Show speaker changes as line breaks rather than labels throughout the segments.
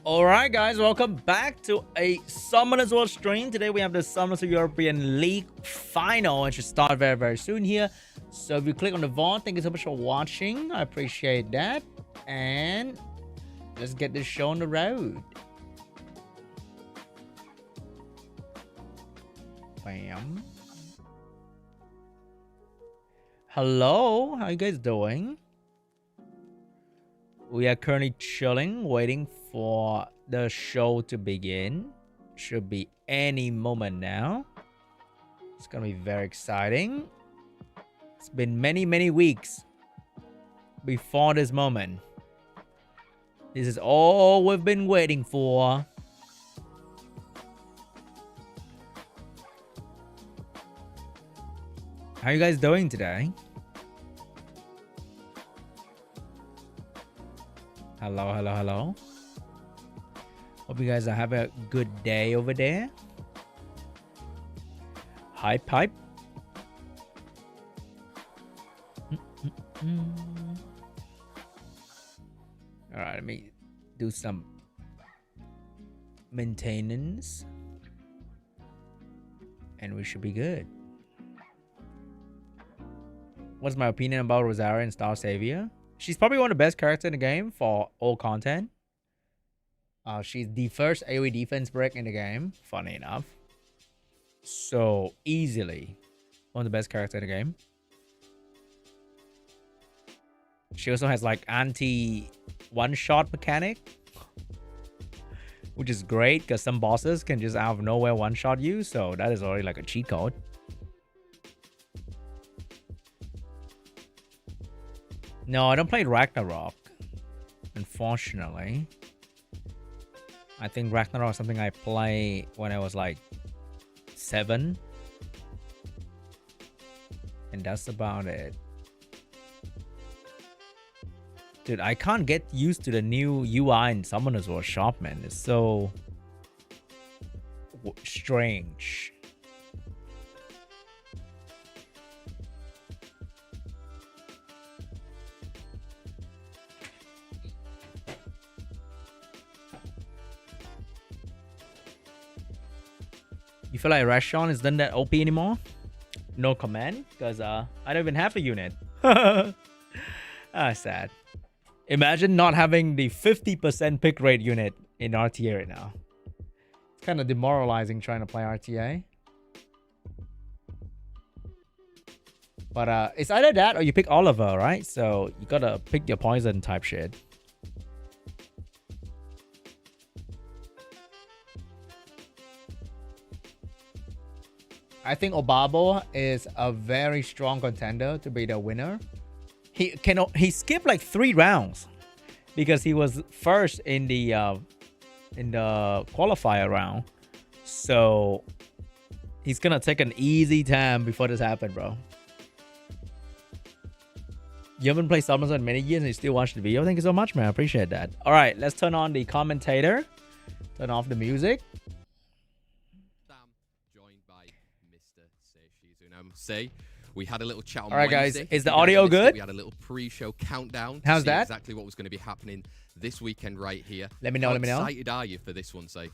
Alright guys, welcome back to a Summoners World stream. Today we have the Summoners European League final. It should start very soon here. So if you click on the vault, thank you so much for watching. I appreciate that. And let's get this show on the road. Bam. Hello, how you guys doing? We are currently chilling, waiting for the show to begin. Should be any moment now. It's gonna be very exciting. It's been many weeks before this moment. This is all we've been waiting for. How you guys doing today? Hello. Hope you guys are having a good day over there. Hype. Alright, let me do some maintenance. And we should be good. What's my opinion about Rosaria and Star Savior? She's probably one of the best characters in the game for all content. She's the first AoE defense break in the game, funny enough. So, easily one of the best characters in the game. She also has like anti-one-shot mechanic, which is great because some bosses can just out of nowhere one-shot you. So that is already like a cheat code. No, I don't play Ragnarok, unfortunately. I think Ragnarok is something I play when I was like 7. And that's about it. Dude, I can't get used to the new UI in Summoners World Shop, man. It's so strange. You feel like Rashon is done that OP anymore? No comment, because I don't even have a unit. Sad. Imagine not having the 50% pick rate unit in RTA right now. It's kind of demoralizing trying to play RTA. But it's either that or you pick Oliver, right? So you gotta pick your poison type shit. I think Obabo is a very strong contender to be the winner. He skipped like 3 rounds because he was first in the qualifier round. So he's gonna take an easy time before this happens, bro. You haven't played Summoners in many years and you still watch the video. Thank you so much, man. I appreciate that. All right, let's turn on the commentator. Turn off the music.
Say we had a little chat on
All right,
Wednesday.
guys, is the audio good?
We had a little pre-show countdown to
How's
see
that?
exactly what was going to be happening this weekend right here.
Let me know.
How excited are you for this one, Say?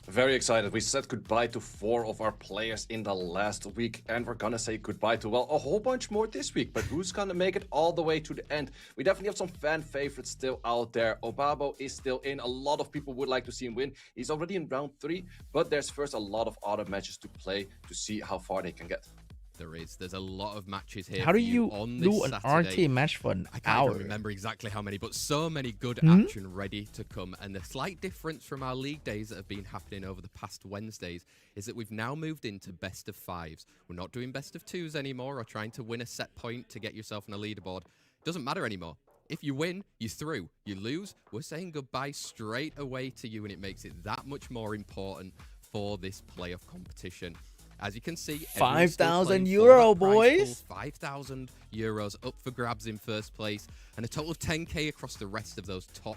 Very excited. We said goodbye to 4 of our players in the last week, and we're gonna say goodbye to, well, a whole bunch more this week. But who's gonna make it all the way to the end? We definitely have some fan favorites still out there. Obabo is still in. A lot of people would like to see him win. He's already in round 3, but there's first a lot of other matches to play to see how far they can get.
There's a lot of matches here.
How do you
on
do
this
an
Saturday.
RT match for an
I can't
hour?
even remember exactly how many, but so many good action ready to come. And the slight difference from our league days that have been happening over the past Wednesdays is that we've now moved into best of 5s. We're not doing best of 2s anymore or trying to win a set point to get yourself on a leaderboard. Doesn't matter anymore. If you win, you're through. You lose, we're saying goodbye straight away to you, and it makes it that much more important for this playoff competition. As you can see,
5,000 euro, boys.
5,000 euros up for grabs in first place, and a total of 10k across the rest of those top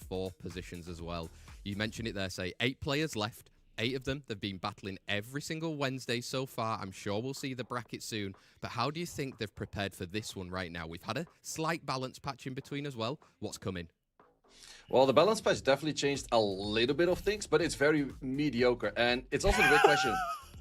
4 positions as well. You mentioned it there, Say. 8 players left. 8 of them, they've been battling every single Wednesday so far. I'm sure we'll see the bracket soon. But how do you think they've prepared for this one right now? We've had a slight balance patch in between as well. What's coming?
Well, the balance patch definitely changed a little bit of things, but it's very mediocre. And it's also the big question.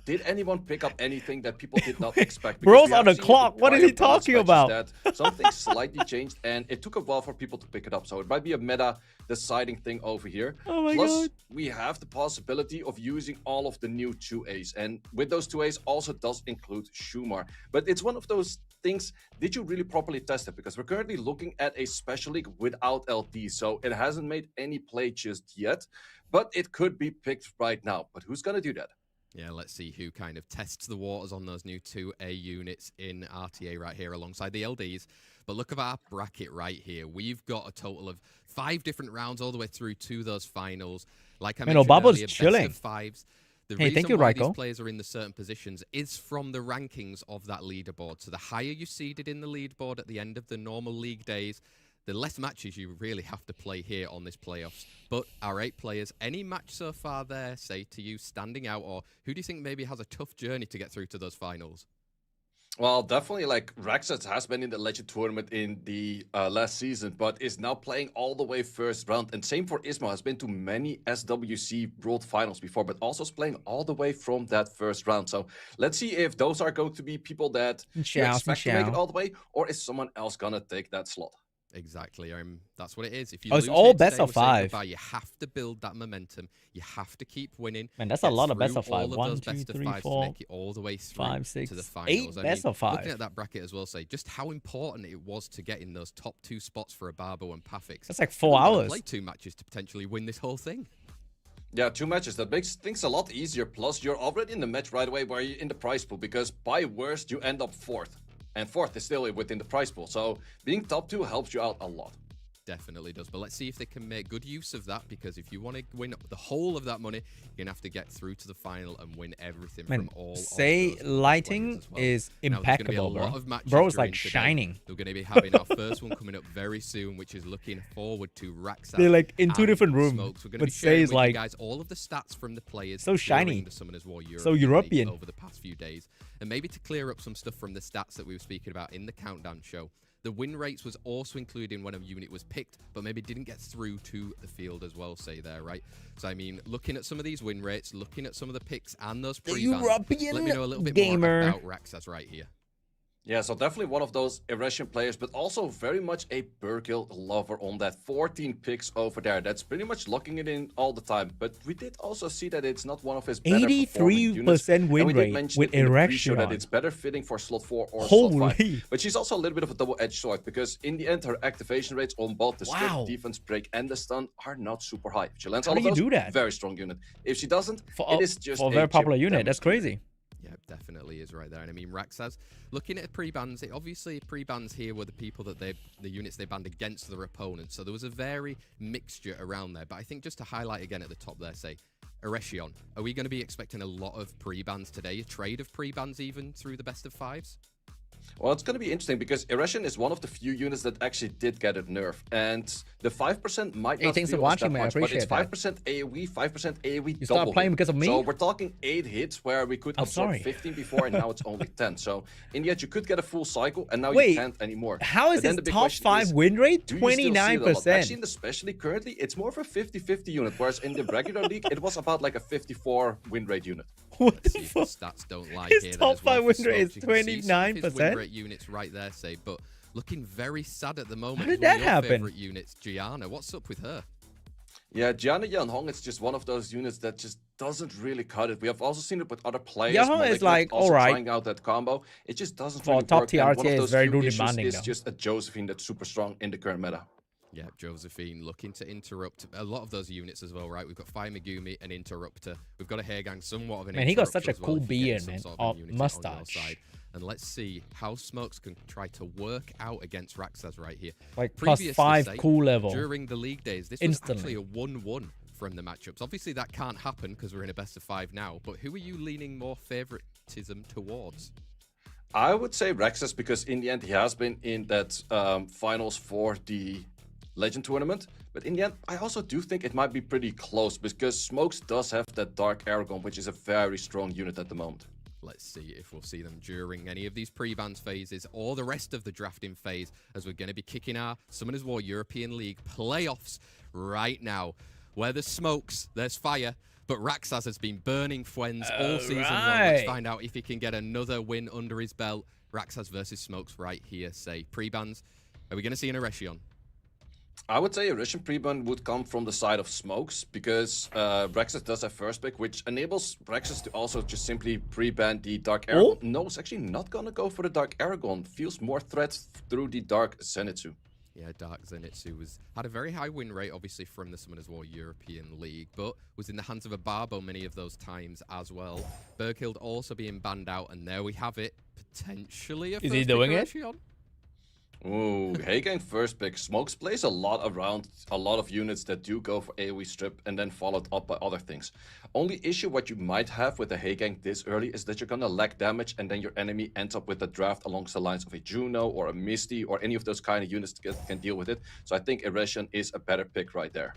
Did anyone pick up anything that people did not expect? Because
Bro's
we have
on the
seen
clock.
with
What is
prior
he
balance
talking
patches
about?
That something slightly changed, and it took a while for people to pick it up. So it might be a meta deciding thing over here.
Oh my
Plus,
god.
we have the possibility of using all of the new 2As. And with those 2As also does include Shumar. But it's one of those things, did you really properly test it? Because we're currently looking at a special league without LT, so it hasn't made any play just yet, but it could be picked right now. But who's going to do that?
Yeah, let's see who kind of tests the waters on those new 2A units in RTA right here alongside the LDs. But look at our bracket right here. We've got a total of 5 different rounds all the way through to those finals. Like I mentioned
Obabo's
earlier,
chilling.
best of 5s. The
Hey,
reason
thank you,
why
Raiko.
these players are in the certain positions is from the rankings of that leaderboard. So the higher you seeded in the leaderboard at the end of the normal league days, the less matches you really have to play here on this playoffs. But our 8 players, any match so far there, say to you, standing out, or who do you think maybe has a tough journey to get through to those finals?
Well, definitely, like Rexus has been in the Legend Tournament in the last season, but is now playing all the way first round. And same for Ismo, has been to many SWC World Finals before, but also is playing all the way from that first round. So let's see if those are going to be people that you expect to make it all the way, or is someone else gonna take that slot?
Exactly. That's what it is. If you
it's
lose
all
here
best
today,
of
we're saying
5.
goodbye. You have to build that momentum. You have to keep winning.
Man, that's a lot of best of 5.
All of
1,
those
2,
best
3,
of 5s
4,
to make it all the way through
5, 6,
to the
8
finals.
best of 5.
Looking at that bracket as well, say just how important it was to get in those top 2 spots for Ababo and Pafix.
That's like 4 hours.
Play 2 matches to potentially win this whole thing.
Yeah, 2 matches. That makes things a lot easier. Plus, you're already in the match right away where you're in the prize pool, because by worst, you end up 4th. And 4th is still within the prize pool. So being top 2 helps you out a lot.
Definitely does. But let's see if they can make good use of that, because if you want to win the whole of that money, you're going to have to get through to the final and win everything from all
say
of those
lighting
well.
is
now,
impeccable,
bro.
Bro is like shining.
We're going to be having our first one coming up very soon, which is looking forward to Rexus.
They're like in 2 different rooms,
Smokes. We're going to
but
be sharing
Say's
with
like
you guys all of the stats from the players
so shiny,
the Summoners War Europe
so European
over the past few days, and maybe to clear up some stuff from the stats that we were speaking about in the countdown show. The win rates was also included when a unit was picked, but maybe didn't get through to the field as well, say there, right? So, I mean, looking at some of these win rates, looking at some of the picks and those pre-bans, let me know a little bit more about Rexus right here.
Yeah, so definitely one of those irrational players, but also very much a Burkill lover on that 14 picks over there. That's pretty much locking it in all the time. But we did also see that it's not one of his better
83% win rate with erection.
That it's better fitting for slot 4 or
Holy.
slot 5. But she's also a little bit of a double-edged sword, because in the end, her activation rates on both the strip, defense break, and the stun are not super high. If she lands all of those, very strong unit. If she doesn't, it is just
a very popular unit. That's crazy.
Yeah, definitely is right there. And I mean, Rexus, looking at pre-bans, obviously pre-bans here were the people that the units they banned against their opponents. So there was a very mixture around there. But I think just to highlight again at the top there, say, Eretion, are we going to be expecting a lot of pre-bans today? A trade of pre-bans even through the best of 5s?
Well, it's going to be interesting, because Eretion is one of the few units that actually did get it nerfed. And the 5% might not
thanks for
feel
watching,
that
man.
much,
I
but it's
appreciate
5% AoE, 5% AoE
you
double
start playing
hit.
because of me?
So we're talking 8 hits where we could absorb 15 before, and now it's only 10. So in the end, you could get a full cycle, and now you can't anymore.
How is his top 5 win rate? 29%.
Actually, in the special league currently, it's more of a 50-50 unit, whereas in the regular league, it was about like a 54 win rate unit.
What the fuck?
Stats don't lie
his
here.
top 5 win rate is 29%.
His win rate units right there, say, but looking very sad at the moment.
How did that happen?
Favorite units, Gianna. What's up with her?
Yeah, Gianna Yanhong, it's just one of those units that just doesn't really cut it. We have also seen it with other players.
Yanhong is like,
also
alright.
trying out that combo. It just doesn't
For
really
top
work.
tier
And one of
RTA is
those
very
few
demanding,
issues
though.
is just a Josephine that's super strong in the current meta.
Yeah, Josephine looking to interrupt a lot of those units as well, right? We've got Fire Megumi, an interrupter. We've got a hair gang, somewhat of an
Man, he got such a
as well,
cool
if you get
beard,
some
man.
sort of unity on your
Mustache.
side. And let's see how Smokes can try to work out against Rexus right here.
Like
Previously,
+5 cool level.
During the league days, this
Instantly.
was actually a 1-1 from the matchups. Obviously, that can't happen because we're in a best of 5 now. But who are you leaning more favoritism towards?
I would say Rexus, because in the end, he has been in that finals for the Legend Tournament. But in the end, I also do think it might be pretty close, because Smokes does have that Dark Aragon, which is a very strong unit at the moment.
Let's see if we'll see them during any of these pre-bans phases or the rest of the drafting phase, as we're going to be kicking our Summoners War European League playoffs right now. Where there's smokes, there's fire. But Rexus has been burning Fwens all season long. Let's find out if he can get another win under his belt. Rexus versus Smokes right here, say. Pre-bans, are we going to see an intermission?
I would say a Russian pre-ban would come from the side of Smokes because Rexus does have first pick, which enables Rexus to also just simply pre-ban the Dark Aragon. No, it's actually not going to go for the Dark Aragon. Feels more threat through the Dark Zenitsu.
Yeah, Dark Zenitsu had a very high win rate, obviously, from the Summoners War European League, but was in the hands of a Barbo many of those times as well. Berghild also being banned out, and there we have it. Potentially a first pick. Is he doing it?
Ooh, Hagang first pick. Smokes plays a lot around a lot of units that do go for AoE strip and then followed up by other things. Only issue what you might have with the Hagang this early is that you're gonna lack damage and then your enemy ends up with a draft along the lines of a Juno or a Misty or any of those kind of units that can deal with it. So I think Eresion is a better pick right there.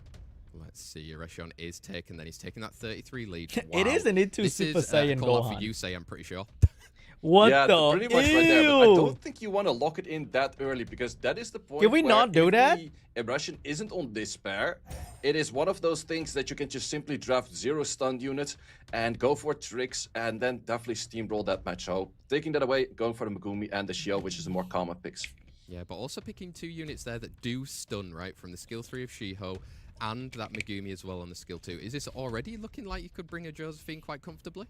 Let's see, Eresion is taken, then he's taking that 33 lead.
Wow. It is an into Super Saiyan
Gohan. For you, say, I'm pretty sure.
What
yeah,
the?
Pretty much right there. But I don't think you want to lock it in that early because that is the point.
Can we not do that?
Immersion isn't on despair. It is one of those things that you can just simply draft 0 stun units and go for tricks and then definitely steamroll that match. So taking that away, going for the Megumi and the Shio, which is the more common picks.
Yeah, but also picking 2 units there that do stun, right? From the skill 3 of Shiho and that Megumi as well on the skill 2. Is this already looking like you could bring a Josephine quite comfortably?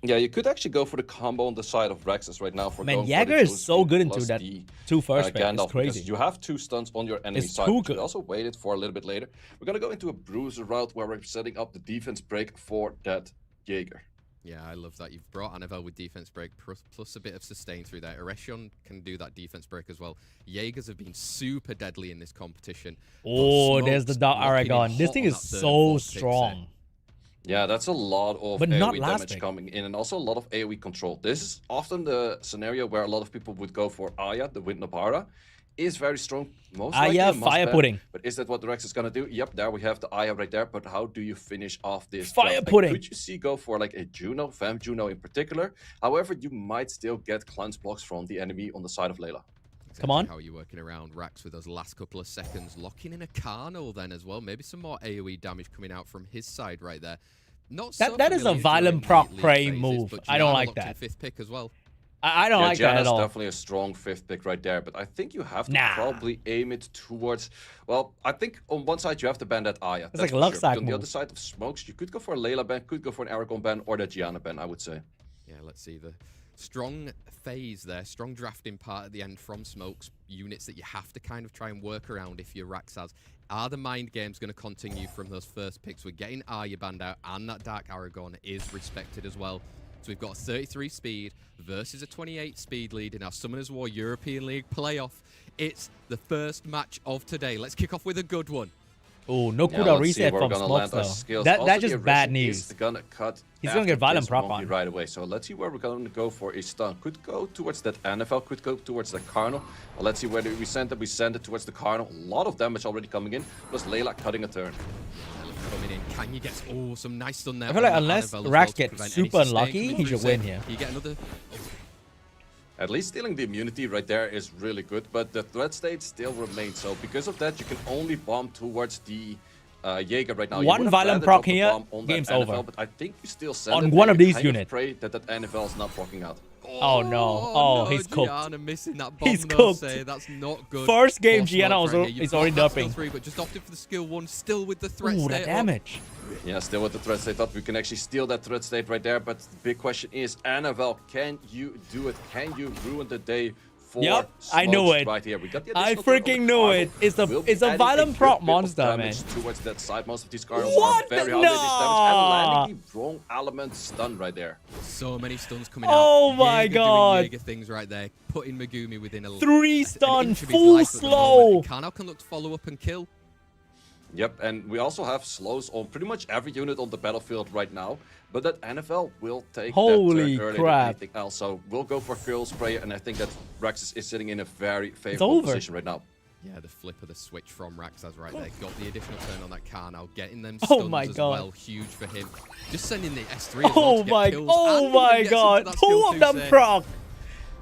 Yeah, you could actually go for the combo on the side of Rexus right now.
Man, Jäger is so good into that 2 first pick. It's crazy.
You have 2 stuns on your enemy side. Too good. We also waited for a little bit later. We're going to go into a bruiser route where we're setting up the defense break for that Jäger.
Yeah, I love that. You've brought Anavel with defense break plus a bit of sustain through there. Eresion can do that defense break as well. Jaegers have been super deadly in this competition.
Oh, there's the Dark Aragon. This thing is so strong.
Yeah, that's a lot of AoE damage coming in and also a lot of AoE control. This is often the scenario where a lot of people would go for Aya, the Wind Nobara. Is very strong. Most
Aya, fire pudding.
But is that what Rex is going to do? Yep, there we have the Aya right there. But how do you finish off this?
Fire pudding.
Could you see go for like a Juno, Fam Juno in particular? However, you might still get cleanse blocks from the enemy on the side of Layla.
Exactly.
Come on.
How are you working around Rax with those last couple of seconds? Locking in a Carnal then as well. Maybe some more AoE damage coming out from his side right there. That is a violent proc prey move.
I don't like that.
5th pick as well.
I don't like that at all.
Definitely a strong 5th pick right there, but I think you have to probably aim it towards. Well, I think on one side you have to ban that Aya.
It's like a Luxac
On the other side of Smokes, you could go for a Layla ban, could go for an Aragon ban, or the Gianna ban, I would say.
Yeah, let's see the strong phase there, strong drafting part at the end from Smokes. Units that you have to kind of try and work around if you're Raxaz. Are the mind games going to continue from those first picks? We're getting Arya banned out, and that Dark Aragon is respected as well. So we've got a 33 speed versus a 28 speed lead in our Summoners War European League playoff. It's the first match of today. Let's kick off with a good one.
Oh, no cooldown reset from Smokes though. That's just bad news.
He's gonna
get violent prop on
right away. So let's see where we're gonna go for a stun. Could go towards that NFL, could go towards the Carnal. Well, let's see where we send it. We send it towards the Carnal. A lot of damage already coming in. Plus Layla cutting a turn.
Coming in. Can you get some nice stun there?
I feel like unless Rax gets super unlucky, he should win here.
You get another.
At least stealing the immunity right there is really good, but the threat state still remains. So because of that, you can only bomb towards the Jaeger right now.
One violent proc here, game's
NFL,
over.
But I think you still send
on one of these units.
Pray that NFL is not proccing out.
Oh no! Oh, he's cooked.
Gianna missing that bomb,
he's cooked.
That's not good.
First game, Gianna is already dumping.
But just opted for the skill 1, still with the threat
state. Ooh,
that
damage.
Yeah, still with the threat state up. We can actually steal that threat state right there. But the big question is, Annabelle, can you do it? Can you ruin the day?
Yep, I knew it.
Right here. We got the
I freaking knew it. It's a violent prop monster, man.
Towards that side, most of these Cardinals
are
very hard damage and landing the wrong element stun right there.
So many stuns coming out.
Oh my god.
Jaeger things right there, putting Megumi within a
3 stun, full slow.
Carnal can look to follow up and kill.
Yep, and we also have slows on pretty much every unit on the battlefield right now. But that NFL will take that turn earlier than anything else. So we'll go for Curl Spray, and I think that Rexus is sitting in a very favorable position right now.
Yeah, the flip of the switch from Rexus right there. Got the additional turn on that car now. Getting them stuns as well. Huge for him. Just sending the S3 as well to get kills.
Oh my god. 2 of them proc.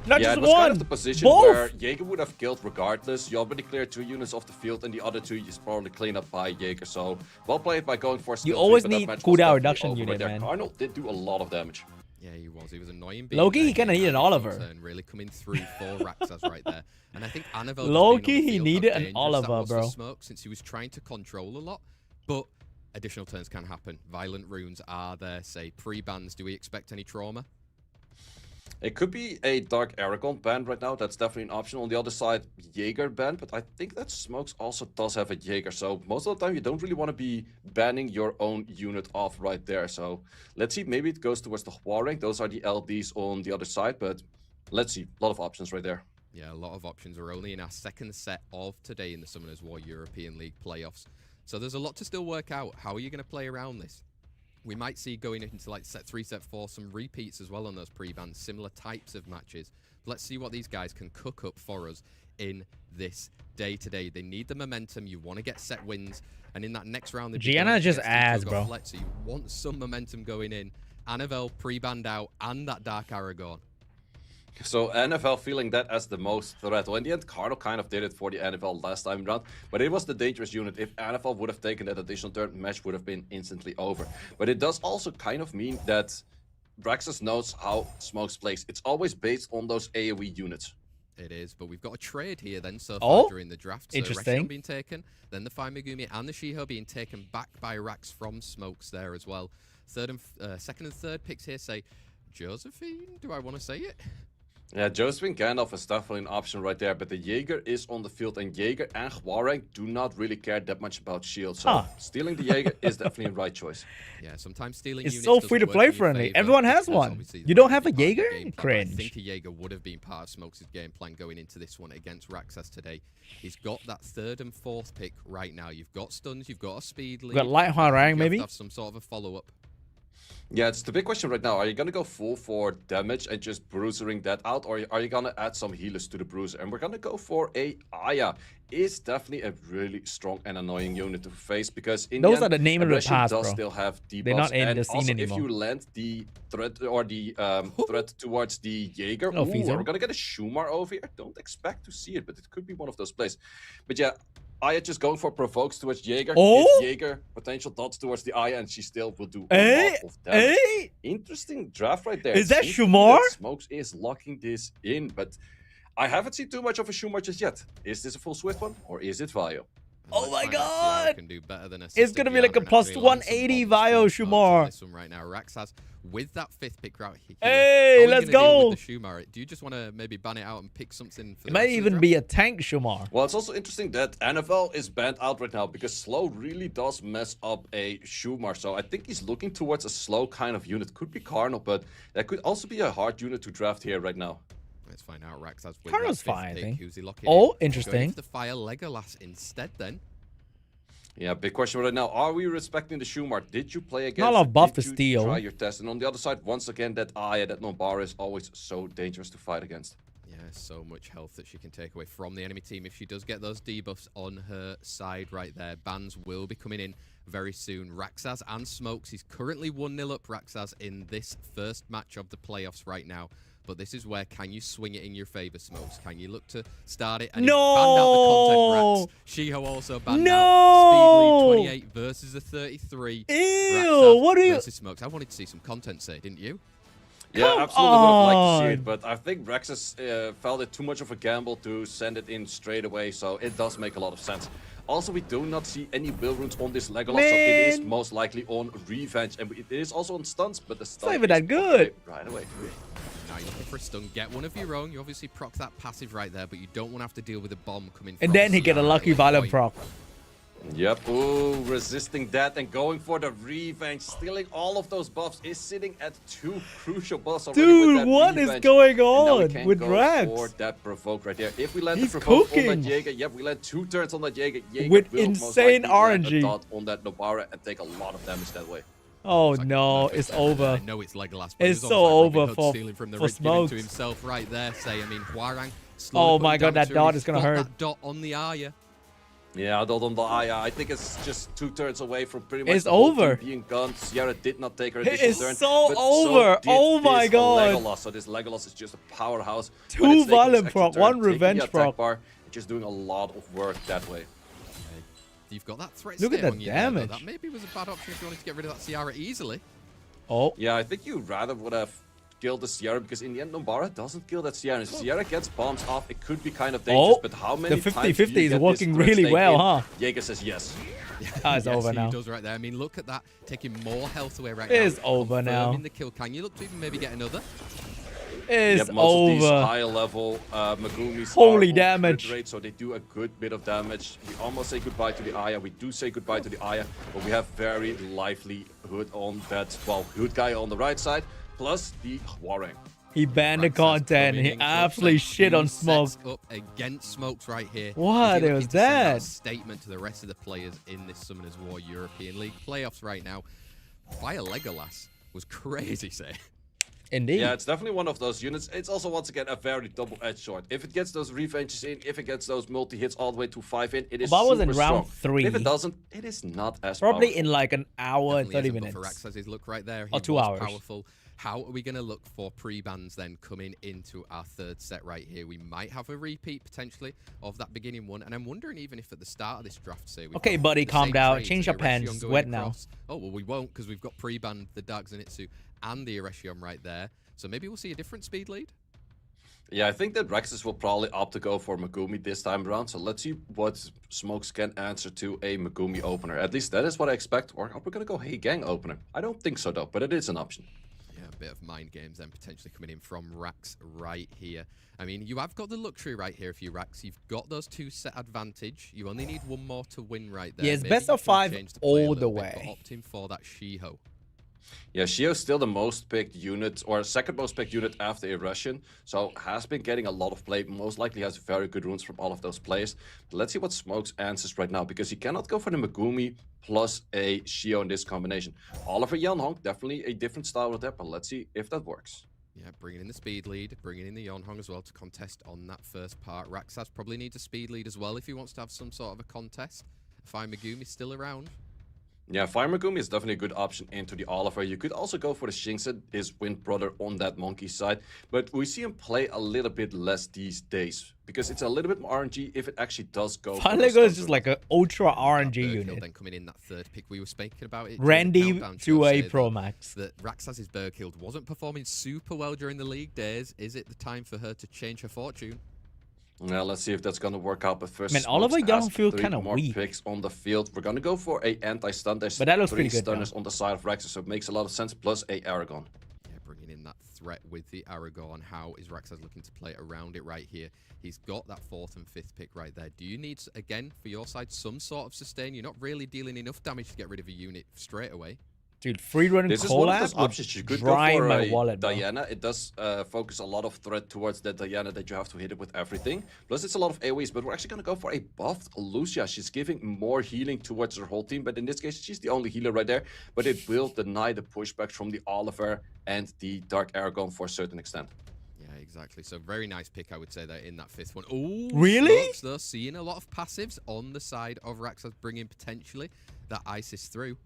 Not
Yeah,
just
it was
one.
kind of the position
Both.
where Jaeger would have killed regardless. You already cleared 2 units off the field, and the other 2 is probably cleaned up by Jaeger. So, well played by going for skill
always
3, but
need
that match
cooldown
was
reduction
over.
unit,
But yeah,
man.
Cardinal did do a lot of damage.
Yeah, he was. He was annoying. Being
Loki,
there,
he kind of
getting
needed an
out of
Oliver.
turn, really coming through for Rexus right there. And I think Annabelle
Loki,
he
he needed an Oliver, bro.
Smoke, since he was trying to control a lot, but additional turns can happen. Violent runes are there. Say pre-bans. Do we expect any trauma?
It could be a Dark Aragon ban right now. That's definitely an option. On the other side, Jaeger ban, but I think that Smokes also does have a Jaeger. So most of the time, you don't really want to be banning your own unit off right there. So let's see. Maybe it goes towards the Hua rank. Those are the LDs on the other side, but let's see. A lot of options right there.
Yeah, a lot of options. We're only in our second set of today in the Summoners War European League playoffs. So there's a lot to still work out. How are you going to play around this? We might see going into like set 3, set 4, some repeats as well on those pre-bans, similar types of matches. Let's see what these guys can cook up for us in this day today. They need the momentum. You want to get set wins. And in that next round,
Gianna just ass, bro.
So you want some momentum going in. Annabelle pre-banned out and that Dark Aragon.
So NFL feeling that as the most threat. Well, in the end, Cardinal kind of did it for the NFL last time around, but it was the dangerous unit. If NFL would have taken that additional turn, match would have been instantly over. But it does also kind of mean that Rexus knows how Smokes plays. It's always based on those AoE units.
It is, but we've got a trade here then so far during the draft. So
interesting.
Reshion being taken, then the Fire Megumi and the Shiho being taken back by Rax from Smokes there as well. Second and third picks here say Josephine. Do I want to say it?
Yeah, Josephine Gandalf is definitely an option right there, but the Jaeger is on the field, and Jaeger and Hua do not really care that much about shield, so stealing the Jaeger is definitely a right choice.
Yeah, sometimes stealing
It's
units
so free to play friendly. Everyone has one. You don't have a Jaeger? Cringe.
I think a Jaeger would have been part of Smokes' game plan going into this one against Rexus today. He's got that third and fourth pick right now. You've got stuns, you've got a speed lead.
You've got light Hua maybe?
You have some sort of a follow-up.
Yeah, it's the big question right now. Are you going to go full for damage and just bruisering that out, or are you going to add some healers to the bruiser? And we're going to go for a Aya. It's definitely a really strong and annoying unit to face, because in
those
the end,
are the name of the past,
does
bro.
still have debuffs.
They're not in
and
the scene
also,
anymore.
if you land the threat or the threat towards the Jaeger,
No,
we're going to get a Shumar over here. Don't expect to see it, but it could be one of those plays. But yeah, Aya just going for provokes towards Jaeger.
Oh!
Gives Jaeger potential dots towards the Aya, and she still will do a lot of damage. Interesting draft right there.
Is that
Seems to be
Shumar?
that Smokes is locking this in, but I haven't seen too much of a Shumar just yet. Is this a full Swift one, or is it Vio?
Oh my god!
Can do better than
It's gonna be like a plus 180 Vio Shumar.
This one right now, Rax has with that fifth pick route.
Hey, let's go!
With the Shumar? Do you just want to maybe ban it out and pick something? For
It might even be a tank Shumar.
Well, it's also interesting that NFL is banned out right now because slow really does mess up a Shumar. So I think he's looking towards a slow kind of unit. Could be Cardinal, but that could also be a hard unit to draft here right now.
Let's find out. Rax has
Cardinal's fine, I think.
Who's he locking
Oh,
in?
interesting.
Going for the Fire Legolas instead then.
Yeah, big question right now. Are we respecting the Shumar? Did you play against
Not a lot of buff to
Did you
steal.
try your test? And on the other side, once again, that Aya, that Nombara is always so dangerous to fight against.
Yeah, so much health that she can take away from the enemy team if she does get those debuffs on her side right there. Bans will be coming in very soon. Raxaz and Smokes. He's currently 1-0 up, Raxaz, in this first match of the playoffs right now. But this is where, can you swing it in your favor, Smokes? Can you look to start it? And he's banned out the content, Rax. Shiho also banned out. Speed lead 28 versus a 33.
Ew,
Raxaz
what are you...
versus Smokes. I wanted to see some content say, didn't you?
Yeah,
Come
absolutely would have liked to see
on.
it, but I think Rexus felt it too much of a gamble to send it in straight away, so it does make a lot of sense. Also, we do not see any will runes on this Legolas, so it is most likely on revenge, and it is also on stunts, but the stun
not even
is
that good.
right away.
Now you're looking for a stun. Get one of your own. You obviously proc that passive right there, but you don't want to have to deal with a bomb coming from
And then he get a
CR
lucky
late
violent
point.
proc.
Yep, ooh, resisting that and going for the revenge, stealing all of those buffs, is sitting at 2 crucial buffs already with
Dude,
that
what is
revenge.
going
And now we
on
can
with
go
Rex?
for that provoke right there. If we land
He's
the provoke on
cooking.
that Jaeger, yep, we land 2 turns on that Jaeger. Jaeger
With
will most
insane
likely land
RNG.
a dot on that Nobara and take a lot of damage that way.
Oh
Like,
no,
perfect
it's
there. I
over.
know it's Legolas, but
It's
it was
so
almost like Robin
over
Hood
for-
stealing from the
for
rig, giving to
Smokes.
himself right there. Say, I mean, Huarang.
Oh my
putting
god,
damage
that
through,
dot
he's
is gonna
got
hurt.
That dot on the Arya.
Yeah, although on the Aya, I think it's just 2 turns away from pretty much
It's
the whole
over.
team being gone. Sierra did not take her
It
additional
is
turn.
so
but
over.
So did
Oh my
this
god.
Legolas. So this Legolas is just a powerhouse.
Two
When it's taking his
violent
extra
proc,
turn,
one
taking the
revenge
attack
proc.
bar, just doing a lot of work that way.
You've got that threat.
Look at
stay
the
on you there,
damage.
though. That maybe was a bad option if you wanted to get rid of that Ciara easily.
Oh.
Yeah, I think you rather would have killed the Sierra because in the end, Lombara doesn't kill that Sierra. If Sierra gets bombs off, it could be kind of dangerous. But how many
the
times do
50-50
you
is
get
working
this threat
really
stake
well,
in?
huh?
Jaeger says yes.
It's over
He
now.
does right there. I mean, look at that. Taking more health away right
It
now.
is over now.
Confirming the kill. Can you look to even maybe get another?
It's
most of these
over.
higher level Megumis
Holy
are on
damage.
crit rate, so they do a good bit of damage. We almost say goodbye to the Aya. We do say goodbye to the Aya, but we have very livelihood on that, well, Hood guy on the right side, plus the Warring.
He banned the
Rexus
content.
coming
He
in,
absolutely
clutch,
shit on
he
Smoke.
sets up against Smokes right here.
What
Is he
was
looking to send out
that?
a statement to the rest of the players in this Summoners War European League playoffs right now. Via Legolas was crazy, say.
Indeed.
Yeah, it's definitely one of those units. It's also, once again, a very double-edged sword. If it gets those revenges in, if it gets those multi-hits all the way to 5 in, it is
If I was
super
in round
strong.
3,
If it doesn't, it is not as
probably
powerful.
in like an hour and 30
Definitely has a
minutes.
buffer. Rexus, look right there. He
Or 2
was
hours.
powerful. How are we going to look for pre-bans then coming into our third set right here? We might have a repeat potentially of that beginning one, and I'm wondering even if at the start of this draft, say, we've
Okay,
got
buddy,
the
calm
same
down.
trades,
Change
the
your pants.
Erechion
It's
going
wet now.
across. Oh, well, we won't because we've got pre-banned the Dark Zenitsu and the Erechion right there. So maybe we'll see a different speed lead.
Yeah, I think that Rexus will probably opt to go for Megumi this time around. So let's see what Smokes can answer to a Megumi opener. At least that is what I expect. Or are we going to go Hey Gang opener? I don't think so, though, but it is an option.
Yeah, a bit of mind games then potentially coming in from Rax right here. I mean, you have got the luxury right here if you Rax. You've got those 2 set advantage. You only need 1 more to win right there.
Yeah, it's
Maybe
best
you
of
can
5
change the play a
all the
little bit,
way.
but opting for that Shiho.
Yeah, Shio's still the most picked unit, or second most picked unit after Erechion. So has been getting a lot of play. Most likely has very good runes from all of those plays. But let's see what Smokes answers right now, because he cannot go for the Megumi plus a Shio in this combination. Oliver Yeonhong, definitely a different style with that, but let's see if that works.
Yeah, bringing in the speed lead, bringing in the Yeonhong as well to contest on that first part. Raxas probably needs a speed lead as well if he wants to have some sort of a contest. Fire Megumi's still around.
Yeah, Fire Megumi is definitely a good option into the Oliver. You could also go for the Shinsen, his Wind Brother on that monkey side. But we see him play a little bit less these days, because it's a little bit more RNG if it actually does go.
Lego is just like an ultra RNG
Burkill
unit.
then coming in that third pick. We were speaking about it.
Randy to a Pro Max.
That Raxas's Burkill wasn't performing super well during the league days. Is it the time for her to change her fortune?
Yeah, let's see if that's gonna work out. But first,
Man, Oliver
Smokes
Young
has
feel
3
kinda
more
weak.
picks on the field. We're gonna go for a anti-stun. There's
But that looks
3
pretty good,
stunners
though.
on the side of Rexus, so it makes a lot of sense. Plus a Aragon.
Yeah, bringing in that threat with the Aragorn. How is Raxas looking to play around it right here? He's got that 4th and 5th pick right there. Do you need, again, for your side, some sort of sustain? You're not really dealing enough damage to get rid of a unit straight away.
Dude, free running
This is one of those
collab would
options. You could go
dry
for
my
a
wallet, bro.
Diana. It does focus a lot of threat towards that Diana that you have to hit it with everything. Plus, it's a lot of AoEs, but we're actually going to go for a buffed Lucia. She's giving more healing towards her whole team, but in this case, she's the only healer right there. But it will deny the pushback from the Oliver and the Dark Aragon for a certain extent.
Yeah, exactly. So very nice pick, I would say, there in that 5th one. Oh,
Really?
Smokes, though, seeing a lot of passives on the side of Raxas, bringing potentially that Isis through.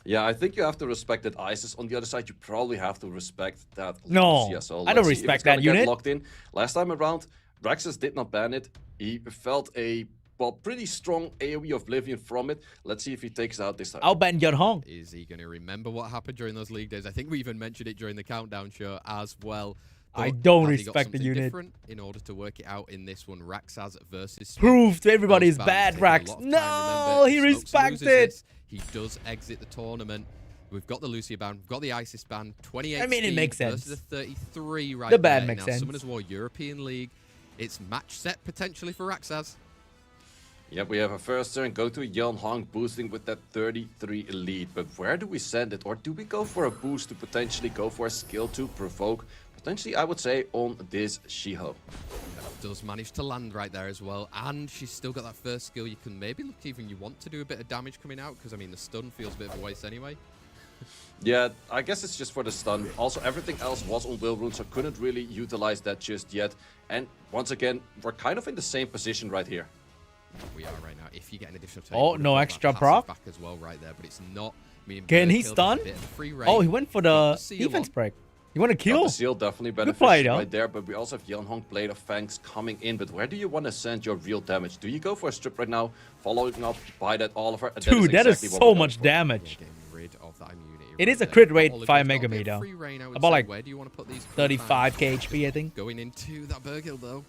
Yeah, I think you have to respect that Isis. On the other side, you probably have to respect that
No,
Lucia. So
I don't
let's see if
respect
it's gonna
that
get
unit.
locked in. Last time around, Rexus did not ban it. He felt a pretty strong AoE of Oblivion from it. Let's see if he takes it out this time.
I'll ban Yeonhong.
Is he going to remember what happened during those league days? I think we even mentioned it during the countdown show as well.
I
But
don't
has he got
respect the
something
unit.
different in order to work it out in this one? Raxas versus Smoke.
Prove to everybody
Those
it's
bans
bad,
taking a
Rax.
lot of time,
No,
remember.
he
Smokes
respects
loses
it.
this. He does exit the tournament. We've got the Lucia ban, we've got the Isis ban, 28
I mean, it
speed
makes
versus
sense.
a 33 right
The ban
there.
makes
Now,
sense.
Summoners War European League. It's match set potentially for Raxas.
Yep, we have a first turn. Go to Yeonhong, boosting with that 33 lead. But where do we send it? Or do we go for a boost to potentially go for a skill to provoke? Potentially, I would say, on this Shiho.
Does manage to land right there as well, and she's still got that first skill. You can maybe look even you want to do a bit of damage coming out, because I mean the stun feels a bit of a waste anyway.
Yeah, I guess it's just for the stun. Also, everything else was on Will Rune, so couldn't really utilize that just yet. And once again, we're kind of in the same position right here.
We are right now. If you get an additional take,
Oh, no extra proc.
back as well right there, but it's not. I mean,
Can he stun? Oh, he went for the defense break. You want to kill?
The seal definitely beneficial right there, but we also have Yeonhong Blade of Fangs coming in. But where do you want to send your real damage? Do you go for a strip right now, following up by that Oliver? And
dude, that is so much damage. It is a crit rate 5 mega meter. About like 35k HP, I think.
Going into that Burgill though.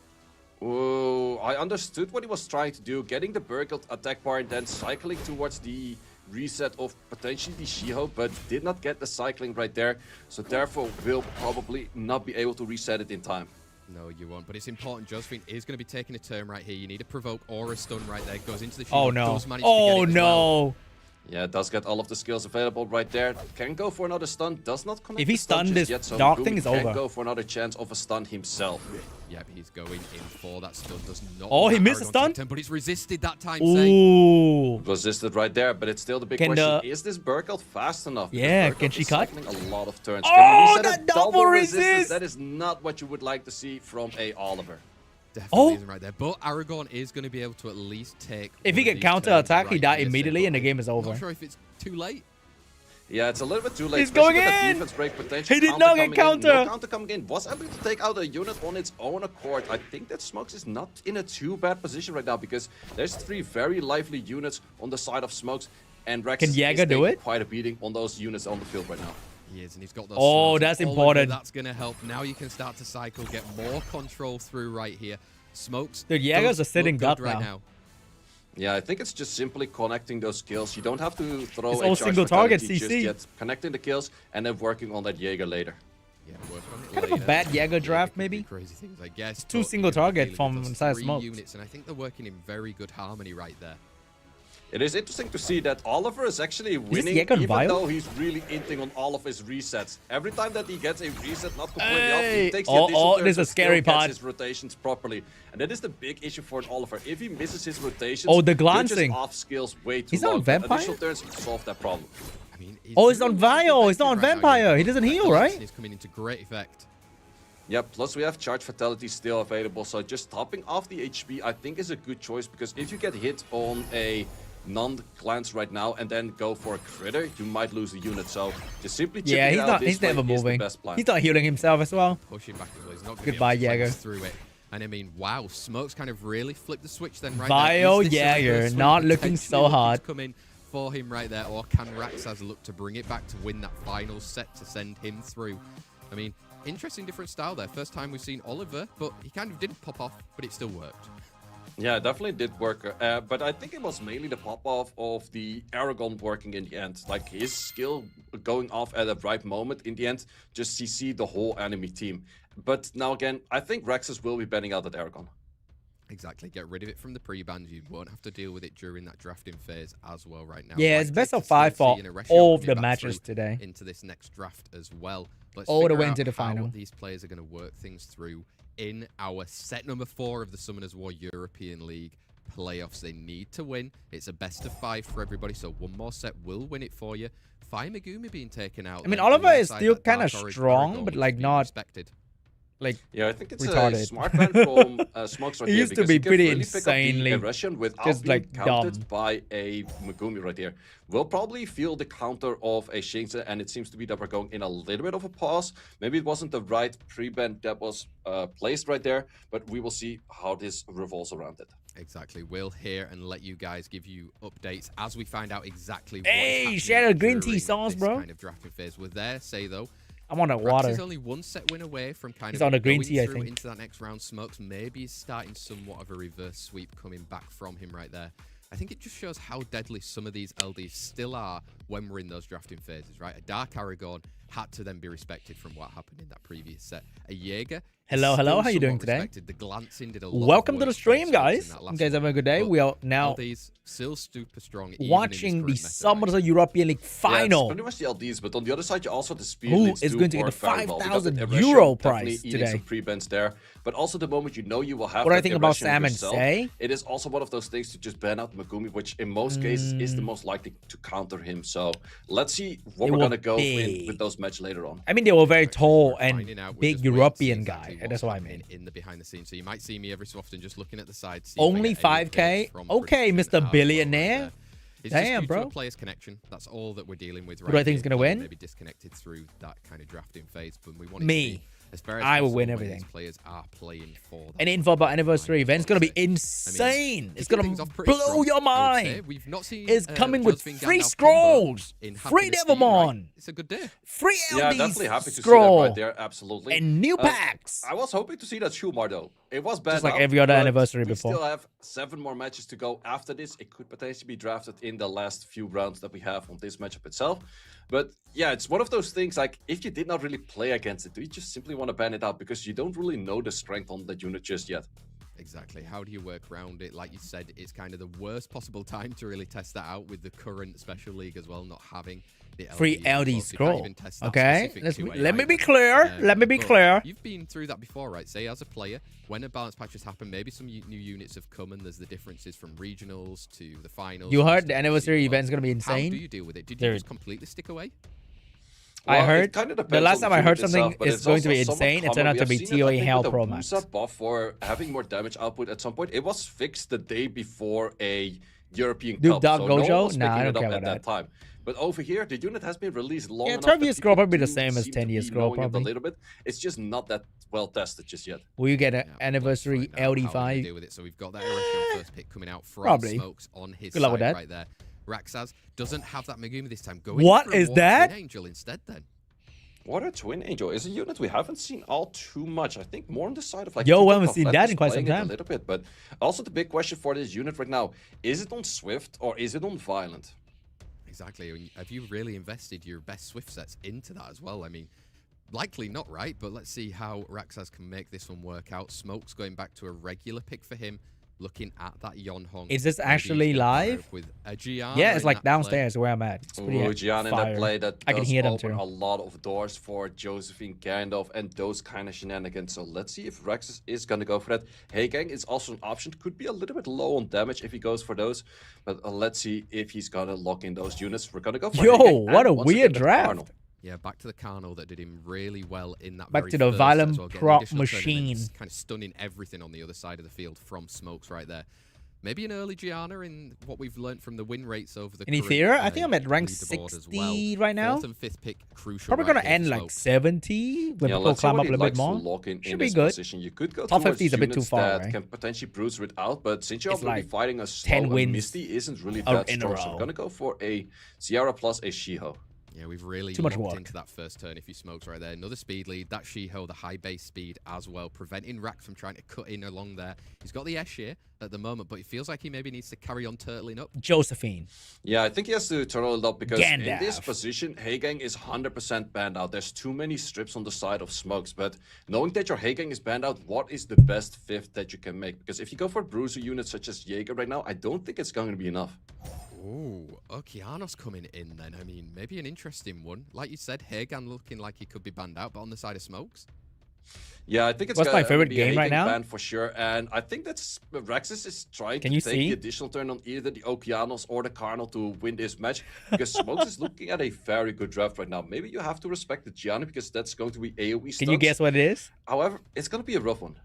Oh, I understood what he was trying to do. Getting the Burgill attack bar and then cycling towards the reset of potentially the Shiho, but did not get the cycling right there. So therefore will probably not be able to reset it in time.
No, you won't. But it's important. Josephine is going to be taking a turn right here. You need a provoke or a stun right there. Goes into the Shiho.
Oh no. Oh no.
Well. Yeah, it does get all of the skills available right there. Can go for another stun. Does not connect.
If he stunned this
yet, so
dark thing is over.
Can go for another chance of a stun himself.
Yeah, but he's going in for that stun. Does not.
Oh, he missed a stun.
But he's resisted that time.
Ooh.
Resisted right there, but it's still the big question: is this Burgill fast enough?
Yeah, can she cut?
A lot of turns.
Oh, that double resist!
That is not what you would like to see from a Oliver.
Definitely isn't right there. But Aragorn is going to be able to at least take.
If he can counter attack, he die immediately, and the game is over.
Not sure if it's too late.
Yeah, it's a little bit too late.
He's going in!
Defense break potential.
He did not get counter.
No counter coming in. Was able to take out a unit on its own accord. I think that Smokes is not in a too bad position right now because there's 3 very lively units on the side of Smokes, and Rexus
can Jäger do it?
Quite a beating on those units on the field right now.
He is, and he's got those.
Oh, that's important.
That's going to help. Now you can start to cycle, get more control through right here. Smokes.
Dude, Jägers are sitting up right now.
Yeah, I think it's just simply connecting those kills. You don't have to throw
it's
a
all single target
CC.
CC.
Just yet. Connecting the kills and then working on that Jäger later.
Yeah, work on it
kind
later.
of a bad Jäger draft, maybe.
Crazy things, I guess.
2 single target from inside Smoke.
Units, and I think they're working in very good harmony right there.
It is interesting to see that Oliver is actually winning,
even
though he's really inting on all of his resets. Every time that he gets a reset, not completely off, he takes the additional turns,
this is a scary part.
his rotations properly. And that is the big issue for an Oliver. If he misses his rotations,
the glancing.
off skills way too
he's
long.
On Vampire?
Additional turns solve that problem.
I mean,
he's on Vio. He's not on Vampire. He doesn't heal, right?
He's coming into great effect.
Yeah, plus we have Charge Fatality still available, so just topping off the HP I think is a good choice, because if you get hit on a non-glance right now and then go for a critter, you might lose the unit. So just simply chipping it out
he's never moving.
He's
not healing himself as well.
Pushing back as well. He's not going
Goodbye,
to be able to
Jäger.
through it. And I mean, wow, Smokes kind of really flipped the switch then right
Vio
now.
Jäger not looking so hard.
Coming for him right there, or can Rexus look to bring it back to win that final set to send him through? I mean, interesting different style there. First time we've seen Oliver, but he kind of didn't pop off, but it still worked.
Yeah, it definitely did work, but I think it was mainly the pop-off of the Aragorn working in the end. Like, his skill going off at the right moment in the end, just CC the whole enemy team. But now again, I think Rexus will be banning out that Aragorn.
Exactly, get rid of it from the pre-bans. You won't have to deal with it during that drafting phase as well right now.
Yeah, it's best of 5 for all of the matches today.
Into this next draft as well. Let's
all the way
out
into the
how
final.
These players are going to work things through in our set number 4 of the Summoners War European League playoffs. They need to win. It's a best of 5 for everybody, so one more set will win it for you. Fire Megumi being taken out.
I mean, Oliver is still kind of strong, but like not
respected.
Like,
yeah, I think it's
retarded.
A smart plan from Smokes right
he
here.
used to be pretty
really
insanely
without
just
being
like
countered
dumb
by a Megumi right here. We'll probably feel the counter of a Shinxa, and it seems to be that we're going in a little bit of a pause. Maybe it wasn't the right pre-ban that was placed right there, but we will see how this revolves around it.
Exactly. We'll hear and let you guys give you updates as we find out exactly
hey, Shadow green tea sauce, bro.
Kind of drafting phase. We're there, say though.
I'm on the water.
He's only one set win away from kind
He's
of
on the green tea, I
through
think.
into that next round. Smokes maybe is starting somewhat of a reverse sweep coming back from him right there. I think it just shows how deadly some of these LDs still are when we're in those drafting phases, right? A Dark Aragorn had to then be respected from what happened in that previous set. A Jäger.
Hello, how you doing today?
The glancing did a lot
Welcome to the stream, guys. You guys having a good day? We are now
LDs still super strong.
Watching the Summoners of European League final.
Yeah, pretty much the LDs, but on the other side, you also have the speed.
Who is going to get the 5,000 euro prize today?
Some pre-bans there, but also the moment you know you will have.
What do I think about Sam and Say?
It is also one of those things to just ban out Megumi, which in most cases is the most likely to counter him. So let's see what we're gonna go in with those matches later on.
I mean, they were very tall and big European guys.
what's
That's what I
happening
mean.
in the behind the scenes. So you might see me every so often just looking at the side.
Only 5K? Okay, Mr. Billionaire.
It's
Damn,
just due
bro.
to a player's connection. That's all that we're dealing with right
Who do I think is
here.
gonna win?
Maybe disconnected through that kind of drafting phase, but we want
Me.
as fair as
I will
possible
win
when
everything.
These players are playing for that.
Any info about anniversary
Final
events gonna be
Four.
insane. It's
kicking
gonna
things off pretty
blow
strong,
your
I would say.
mind.
We've not seen
It's coming with
Josephine
free
Gandalf combo
scrolls,
in
free
Happiness Steam,
Devilmon,
right? It's a good day.
free
Yeah,
LD
definitely happy to see that
scroll,
right there. Absolutely.
and new packs.
I was hoping to see that Shumar though. It was bad.
Just like
out,
every other
but
anniversary
we
before.
still have 7 more matches to go after this. It could potentially be drafted in the last few rounds that we have on this matchup itself. But yeah, it's one of those things like if you did not really play against it, do you just simply want to ban it out because you don't really know the strength on that unit just yet?
Exactly. How do you work around it? Like you said, it's kind of the worst possible time to really test that out with the current special league as well, not having the
Free LD
You
scroll.
can't even test that
Okay,
specific 2A
let me be
either.
clear. Let me be
But
clear.
You've been through that before, right? Say as a player, when a balance patches happen, maybe some new units have come and there's the differences from regionals to the finals.
You
and
heard
stuff
the
to
anniversary
see,
event's gonna be
How do
insane.
you deal with it? Did you
Dude.
just completely stick away?
I
Well, it
heard
kinda
the
depends
last
on
time
the
I heard
unit
something
itself, but
is
it's
going to be
also somewhat
insane. It turned
common.
out
We
to
have
be
seen it, I
TOA
think,
Hell
with the
Pro
boost
Max.
up buff for having more damage output at some point. It was fixed the day before a European
Duke
Cup,
Dog
so no
Gojo?
one was
Nah,
picking
I don't
it up
care
at
about
that time. But over here, the unit has been released long
Yeah,
enough.
12
that
year scroll
people
probably the
do
same as
seem
10
to
year
be
scroll,
knowing it
probably.
a little bit. It's just not that well tested just yet.
Will you get an
Yeah,
anniversary
let's find out how we're gonna
LD5?
deal with it. So we've got that Erection first pick coming out from
Probably.
Smokes on his
Good luck
side
with that.
right there. Rexus doesn't have that Megumi this time. Going
What
for a
is
Water
that?
Twin Angel instead then.
Water Twin Angel is a unit we haven't seen all too much. I think more on the side of like.
Yo, we
Tito
haven't seen
Pavlet
that
is
in quite some
playing it
time.
A little bit, but also the big question for this unit right now: is it on Swift or is it on Violent?
Exactly. And have you really invested your best Swift sets into that as well? I mean, likely not, right? But let's see how Rexus can make this one work out. Smoke's going back to a regular pick for him. Looking at that Yon Hong.
Is this
Maybe he's
actually
gonna pair
live?
up with a Gianna
Yeah, it's
in
like
that play.
downstairs where I'm at. It's pretty
Gian in
fire.
that play that
I can
does
hear them
open
too.
a lot of doors for Josephine Gandalf and those kind of shenanigans. So let's see if Rexus is gonna go for that. Hey Gang is also an option. Could be a little bit low on damage if he goes for those, but let's see if he's gonna lock in those units. We're gonna go for
Yo,
Hey Gang
what
and
a
once
weird
again, the
draft.
Carnal.
Yeah, back to the Carnal that did him really well in that
Back
very
to the
first set
violent
as well, getting
prop
additional turn and then
machine.
just kind of stunning everything on the other side of the field from Smokes right there. Maybe an early Gianna in what we've learned from the win rates over the
Any
current,
theater? I think I'm at rank
leaderboard as
60 right now.
Fourth and fifth pick, crucial.
Probably
right
gonna
here for
end like
Smokes.
70 when
Yeah,
people
let's see
climb
what
up a
he
little bit
likes to
more.
lock in
Should be
this
good.
position. You could go
Top
towards
50 is a bit too
units
far
that
away.
can potentially bruise it out, but since you're
It's
already
like
fighting a
10
slow
wins
and Misty isn't really
in
that
a
strong, so
row.
I'm gonna go for a Sierra plus a Shiho.
Yeah, we've really
Too much
locked
work.
into that first turn if he Smokes right there. Another speed lead. That Shiho, the high base speed as well, preventing Rax from trying to cut in along there. He's got the Eshir at the moment, but it feels like he maybe needs to carry on turtling up.
Josephine.
Yeah, I think he has to turtle it up because in this
Gandalf.
position, Heigang is 100% banned out. There's too many strips on the side of Smokes, but knowing that your Heigang is banned out, what is the best fifth that you can make? Because if you go for bruiser units such as Jaeger right now, I don't think it's going to be enough.
Ooh, Okeanos coming in then. I mean, maybe an interesting one. Like you said, Hagan looking like he could be banned out, but on the side of Smokes.
Yeah, I think it's
What's my favorite
be a
game right
Heigang
now?
ban for sure, and I think that's Rexus is trying
Can
to
you
take
see?
the additional turn on either the Okeanos or the Carnal to win this match because Smokes is looking at a very good draft right now. Maybe you have to respect the Gianna because that's going to be AoE stunts.
Can you guess what it is?
However, it's going to be a rough one.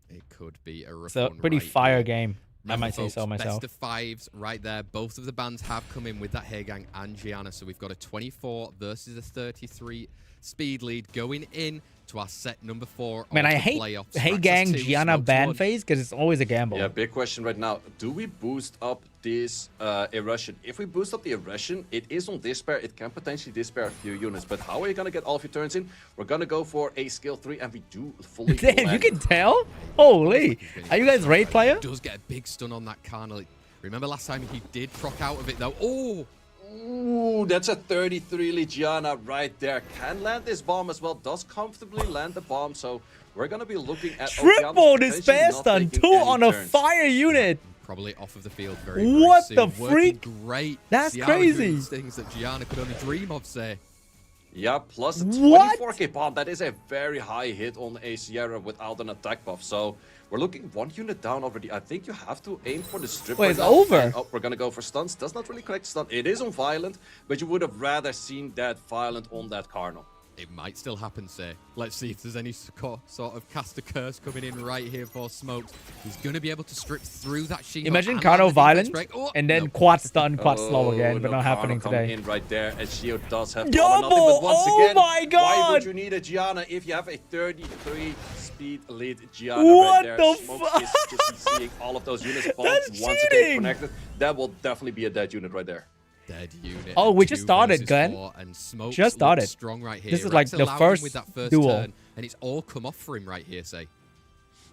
It could be a rough
It's a
one
pretty
right
fire
there.
game. I
Remember,
might say so
folks,
myself.
Best of fives right there. Both of the bands have come in with that Hagang and Gianna. So we've got a 24 versus a 33 speed lead going in to our set number 4.
Man,
of
I
the
hate
playoffs.
Hey
Rexus
Gang
2,
Gianna
Smokes
ban
1.
phase because it's always a gamble.
Yeah, big question right now. Do we boost up this Erection? If we boost up the Erection, it is on Despair. It can potentially Despair a few units. But how are you going to get all of your turns in? We're going to go for a skill 3, and we do fully
Damn, you
land.
can tell? Holy. Are you guys raid player?
Does get a big stun on that Carnal. Remember last time he did proc out of it though. Oh!
Ooh, that's a 33 Legiana right there. Can land this bomb as well. Does comfortably land the bomb. So we're going to be looking at
Triple
Okeanos
despair
potentially not
stun.
taking
2
any
on a
turns.
fire unit.
Probably off of the field very, very
What
soon.
the
Working
freak?
Great.
That's
Ciara doing
crazy.
these things that Gianna could only dream of, say.
Yeah, plus a
What?
24k bomb. That is a very high hit on a Sierra without an attack buff. So we're looking 1 unit down already. I think you have to aim for the strip.
Wait,
right
it's
now.
over.
And, we're going to go for stuns. Does not really connect stun. It is on Violent, but you would have rather seen that Violent on that Carnal.
It might still happen, say. Let's see if there's any sort of caster curse coming in right here for Smokes. He's going to be able to strip through that She-Hulk.
Imagine Carno violent and then quad stun, quad slow again, but
no,
not happening
coming
today.
in right there, and Shio does have
Double!
nothing, but once
Oh
again,
my god!
why would you need a Gianna if you have a 33 speed lead Gianna
What
right there?
the
Smokes
fuck?
is just seeing all of those units bomb
That's
once again
cheating!
connected. That will definitely be a dead unit right there.
Dead unit.
Oh, we just started, Glenn. Just started.
Strong right here.
This is like
Rex
the
allowed him
first
with that first
duel.
turn, and it's all come off for him right here, say.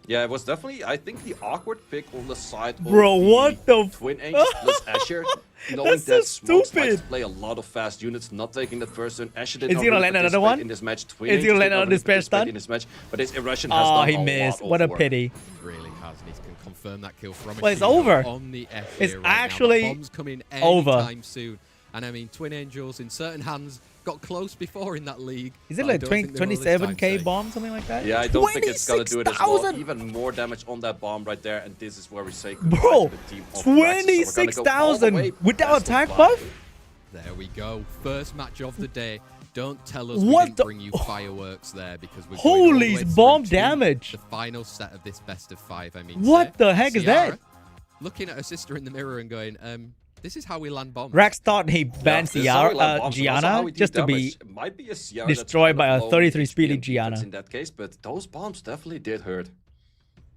Yeah, it was definitely, I think, the awkward pick on the side
Bro,
of the
what the
Twin Angels plus Asher. Knowing
That's so
that Smokes likes
stupid.
to play a lot of fast units, not taking that first turn. Asher did
Is
not
he gonna
really
land another
participate
one?
in this match. Twin
Is he gonna
Angels
land
did not
another
really
despair
participate
stun?
in this match, but his Irration has
Oh,
done
he
a
missed.
lot
What a
of work.
pity.
He really has, and he can confirm that kill from
Well, it's
She-Hulk
over.
on the F
It's
here right
actually
now. Bombs coming
over.
anytime soon. And I mean, Twin Angels in certain hands got close before in that league.
Is it
but I
like
don't think they will this time,
27k
say.
bomb, something like that?
Yeah, I don't think it's gonna do it as well.
26,000!
Even more damage on that bomb right there, and this is where we say
Bro,
goodbye to the team of Rexus. So we're gonna go all the
26,000
way
without
best of
attack
five.
buff?
There we go. First match of the day. Don't tell us
What
we didn't
the-
bring you fireworks there because we're going all the
Holy
way through
bomb
to
damage.
the final set of this best of 5. I mean,
What the heck is that?
Ciara looking at her sister in the mirror and going, this is how we land bombs.
Rex thought he banned
this is how we land
Ciara,
bombs, and also how
Gianna
we do
just to be
damage. It might be a Ciara
destroyed
that's
by
kind
a
of
33
low
speedy
HP and defense
Gianna.
in that case, but those bombs definitely did hurt.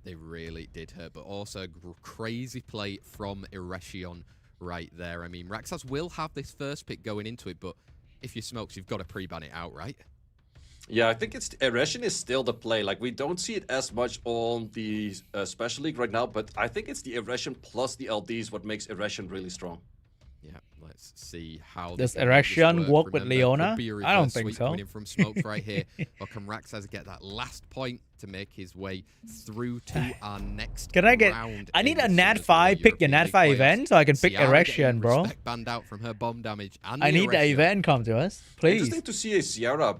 They really did hurt, but also crazy play from Irration right there. I mean, Rexus will have this first pick going into it, but if you Smokes, you've got to pre-ban it out, right?
Yeah, I think it's Irration is still the play. Like, we don't see it as much on the Special League right now, but I think it's the Irration plus the LDs what makes Irration really strong.
Yeah, let's see how
Does
this will make this
Irration work with
Remember,
Leona?
could be a
I don't
reverse
think
sweep
so.
coming in from Smokes right here. Or can Rexus get that last point to make his way through to our next
Can I get?
round
I need
in
a
the
Nat
Summers
5.
World
Pick your
European
Nat
League
5
playoffs.
event so I can pick
Ciara
Erection,
getting
bro.
respect banned out from her bomb damage. And
I need the
Erection.
event come to us, please.
Interesting to see a Ciara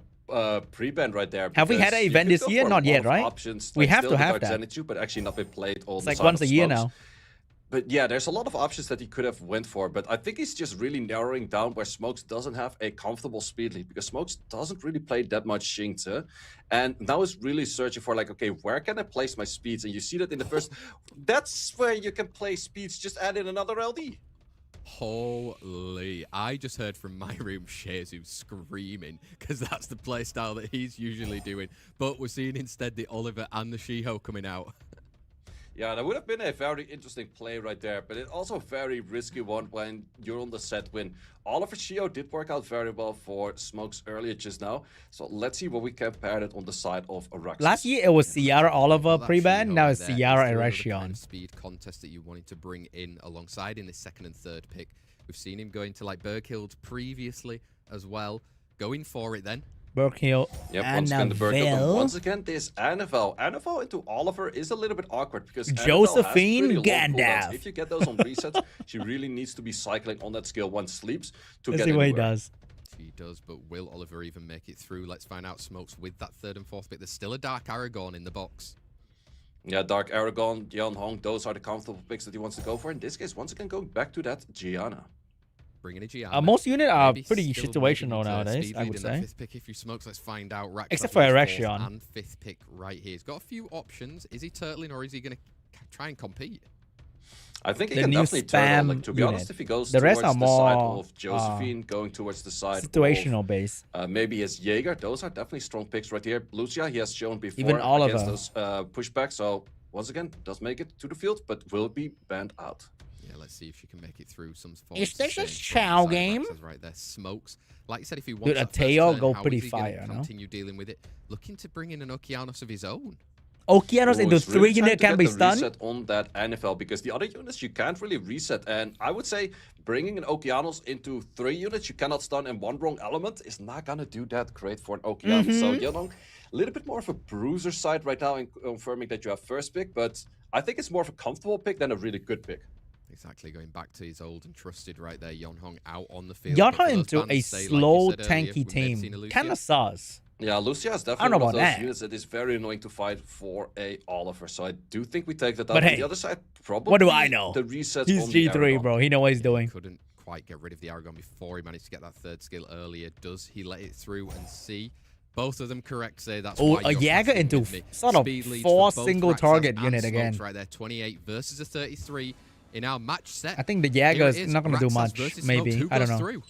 pre-band right there.
Have we had an
because you
event
could
this
go
year?
for a
Not
lot
yet,
of
right?
options,
We
like
have
still
to
the
have
Dark
that.
Zenitsu, but actually not been played on
It's
the
like
side
once
of
a year
Smokes.
now.
But yeah, there's a lot of options that he could have went for, but I think he's just really narrowing down where Smokes doesn't have a comfortable speed lead, because Smokes doesn't really play that much Xingzi, and now is really searching for like, okay, where can I place my speeds? And you see that in the first, that's where you can place speeds, just add in another LD.
Holy. I just heard from my room Shazu screaming because that's the playstyle that he's usually doing. But we're seeing instead the Oliver and the She-Hulk coming out.
Yeah, that would have been a very interesting play right there, but it's also a very risky one when you're on the set win. Oliver Shio did work out very well for Smokes earlier just now, so let's see what we can pair it on the side of Rexus.
Last year it was Ciara Oliver
Well, that
pre-ban.
She-Hulk
Now
right
it's
there is
Ciara
still another
Erection.
kind of speed contest that you wanted to bring in alongside in this second and third pick. We've seen him going to like Berghild previously as well. Going for it then.
Berkhill,
Yep, once again the Berghild, but
Annabelle,
once again this Annabelle. Annabelle into Oliver is a little bit awkward because
Josephine
Annabelle has pretty low
Gandalf.
cooldowns. If you get those on resets, she really needs to be cycling on that skill once sleeps to
Let's
get
see what he
anywhere.
does.
He does, but will Oliver even make it through? Let's find out. Smokes with that third and fourth pick. There's still a Dark Aragorn in the box.
Yeah, Dark Aragon, Yeon Hong, those are the comfortable picks that he wants to go for. In this case, once again, going back to that Gianna.
Bringing a Gianna.
Most units are
Maybe
pretty
still
situational
moving to
nowadays,
speed
I
lead
would
in that
say.
fifth pick if you Smokes. Let's find out. Rax
Except
up
for
with his
Erection.
fourth and fifth pick right here. He's got a few options. Is he turtling or is he going to try and compete?
I think he
The
can
new
definitely turn on. Like,
spam
to be honest,
unit.
if he goes
The rest
towards
are
the side
more,
of Josephine, going towards the side
Situational
of
base.
maybe his Jaeger, those are definitely strong picks right here. Lucia, he has shown before
Even Oliver.
against those pushbacks. So once again, does make it to the field, but will be banned out.
Yeah, let's see if she can make it through some form.
Is
of
this a
sustain
Chow
from the side.
game?
Rexus right there. Smokes. Like you said, if he wants
Dude, a
that first
Teo
turn,
go
how
pretty
is he gonna
fire, no?
continue dealing with it? Looking to bring in an Okeanos of his own.
Okeanos into
Who's really
3
trying
unit
to
can
get
be
the
stunned.
reset on that NFL, because the other units you can't really reset, and I would say bringing an Okeanos into 3 units you cannot stun in one wrong element is not gonna do that great for an Okeanos. So Yeonong, a little bit more of a bruiser side right now in confirming that you have first pick, but I think it's more of a comfortable pick than a really good pick.
Exactly, going back to his old and trusted right there. Yeonhong out on the field.
Yonha
But for those
into
bans,
a
say, like you
slow,
said earlier,
tanky
we may have seen a
team.
Lucia.
Kind of sus.
Yeah, Lucia is
I don't
definitely
know
one of those
about that.
units that is very annoying to fight for a Oliver. So I do think we take that out.
But
On
hey,
the other side, probably
what do I know?
the resets
He's
on the
G3,
Aragon.
bro. He knows what he's doing.
Couldn't quite get rid of the Aragon before he managed to get that third skill earlier. Does he let it through and see? Both of them correct, say that's
Oh,
why
a
you're
Jäger
happy
into
with me.
sort of
Speed leads
4
for both
single
Rexus
target
and
unit
Smokes
again.
right there, 28 versus a 33 in our match set.
I think the
Here
Jäger
it
is not going to do
Rexus
much.
versus
Maybe.
Smokes. Who
I don't
goes
know.
through?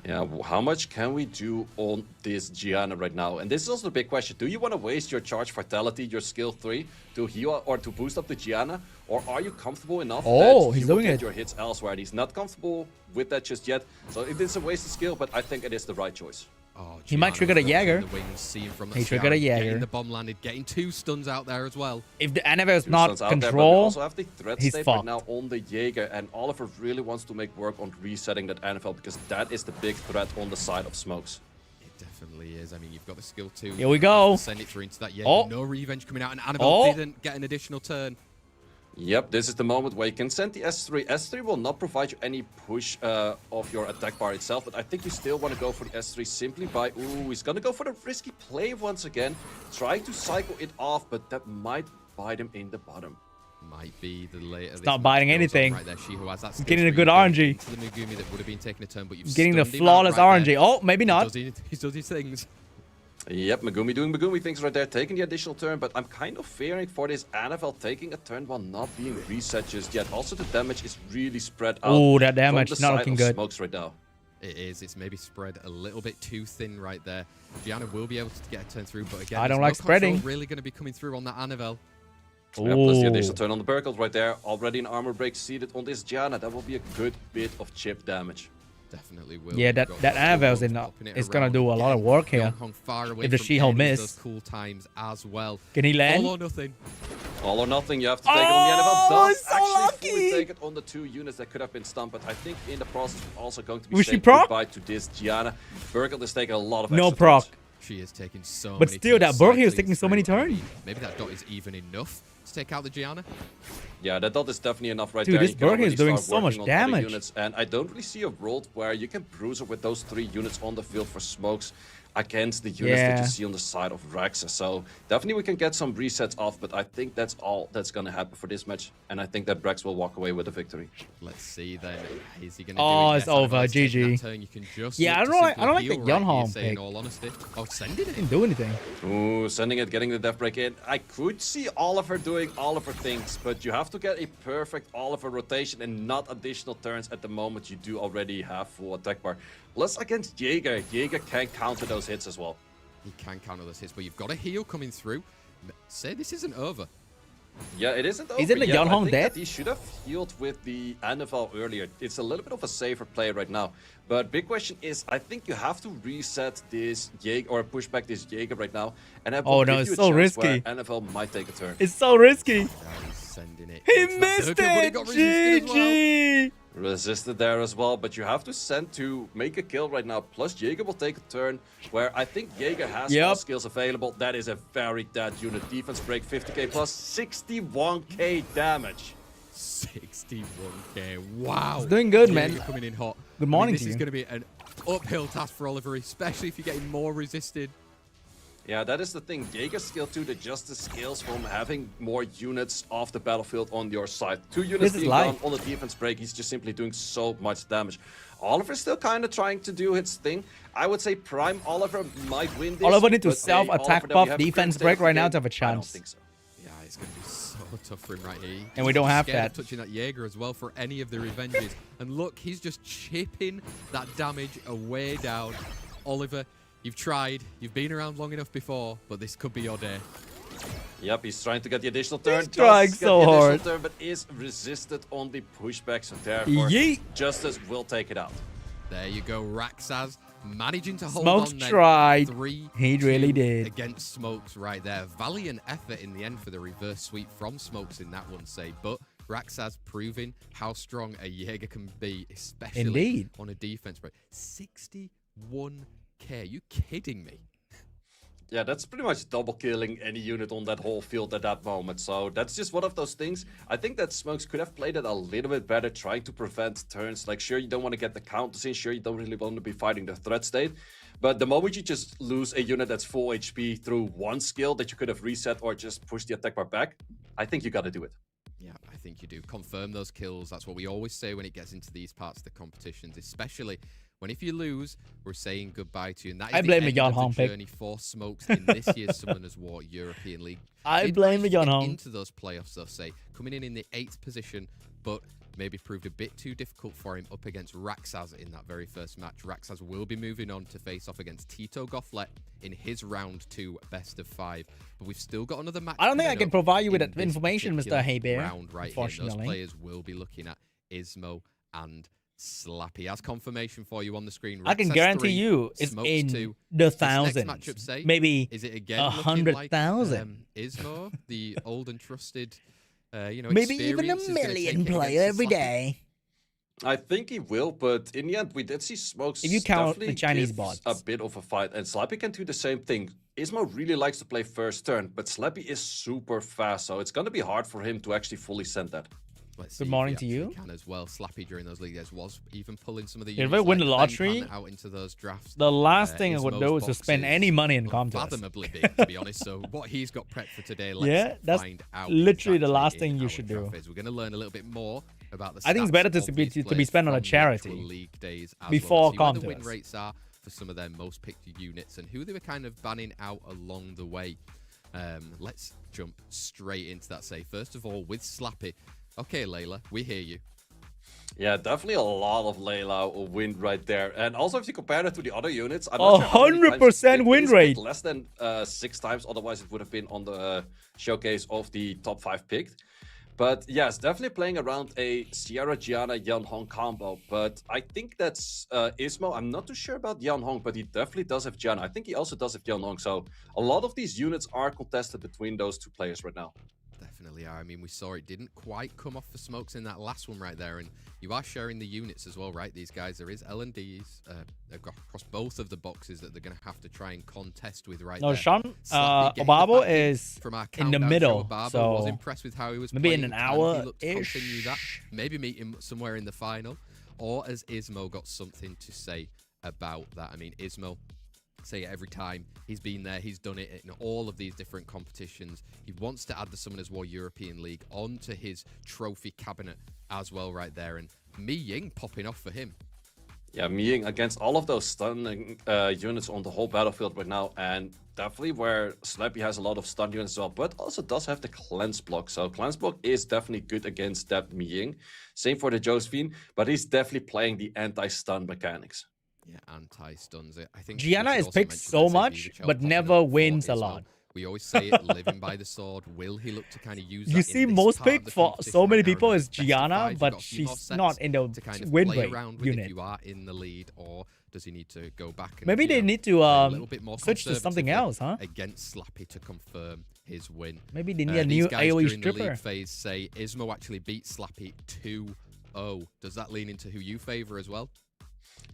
Yeah, how much can we do on this Gianna right now? And this is also the big question. Do you want to waste your charge vitality, your skill 3, to heal or to boost up the Gianna? Or are you comfortable enough that
he's
you will
doing
get
it.
your hits elsewhere? And he's not comfortable with that just yet. So it is a wasted skill, but I think it is the right choice.
Oh,
He might trigger the Jäger. He triggered a Jäger.
Getting the bomb landed, getting 2 stuns out there as well.
If the Annabelle is
Two
not
stuns out there, but we
control,
also have the threat
he's
state
fucked.
right now on the Jaeger, and Oliver really wants to make work on resetting that NFL because that is the big threat on the side of Smokes.
It definitely is. I mean, you've got the skill 2.
Here we go.
Send it through into that Jaeger.
Oh.
No revenge coming out, and Annabelle didn't get an additional turn.
Yep, this is the moment where you can send the S3. S3 will not provide you any push of your attack bar itself, but I think you still want to go for the S3 simply by... Ooh, he's going to go for the risky play once again. Trying to cycle it off, but that might bite him in the bottom.
Might be the later.
It's not biting anything.
Right there, she who has that
He's getting a good RNG.
To the Megumi that would have been taking a turn, but you've
Getting the
stunned him out
flawless
right
RNG.
there.
Oh, maybe not.
He does his things.
Yep, Megumi doing Megumi things right there, taking the additional turn, but I'm kind of fearing for this NFL taking a turn while not being reset just yet. Also, the damage is really spread out.
Oh, that damage
from the
not
side
looking
of
good.
Smokes right now.
It is. It's maybe spread a little bit too thin right there. Gianna will be able to get a turn through, but again,
I don't
there's
like
no control
spreading.
really going to be coming through on that Annabelle.
Yeah, plus the
Oh.
additional turn on the Burkle right there. Already an armor break seated on this Gianna. That will be a good bit of chip damage.
Definitely will.
Yeah,
You've
that
got
Annabelle's
Hong
in.
popping it
It's gonna
around
do a lot of
again.
work here.
Hong far away
If the
from
She-Hulk
any of
miss.
those cool times as well.
Can he land?
All or nothing.
All or nothing, you have to take it on the Annabelle. Does
so
actually fully
lucky.
take it on the 2 units that could have been stunned, but I think in the process we're also going to be
Was she
saying
proc?
goodbye to this Gianna. Burkle is taking a lot of
No
extra
proc.
turns.
She is taking so
But
many
still,
turns,
that Burkle is
cycling
taking so many
through. I
turns.
mean, maybe that dot is even enough to take out the Gianna.
Yeah, that dot is definitely enough right
Dude,
there.
this
You can
Burkle is
already
doing
start
so much
working on other
damage.
Units, and I don't really see a world where you can bruise her with those 3 units on the field for Smokes against the units that
Yeah.
you see on the side of Rexus. So definitely we can get some resets off, but I think that's all that's going to happen for this match. And I think that Brex will walk away with a victory.
Let's see then. Is he going to
Oh,
do it?
it's
Yes,
over.
Annabelle's taking
GG.
that turn. You can just
Yeah,
look
I
to
don't
simply
like
heal
the
right
Yunholm
here, saying
pick.
all honesty. Oh, sending it.
Didn't do anything.
Ooh, sending it, getting the death break in. I could see Oliver doing Oliver things, but you have to get a perfect Oliver rotation and not additional turns at the moment you do already have full attack bar. Plus against Jaeger, Jaeger can counter those hits as well.
He can counter those hits, but you've got a heal coming through. Say this isn't over.
Yeah, it isn't over
Isn't the
yet. I
Yunholm
think
dead?
that he should have healed with the NFL earlier. It's a little bit of a safer play right now. But big question is, I think you have to reset this Jaeger or push back this Jaeger right now. And that will
Oh, no,
give
it's
you a
so
chance where
risky.
NFL might take a turn.
It's so risky.
Now he's sending it.
He
into that
missed
circle, but he
it.
got resisted as well.
GG.
Resisted there as well, but you have to send to make a kill right now. Plus Jaeger will take a turn where I think Jaeger has all skills available. That is a very dead unit. Defense break 50k plus 61k damage.
61k. Wow.
It's doing good,
Jaeger
man.
coming in hot.
Good morning
This
to
is
you.
going to be an uphill task for Oliver, especially if you're getting more resisted.
Yeah, that is the thing. Jaeger's skill 2, the justice scales from having more units off the battlefield on your side. 2 units
This is
being
life.
down on the defense break, he's just simply doing so much damage. Oliver's still kind of trying to do his thing. I would say Prime Oliver might win this.
Oliver need to
but,
self-attack
Oliver, that we
buff
have a
defense
current
break
state
right
of the
now
game,
to have a
I don't
chance.
think so.
Yeah, it's going to be so tough for him right here.
And we don't have
Scared
that.
of touching that Jaeger as well for any of the revenges. And look, he's just chipping that damage away down. Oliver, you've tried. You've been around long enough before, but this could be your day.
Yep, he's trying to get the additional turn.
He's trying
Does get
so
the additional
hard.
turn, but is resisted on the pushback, so therefore
Yeet.
Justice will take it out.
There you go, Rexus managing to hold
Smokes
on then.
tried.
3-2
He really did.
against Smokes right there. Valiant effort in the end for the reverse sweep from Smokes in that one, say. But Rexus proving how strong a Jaeger can be, especially
Indeed.
on a defense break. 61k. Are you kidding me?
Yeah, that's pretty much double killing any unit on that whole field at that moment. So that's just one of those things. I think that Smokes could have played it a little bit better, trying to prevent turns. Like, sure, you don't want to get the counters in. Sure, you don't really want to be fighting the threat state. But the moment you just lose a unit that's full HP through one skill that you could have reset or just push the attack bar back, I think you got to do it.
Yeah, I think you do. Confirm those kills. That's what we always say when it gets into these parts of the competitions, especially When if you lose, we're saying goodbye to you. And that is
I blame
the
the
end
Yeonhong
of the
pick.
journey for Smokes in this year's Summoners War European League.
I
Did
blame the
manage to get
Yeonhong.
into those playoffs, though, say, coming in the 8th position, but maybe proved a bit too difficult for him up against Rexus in that very first match. Rexus will be moving on to face off against Tito Gofflet in his round 2 best of 5. But we've still got another match.
I don't think I
coming
can
up
provide you with
in
that
this
information, Mr.
particular
Haybear.
round right here. And those
Unfortunately.
players will be looking at Ismo and Slappy. As confirmation for you on the screen,
I can
Rexus
guarantee
3,
you it's
Smokes
in
2.
the
This next
thousands.
matchup, say,
Maybe
is it again
100,000.
Ismo, the old and trusted,
maybe even a
experience is gonna
million
take it
player
against
every
Slappy?
day.
I think he will, but in the end, we did see Smokes
If you count
definitely
the Chinese
give
bots.
a bit of a fight, and Slappy can do the same thing. Ismo really likes to play first turn, but Slappy is super fast, so it's going to be hard for him to actually fully send that.
Let's
Good
see if
morning
he
to you.
actually Can as well. Slappy during those league days was even pulling some of the.
If I
units
win
like
the lottery,
Benpan out into those drafts.
The last thing I would
Ismo's
do is to spend
boxes
any money in
are
contests.
fathomably big, to be honest. So what he's got prepped for today, let's
Yeah, that's
find out.
literally the
exactly
last
in
thing you
our
should do.
draft. We're going to learn a little bit more about the.
I think it's
stats
better to
of
be-
these
to be
players
spent on a
from the
charity
actual league days as
before
well. See where the win
contest.
rates are for some of their most picked units and who they were kind of banning out along the way. Let's jump straight into that. Say first of all with Slappy. Okay, Layla, we hear you.
Yeah, definitely a lot of Layla win right there. And also, if you compare that to the other units, I'm not sure how many times
100%
it
win
is
rate.
picked less than 6 times. Otherwise, it would have been on the showcase of the top 5 picked. But yes, definitely playing around a Sierra Gianna Yeonhong combo. But I think that's Ismo. I'm not too sure about Yeonhong, but he definitely does have Gianna. I think he also does have Yeonhong. So a lot of these units are contested between those 2 players right now.
Definitely are. I mean, we saw it didn't quite come off for Smokes in that last one right there. And you are sharing the units as well, right? These guys, there is L&Ds across both of the boxes that they're going to have to try and contest with right
No,
there.
Sean,
Slappy getting
Obabo
the backing
is
from our
in the
countdown
middle,
show. Obabo
so
was impressed with how he was
maybe in
playing.
an
Can he
hour
look to continue that? Maybe meet him somewhere in the final. Or has Ismo got something to say about that? I mean, Ismo, say it every time he's been there, he's done it in all of these different competitions. He wants to add the Summoners War European League onto his trophy cabinet as well right there. And Mi Ying popping off for him.
Yeah, Miying against all of those stunning units on the whole battlefield right now, and definitely where Slappy has a lot of stun units as well, but also does have the cleanse block. So cleanse block is definitely good against that Miying. Same for the Josephine, but he's definitely playing the anti-stun mechanics.
Yeah, anti-stuns it. I think
Gianna
we should
is
also
picked
mention
so
SeanB
much,
Vichel
but
popping
never
up for
wins a
Ismo.
lot.
We always say it, living by the sword. Will he look to kind of use that
You
in
see,
this
most
part of
picked
the
for
competition
so many
right now?
people
Remember,
is
best of
Gianna,
5, you've
but
got a few more
she's
sets
not in the
to kind of
win
play
rate
around with
unit.
if you are in the lead, or does he need to go back and
Maybe they need to
play a little bit more
switch to something else, huh?
against Slappy to confirm his win.
Maybe they need a
These
new
guys
AoE
during the
stripper.
league phase say Ismo actually beat Slappy 2-0. Does that lean into who you favor as well?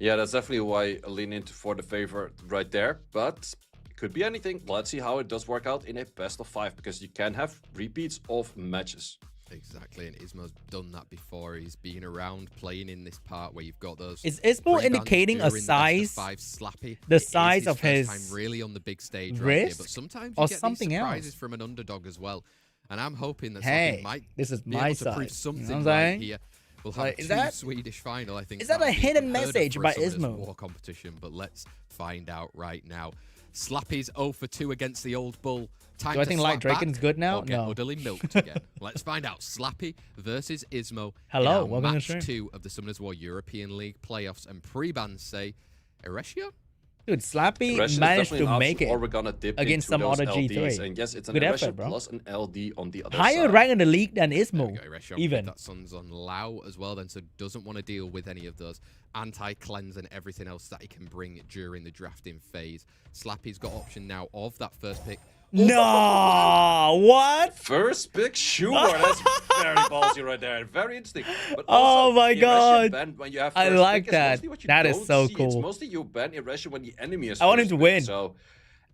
Yeah, that's definitely why I lean into for the favor right there, but it could be anything. Let's see how it does work out in a best of 5, because you can have repeats of matches.
Exactly, and Ismo's done that before. He's been around playing in this part where you've got those.
Is Ismo
rebans
indicating a
during the best of
size,
5 Slappy.
the
It is
size of
first
his
time really on the big stage right here,
wrist
but sometimes
or
you get
something
these
else?
surprises from an underdog as well. And I'm hoping that
Hey,
Slappy might
this is
be
my
able to prove
side.
something
You know what I'm
right
saying?
here. We'll have
Like, is
two
that-
Swedish final, I think.
is that a
that'll be
hidden
unheard of
message
for a
by
Summoners
Ismo?
War competition, but let's find out right now. Slappy's 0 for 2 against the old bull. Time
Do I
to
think
slap
Light Draken's
back
good now?
or get
No.
utterly milked again. Let's find out. Slappy versus Ismo.
Hello,
in our
welcome to
match
the stream.
2 of the Summoners War European League playoffs, and pre-bans say Eresio?
Dude, Slappy
Eretion is
managed
definitely
to
an
make
option, or
it
we're gonna dip
against
into
some
those
other
LDs.
G3.
And yes, it's an
Good
Eretion
effort, bro.
plus an LD on the other
higher
side.
rank in the league than
There we
Ismo.
go. Eresio
Even.
that Sun's on Lao as well, then, so doesn't want to deal with any of those anti-cleanse and everything else that he can bring during the drafting phase. Slappy's got option now of that first pick.
No, what?
First pick, sure. That's very ballsy right there. Very interesting. But
Oh
also,
my
the
God.
Eretion ban when you have
I
first
like
pick is
that.
mostly what you
That is
don't
so
see. It's
cool.
mostly you ban Eretion when the enemy is
I want him
first
to
pick.
win.
So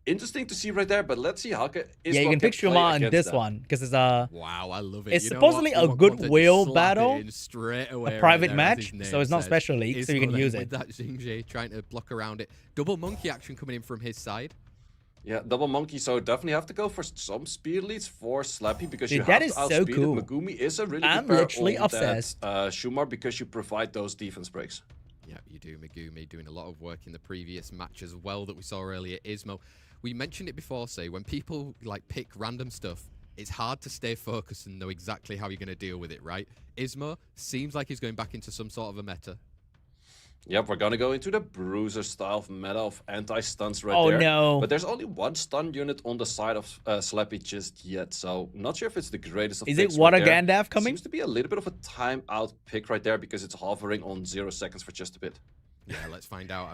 interesting to see right there. But let's see how
Yeah, you can pick
play
Shuma on
against
this
that.
one because it's a
Wow, I love it.
It's
You know
supposedly
what? We
a
want Conte to
goodwill
slap it
battle,
in straight away
a
right
private
there, as
match,
his name
so it's not
says.
special league, so you can
Ismo
use
then
it.
with that Xingje trying to block around it. Double monkey action coming in from his side.
Yeah, double monkey. So definitely have to go for some speed leads for Slappy because
Dude,
you
that
have
is
to
so
outspeed
cool.
it. Megumi is a really
I'm
good pair
literally
on
obsessed.
that Shumar because you provide those defense breaks.
Yeah, you do. Megumi doing a lot of work in the previous match as well that we saw earlier. Ismo, we mentioned it before, say, when people like pick random stuff, it's hard to stay focused and know exactly how you're going to deal with it, right? Ismo seems like he's going back into some sort of a meta.
Yep, we're gonna go into the bruiser style of meta of anti-stuns right
Oh,
there.
no.
But there's only one stun unit on the side of Slappy just yet, so not sure if it's the greatest of
Is
picks
it Water
right there.
Gandalf coming?
Seems to be a little bit of a timeout pick right there because it's hovering on 0 seconds for just a bit.
Yeah, let's find out.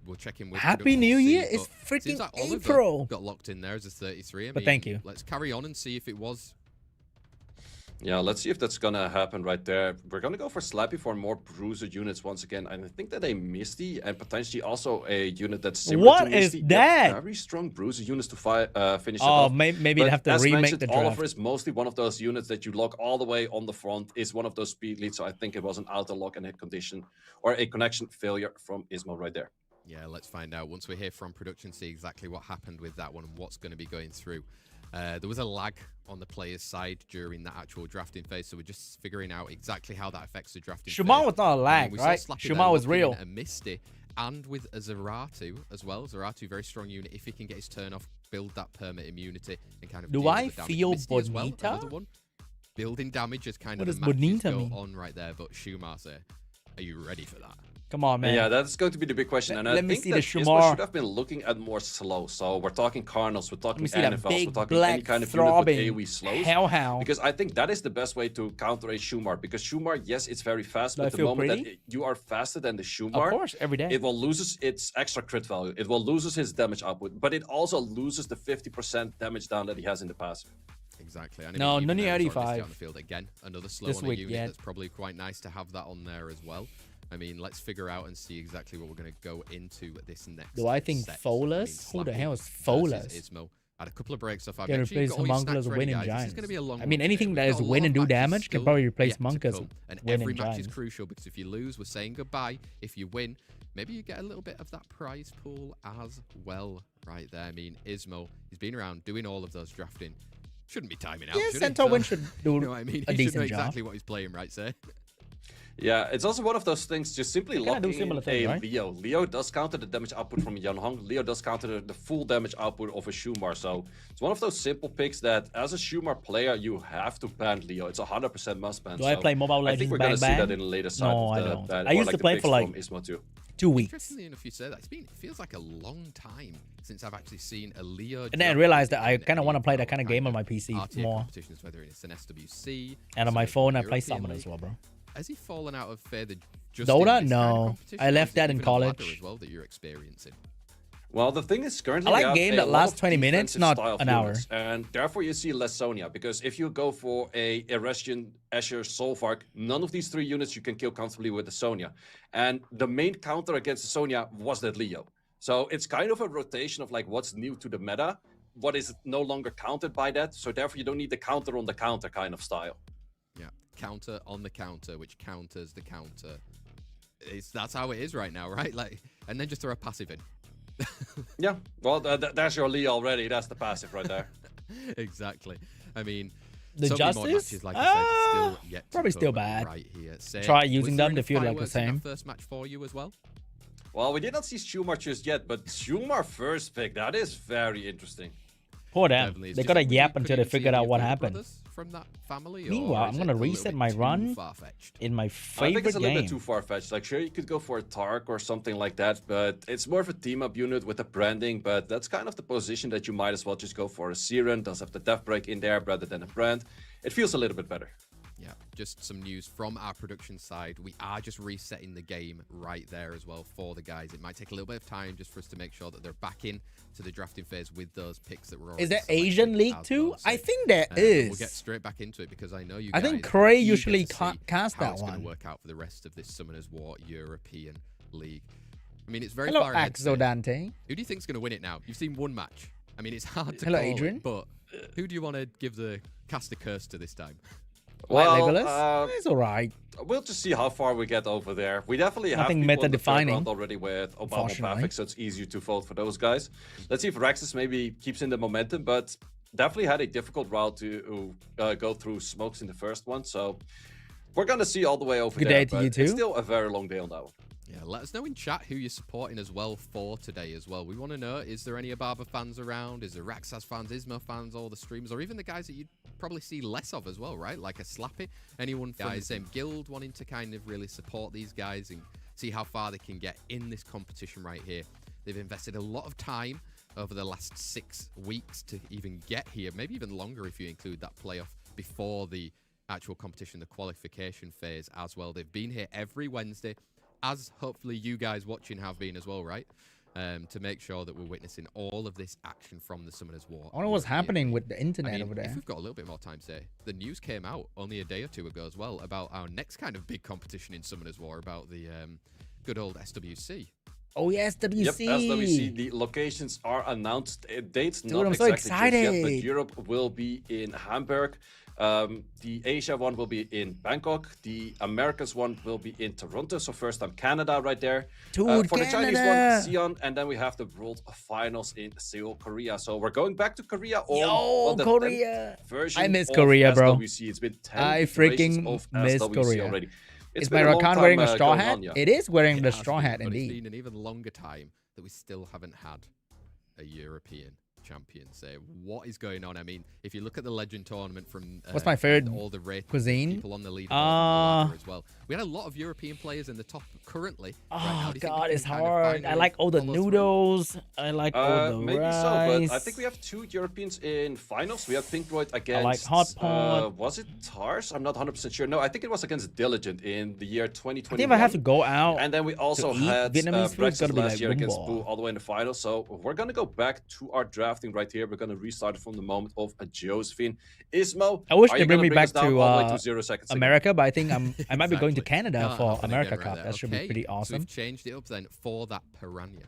We'll check in with
Happy
production
New
to see,
Year! It's
but
freaking
seems like Oliver
April.
got locked in there as a 33. I
But
mean,
thank you.
Let's carry on and see if it was.
Yeah, let's see if that's gonna happen right there. We're gonna go for Slappy for more bruiser units once again. And I think that a Misty and potentially also a unit that's similar
What
to Misty.
is that?
Yeah, very strong bruiser units to finish it
Oh,
off.
maybe
But
they have to
as
remake
mentioned,
the draft.
Oliver is mostly one of those units that you lock all the way on the front, is one of those speed leads. So I think it was an auto lock and hit condition or a connection failure from Ismo right there.
Yeah, let's find out. Once we hear from production, see exactly what happened with that one and what's going to be going through. There was a lag on the player's side during that actual drafting phase, so we're just figuring out exactly how that affects the drafting
Shumar
phase.
was not a lag,
we saw
right?
Slappy there
Shumar was
looking
real.
in a Misty, and with a Zaratu as well. Zaratu, very strong unit. If he can get his turn off, build that permit immunity, and kind of
Do
deal with
I
the damage.
feel
Misty as well,
Bonita?
another one. Building damage is kind
What
of
does
the matches
Bonita
go
mean?
on right there, but Shumar, are you ready for that?
Come on, man.
Yeah, that's going to be the big question. And I
Let me
think
see
that
the
Ismo
Shumar.
should have been looking at more slow. So we're talking Cardinals, we're talking
see that
Anivals, we're
big
talking
black
any kind of unit with
throbbing
AoE slows.
hellhound.
Because I think that is the best way to counter a Shumar. Because Shumar, yes, it's very fast,
Do I
but the
feel
moment
pretty?
that you are faster than the
Of
Shumar,
course, every day.
it will lose its extra crit value. It will lose his damage output, but it also loses the 50% damage down that he has in the past.
Exactly.
No,
even
Nuni
there, we saw
85.
Misty on the field again. Another slow
This
on a
week,
unit
yeah.
that's probably quite nice to have that on there as well. I mean, let's figure out and see exactly what we're going to go into this next
Do I think
set.
Folas? Who the
Slappy
hell is
versus
Folas?
Ismo. Had a couple of breaks off. I've
Can
mentioned
replace
you've got all your
Homunculus
snacks ready,
winning
guys. This is
giants.
going to be a long
I mean,
one
anything
today.
that
We've
is
got a
win
lot
and
of
do
matches
damage can
still
probably replace
yet to
Monkus
come, and
winning
every match
giants.
is crucial because if you lose, we're saying goodbye. If you win, maybe you get a little bit of that prize pool as well right there. I mean, Ismo, he's been around doing all of those drafting. Shouldn't be timing out,
Yeah,
should
Centaur
he?
Win should do
You know what I mean?
a
He should know
decent job.
exactly what he's playing, right, sir?
Yeah, it's also one of those things, just simply
They kinda do
locking
similar
in
things,
a
right?
Leo. Leo does counter the damage output from Yanhong. Leo does counter the full damage output of a Shumar. So it's one of those simple picks that as a Shumar player, you have to ban Leo. It's 100% must ban.
Do I
So
play Mobile
I think
Legends
we're
Bang
going to see
Bang?
that in the later side
No,
of
I
the
don't.
ban,
I
or
used
like
to
the
play
picks
for like
from Ismo too.
2 weeks.
Interestingly enough, you say that. It feels like a long time since I've actually seen a Leo.
And then I realized that I kind of want to play that kind of game on my PC
RTA
more.
competitions, whether it's an SWC.
And on my
some
phone, I
European
play Summon
League.
as well, bro.
Has he fallen out of favour just
Dota?
in this kind of
No.
competition,
I
or
left
is it
that in
even a ladder
college.
as well that you're experiencing?
Well, the thing is, currently
I like
we have
game
a
that
lot
lasts
of
20 minutes,
defensive
not
style
an
units,
hour.
and therefore you see less Sonya. Because if you go for a Eresian, Asher, Solvark, none of these 3 units you can kill comfortably with the Sonya. And the main counter against the Sonya was that Leo. So it's kind of a rotation of like what's new to the meta, what is no longer countered by that. So therefore you don't need the counter on the counter kind of style.
Yeah, counter on the counter, which counters the counter. That's how it is right now, right? Like, and then just throw a passive in.
Yeah, well, there's your Lee already. That's the passive right there.
Exactly. I mean,
The
so many more
Justice?
matches, like I said, still yet to
Probably still
come
bad.
right here. Say,
Try
was
using
there
them,
any
they feel like the
fireworks in that
same.
first match for you as well?
Well, we did not see Schumar just yet, but Schumar first pick, that is very interesting.
Poor them.
Definitely.
They
Do you
got to
think we
yap
could
until they
even see
figured
any
out
of
what
your
happened.
brothers from that family?
Meanwhile,
or
I'm
is
going
it
to
a little
reset
bit
my
too
run
far-fetched?
in my
I think
favorite
it's a little bit
game.
too far-fetched. Like, sure, you could go for a Tark or something like that, but it's more of a team-up unit with the branding, but that's kind of the position that you might as well just go for. A Siren does have the Death Break in there rather than a brand. It feels a little bit better.
Yeah, just some news from our production side. We are just resetting the game right there as well for the guys. It might take a little bit of time just for us to make sure that they're back in to the drafting phase with those picks that were already
Is there
selected
Asian League
as
too?
well.
I
So,
think there
we'll
is.
get straight back into it because I know you
I
guys
think
are
Cray
eager
usually
to see
cast
how
that
it's going
one.
to work out for the rest of this Summoners War European League. I mean, it's very
Hello,
far ahead. today.
Axodante.
Who do you think's going to win it now? You've seen one match. I mean, it's hard to
Hello,
call it,
Adrian.
but who do you want to give the cast a curse to this time?
White
Well,
Legolas? It's alright.
We'll just see how far we get over there. We definitely have
Nothing
people in the third
meta-defining,
round already with Obama
unfortunately.
Perfect, so it's easier to vote for those guys. Let's see if Rexus maybe keeps in the momentum, but definitely had a difficult route to go through smokes in the first one. So we're going to see all the way over
Good
there.
day to
but
you too.
It's still a very long day on that one.
Yeah, let us know in chat who you're supporting as well for today as well. We want to know, is there any Ababa fans around? Is there Rexus fans, Ismo fans, all the streamers, or even the guys that you'd probably see less of as well, right? Like a Slappy. Anyone from the same guild wanting to kind of really support these guys and see how far they can get in this competition right here. They've invested a lot of time over the last 6 weeks to even get here, maybe even longer if you include that playoff before the actual competition, the qualification phase as well. They've been here every Wednesday, as hopefully you guys watching have been as well, right? To make sure that we're witnessing all of this action from the Summoners War.
I don't know what's happening with the internet over there.
If we've got a little bit more time today, the news came out only a day or two ago as well about our next kind of big competition in Summoners War, about the good old SWC.
Oh, yeah, SWC.
Yep, SWC. The locations are announced. Dates
Dude,
not
I'm so
exactly just yet, but
excited.
Europe will be in Hamburg. The Asia one will be in Bangkok. The Americas one will be in Toronto. So first time Canada right there.
Dude,
for the Chinese
Canada.
one, Xi'an. And then we have the World Finals in Seoul, Korea. So we're going back to Korea.
Yo,
the
Korea.
10th version
I miss
of
Korea, bro.
SWC. It's been 10
I
iterations
freaking
of
miss
SWC
Korea.
already.
Is
been
my
a long
Rakan
time,
wearing a straw
going
hat?
on, yeah.
It is wearing the
It has
straw
been,
hat,
but It's
indeed.
been an even longer time that we still haven't had a European champion. So what is going on? I mean, if you look at the Legend tournament from
What's my favorite
all the
cuisine?
people on the leaderboard as well, we had a lot of European players in the top currently.
Oh,
right now. Do you think
God,
we
it's
can kind of
hard. I
finally
like all the
follow through?
noodles. I like all the
Maybe
rice.
so, but I think we have 2 Europeans in finals. We have Pinkroyd against.
like hot pot.
Was it Tars? I'm not 100% sure. No, I think it was against Diligent in the year 2021.
I think if I have to go out,
And then we also
to eat
had
Vietnamese food, it's
Rexus
gotta be
last
like
year against
Rumba.
Boo all the way in the final. So we're gonna go back to our drafting right here. We're gonna restart it from the moment of a Josephine. Ismo,
I wish
are
they
you
bring
gonna
me back
us down
to
all the way to 0 seconds again?
America, but I think I might be going to
Exactly.
Canada
Can't
for
happen
America
again right
Cup.
there.
That should be
Okay,
pretty
So
awesome.
we've changed it up then for that Piranha.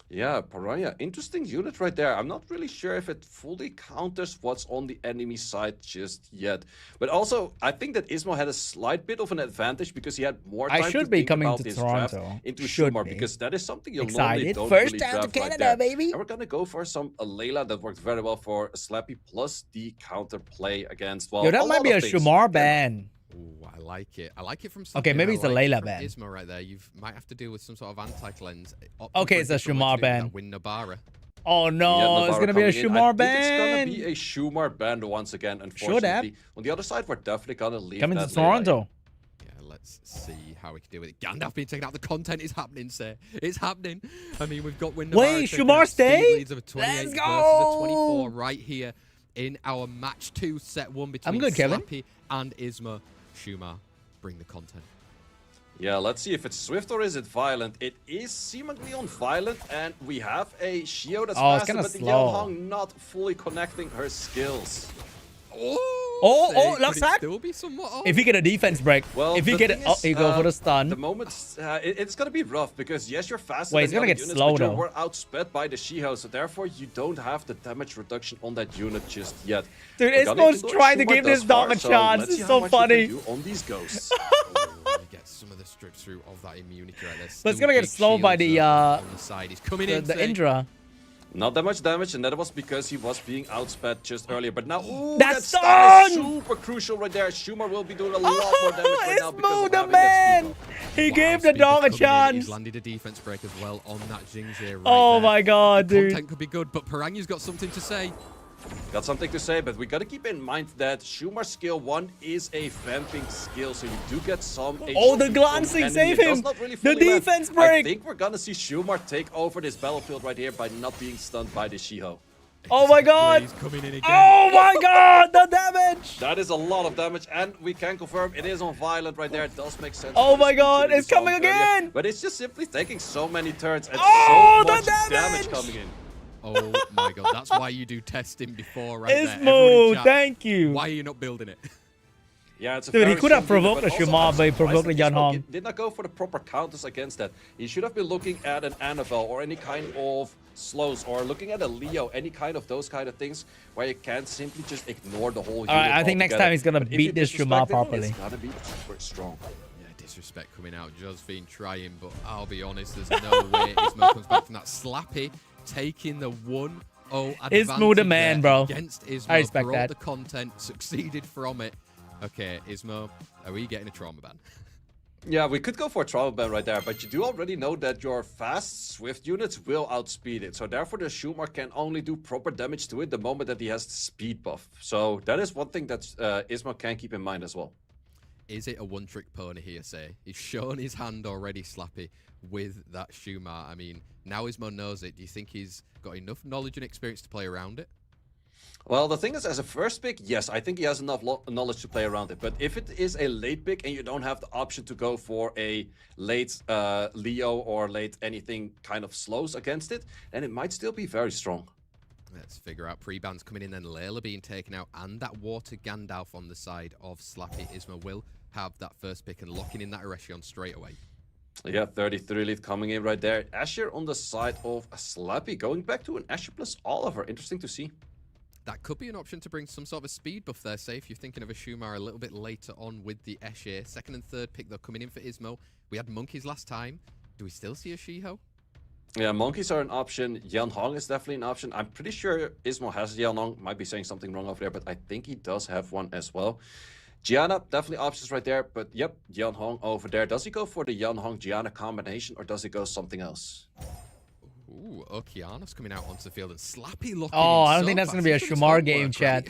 Yeah, Piranha. Interesting unit right there. I'm not really sure if it fully counters what's on the enemy side just yet. But also, I think that Ismo had a slight bit of an advantage because he had more time
I should
to
be
think
coming
about
to
his draft
Toronto.
into
Should
Shumar,
be.
because that is something you'll
Excited.
normally don't
First
really
time to
draft right
Canada,
there.
baby.
And we're going to go for some Layla that worked very well for Slappy, plus the counter play against, well,
Yo, that
a
might
lot
be
of
a
things.
Shumar ban.
Ooh, I like it. I like it from
Okay,
Slappy,
maybe
I
it's a
like it
Layla
from
ban.
Ismo right there. You might have to deal with some sort of anti-cleanse.
Okay, it's a Shumar ban.
Win Nabara.
Oh no,
Yeah,
it's
Navarro
gonna be a
coming in.
Shumar
I think it's gonna be
ban.
a Shumar ban once again,
Should have.
unfortunately. On the other side, we're definitely gonna leave
Coming
that
to
Layla in.
Toronto.
Yeah, let's see how we can deal with it. Gandalf being taken out. The content is happening, sir. It's happening. I mean, we've got Win Nabara
Wait,
taking
Shumar
out speed
stay?
leads of a 28
Let's
versus
go!
a 24 right here in our match 2 set 1 between
good, Kevin.
Slappy and Ismo. Shumar, bring the content.
Yeah, let's see if it's swift or is it violent. It is seemingly on violent, and we have a Shio that's
Oh, it's
faster,
kinda
but the
slow.
Yelhong not fully connecting her skills.
Oh,
oh,
could
left
it
side.
still be somewhat off?
If you get a defense break,
Well,
if you
the
get
thing
it, oh,
is,
you go for the stun.
The moment it's gonna be rough because yes, you're faster.
Wait,
than
it's
the
gonna
other
get
units,
slow,
but you
though.
were outsped by the Shiho, so therefore you don't have the damage reduction on that unit just yet.
Dude,
We're gonna
Ismo's
ignore
trying to
Shumar
give this
thus
dog
far,
a chance.
let's
It's
see how
so
much we
funny.
can do on these ghosts.
Oh, he gets some of the strip through of that immunity right there.
But it's
Still
gonna get
big
slowed by
shields
the,
on the side. He's coming in.
The
Say.
Indra.
Not that much damage, and that was because he was being outsped just earlier. But now, ooh,
That
that stun is
stun!
super crucial right there. Shumar will be doing a lot more damage right now because
Ismo,
of
the
having that
man.
speed.
He
Wow,
gave the
Speaker's
dog a
coming in.
chance.
He's landed a defense break as well on that Jingzhe right
Oh
there.
my god,
The
dude.
content could be good, but Piranha's got something to say.
Got something to say, but we gotta keep in mind that Shumar skill 1 is a vamping skill, so you do get some HP
Oh, the
from
glancing,
enemy.
save
It does
him.
not really
The
fully land.
defense
I
break.
think we're gonna see Shumar take over this battlefield right here by not being stunned by the Shiho.
Oh my god.
He's coming in again.
Oh my god, the damage.
That is a lot of damage, and we can confirm it is on violent right there. It does make sense.
Oh
for the
my
speed
god,
shooting
it's
we saw
coming
earlier,
again.
But it's just simply taking so many turns and
Oh,
so
the
much damage
damage.
coming in.
Oh my god, that's why you do testing before right there. Everyone in
Ismo,
chat,
thank you.
Why are you not building it?
Yeah, it's a
Dude, he
very
could have
strong unit,
provoked
but
the
also
Shumar,
I'm
but he
surprised
provoked
that
the
Ismo
Yanhong.
did not go for the proper counters against that. He should have been looking at an Annabelle or any kind of slows, or looking at a Leo, any kind of those kind of things where you can't simply just ignore the whole unit.
Alright, I think next
altogether.
time he's gonna
But if
beat
you
this
disrespect
Shumar
him,
properly.
It's gotta be super strong.
Yeah, disrespect coming out. Josephine trying, but I'll be honest, there's no way Ismo comes back from that. Slappy taking the 1-0 advantage
Ismo the man,
there
bro.
against Ismo.
I respect
brought
that.
the content, succeeded from it. Okay, Ismo, are we getting a trauma ban?
Yeah, we could go for a travel ban right there, but you do already know that your fast, swift units will outspeed it. So therefore, the Shumar can only do proper damage to it the moment that he has the speed buff. So that is one thing that Ismo can keep in mind as well.
Is it a one-trick pony here, say? He's shown his hand already, Slappy, with that Shumar. I mean, now Ismo knows it. Do you think he's got enough knowledge and experience to play around it?
Well, the thing is, as a first pick, yes, I think he has enough knowledge to play around it. But if it is a late pick and you don't have the option to go for a late Leo or late anything kind of slows against it, then it might still be very strong.
Let's figure out pre-bans coming in, then Layla being taken out, and that Water Gandalf on the side of Slappy. Ismo will have that first pick and locking in that Erection straight away.
Yeah, 33 lead coming in right there. Asher on the side of Slappy, going back to an Asher plus Oliver. Interesting to see.
That could be an option to bring some sort of a speed buff there, say, if you're thinking of a Shumar a little bit later on with the Escher. Second and third pick, though, coming in for Ismo. We had Monkeys last time. Do we still see a Shiho?
Yeah, Monkeys are an option. Yan Hong is definitely an option. I'm pretty sure Ismo has Yan Hong. Might be saying something wrong over there, but I think he does have one as well. Gianna, definitely options right there. But yep, Yan Hong over there. Does he go for the Yan Hong-Gianna combination, or does he go something else?
Ooh, Okeanos coming out onto the field and Slappy looking.
Oh, I don't think that's going to be a Shumar game, chat.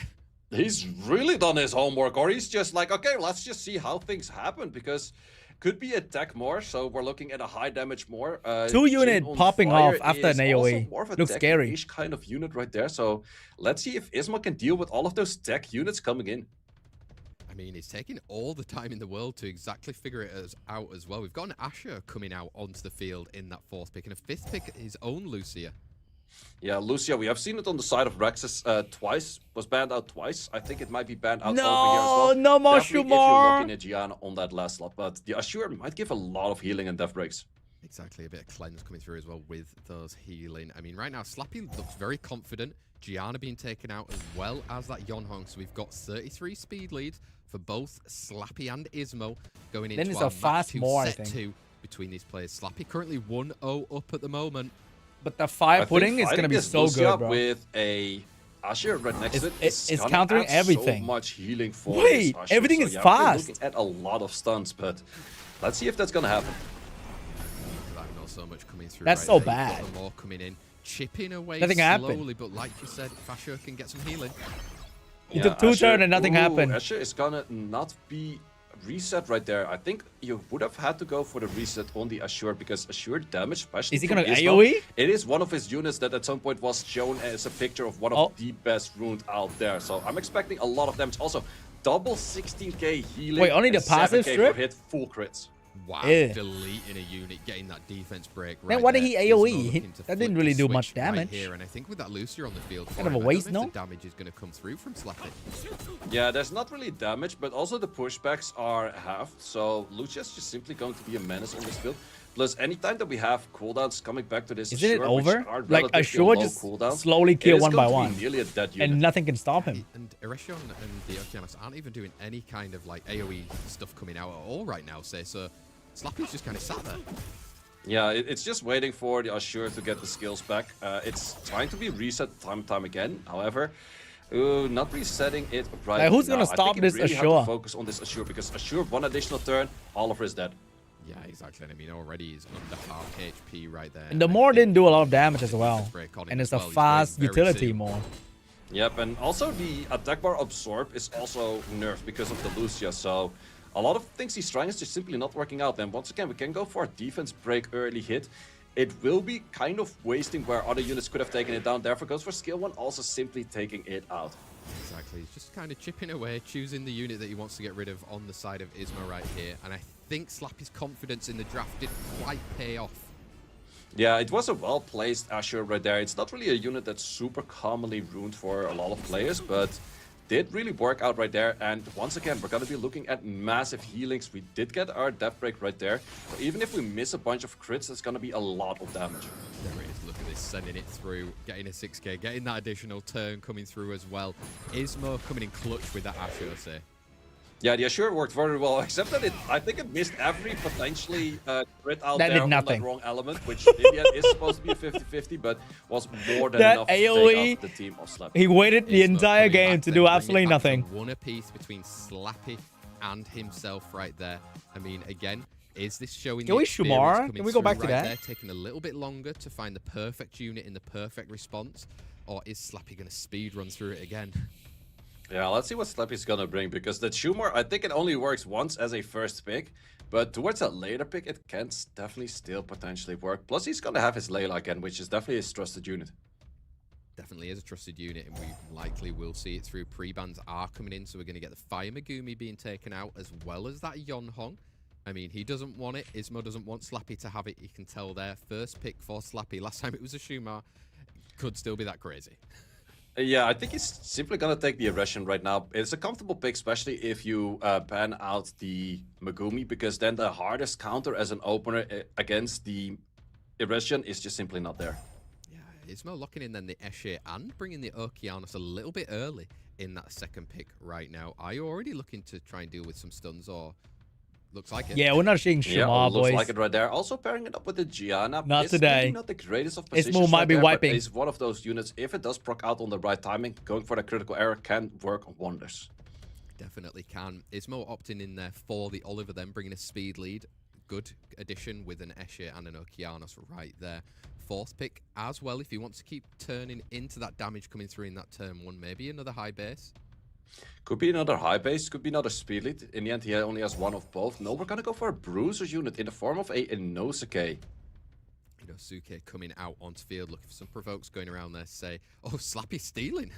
He's really done his homework, or he's just like, okay, let's just see how things happen, because could be attack more, so we're looking at a high damage more.
2 unit popping off after an AoE. Looks scary.
Kind of unit right there, so let's see if Ismo can deal with all of those tech units coming in.
I mean, he's taking all the time in the world to exactly figure it out as well. We've got an Asher coming out onto the field in that fourth pick, and a fifth pick, his own Lucia.
Yeah, Lucia, we have seen it on the side of Rexus twice. Was banned out twice. I think it might be banned out over here as well.
No more
Definitely
Shumar.
if you're looking at Gianna on that last slot, but the Assure might give a lot of healing and death breaks.
Exactly, a bit of cleanse coming through as well with those healing. I mean, right now, Slappy looks very confident. Gianna being taken out as well as that Yonhong. So we've got 33 speed leads for both Slappy and Ismo going into
Then it's
our
a fast more, I
set
think.
2 between these players. Slappy currently 1-0 up at the moment.
But the fire pudding is going to be so good, bro.
With a Asher right next to it,
it's countering everything.
So much healing for
Wait,
this Asher.
everything
So
is
yeah,
fast.
We're looking at a lot of stunts, but let's see if that's going to happen.
That not so much coming through.
That's
right
so
there.
bad.
You've got more coming in, chipping away
Nothing
slowly,
happened.
but like you said, Asher can get some healing.
He took 2 turns and nothing happened.
Asher is gonna not be reset right there. I think you would have had to go for the reset on the Assure, because Assure damage, especially
Is he
from
gonna
Ismo,
AoE?
it is one of his units that at some point was shown as a picture of one of the best runes out there. So I'm expecting a lot of damage. Also, double 16k healing.
Wait, only the
and
passive
7K
strip?
per hit, full crits.
Wow,
Yeah.
deleting a unit, getting that defense break.
Then
Right
why did
there.
he
Ismo
AoE?
looking to
That didn't
flip
really
the
do
switch
much
right
damage.
here, and I think with that Lucia on the field,
Kind of a
for him, I
waste,
don't know
no?
if the damage is going to come through from Slappy.
Yeah, there's not really damage, but also the pushbacks are halved. So Lucia's just simply going to be a menace on this field. Plus, anytime that we have cooldowns coming back to this,
Isn't it
Assure, which
over?
are
Like
relatively
Assure
low
just
cooldowns,
slowly
it
kill
is
one by
going to be
one.
nearly a dead unit.
And nothing can stop him.
And Erection and the Okeanos aren't even doing any kind of like AoE stuff coming out at all right now, say. So Slappy's just kind of sat there.
Yeah, it's just waiting for the Assure to get the skills back. It's trying to be reset time and time again. However, not resetting it right
Like, who's
now.
gonna stop
I think
this
it really
Assure?
have to focus on this Assure, because Assure, one additional turn, Oliver is dead.
Yeah, exactly. I mean, already he's under half HP right there.
And the
I
more
think
didn't do a lot of damage as well.
break on him
And
as
it's a
well. He's
fast
going very
utility
soon.
more.
Yep, and also the attack bar absorb is also nerfed because of the Lucia, so a lot of things he's trying is just simply not working out. And once again, we can go for a defense break early hit. It will be kind of wasting where other units could have taken it down. Therefore goes for skill 1, also simply taking it out.
Exactly. He's just kind of chipping away, choosing the unit that he wants to get rid of on the side of Ismo right here. And I think Slappy's confidence in the draft didn't quite pay off.
Yeah, it was a well-placed Assure right there. It's not really a unit that's super commonly ruined for a lot of players, but did really work out right there. And once again, we're going to be looking at massive healings. We did get our death break right there. So even if we miss a bunch of crits, it's going to be a lot of damage.
There it is. Look at this, sending it through, getting a 6k, getting that additional turn coming through as well. Ismo coming in clutch with that Assure, say.
Yeah, the Assure worked very well, except that I think it missed every potentially crit out
That
there
did nothing.
on that wrong element, which in the end is supposed to be a 50-50, but was more than
That
enough to
AoE,
take out the team of Slappy.
He waited the
Ismo
entire
coming
game
back
to
then,
do
bringing
absolutely
it back to
nothing.
one apiece between Slappy and himself right there. I mean, again, Is this showing
Can
the
we
experience
Shumar?
coming
Can we go
through
back to
right
that?
there, taking a little bit longer to find the perfect unit in the perfect response? Or is Slappy going to speed run through it again?
Yeah, let's see what Slappy's gonna bring, because the Shumar, I think it only works once as a first pick, but towards that later pick, it can definitely still potentially work. Plus, he's gonna have his Layla again, which is definitely his trusted unit.
Definitely is a trusted unit, and we likely will see it through. Pre-bans are coming in, so we're going to get the Fire Megumi being taken out, as well as that Yonhong. I mean, he doesn't want it. Ismo doesn't want Slappy to have it. You can tell there. First pick for Slappy. Last time it was a Shumar. Could still be that crazy.
Yeah, I think he's simply gonna take the Aggression right now. It's a comfortable pick, especially if you ban out the Megumi, because then the hardest counter as an opener against the Aggression is just simply not there.
Yeah, Ismo locking in then the Eshe and bringing the Okeanos a little bit early in that second pick right now. Are you already looking to try and deal with some stuns, or looks like it?
Yeah, we're not seeing Shumar,
looks
boys.
like it right there. Also pairing it up with the Gianna.
Not
It's
today.
maybe not the greatest of positions
Ismo might
right
be
there, but
wiping.
it's one of those units, if it does proc out on the right timing, going for the critical error can work wonders.
Definitely can. Ismo opting in there for the Oliver, then bringing a speed lead. Good addition with an Eshe and an Okeanos right there. Fourth pick as well, if he wants to keep turning into that damage coming through in that turn one. Maybe another high base.
Could be another high base, could be another speed lead. In the end, he only has one of both. No, we're gonna go for a bruiser unit in the form of a Inosuke.
Inosuke coming out onto field, looking for some provokes going around there. Say, oh, Slappy stealing.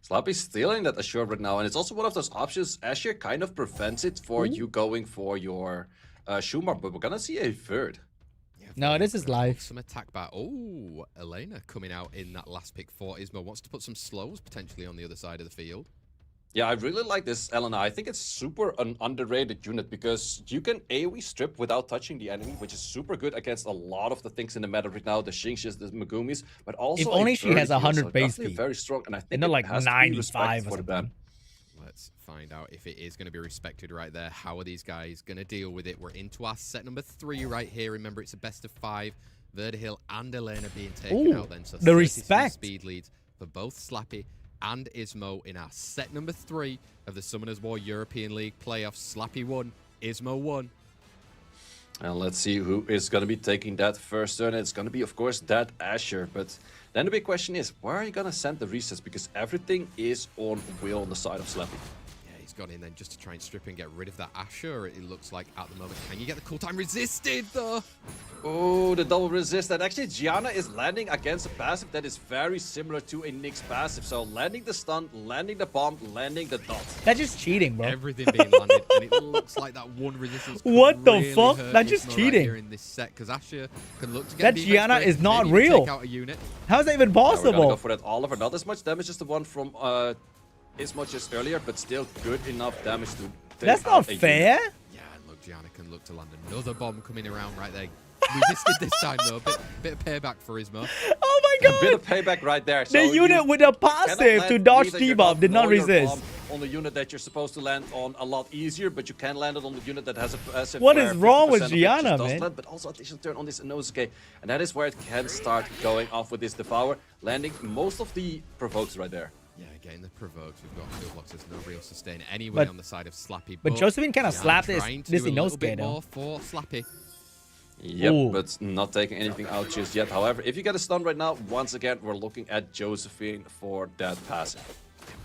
Slappy's stealing that Assure right now, and it's also one of those options. Assure kind of prevents it for you going for your Shumar, but we're gonna see a third.
Yeah,
No, this is live.
Some attack back. Oh, Elena coming out in that last pick for Ismo. Wants to put some slows potentially on the other side of the field.
Yeah, I really like this Elena. I think it's super an underrated unit, because you can AoE strip without touching the enemy, which is super good against a lot of the things in the meta right now, the Xingqius, the Megumis, but also
If only she has
100
base speed.
very strong, and I think
not
it
like
has to be
95
respected
or
for the ban.
something.
Let's find out if it is going to be respected right there. How are these guys going to deal with it? We're into our set number 3 right here. Remember, it's a best of 5. Verdihill and Elena being taken out then. So
the
33
respect.
speed leads for both Slappy and Ismo in our set number 3 of the Summoners War European League playoffs. Slappy won, Ismo won.
And let's see who is going to be taking that first turn. It's going to be, of course, that Asher. But then the big question is, where are you going to send the recess? Because everything is on Will on the side of Slappy.
Yeah, he's gone in then just to try and strip and get rid of that Asher, it looks like at the moment. Can you get the cool time resisted, though?
Oh, the double resist. And actually, Gianna is landing against a passive that is very similar to a Nyx passive. So landing the stun, landing the bomb, landing the dot.
That's just cheating, bro.
Everything being landed, and it looks like that one resistance could
What the
really
fuck?
hurt
That's just
Ismo
cheating.
right here in this set, because Asher can look to get
That
defense
Gianna
break,
is not
maybe even
real.
take out a unit.
How is that even
We're going to
possible?
go for that Oliver. Not as much damage as the one from Ismo just earlier, but still good enough damage to take
That's
out
not
a unit.
fair.
Yeah, and look, Gianna can look to land another bomb coming around right there. Resisted this time, though. Bit of payback for Ismo.
Oh my
A bit
god.
of payback right there.
The unit with a passive to dodge debuff did not resist.
On the unit that you're supposed to land on a lot easier, but you can land it on the unit that has a passive.
What
where
is wrong
50%
with
of it
Gianna,
just does
man?
Land, but also additional turn on this Inosuke, and that is where it can start going off with this Devour, landing most of the provokes right there.
Yeah, getting the provokes. We've got field blocks. There's no real sustain anyway
But-
on the side of Slappy.
But Josephine kind of
Gianna
slapped
trying to
this
do a little
Inosuke
bit
though.
more for Slappy.
Yep,
Ooh.
but not taking anything out just yet. However, if you get a stun right now, once again, we're looking at Josephine for that passive.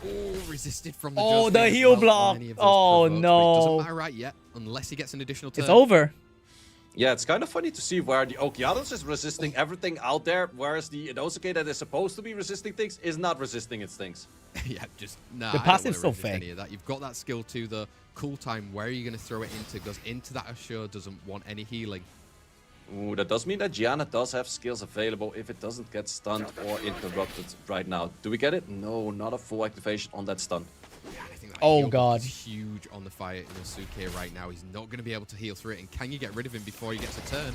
Oh, resisted from the
Oh,
Josephine
the
as
heel
well on
block.
any of those
Oh,
provokes, but it doesn't
no.
matter right yet, unless he gets an additional turn.
It's over.
Yeah, it's kind of funny to see where the Okeanos is resisting everything out there, whereas the Inosuke that is supposed to be resisting things is not resisting its things.
Yeah, just nah.
The
I don't
passive's
wanna
so
resist any
fake.
of that. You've got that skill too. The cool time. Where are you going to throw it into? Goes into that Assure. Doesn't want any healing.
Ooh, that does mean that Gianna does have skills available if it doesn't get stunned or interrupted right now. Do we get it? No, not a full activation on that stun.
Yeah, and I think that
Oh,
heal
God.
is huge on the fire Inosuke right now. He's not going to be able to heal through it. And can you get rid of him before he gets a turn?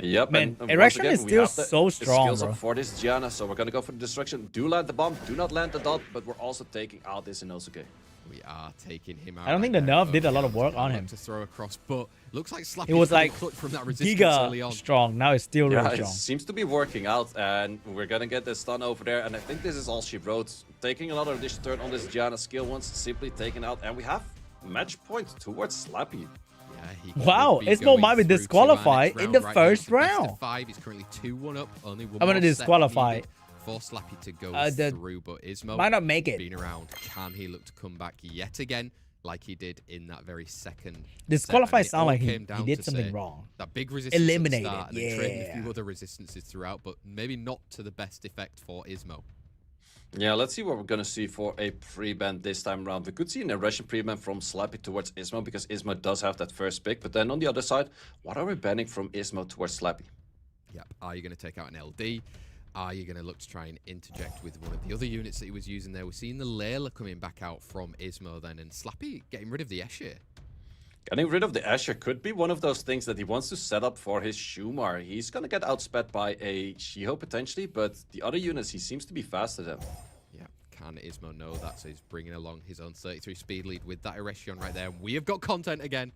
Yep,
Man,
and once
Erection
again,
is
we
still
have the
so strong,
skills
bro.
up for this Gianna, so we're gonna go for the destruction. Do land the bomb, do not land the dot, but we're also taking out this Inosuke.
We are taking him out.
I don't think
right
the
there.
nerf did a lot of
Okeanos
work
gonna
on
look
him.
to throw across, but looks like Slappy
It was like
clutch from that resistance early on.
Giga strong. Now it's still
Yeah,
really
it
strong.
seems to be working out, and we're gonna get the stun over there, and I think this is all she wrote. Taking another additional turn on this Gianna skill once, simply taken out, and we have match point towards Slappy.
Yeah, He
Wow,
could be
Ismo
going
might be
through to our
disqualified
next
in the
round right
first
here. It's a best
round.
of 5. He's currently 2-1 up. Only one
I'm gonna
more set
disqualify.
needed for Slappy to go through, but Ismo
Might not make it.
being around. Can he look to come back yet again like he did in that very second
Disqualify
set?
sound like he
down
did
to
something
say
wrong.
That big resistance
Eliminated,
at the start, and then trading a
yeah.
few other resistances throughout, but maybe not to the best effect for Ismo.
Yeah, let's see what we're gonna see for a pre-ban this time around. We could see an aggression pre-ban from Slappy towards Ismo because Ismo does have that first pick. But then on the other side, what are we banning from Ismo towards Slappy?
Yep. Are you going to take out an LD? Are you going to look to try and interject with one of the other units that he was using there? We're seeing the Layla coming back out from Ismo then, and Slappy getting rid of the Escher.
Getting rid of the Escher could be one of those things that he wants to set up for his Shumar. He's gonna get outsped by a Shiho potentially, but the other units he seems to be faster than.
Yeah, can Ismo know that? So he's bringing along his own 33 speed lead with that Erection right there. We have got content again.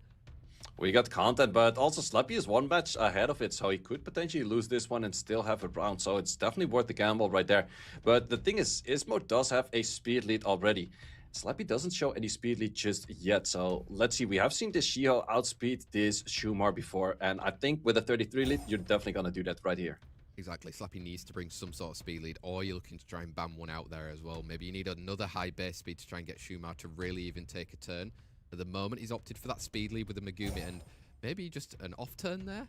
We got content, but also Slappy is one match ahead of it, so he could potentially lose this one and still have a round. So it's definitely worth the gamble right there. But the thing is, Ismo does have a speed lead already. Slappy doesn't show any speed lead just yet, so let's see. We have seen this Shiho outspeed this Shumar before, and I think with a 33 lead, you're definitely going to do that right here.
Exactly. Slappy needs to bring some sort of speed lead, or you're looking to try and ban one out there as well. Maybe you need another high base speed to try and get Shumar to really even take a turn. At the moment, he's opted for that speed lead with the Megumi, and maybe just an off turn there.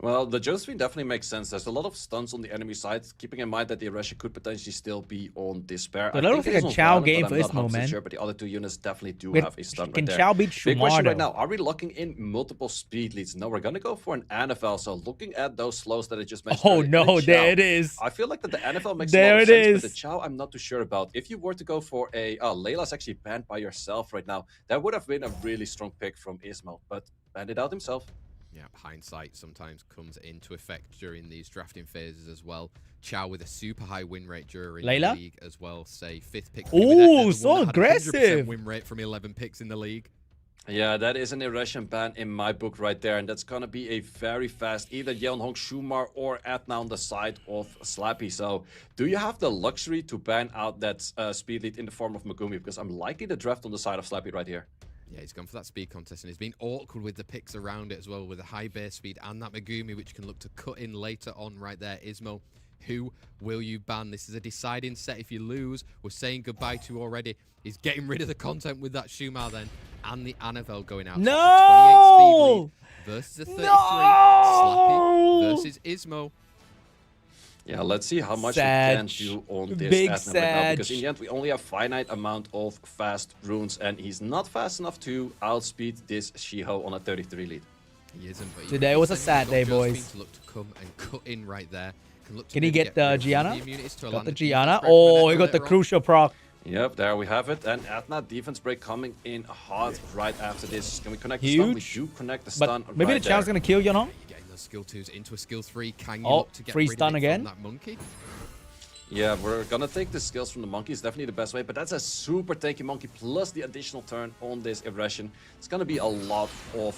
Well, the Josephine definitely makes sense. There's a lot of stunts on the enemy side, keeping in mind that the Erection could potentially still be on Despair.
But I don't think a Chow game for Ismo, man.
Sure, but the other two units definitely do
Wait,
have a stun
can
right there.
Chow beat
Big question
Shumar,
right now, are we locking in multiple speed leads? No, we're going to go for an NFL. So looking at those slows that I just mentioned.
Oh,
earlier,
no,
the
there
Chow,
it is.
I feel like that the NFL makes
There
a lot of
it
sense,
is.
but the Chow I'm not too sure about. If you were to go for a... Layla's actually banned by yourself right now. That would have been a really strong pick from Ismo, but banned it out himself.
Yeah, hindsight sometimes comes into effect during these drafting phases as well. Chow with a super high win rate during
Layla?
the league as well. Say 5th pick.
Ooh, so aggressive.
Win rate from 11 picks in the league.
Yeah, that is an Erection ban in my book right there, and that's gonna be a very fast either Yeonhong, Shumar, or Adna on the side of Slappy. So, do you have the luxury to ban out that speed lead in the form of Megumi? Because I'm liking the draft on the side of Slappy right here.
Yeah, he's gone for that speed contest, and he's been awkward with the picks around it as well, with a high base speed and that Megumi, which can look to cut in later on right there. Ismo, who will you ban? This is a deciding set. If you lose, we're saying goodbye to already. He's getting rid of the content with that Shumar then, and the Annabelle going out.
No!
28 speed lead versus a 33.
No!
Slappy versus Ismo.
Yeah, let's see how much
Sad.
we can do on this
Big
Adna right now, because in
sad.
the end we only have finite amount of fast runes, and he's not fast enough to outspeed this Shiho on a 33 lead.
He isn't, but
Today was a sad day, boys.
To look to come and cut in right there.
Can he get
rid of
Gianna?
immunities to
Got
allow
the
defense
Gianna.
break
Oh,
from
he got the
later on.
crucial proc.
Yep, there we have it, and Adna defense break coming in hard right after this. Can we connect the stun? We
Huge.
do connect the stun.
But maybe
right
the Chow's
there.
gonna kill Yeonhong.
You're getting those skill 2s into a skill 3. Can you
Oh,
look to get
free
rid
stun
of it
again.
from that monkey?
Yeah, we're gonna take the skills from the monkey. It's definitely the best way, but that's a super tanky monkey plus the additional turn on this aggression. It's gonna be a lot of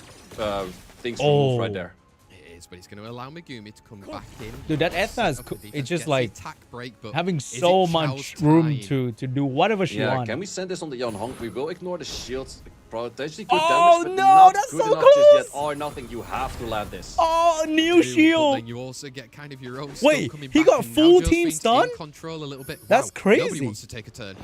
things to move right there.
It is, but it's going to allow Megumi to come back in.
Dude, that Esna is
Set up
cool.
the
It's
defense,
just
gets the
like
attack break, but
having
is
so
it
much
Chow's
room
time?
to do whatever she
Yeah,
wants.
can we send this on the Yeonhong? We will ignore the shields. Potentially good
Oh,
damage, but
no,
not
that's
good
so
enough just yet.
close.
Or nothing. You have to land this.
Oh, new
But
shield.
then you also get kind of your own
Wait,
stun coming
he
back,
got
and
full
now
team
Josephine's
stun?
in control a little bit.
That's
Wow,
crazy.
Nobody wants to take a turn.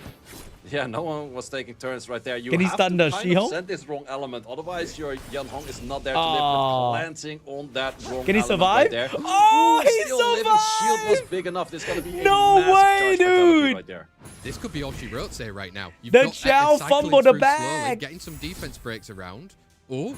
Yeah, no one was taking turns right there. You
Can he
have
stun
to
the
kind
Shiho?
of send this wrong element. Otherwise, your Yeonhong is not there to live.
Oh.
But planting on that wrong
Can he
element
survive?
right there.
Oh,
Ooh,
he
still living. Shield was
survived!
big enough. This is going to be a
No
massive
way,
charge fatality
dude!
right there.
This could be all she wrote say right now. You've
The
got
Chow
cycling
fumbled the
through
bag.
slowly, getting some defense breaks around. Oh,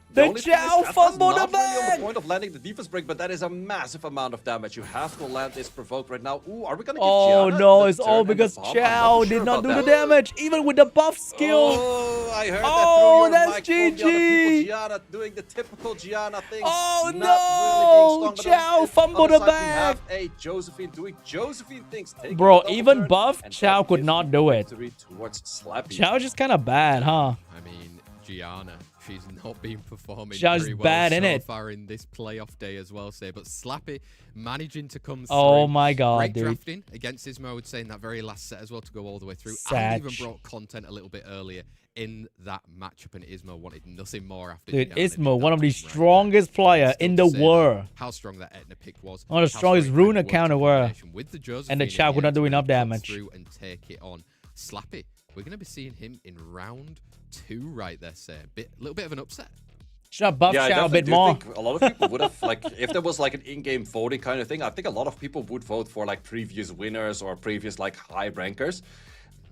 The
The
only thing is,
Chow
Atma's
fumbled the
not really on
bag.
the point of landing the defense break, but that is a massive amount of damage. You have to land this provoked right now. Ooh, are we gonna give
Oh
Gianna
no,
the
it's
turn
all
and the
because
bomb? I'm
Chow
too
did
sure
not do
about
the
that.
damage, even with the buff skill.
Oh, I heard
Oh,
that through your
that's
mic from the other
GG.
people. Gianna doing the typical Gianna thing.
Oh,
not
no.
really being strong,
Chow
but on
fumbled
the
the
other side,
bag.
We have a Josephine doing Josephine things. Taking
Bro,
the double
even
turn,
buff,
and
Chow
that
could
gives
not
the
do it.
victory towards Slappy.
Chow's just kind of bad, huh?
I mean, Gianna she's not been performing
Just
very well
bad,
so
innit?
far in this playoff day as well, say. But Slappy managing to come through.
Oh my god,
Great
dude.
drafting against Ismo, I would say, in that very last set as well to go all the way through.
Sad.
And even brought content a little bit earlier in that matchup, and Ismo wanted nothing more after.
Dude,
Gianna did
Ismo,
that
one of the
right there.
strongest player
Still
in
to
the
say that,
world.
how strong that Etna pick was.
One of the
how
strongest
strong it
rune
worked
account
in
in the world.
combination with the Josephine
And the
in
chat would
end
not do
to
enough
really come
damage.
through and take it on. Slappy, we're going to be seeing him in round 2 right there, say. A little bit of an upset.
Should have buff
Yeah, I
Shao a
definitely
bit
do
more.
think a lot of people would have, like, if there was like an in-game voting kind of thing, I think a lot of people would vote for like previous winners or previous like high rankers.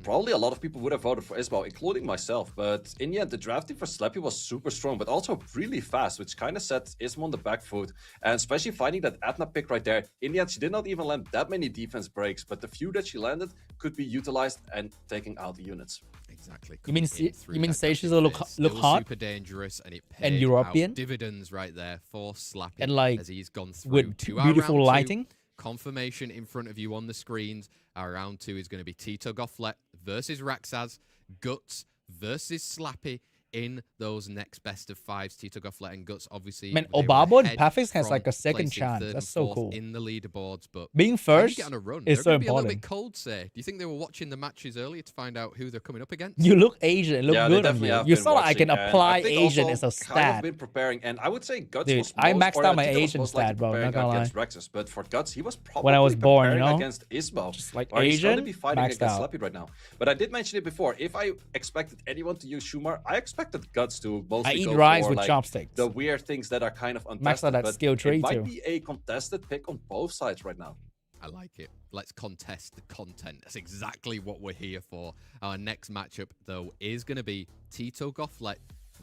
Probably a lot of people would have voted for Ismo, including myself. But in the end, the drafting for Slappy was super strong, but also really fast, which kind of set Ismo on the back foot. And especially finding that Atna pick right there. In the end, she did not even land that many defense breaks, but the few that she landed could be utilized and taking out the units.
Exactly.
You mean
that
stages
graphic
look
there. Still
hot?
super dangerous, and it
And
paid
European?
out dividends right there for Slappy
And, like,
as he's gone through
with
to our
beautiful
round 2.
lighting.
Confirmation in front of you on the screens. Our round 2 is going to be Tito Gofflet versus Rexus, Guts versus Slappy in those next best of 5s. Tito Gofflet and Guts, obviously.
Man,
they were
Obabo and
ahead
Pafis has
from
like a second
placing
chance.
3rd and
That's so
4th
cool.
in the leaderboards, but
Being
can you
first
get on a run?
is
They're
so
gonna be a little
important.
bit cold, say. Do you think they were watching the matches earlier to find out who they're coming up against?
You look Asian. It look
Yeah, they
good on
definitely
you.
have
You
been
saw that I can
watching, and
apply
I think
Asian
also
as a
kind of
stat.
been preparing, and I would say Guts
Dude,
was
I
most,
maxed
or,
out my
Tito was
Asian
most likely
stat, bro, not
preparing
gonna lie.
against Rexus, but for Guts, he was probably
When I was born,
preparing
you know?
against Ismo.
Just like
or he's going to
Asian,
be fighting
maxed
against
out.
Slappy right now. But I did mention it before. If I expected anyone to use Shumar, I expected Guts to mostly
I eat
go
rice
for,
with
like,
chopsticks.
the weird things that are kind of untested.
Max out that
but
skill tree
it might
too.
be a contested pick on both sides right now.
I like it. Let's contest the content. That's exactly what we're here for. Our next matchup, though, is going to be Tito Gofflet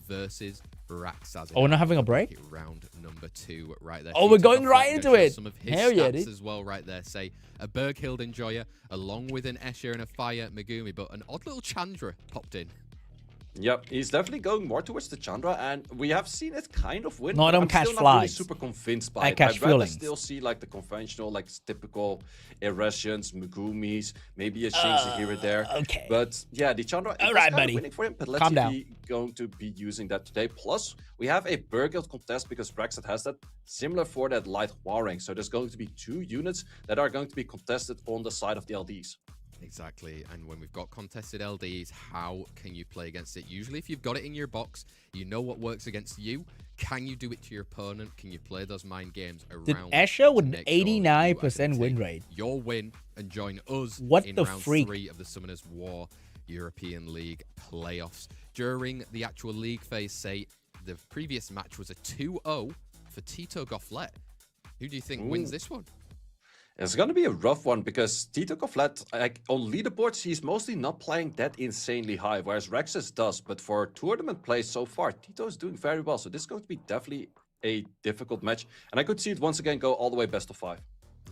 versus Rexus.
Oh, we're not having a break?
Round number 2 right there.
Oh, we're
Tito
going
Gofflet
right
gonna
into
show
it.
Some of his
Hell yeah,
stats
dude.
as well right there. Say a Berghild enjoyer along with an Escher and a Fire Megumi, but an odd little Chandra popped in.
Yep, he's definitely going more towards the Chandra, and we have seen it kind of win.
No, I
but
don't
I'm
catch
still not really
flies.
super convinced by
I
it.
catch
I'd rather
feelings.
still see like the conventional, like typical Irresians, Megumis, maybe a Shinji here or there.
Okay.
But yeah, the Chandra is
Alright,
kind
buddy.
of winning for him, but let's
Calm
see
down.
if he's going to be using that today. Plus, we have a Berghild contest because Brexit has that, similar for that light Huarang. So there's going to be 2 units that are going to be contested on the side of the LDs.
Exactly, and when we've got contested LDs, how can you play against it? Usually if you've got it in your box, you know what works against you. Can you do it to your opponent? Can you play those mind games around?
Did Escher with
to
an
make sure that you are
89%
gonna
win
take
rate?
Your win and join us
What
in
the
round
freak?
3 of the Summoners War European League playoffs. During the actual league phase, say, the previous match was a 2-0 for Tito Gofflet. Who do you think wins this one?
It's going to be a rough one because Tito Gofflet, like, on leaderboards, he's mostly not playing that insanely high, whereas Rexus does. But for tournament plays so far, Tito is doing very well. So this is going to be definitely a difficult match. And I could see it once again go all the way best of 5.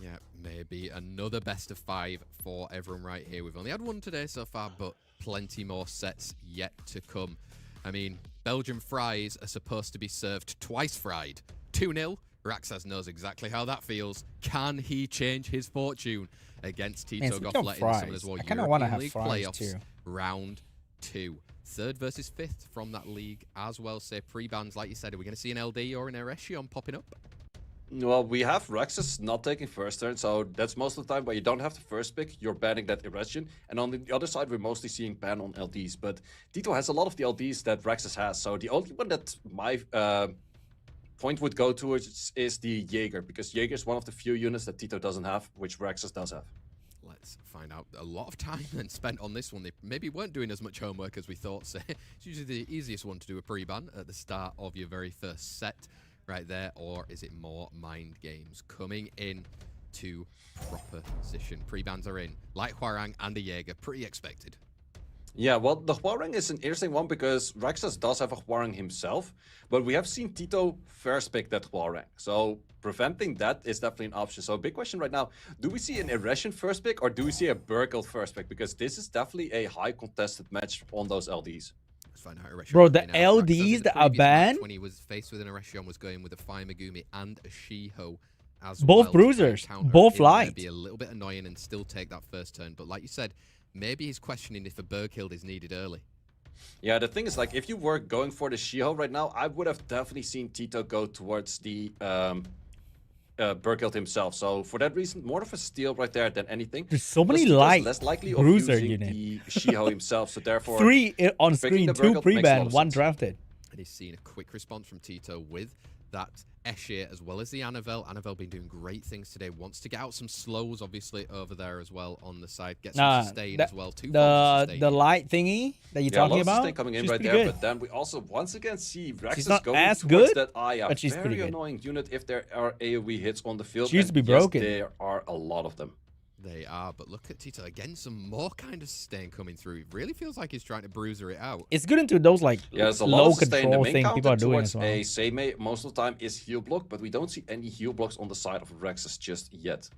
Yeah, maybe another best of 5 for everyone right here. We've only had one today so far, but plenty more sets yet to come. I mean, Belgian fries are supposed to be served twice fried. 2-0. Rexus knows exactly how that feels. Can he change his fortune against Tito
speaking of
Gofflet in the
fries,
Summoners War
I kinda wanna
European
have
League
fries
playoffs?
too.
Round 2. 3rd versus 5th from that league as well. Say pre-bans, like you said. Are we going to see an LD or an Eretion popping up?
Well, we have Rexus not taking first turn, so that's most of the time where you don't have the first pick, you're banning that Erection. And on the other side, we're mostly seeing ban on LDs. But Tito has a lot of the LDs that Rexus has, so the only one that my point would go towards is the Jaeger, because Jaeger is one of the few units that Tito doesn't have, which Rexus does have.
Let's find out. A lot of time then spent on this one. They maybe weren't doing as much homework as we thought. So it's usually the easiest one to do a pre-ban at the start of your very first set right there. Or is it more mind games? Coming in to proper position. Pre-bans are in. Light Huarang and a Jaeger. Pretty expected.
Yeah, well, the Huarang is an interesting one because Rexus does have a Huarang himself, but we have seen Tito first pick that Huarang. So preventing that is definitely an option. So big question right now, do we see an Eretion first pick or do we see a Berghild first pick? Because this is definitely a high contested match on those LDs.
Let's find out Eretion.
Bro, the
coming out. Rexus in
LDs
the
that are
previous match
banned?
when he was faced with an Eretion was going with a Fire Megumi and a Shiho as
Both
well.
bruisers,
Counter
both
in there,
light.
Be a little bit annoying and still take that first turn. But like you said, maybe he's questioning if a Berghild is needed early.
Yeah, the thing is, like, if you were going for the Shiho right now, I would have definitely seen Tito go towards the Burkhild himself. So for that reason, more of a steal right there than anything.
There's so many
Tito's
light
less likely of
bruiser
using
unit.
the Shiho himself, so therefore
3 on
picking
screen,
the
2
Burkhild makes a lot
pre-ban,
of
1
sense.
drafted.
And he's seen a quick response from Tito with that Escher as well as the Anavel. Anavel been doing great things today. Wants to get out some slows, obviously, over there as well on the side. Get some sustain as well.
The light thingy that you're talking about.
Sustain coming in
she's
right
pretty
there,
good.
but then we also once again see Rexus
not
going
as
towards
good,
that Aya.
but she's pretty
Very
good.
annoying unit if there are AoE hits on the field.
She used to be
and
broken.
Yes, there are a lot of them.
They are, but look at Tito again. Some more kind of sustain coming through. It really feels like he's trying to bruiser it out.
It's good into those like
There's a lot
low
of sustain. The
control
main
thing
counter
people are doing
towards
as well.
a Seimei most of the time is heal block, but we don't see any heal blocks on the side of Rexus just yet.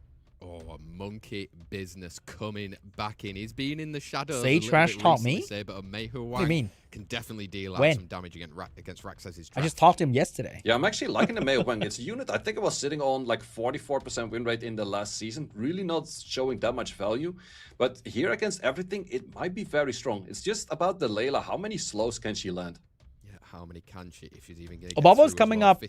Oh, a monkey business coming back in. He's been in the shadows.
Say
a little
trash
bit
taught
recently,
me?
Say, but a Meihu
What do you mean?
can definitely deal out
When?
some damage against Raxus's
I just talked to him yesterday.
Yeah, I'm actually liking the Mei Wang. It's a unit I think it was sitting on like 44% win rate in the last season. Really not showing that much value. But here against everything, it might be very strong. It's just about the Layla. How many slows can she land?
Yeah, how many can she if she's even getting
Obabo's coming up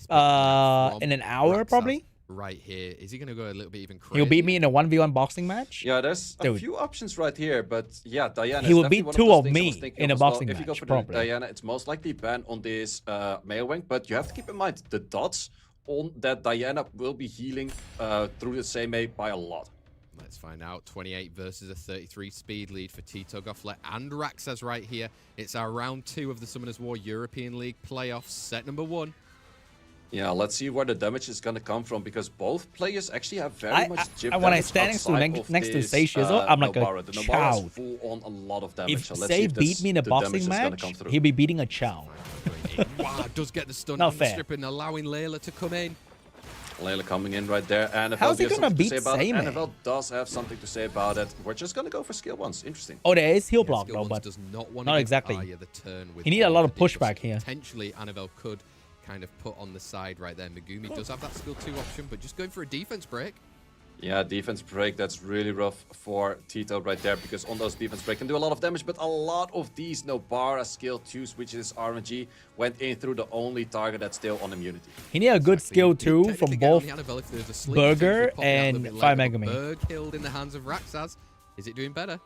in an hour probably.
Right here. Is he going to go a little bit even crazy?
He'll beat me in a 1v1 boxing match.
Yeah, there's a
Dude.
few options right here, but yeah, Diana.
He
is
will
definitely
beat
one
2
those
of
things I
me
was thinking
in a
of as well.
boxing
If you go
match,
for
probably.
the Diana, it's most likely ban on this Mei Wang, but you have to keep in mind the dots on that Diana will be healing through the same Mei by a lot.
Let's find out. 28 versus a 33 speed lead for Tito Gofflet and Raxas right here. It's our round 2 of the Summoners War European League playoffs, set number 1.
Yeah, let's see where the damage is going to come from, because both players actually have very much chip
when I
damage
stand
outside
next to
of
Say
this,
Shizzle, I'm like
Nobara.
a
The Nobara's
child.
full on a lot of damage.
If
so let's see
Say
if
beat me in a
the damage
boxing
is gonna
match,
come through.
he'll be beating a chow.
Wow, does get the stun
Not
on the
fair.
strip and allowing Layla to come in.
Layla coming in right there. Annabelle,
How's he
do you have
gonna
something to
beat
say about it?
Seimei?
Annabelle does have something to say about it. We're just going to go for skill ones. Interesting.
Oh, there is heal
Yeah,
block
Skill
though,
Ones
but
does not want
not
to
exactly.
give Arya the turn with
He need a
all
lot of
the debuffs.
pushback here.
Potentially, Annabelle could kind of put on the side right there. Megumi does have that skill 2 option, but just going for a defense break.
Yeah, defense break, that's really rough for Tito right there, because on those defense break can do a lot of damage, but a lot of these Nobara skill 2s, which is RNG, went in through the only target that's still on immunity.
He need a good skill
He
too
technically
from
get on
both
the Annabelle if there's a sleep
Burger
potentially popping out a little
and
bit
Fire
later, but
Megami.
Berg killed in the hands of Raxaz. Is it doing better?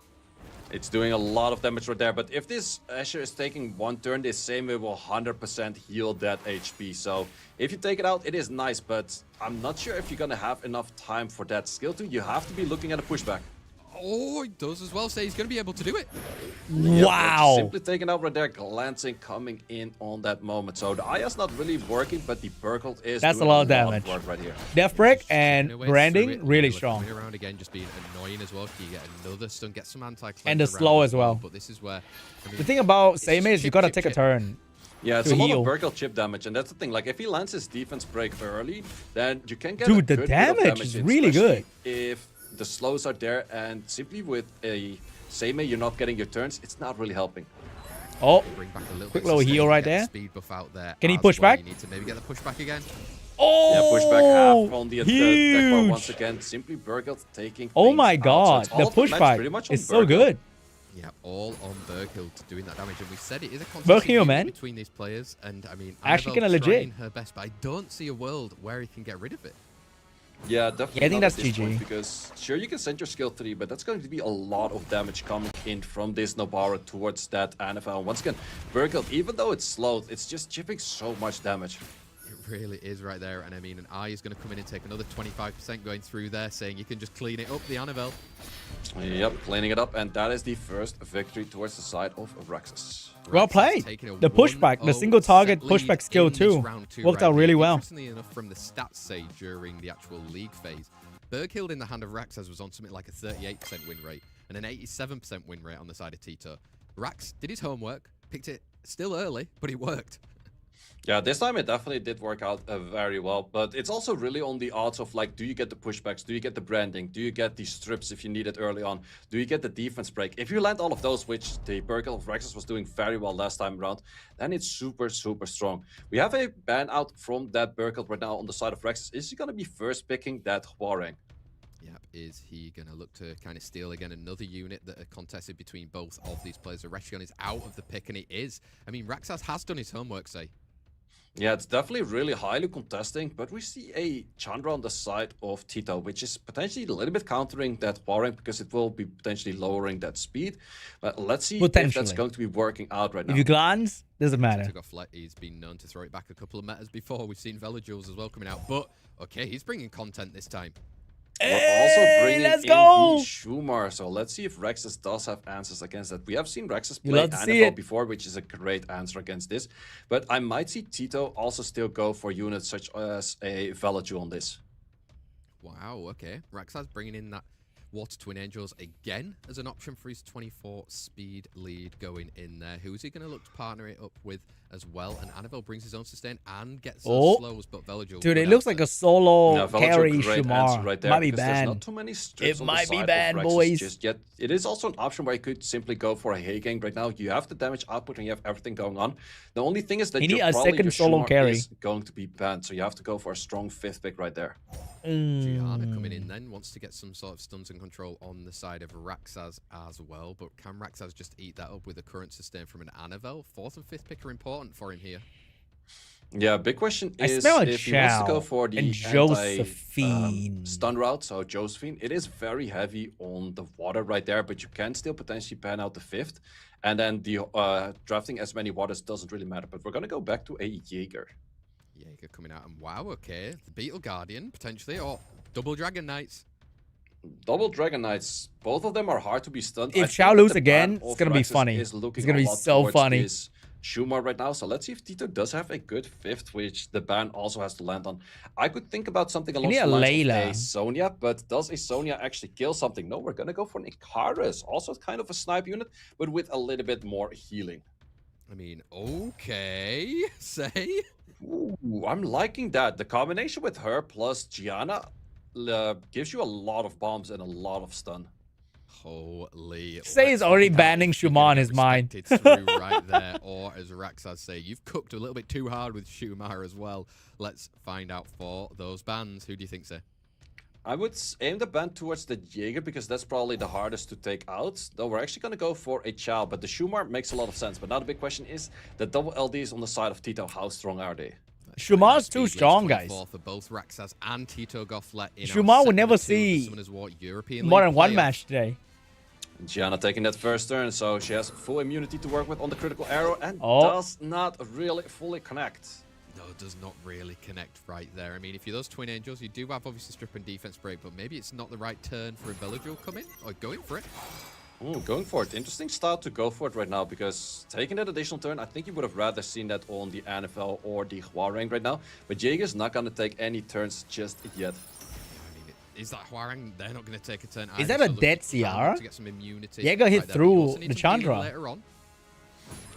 It's doing a lot of damage right there, but if this Asher is taking 1 turn, this same way will 100% heal that HP. So if you take it out, it is nice, but I'm not sure if you're gonna have enough time for that skill 2. You have to be looking at a pushback.
Oh, he does as well. Say he's going to be able to do it.
Yep,
Wow.
simply taken out right there, glancing, coming in on that moment. So the Aya's not really working, but the Burkle is
That's
doing
a lot of damage.
work right here.
Death break and
Chipping away through
branding
it.
really
Layla
strong.
coming around again, just being annoying as well. You get another stun, get some anti-cleanse
And the
around
slow as well.
But this is where I mean,
The thing about
it's
Seimei is you
chip,
gotta
chip,
take a
chip.
turn.
Yeah, it's
to
a lot
heal.
of Burkle chip damage, and that's the thing. Like, if he lands his defense break early, then you can get
Dude,
a
the
good bit of
damage is
in,
really
especially
good.
If the slows are there, and simply with a Seimei, you're not getting your turns, it's not really helping.
Oh,
bring back a little
quick
bit
little
sustain,
heal right
get the
there.
Speed buff out there.
Can he
as
push
well.
back?
You need to maybe get the pushback again.
oh,
Yeah, pushback half on the attack bar
huge.
once again. Simply Burkle taking
Oh
things
my
out. So
god,
it's all
the
of match
pushback
pretty much on
is so
Burkle.
good.
Yeah, all on Berghild doing that damage, and we said it is a
Berghild,
consistent
man.
between these players. And I mean,
Actually
Annabelle
kinda legit.
trying her best, but I don't see a world where he can get rid of it.
Yeah, definitely.
Yeah, I think
not at
that's
this point,
GG.
because sure, you can send your skill 3, but that's going to be a lot of damage coming in from this Nobara towards that Annabelle. Once again, Burkle, even though it's slowed, it's just chipping so much damage.
It really is right there. And I mean, an Eye is going to come in and take another 25% going through there, saying you can just clean it up, the Annabelle.
Yep, cleaning it up, and that is the first victory towards the side of Rexus.
Well
Raxas
played.
taking a
The pushback, the
1-0
single target
set lead
pushback skill
in this
too.
round 2
Worked
right
out really
here.
well.
Interestingly enough, from the stats say during the actual league phase, Berghild in the hand of Raxas was on something like a 38% win rate and an 87% win rate on the side of Tito. Rax did his homework, picked it still early, but it worked.
Yeah, this time it definitely did work out very well, but it's also really on the odds of, like, do you get the pushbacks, do you get the branding, do you get the strips if you need it early on, do you get the defense break? If you land all of those, which the Burkle of Rexus was doing very well last time around, then it's super, super strong. We have a ban out from that Burkle right now on the side of Rexus. Is he going to be first picking that Hwarang?
Yep, is he going to look to kind of steal again another unit that are contested between both of these players? The Reshion is out of the pick, and it is. I mean, Rexus has done his homework, say.
Yeah, it's definitely really highly contesting, but we see a Chandra on the side of Tito, which is potentially a little bit countering that war rank because it will be potentially lowering that speed. But let's see if that's going to be working out right now.
If you glance, doesn't matter.
He's been known to throw it back a couple of metas before. We've seen Velajules as well coming out, but okay, he's bringing content this time.
We're also bringing in the Shumar, so let's see if Rexus does have answers against that. We have seen Rexus play Annabelle before, which is a great answer against this. But I might see Tito also still go for units such as a Velajule on this.
Wow, okay. Rexus bringing in that Water Twin Angels again as an option for his 24 speed lead going in there. Who is he going to look to partner it up with as well? And Annabelle brings his own sustain and gets those slows, but Velajule...
Dude, it looks like a solo carry Shumar.
Right there,
might be banned.
Not too many strips
it might be banned, boys.
Just yet. It is also an option where you could simply go for a hay gang right now. You have the damage output and you have everything going on. The only thing is that
you need a second solo carry
is going to be banned, so you have to go for a strong 5th pick right there.
Gianna coming in then, wants to get some sort of stuns and control on the side of Rexus as well, but can Rexus just eat that up with a current sustain from an Annabelle? 4th and 5th pick are important for him here.
Yeah, big question is if he wants to go for the stun route, so Josephine. It is very heavy on the water right there, but you can still potentially ban out the 5th. And then the drafting as many waters doesn't really matter, but we're going to go back to a Jaeger.
Jaeger coming out, and wow, okay. The Beetle Guardian, potentially, or double Dragon Knights.
Double Dragon Knights, both of them are hard to be stunned.
If Xiao loses again, it's going to be funny. It's going to be so funny.
Shumar right now, so let's see if Tito does have a good 5th, which the ban also has to land on. I could think about something along the lines of a Sonya, but does a Sonya actually kill something? No, we're going to go for an Icarus, also kind of a snipe unit, but with a little bit more healing.
I mean, okay, say...
Ooh, I'm liking that. The combination with her plus Gianna gives you a lot of bombs and a lot of stun.
Holy.
Say he's already banning Shumar in his mind.
Through right there, or as Rexus say, you've cooked a little bit too hard with Shumar as well. Let's find out for those bans. Who do you think, sir?
I would aim the ban towards the Jaeger because that's probably the hardest to take out. Though we're actually going to go for a Chow, but the Shumar makes a lot of sense. But now the big question is the double LDs on the side of Tito. How strong are they?
Shumar's too strong, guys.
For both Rexus and Tito Gofflet in
Shumar will never see more than one match today.
Gianna taking that first turn, so she has full immunity to work with on the critical arrow and does not really fully connect.
No, does not really connect right there. I mean, if you're those Twin Angels, you do have obviously strip and defense break, but maybe it's not the right turn for a Velajules come in or going for it.
Going for it. Interesting start to go for it right now because taking that additional turn, I think you would have rather seen that on the NFL or the Hwarang right now. But Jaeger's not going to take any turns just yet.
Is that Hwarang? They're not going to take a turn.
Is that a dead Ciara?
To get some immunity.
Jaeger hit through the Chandra.
Later on.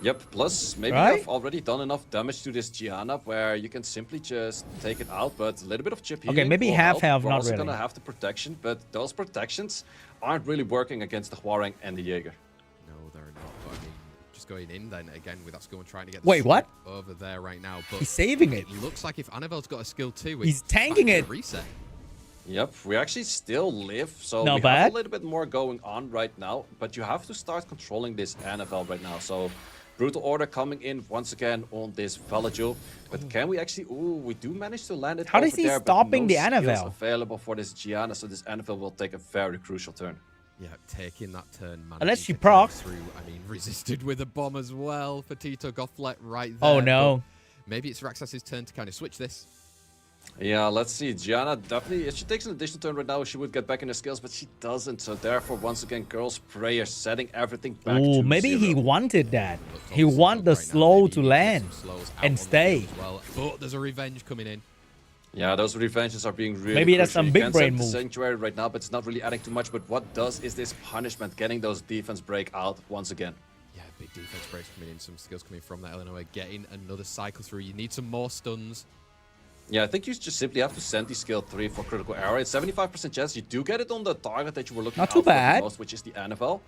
Yep, plus maybe I've already done enough damage to this Gianna where you can simply just take it out, but a little bit of chip healing.
Okay, maybe half, not really. We're
also gonna have the protection, but those protections aren't really working against the Hwarang and the Jaeger.
No, they're not. But I mean, just going in then again with that skill and trying to get
the
over there right now. But
he's saving it.
It looks like if Annabelle's got a skill too,
he's tanking it.
Reset.
Yep, we actually still live, so
we
have a little bit more going on right now, but you have to start controlling this Annabelle right now. So Brutal Order coming in once again on this Velajules. But can we actually... Ooh, we do manage to land it.
How is he stopping the Annabelle?
Available for this Gianna, so this Annabelle will take a very crucial turn.
Yeah, taking that turn, man.
Unless she procs.
I mean, resisted with a bomb as well for Tito Gofflet right there.
Oh, no.
Maybe it's Rexus's turn to kind of switch this.
Yeah, let's see. Gianna definitely, if she takes an additional turn right now, she would get back in her skills, but she doesn't. So therefore, once again, Girl's Prayer setting everything back to
maybe
0.
he wanted that. He wanted the slow to land and stay.
Well, but there's a revenge coming in.
Yeah, those revenges are being really
maybe that's
crucial.
some big brain move.
Sanctuary right now, but it's not really adding too much. But what does is this punishment, getting those defense break out once again.
Yeah, big defense breaks coming in, some skills coming from that Illinois, getting another cycle through. You need some more stuns.
Yeah, I think you just simply have to send the skill 3 for critical arrow. It's 75% chance. You do get it on the target that you were looking out for the most, which is the Annabelle.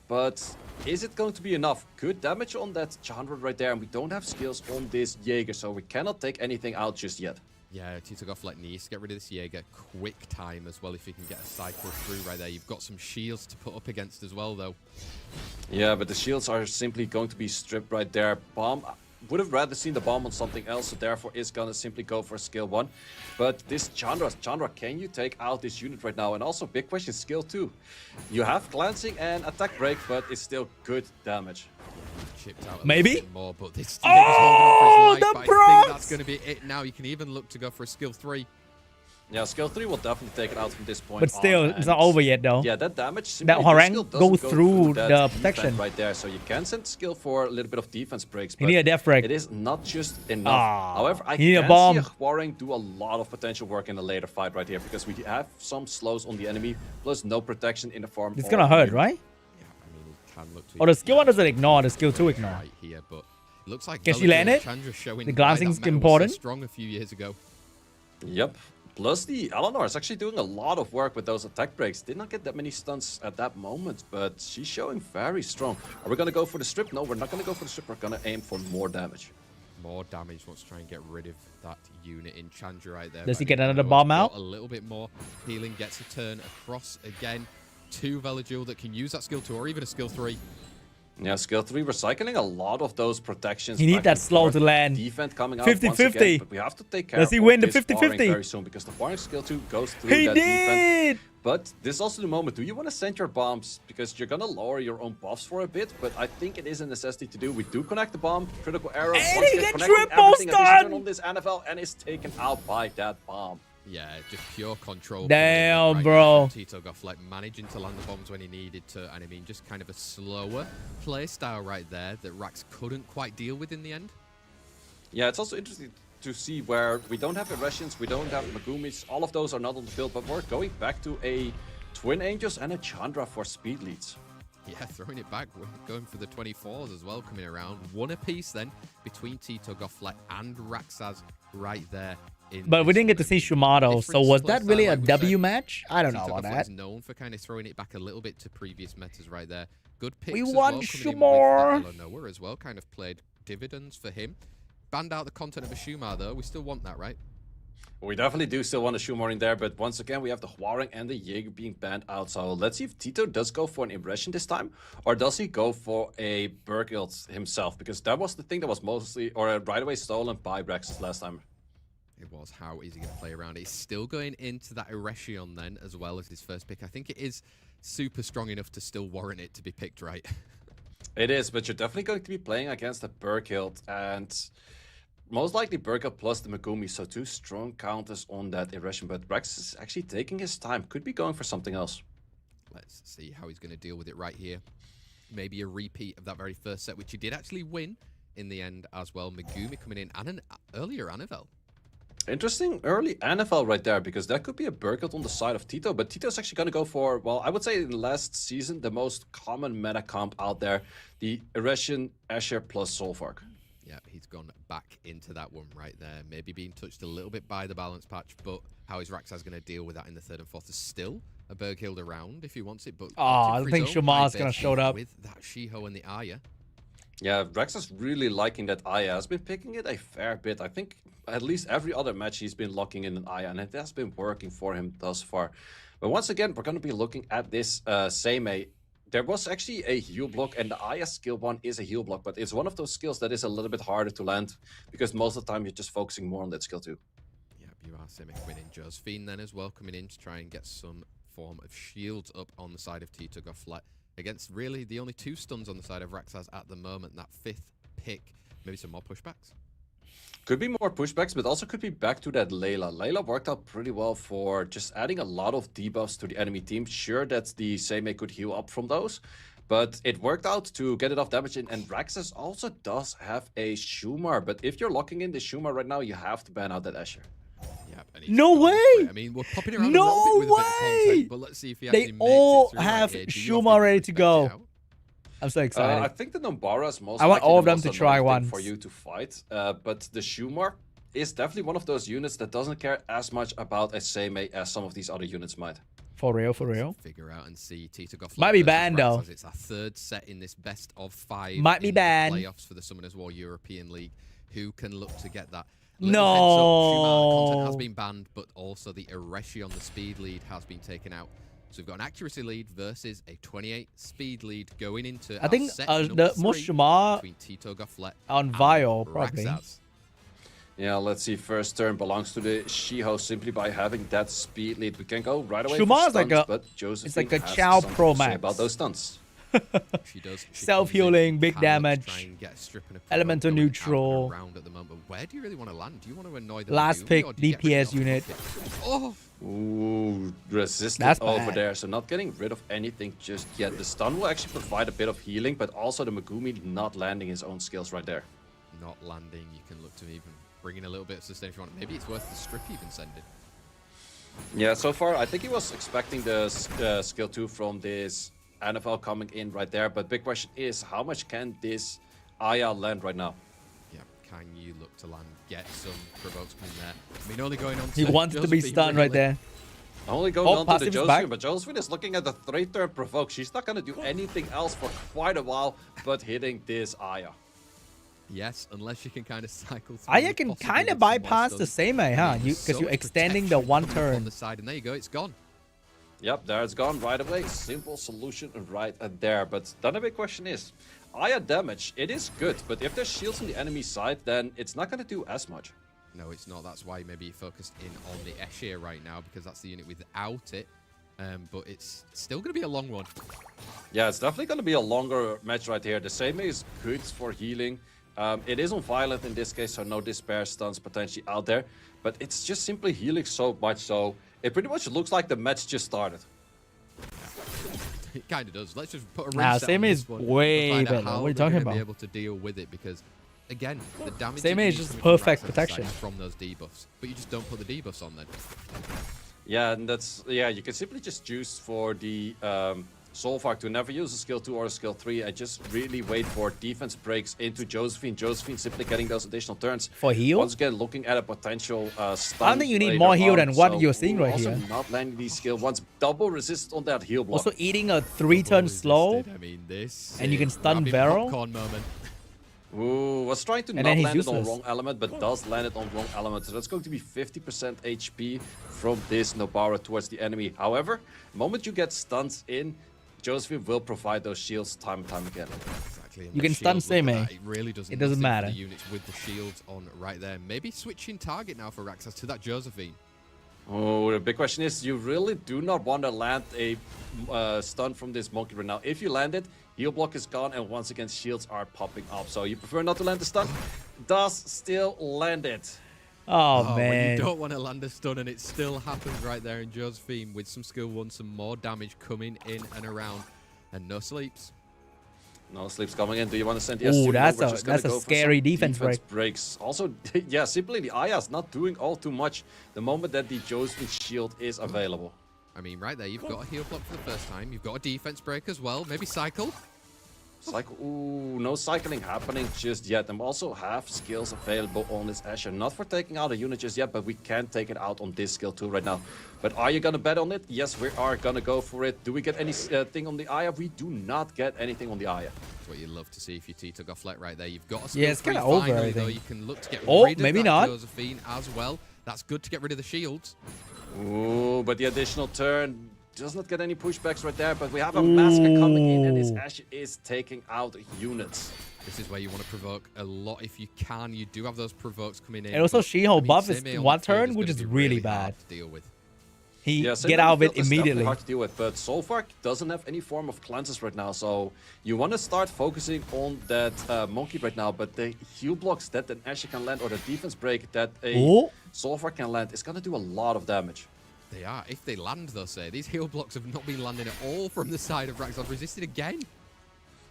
But is it going to be enough? Good damage on that Chandra right there, and we don't have skills on this Jaeger, so we cannot take anything out just yet.
Yeah, Tito Gofflet needs to get rid of this Jaeger quick time as well if he can get a cycle through right there. You've got some shields to put up against as well, though.
Yeah, but the shields are simply going to be stripped right there. Bomb would have rather seen the bomb on something else, so therefore is gonna simply go for skill 1. But this Chandra, can you take out this unit right now? And also, big question, skill 2. You have glancing and attack break, but it's still good damage.
Chipped out a
Maybe
little bit more, but this holding on for his life,
the
but I
procs!
think that's going to be it now. You can even look to go for a skill 3.
Yeah, skill 3 will definitely take it out from this point
But still,
on,
it's not over yet, though.
Yeah, that damage.
That harangue goes through
that
the
defense
protection.
right there, so you can send skill for a little bit of defense breaks.
You
But
need a death break.
it is not just enough. However, I
you need a
can
bomb.
see a harangue do a lot of potential work in a later fight right here because we have some slows on the enemy, plus no protection in the form.
It's gonna hurt, right?
Yeah, I mean, it can look to
Or the skill 1 doesn't ignore, the skill 2 ignore.
right here, but it looks like
Can she land it?
Chandra showing
The
why
glancing's
that meta was
important.
so strong a few years ago.
Yep. Plus, the Eleanor is actually doing a lot of work with those attack breaks. Did not get that many stunts at that moment, but she's showing very strong. Are we going to go for the strip? No, we're not going to go for the strip. We're going to aim for more damage.
More damage. Wants to try and get rid of that unit in Chandra right there.
Does he
But
get
I think
another
Noah's
bomb
got
out?
A little bit more healing. Gets a turn across again. 2 Veligil that can use that skill 2 or even a skill 3.
Yeah, skill 3, we're cycling a lot of those protections.
You need
back
that
and
slow
forth.
to land.
Defense coming out
50-50.
once again, but we have to take care
Does he
of
win the
this
50-50?
Warring very soon because the Warring skill 2 goes through
He
that
did!
defense. But this is also the moment. Do you want to send your bombs? Because you're going to lower your own buffs for a bit, but I think it is a necessity to do. We do connect the bomb, critical arrow.
And
once
he
again,
gets
connecting
triple
everything, and this
stun!
turn on this NFL and is taken out by that bomb.
Yeah, just pure control.
Damn,
right
bro.
now. Tito Gofflet managing to land the bombs when he needed to. And I mean, just kind of a slower play style right there that Rax couldn't quite deal with in the end.
Yeah, it's also interesting to see where we don't have Irresians, we don't have Megumis. All of those are not on the field, but we're going back to a Twin Angels and a Chandra for speed leads.
Yeah, throwing it back. We're going for the 24s as well, coming around. 1 apiece then between Tito Gofflet and Raxaz right there.
But we didn't get to see Shumado, so was that really a W match? I don't know
Tito
about
Gofflet
that.
is known for kind of throwing it back a little bit to previous metas right there. Good picks
We
as
want
well, coming in
Shumar.
with that Noah as well, kind of played dividends for him. Banned out the content of a Shumar though. We still want that, right?
We definitely do still want a Shumar in there, but once again, we have the Huarang and the Jaeger being banned out. So let's see if Tito does go for an impression this time, or does he go for a Burgild himself? Because that was the thing that was mostly, or right away stolen by Rexus last time.
It was. How is he going to play around it? He's still going into that Eretion then, as well as his first pick. I think it is super strong enough to still warrant it to be picked right.
It is, but you're definitely going to be playing against a Burgild, and most likely Burgild plus the Megumi, so 2 strong counters on that Eretion. But Rex is actually taking his time, could be going for something else.
Let's see how he's going to deal with it right here. Maybe a repeat of that very first set, which he did actually win in the end as well. Megumi coming in, and an earlier Anavel.
Interesting early NFL right there, because that could be a Burgild on the side of Tito, but Tito's actually going to go for, well, I would say in the last season, the most common meta comp out there, the Eretion, Asher plus Solvark.
Yeah, he's gone back into that one right there. Maybe being touched a little bit by the balance patch, but how is Raxaz going to deal with that in the 3rd and 4th? There's still a Burghild around if he wants it, but
I think Shumar's going to show up.
With that Shiho and the Aya.
Yeah, Rex is really liking that Aya. Has been picking it a fair bit. I think at least every other match he's been locking in an Aya, and it has been working for him thus far. But once again, we're going to be looking at this Seimei. There was actually a heal block, and the Aya skill 1 is a heal block, but it's one of those skills that is a little bit harder to land, because most of the time you're just focusing more on that skill 2.
Yep, you are semi-winning. Josephine then as well coming in to try and get some form of shields up on the side of Tito Gofflet. Against really the only 2 stuns on the side of Raxaz at the moment. That 5th pick, maybe some more pushbacks.
Could be more pushbacks, but also could be back to that Layla. Layla worked out pretty well for just adding a lot of debuffs to the enemy team. Sure that the Seimei could heal up from those, but it worked out to get enough damage in. And Raxus also does have a Shumar, but if you're locking in the Shumar right now, you have to ban out that Asher.
No way!
I mean, we're popping around a little bit with a bit of content, but let's see if he actually
They
makes
all
it through
have
right here.
Shumar ready to go. I'm so excited.
I think the Nombara is most
I want
likely
all of
the
them
most
to try
annoying thing
once.
for you to fight, but the Shumar is definitely one of those units that doesn't care as much about a Seimei as some of these other units might.
For real, for real.
Figure out and see Tito Gofflet
Might be
versus
banned, though.
Raxaz. It's our 3rd set in this best of 5.
Might be
in
banned.
the playoffs for the Summoners War European League. Who can look to get that? Little heads up, Shuma content has
No.
been banned, but also the Ereshi on the speed lead has been taken out. So we've got an accuracy lead versus a 28 speed lead going into
I think the most Shuma
between Tito Gofflet
on Vile, probably.
Rexus.
Yeah, let's see. First turn belongs to the Shiho simply by having that speed lead. We can go right away.
Shuma's
for stunts,
like a-
but Josephine
it's like a
has
Chow
something
Pro
to say
Max.
about those stunts.
She does. She
Self-healing,
comes in,
big
can look to
damage,
try and get a strip and a provoke
elemental
going out and
neutral.
around at the moment. Where do you really want to land? Do you want to annoy them?
Last pick,
or do you get rid
DPS
of the
unit.
pocket? Oh,
Ooh, resisted
That's
over
bad.
there. So not getting rid of anything just yet. The stun will actually provide a bit of healing, but also the Megumi not landing his own skills right there.
not landing. You can look to even bring in a little bit of sustain if you want. Maybe it's worth the strip even sending.
Yeah, so far I think he was expecting the skill 2 from this NFL coming in right there. But big question is, how much can this Aya land right now?
Yeah, can you look to land, get some provokes in there? I mean, only going on to
He wants to be
Josephine,
stunned right
really.
there.
Only going
Oh,
on to the
passive's
Josephine,
back.
but Josephine is looking at the 3-turn provoke. She's not going to do anything else for quite a while but hitting this Aya.
Yes, unless you can kind of cycle through.
Aya can
possibly
kind of
with some more
bypass the
stuns.
same way,
I
huh?
mean, there's
Because
so
you're
much
extending the
protection
one
coming up on
turn.
the side, and there you go, it's gone.
Yep, there it's gone right away. Simple solution right there. But then the big question is, Aya damage, it is good, but if there's shields on the enemy side, then it's not going to do as much.
No, it's not. That's why maybe you focused in on the Eshir right now, because that's the unit without it. But it's still going to be a long one.
Yeah, it's definitely going to be a longer match right here. The same is good for healing. It is on Violent in this case, so no Despair stuns potentially out there. But it's just simply healing so much, so it pretty much looks like the match just started.
It kind of does. Let's just put a
Nah,
reset on
Same
this
is
one and
way
find out
better.
how
What are you
they're
talking
gonna be
about?
able to deal with it, because again, the damage
Same
that
is
you
just
need from
perfect
Rexus
protection.
side from those debuffs, but you just don't put the debuffs on then.
Yeah, and that's, yeah, you can simply just choose for the Solvark to never use a skill 2 or a skill 3 and just really wait for defense breaks into Josephine. Josephine simply getting those additional turns.
For heal?
Once again, looking at a potential stun.
I don't think you need
later
more heal
on,
than what
so
you're seeing right
also
here.
not landing these skill ones. Double resist on that heal block.
Also eating a 3-turn
Oh,
slow.
resisted. I mean, this
And you can
is
stun
grabbing
Vero.
popcorn moment.
Ooh, was trying to
And
not
then he's
land it on
useless.
wrong element, but does land it on wrong element. So that's going to be 50% HP from this Nobara towards the enemy. However, the moment you get stuns in, Josephine will provide those shields time and time again.
Exactly. and
You
the
can stun
shield, look at
Semi.
that, It really doesn't.
It doesn't
nothing for
matter.
The units with the shields on right there. Maybe switching target now for Rexus to that Josephine.
Oh, the big question is, you really do not want to land a stun from this monkey right now. If you land it, heal block is gone, and once again, shields are popping up. So you prefer not to land the stun? Does still land it.
Oh,
When
man.
you don't want to land a stun, and it still happens right there in Josephine with some skill 1, some more damage coming in and around, and no sleeps.
No sleeps coming in. Do you want to send the
Ooh,
S2?
that's
We're
a-
just gonna
that's a
go for
scary
some
defense break.
breaks. Also, yeah, simply the Aya's not doing all too much the moment that the Josephine shield is available.
I mean, right there, you've got a heal block for the first time. You've got a defense break as well. Maybe cycle.
Cycle, ooh, no cycling happening just yet. And we also have skills available on this Asher. Not for taking out a unit just yet, but we can take it out on this skill too right now. But are you gonna bet on it? Yes, we are gonna go for it. Do we get anything on the Aya? We do not get anything on the Aya.
That's what you love to see if you Tito Gofflet right there. You've got a skill
Yeah, it's kinda
3
over,
finally,
I
though.
think.
You can look to get
Oh,
rid of
maybe
that
not.
Josephine as well. That's good to get rid of the shields.
Ooh, but the additional turn does not get any pushbacks right there. But we have a Masker coming in, and this
Ooh.
Asher is taking out units.
This is where you want to provoke a lot if you can. You do have those provokes coming in.
And also
but,
She-Hulk buff is
Semi on
one
the field
turn,
is
which
gonna
is
be
really
hard
bad.
to deal with.
He
Yeah,
get out of it
Semi is definitely
immediately.
hard to deal with, but Solvark doesn't have any form of cleanses right now, so you want to start focusing on that monkey right now. But the heal blocks that an Asher can land or the defense break that a
Oh.
Solvark can land is gonna do a lot of damage.
They are. If they land, though, say. These heal blocks have not been landing at all from the side of Rexus. Resisted again.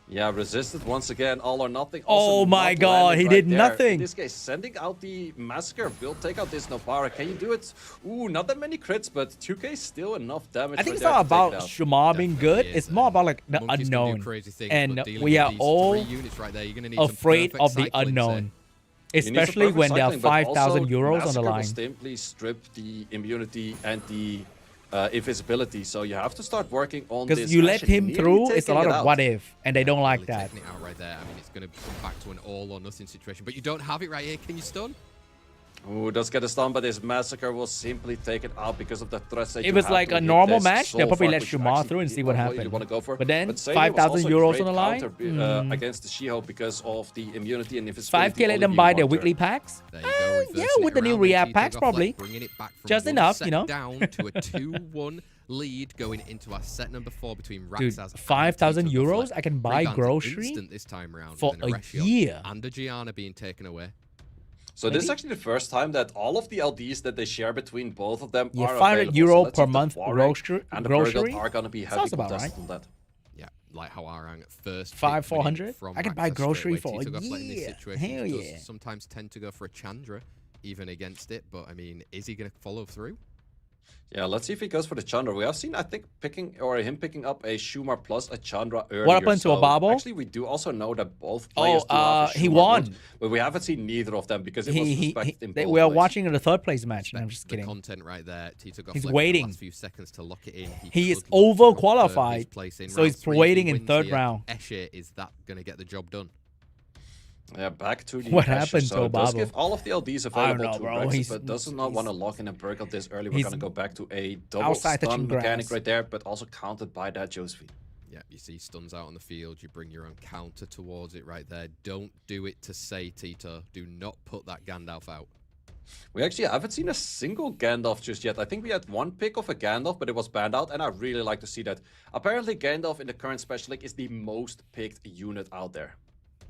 Yeah, resisted once again, all or nothing.
Oh
Also
my
not
God,
landing
he
right
did
there.
nothing.
In this case, sending out the Massacre will take out this Nobara. Can you do it? Ooh, not that many crits, but 2k is still enough damage.
I think
right
it's
there
not
to take it
about
out.
Shamar being good.
Definitely
It's
is,
more about like the
Monkey's gonna do
unknown.
crazy things,
And
but dealing
we
with
are
these
all
3 units right there, you're gonna need some
afraid
perfect
of the
cycling, say.
unknown.
You need some
Especially
perfect
when there are
cycling, but
5,000
also
euros on the
Massacre will
line.
simply strip the immunity and the invisibility, so you have to start working on this.
Because you let
Asher
him
nearly
through, it's a
taking
lot
it
of
out.
what if, and they don't like
Really
that.
taking it out right there. I mean, it's going to come back to an all or nothing situation. But you don't have it right here. Can you stun?
Who does get a stun, but this massacre will simply take it out because of the threats that
If
you
it's
have
like
to
a
hit
normal
this
match,
so
they'll probably
far,
let
which you
Shumar
actually
through and see
did
what
not really
happens.
want to go for.
But then
Sadie was
5,000
also a
euros
great
on the line.
counter, against the She-Hulk because of the immunity and if it's
5k let them buy their weekly packs.
There you go.
Yeah,
reversing
with
it
the new
around,
rehab
Tito
packs,
Gofflet
probably.
bringing it back from
Just
one
enough,
set
you know.
down to a 2-1 lead going into our set number 4 between
Dude,
Rexus and
5,000
Tito
euros,
Gofflet.
I can buy
Rebounds
grocery
instant this time around
for
with
a
an Erecio
year.
and a Gianna being taken away.
So this is actually the first time that all of the LDs that they share between both of them
Yeah,
are
500
available.
euro
So let's
per
see if the
month
Warwick and the
grocery.
Burgle are going to be heavy
Sounds about
contested
right.
on that.
Yeah, like how Arang at first
500-400.
from
I can buy
Rexus
grocery
straight away.
for a
Tito Gofflet in this
year.
situation
Hell
does
yeah.
sometimes tend to go for a Chandra even against it, but I mean, is he going to follow through?
Yeah, let's see if he goes for the Chandra. We have seen, I think, him picking up a Shumar plus a Chandra earlier.
What happened to a Babo?
Actually, we do also know that both players do have a
he
Shumar
won.
build, but we haven't seen neither of them because it was respected in both
we are
plays.
watching the third place match, and I'm just
the
kidding.
content right there. Tito Gofflet
He's
with
waiting.
The last few seconds to lock it in.
He is
could look to
overqualified,
confirm his place in
so
round
he's
3 if he
waiting in
wins
third
here.
round.
Esche, is that going to get the job done?
Yeah, back to the
What
Asher.
happened
So
to
it does
Babo?
give all of the LDs
I don't
available
know,
to
bro.
Rexus, but does not want to lock in a Burgle this early. We're
he's
going to go back to a double
outside
stun
touching
mechanic
grass.
right there, but also countered by that Josephine.
Yeah, you see stuns out on the field. You bring your own counter towards it right there. Don't do it to say, Tito. Do not put that Gandalf out.
We actually haven't seen a single Gandalf just yet. I think we had one pick of a Gandalf, but it was banned out, and I really like to see that. Apparently, Gandalf in the current Special League is the most picked unit out there.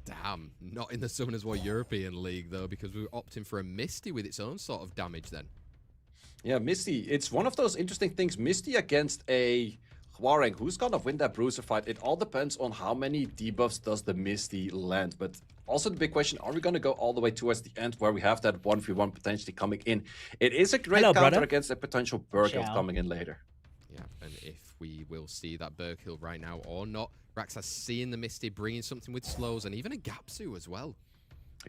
Damn, not in the Summoners War European League, though, because we were opting for a Misty with its own sort of damage then.
Yeah, Misty. It's one of those interesting things. Misty against a Hwarang. Who's going to win that bruiser fight? It all depends on how many debuffs does the Misty land. But also the big question, are we going to go all the way towards the end where we have that 1v1 potentially coming in? It is a great counter
brother.
against a potential Burgle
Ciao.
coming in later.
Yeah, and if we will see that Burkill right now or not, Rexus seeing the Misty, bringing something with slows, and even a Gapsu as well.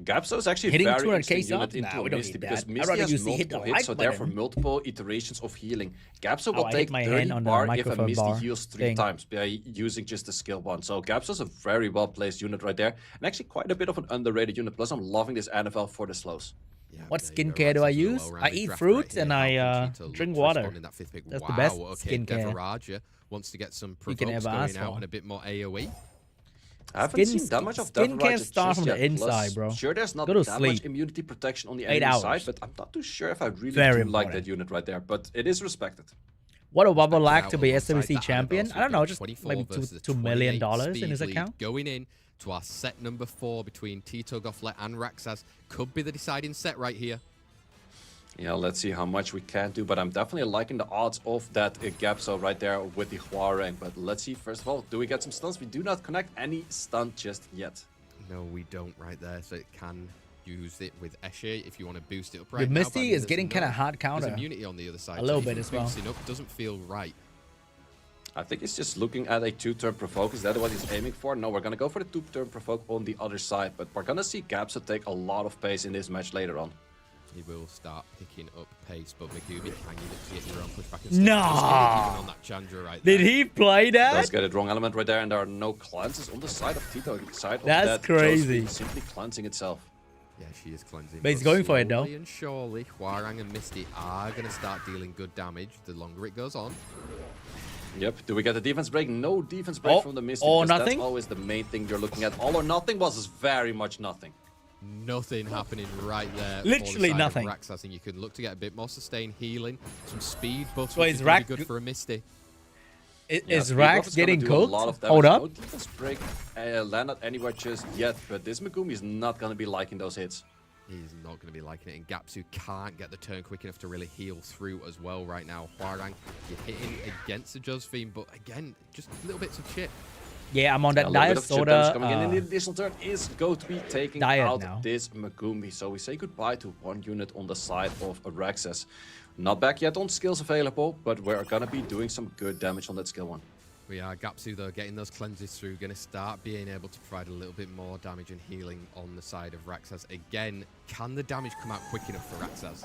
Gapso is actually
Hitting
a very
200k
interesting
sub?
unit
Nah,
into
we
a
don't
Misty
need
because
that. I'd
Misty
rather
has
you see hit
multiple
the
hits,
like
so therefore
button.
multiple iterations of healing. Gapso will
I
take
hit my
30
hand on the
bar if a
microphone
Misty
bar
heals 3
thing.
times by using just the skill one. So Gapso's a very well placed unit right there, and actually quite a bit of an underrated unit. Plus, I'm loving this NFL for the slows.
Yeah,
What
there you go,
skincare do I
Rexus with a
use? I
well-rounded
eat
draft
fruit
right here.
and
How
I
can Tito look
drink
to
water.
respond in that fifth pick?
That's the
Wow,
best
okay,
skincare
Devaraja wants to get some
you can
provokes
ever
going
ask
out
for.
and a bit more AoE.
I haven't seen that much of
skincare
Devarage
starts
just
from the
yet.
inside,
Plus,
bro.
Sure, there's not
Go to
that
sleep.
much immunity protection on the
8
enemy
hours.
side, but I'm not too sure if I really
Very
do like
important.
that unit right there. But it is respected.
What would Bubble
Respected
like
out
to be
alongside
SWC
that
champion?
Annabelle,
I don't
so
know,
we've got
just
24
maybe
versus a
$2 million
28
in
speed
his
lead.
account.
Going in to our set number 4 between Tito Gofflet and Rexus. Could be the deciding set right here.
Yeah, let's see how much we can do, but I'm definitely liking the odds of that Gapso right there with the Hwarang. But let's see, first of all, do we get some stuns? We do not connect any stun just yet.
No, we don't right there, so it can use it with Esche if you want to boost it up right
The
now.
Misty
but I mean,
is
there's
getting kind of hard
There's
counter.
immunity on the other side.
A little
so
bit
even
as well.
boosting up doesn't feel right.
I think he's just looking at a 2-turn provoke. Is that what he's aiming for? No, we're going to go for the 2-turn provoke on the other side, but we're going to see Gapso take a lot of pace in this match later on.
He will start picking up pace, but Megumi hanging it to get your own pushback and
Nah.
even on that Chandra right there.
Did he play
Does
that?
get it wrong element right there, and there are no cleanses on the side of Tito. The side
That's
of that
crazy.
Josephine simply cleansing itself.
Yeah, she is cleansing.
But he's going for it, though.
Slowly and surely, Hwarang and Misty are going to start dealing good damage the longer it goes on.
Yep. Do we get the defense break? No defense break
Oh,
from the Misty.
or
because
nothing?
That's always the main thing you're looking at. All or nothing was very much nothing.
Nothing happening right there.
Literally nothing.
Rexus, and you can look to get a bit more sustained healing, some speed buffs,
So
which
is
is really
Rack
good for a Misty.
Is
speed
Rax
buff is gonna
getting
do a
cooked?
lot of damage.
Hold up.
No defense break landed anywhere just yet, but this Megumi is not going to be liking those hits.
He's not going to be liking it, and Gapsu can't get the turn quick enough to really heal through as well right now. Hwarang, you're hitting against the Josephine, but again, just little bits of chip.
Yeah, I'm on that
A little bit
diet
of chip damage coming in, and the
soda.
additional turn is going to be taking
Diet
out
now.
this Megumi. So we say goodbye to one unit on the side of Rexus. Not back yet on skills available, but we're going to be doing some good damage on that skill one.
We are Gapsu though, getting those cleanses through, going to start being able to provide a little bit more damage and healing on the side of Rexus. Again, can the damage come out quick enough for Rexus?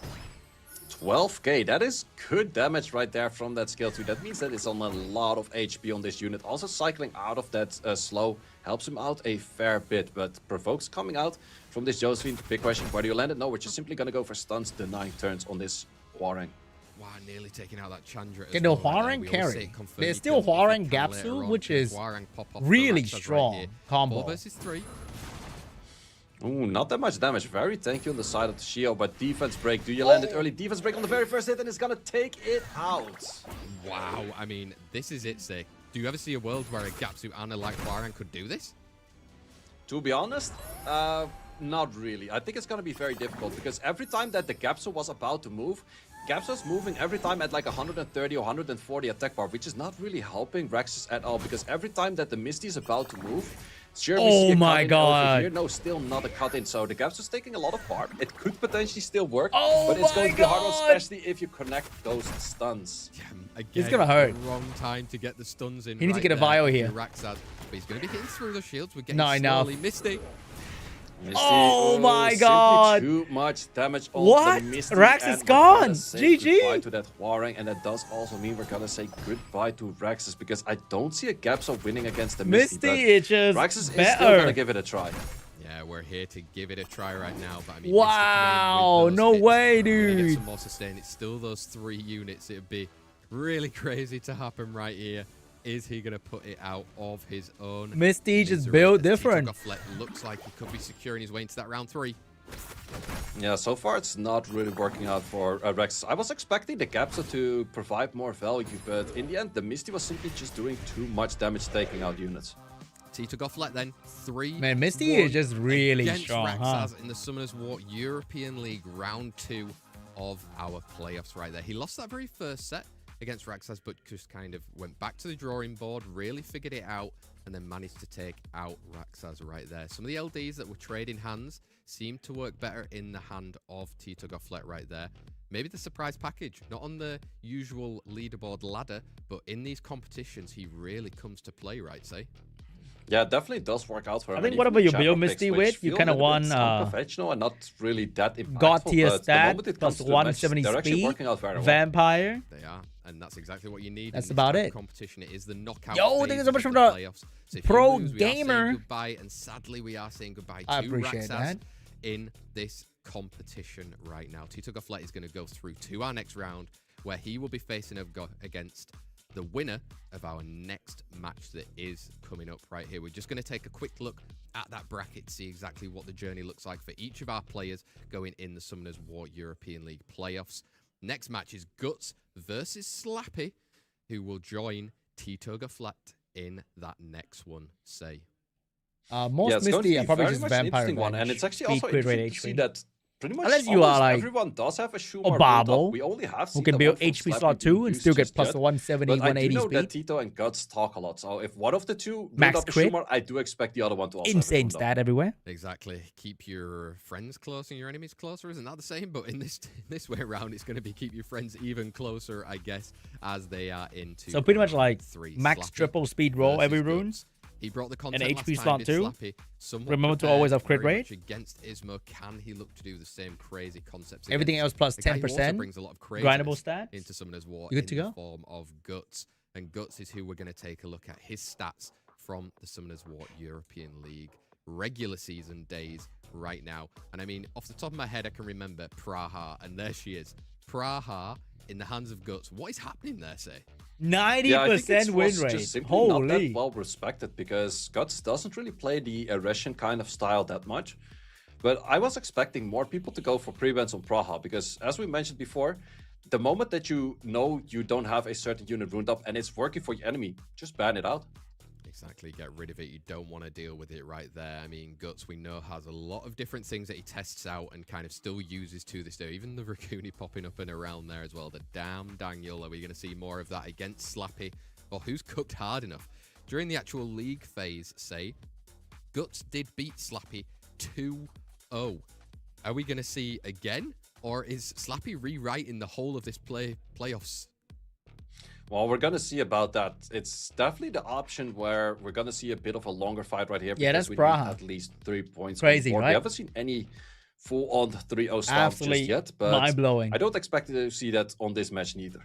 12k, that is good damage right there from that skill 2. That means that it's on a lot of HP on this unit. Also cycling out of that slow helps him out a fair bit, but Provoke's coming out from this Josephine. Big question, where do you land it? No, we're just simply gonna go for stuns, denying turns on this Hwoarang.
Wow, nearly taking out that Chandra.
Okay, the Hwoarang carry. There's still Hwoarang Gapsu, which is really strong combo.
4 versus 3.
Ooh, not that much damage. Very tanky on the side of the Shio, but defense break. Do you land it early? Defense break on the very first hit, and it's gonna take it out.
Wow, I mean, this is it, sick. Do you ever see a world where a Gapsu and a like Hwoarang could do this?
To be honest, not really. I think it's gonna be very difficult because every time that the Gapsu was about to move, Gapsu's moving every time at like 130 or 140 attack bar, which is not really helping Rexus at all because every time that the Misty is about to move, sure, we see a
my
cut-in over
god.
here. No, still not a cut-in. So the Gapsu's taking a lot of bar. It could potentially still work,
Oh
but it's
my
going to be hard,
god.
especially if you connect those stuns.
Yeah, again,
He's gonna hurt.
Wrong time to get the stuns in.
He needs to
right
get a
there
bio
to
here.
Rexus, but he's going to be hitting through the shields. We're getting
Not enough.
slowly. Misty.
Misty,
Oh my
simply
god.
too much damage on
What?
the Misty.
Rex
and
is
we're
gone.
gonna say
GG.
goodbye to that Hwoarang, and that does also mean we're gonna say goodbye to Rexus because I don't see a Gapsu winning against the Misty.
Misty
but
is just
Rexus is still
better.
gonna give it a try.
Yeah, we're here to give it a try right now. But I mean,
Wow,
Misty coming in with those
no
hits.
way,
We're gonna get
dude.
some more sustain. It's still those 3 units. It'd be really crazy to happen right here. Is he going to put it out of his own
Misty just
misery
built
as
different.
Tito Gofflet looks like he could be securing his way into that round 3.
Yeah, so far it's not really working out for Rexus. I was expecting the Gapsu to provide more value, but in the end, the Misty was simply just doing too much damage taking out units.
Tito Gofflet then 3.
Man, Misty is just really
against
strong,
Rexus
huh?
in the Summoners War European League round 2 of our playoffs right there. He lost that very first set against Rexus, but just kind of went back to the drawing board, really figured it out, and then managed to take out Rexus right there. Some of the LDs that were trading hands seemed to work better in the hand of Tito Gofflet right there. Maybe the surprise package, not on the usual leaderboard ladder, but in these competitions, he really comes to play, right, say?
Yeah, it definitely does work out for him.
I think
And
whatever
even
you
the
build
champion
Misty
picks,
with,
which
you
feel
kind
a
of
little bit
won
unprofessional and not really that impactful.
God tier
but the
stat
moment it
plus
comes to the match,
170
they're actually
speed,
working out very well.
Vampire.
They are, and that's exactly what you need.
That's
in this
about
type of
it.
Competition. It is the knockout.
Yo, thank you so
phases
much
of
from the
playoffs. So if
pro
you lose, we are
gamer.
saying goodbye, and sadly, we are saying goodbye
I
to
appreciate
Rexus
that.
in this competition right now. Tito Gofflet is going to go through to our next round, where he will be facing against the winner of our next match that is coming up right here. We're just going to take a quick look at that bracket to see exactly what the journey looks like for each of our players going in the Summoners War European League playoffs. Next match is Guts versus Slappy, who will join Tito Gofflet in that next one. Say.
Most
it's going to
Misty
be
are probably
very
just
much an
Vampire
interesting one, and
Revenge.
it's actually
Speed,
also
crit rate,
interesting to see
HP.
that pretty much
Unless you are,
almost
like,
everyone does have a Schumer
a Babel,
We only have
who
seen
can
the
build
one from
HP
Slappy
slot
being
2 and
used
still get
just
plus
yet.
170,
But I do
180
know
speed.
that Tito and Guts talk a lot, so if one of the two
Max
build up a
crit.
Schumer, I do expect the other one to also
Insane
have a
stat everywhere.
Exactly. Keep your friends close and your enemies closer. Isn't that the same? But in this way around, it's going to be keep your friends even closer, I guess, as they are into.
So pretty much like
3.
max
Slappy
triple speed roll
versus
every
Guts.
rune.
He brought the content
And
last
HP
time,
slot
did
too.
Slappy. Somewhat
Remember to
prepared
always have crit
very
rate.
much against Ismo. Can he look to do the same crazy concepts?
Everything
against
else plus
the guy who also
10%.
brings a lot of
Grindable
craziness
stats.
into Summoners War
You good to
in
go?
the form of Guts. And Guts is who we're going to take a look at his stats from the Summoners War European League regular season days right now. And I mean, off the top of my head, I can remember Praha, and there she is. Praha in the hands of Guts. What is happening there, say?
90% win rate.
Just simply not that
Holy.
well respected because Guts doesn't really play the Russian kind of style that much. But I was expecting more people to go for pre-bans on Praha because, as we mentioned before, the moment that you know you don't have a certain unit ruined up and it's working for your enemy, just ban it out.
Exactly, get rid of it. You don't want to deal with it right there. I mean, Guts, we know, has a lot of different things that he tests out and kind of still uses to this day. Even the Rakuni popping up and around there as well. The damn Daniel. Are we going to see more of that against Slappy? Well, who's cooked hard enough? During the actual league phase, say, Guts did beat Slappy 2-0. Are we going to see again? Or is Slappy rewriting the whole of this playoffs?
Well, we're going to see about that. It's definitely the option where we're going to see a bit of a longer fight right here.
Yeah,
because
that's
we
Praha.
need at least 3 points.
Crazy,
on board.
right?
We haven't seen any full-on 3-0 stomp
Absolutely
just yet, but
mind-blowing.
I don't expect to see that on this match neither.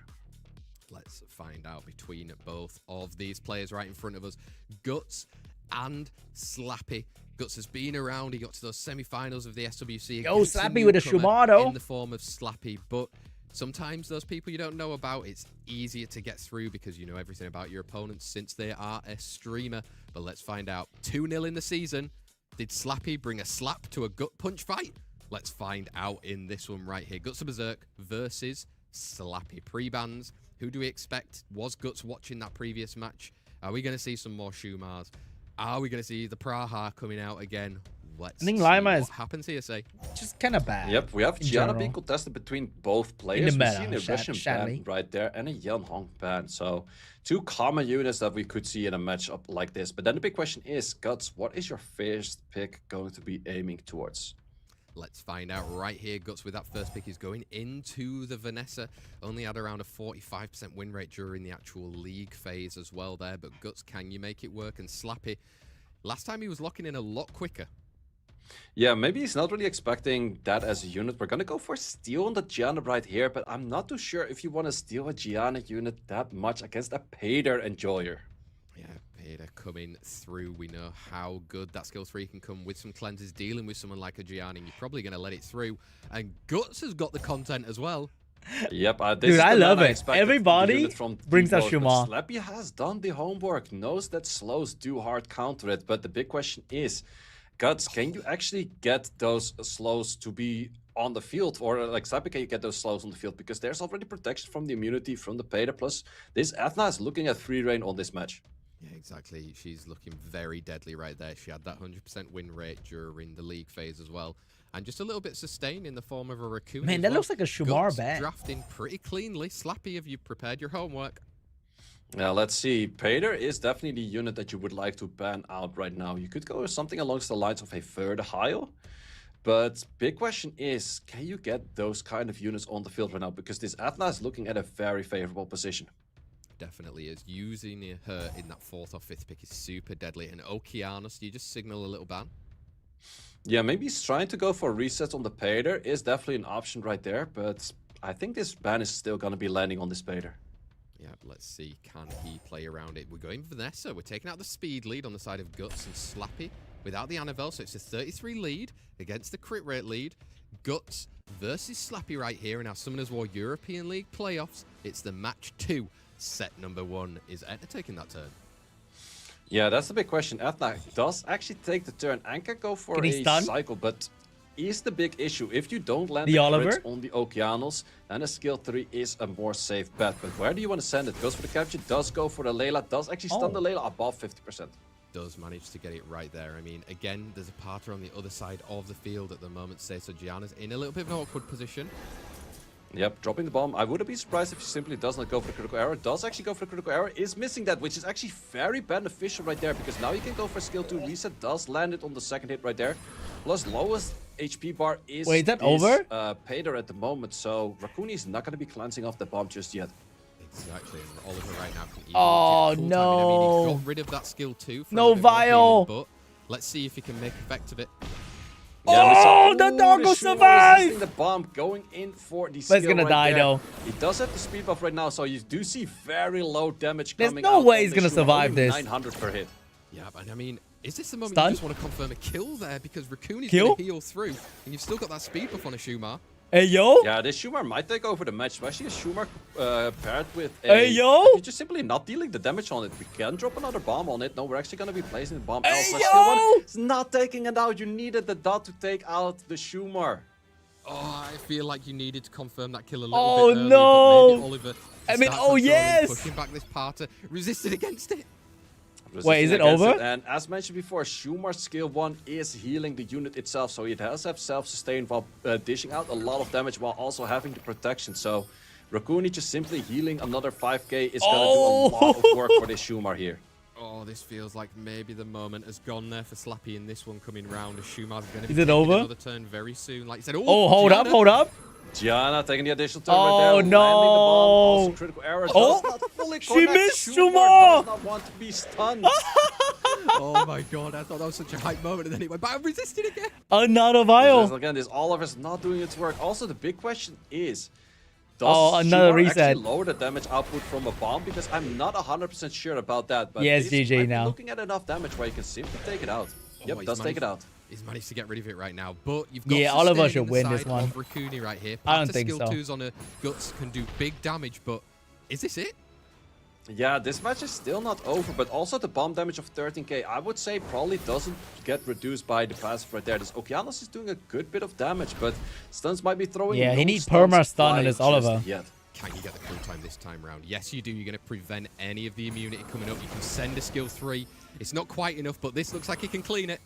Let's find out between both of these players right in front of us. Guts and Slappy. Guts has been around. He got to those semi-finals of the SWC.
Yo, Slappy with a Shumaro.
In the form of Slappy, but sometimes those people you don't know about, it's easier to get through because you know everything about your opponents since they are a streamer. But let's find out. 2-0 in the season. Did Slappy bring a slap to a gut punch fight? Let's find out in this one right here. Guts of Berserk versus Slappy. Pre-bans. Who do we expect? Was Guts watching that previous match? Are we going to see some more Shumars? Are we going to see the Praha coming out again? Let's
I think
see
Lima
what
is
happens here, say.
just kind of bad.
Yep, we have
in
Gianna
general.
being contested between both players.
In the
We
meta,
see an aggression ban right there and a Yan Hong ban. So 2 common units that we could see in a matchup like this. But then the big question is, Guts, what is your first pick going to be aiming towards?
Let's find out right here. Guts with that first pick is going into the Vanessa. Only had around a 45% win rate during the actual league phase as well there. But Guts, can you make it work? And Slappy, last time he was locking in a lot quicker.
Yeah, maybe he's not really expecting that as a unit. We're going to go for steal on the Gianna right here, but I'm not too sure if you want to steal a Gianna unit that much against a Pader Enjoyer.
Yeah, Pader coming through. We know how good that skill 3 can come with some cleanses, dealing with someone like a Gianna. You're probably going to let it through. And Guts has got the content as well.
Yep, this
Dude,
is
I
the
love
man
it.
expected from the
Everybody
unit from
brings that
both, but
Shuma.
Slappy has done the homework, knows that slows do hard counter it, but the big question is, Guts, can you actually get those slows to be on the field? Or like Slappy, can you get those slows on the field? Because there's already protection from the immunity from the Pader, plus this Athena is looking at free reign on this match.
Yeah, exactly. She's looking very deadly right there. She had that 100% win rate during the league phase as well. And just a little bit sustained in the form of a Raccoon.
Man, that looks like a Shumar bat.
Drafting pretty cleanly. Slappy, have you prepared your homework?
Now, let's see. Pader is definitely the unit that you would like to ban out right now. You could go with something along the lines of a further Heil. But big question is, can you get those kind of units on the field right now? Because this Athena is looking at a very favorable position.
Definitely is. Using her in that 4th or 5th pick is super deadly. And Okeanos, do you just signal a little ban?
Yeah, maybe he's trying to go for resets on the Pader. Is definitely an option right there. But I think this ban is still going to be landing on this Pader.
Yeah, let's see. Can he play around it? We're going Vanessa. We're taking out the speed lead on the side of Guts and Slappy without the Annabelle. So it's a 33 lead against the crit rate lead. Guts versus Slappy right here in our Summoners War European League playoffs. It's the match 2. Set number 1. Is Etna taking that turn?
Yeah, that's the big question. Etna does actually take the turn and can go for a cycle, but is the big issue. If you don't land the crits on the Okeanos, then a skill 3 is a more safe bet. But where do you want to send it? Goes for the capture, does go for the Layla, does actually stun the Layla above 50%.
Does manage to get it right there. I mean, again, there's a parter on the other side of the field at the moment, say, so Gianna's in a little bit of an awkward position.
Yep, dropping the bomb. I wouldn't be surprised if she simply does not go for the critical error. Does actually go for the critical error. Is missing that, which is actually very beneficial right there, because now you can go for skill 2 reset. Does land it on the second hit right there. Plus lowest HP bar is
over?
Pader at the moment, so Raccoon is not going to be cleansing off the bomb just yet.
Exactly, and Oliver right now can even
no.
I mean, he got rid of that skill 2. For
no Vial!
But let's see if he can make effect of it.
Yeah, the doggo survived!
The bomb going in for the
But he's gonna die though.
He does have the speed buff right now, so you do see very low damage coming out.
There's no way he's gonna survive this.
900 per hit.
Yeah, but I mean, is this the moment you just want to confirm a kill there? Because Raccoon is
Kill?
going to heal through, and you've still got that speed buff on a Shumar.
Hey, yo!
Yeah, this Shumar might take over the match, especially a Shumar paired with a...
Hey, yo!
You're just simply not dealing the damage on it. We can drop another bomb on it. No, we're actually going to be placing the bomb.
Hey,
Alpha
yo!
skill 1. It's not taking it out. You needed the dot to take out the Shumar.
Oh, I feel like you needed to confirm that kill a little bit earlier,
no!
but maybe Oliver pushing back this parter, resisted against it.
Wait, is it over?
And as mentioned before, Shumar's skill 1 is healing the unit itself, so it does have self-sustain while dishing out a lot of damage while also having the protection. So Raccoon just simply healing another 5k is going to do a lot of work for this Shumar here.
Oh, this feels like maybe the moment has gone there for Slappy in this one coming round. Shumar's going to be
taking
another turn very soon. Like you said,
hold up.
Gianna taking the additional turn right there.
Oh, no.
Landing the bomb. Also critical error. Does not fully
she
connect.
missed
Shumar
Shumar.
does not want to be stunned.
Oh my god, I thought that was such a hype moment, and then it went back and resisted again.
Another vial.
Again, this Oliver is not doing its work. Also, the big question is, does
another
Shumar
reset.
actually lower the damage output from a bomb? Because I'm not 100% sure about that. But
Yes, GG now.
Looking at enough damage where you can simply take it out. Yep, does take it out.
He's managed to get rid of it right now, but you've got
Oliver should win this one.
Raccoony right here.
I don't think so.
Skill 2s on a Guts can do big damage, but is this it?
Yeah, this match is still not over, but also the bomb damage of 13k, I would say probably doesn't get reduced by the passive right there. This Okeanos is doing a good bit of damage, but stuns might be throwing.
Yeah, he
no
needs
stuns
perma stun on
flying
his
just
Oliver.
yet.
Can you get the kill time this time round? Yes, you do. You're going to prevent any of the immunity coming up. You can send a skill 3. It's not quite enough, but this looks like he can clean it.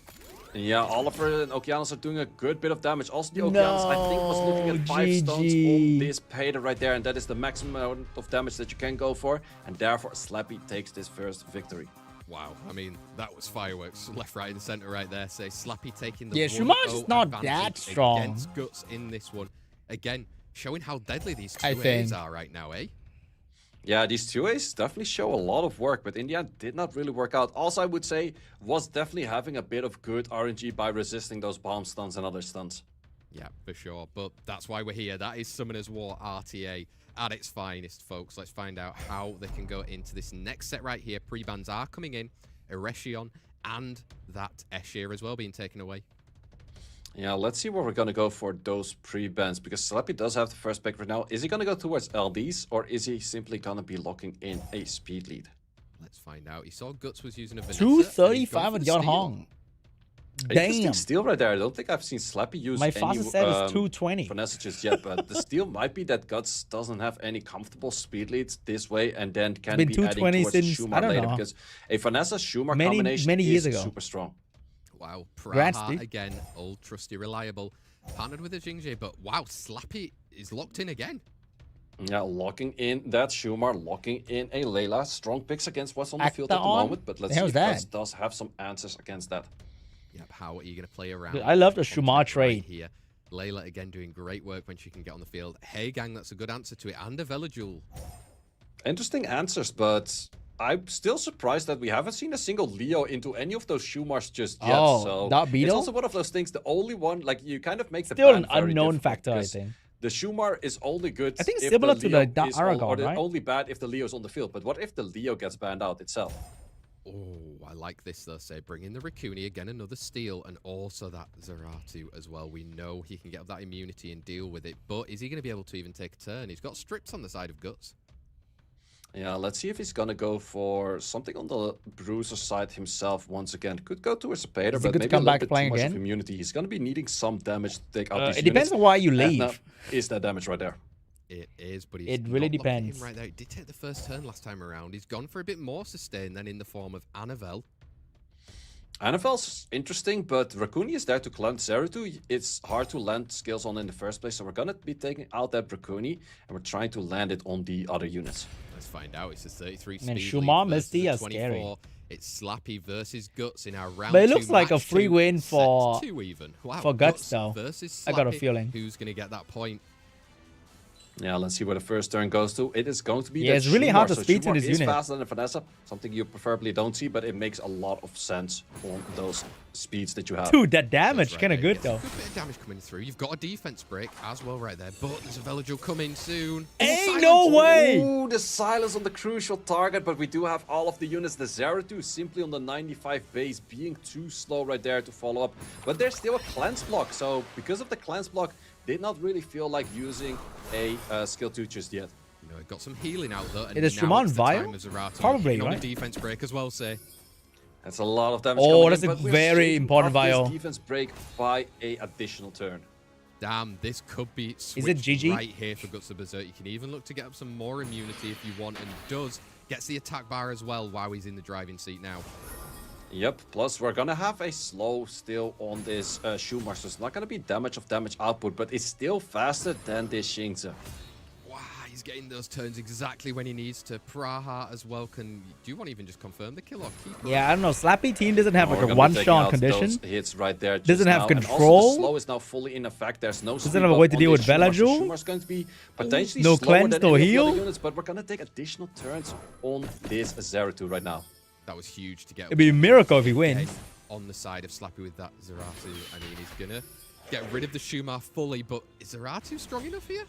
Yeah, Oliver and Okeanos are doing a good bit of damage. Also, the Okeanos, I think, was looking at 5 stuns on this Pater right there, and that is the maximum amount of damage that you can go for, and therefore Slappy takes this first victory.
Wow, I mean, that was fireworks left, right, and center right there. Say Slappy taking the
Yeah, Shumar's just not that strong
against Guts in this one. Again, showing how deadly these two
I
A's are right now, eh?
Yeah, these two A's definitely show a lot of work, but in the end, did not really work out. Also, I would say, was definitely having a bit of good RNG by resisting those bomb stuns and other stuns.
Yeah, for sure. But that's why we're here. That is Summoners War RTA at its finest, folks. Let's find out how they can go into this next set right here. Pre-bans are coming in. Eretion and that Escher as well being taken away.
Yeah, let's see where we're going to go for those pre-bans, because Slappy does have the first pick right now. Is he going to go towards LDs, or is he simply going to be locking in a speed lead?
Let's find out. He saw Guts was using a Vanessa.
235 with Yon Hong.
Interesting
Damn.
steal right there. I don't think I've seen Slappy use
My fastest set is 220.
Vanessa just yet, but the steal might be that Guts doesn't have any comfortable speed leads this way, and then can be adding
220
towards the
since,
Shumar
I don't
later,
know,
because a Vanessa Shumar
many
combination
years
is
ago.
super strong.
Wow,
Congrats,
Praha
dude.
again, old trusty reliable, partnered with a Jingje, but wow, Slappy is locked in again.
Yeah, locking in that Shumar, locking in a Layla. Strong picks against what's on the field at the
Acta on?
moment, but let's
The
see if
hell's
Guts
that?
does have some answers against that.
Yep, how are you going to play around?
Dude, I love the
content
Shumar
right
trade.
here. Layla again doing great work when she can get on the field. Hey gang, that's a good answer to it, and a Velajul.
Interesting answers, but I'm still surprised that we haven't seen a single Leo into any of those Shumars just yet.
Oh,
so
that
it's
Beetle?
also one of those things, the only one, like, you kind of make the
Still
ban
an
very
unknown
difficult,
factor, I
because
think.
The Shumar is only good
I think it's
if
similar
the
to
Leo
the
is
Aragon,
or
right?
only bad if the Leo's on the field. But what if the Leo gets banned out itself?
Oh, I like this though. Say, bring in the Raccoony again, another steal, and also that Zaratu as well. We know he can get that immunity and deal with it, but is he going to be able to even take a turn? He's got strips on the side of Guts.
Yeah, let's see if he's gonna go for something on the Bruiser side himself once again. Could go towards a Pater,
Is he
but
good to
maybe
come
a little
back
bit
playing
too much
again?
of immunity. He's gonna be needing some damage to take out these
It depends
units.
on why you
And
leave.
now, is that damage right there?
It is, but he's
It really
not locking in
depends.
right there. He did take the first turn last time around. He's gone for a bit more sustain than in the form of Anavel.
Anavel's interesting, but Raccoony is there to cleanse Zeratul. It's hard to land skills on in the first place, so we're gonna be taking out that Raccoony, and we're trying to land it on the other units.
Let's find out. It's a 33
Man,
speed
Shumar
lead versus
Misty
a
are
24.
scary.
It's Slappy versus Guts in our round
But it
2
looks like a
match
free
2,
win
set
for-
2 even. Wow,
for Guts, though.
versus
I got a
Slappy.
feeling.
Who's going to get that point?
Yeah, let's see where the first turn goes to. It is going to be
Yeah,
that
it's really
Shumar.
hard to
So
speed to
Shumar
this
is
unit.
faster than Vanessa, something you preferably don't see, but it makes a lot of sense on those speeds that you have.
Dude, that damage
Right
kind of
there.
good
Yes,
though.
Good bit of damage coming through. You've got a defense break as well right there, but there's a Velajul coming soon.
Ain't no way!
Ooh, the silence on the crucial target, but we do have all of the units. The Zeratul simply on the 95 base, being too slow right there to follow up. But there's still a cleanse block, so because of the cleanse block, did not really feel like using a skill 2 just yet.
You know, got some healing out though. And
It is
now
Shuman
it's the
Vile?
time of Zaratu.
Probably,
Hitting on
right?
a defense break as well, say.
That's a lot of damage.
Oh,
coming
that's
in,
a
but we're
very
shaving
important
off this
Vile.
defense break by a additional turn.
Damn, this could be switched
it GG?
right here for Guts of Berserk. You can even look to get up some more immunity if you want, and does. Gets the attack bar as well while he's in the driving seat now.
Yep, plus we're gonna have a slow still on this Shumar, so it's not gonna be damage output, but it's still faster than this Xingzi.
Wow, he's getting those turns exactly when he needs to. Praha as well. Do you want to even just confirm the kill or keep?
Yeah, I don't know. Slappy team doesn't have like
We're
a
gonna be taking
one-shot
out
condition.
those hits right there.
Doesn't
just
have
now. And also
control.
the slow is now fully in effect. There's no
Doesn't
sweep
have a
up
way to
on
deal
this
with
Shumar, so
Velajul.
Shumar's going to be potentially
No
slower
cleanse,
than
no
any of the
heal.
other units, but we're gonna take additional turns on this Zeratul right now.
That was huge to get.
It'd be a miracle if he wins.
On the side of Slappy with that Zeratu. I mean, he's gonna get rid of the Shumar fully, but is Zeratu strong enough here?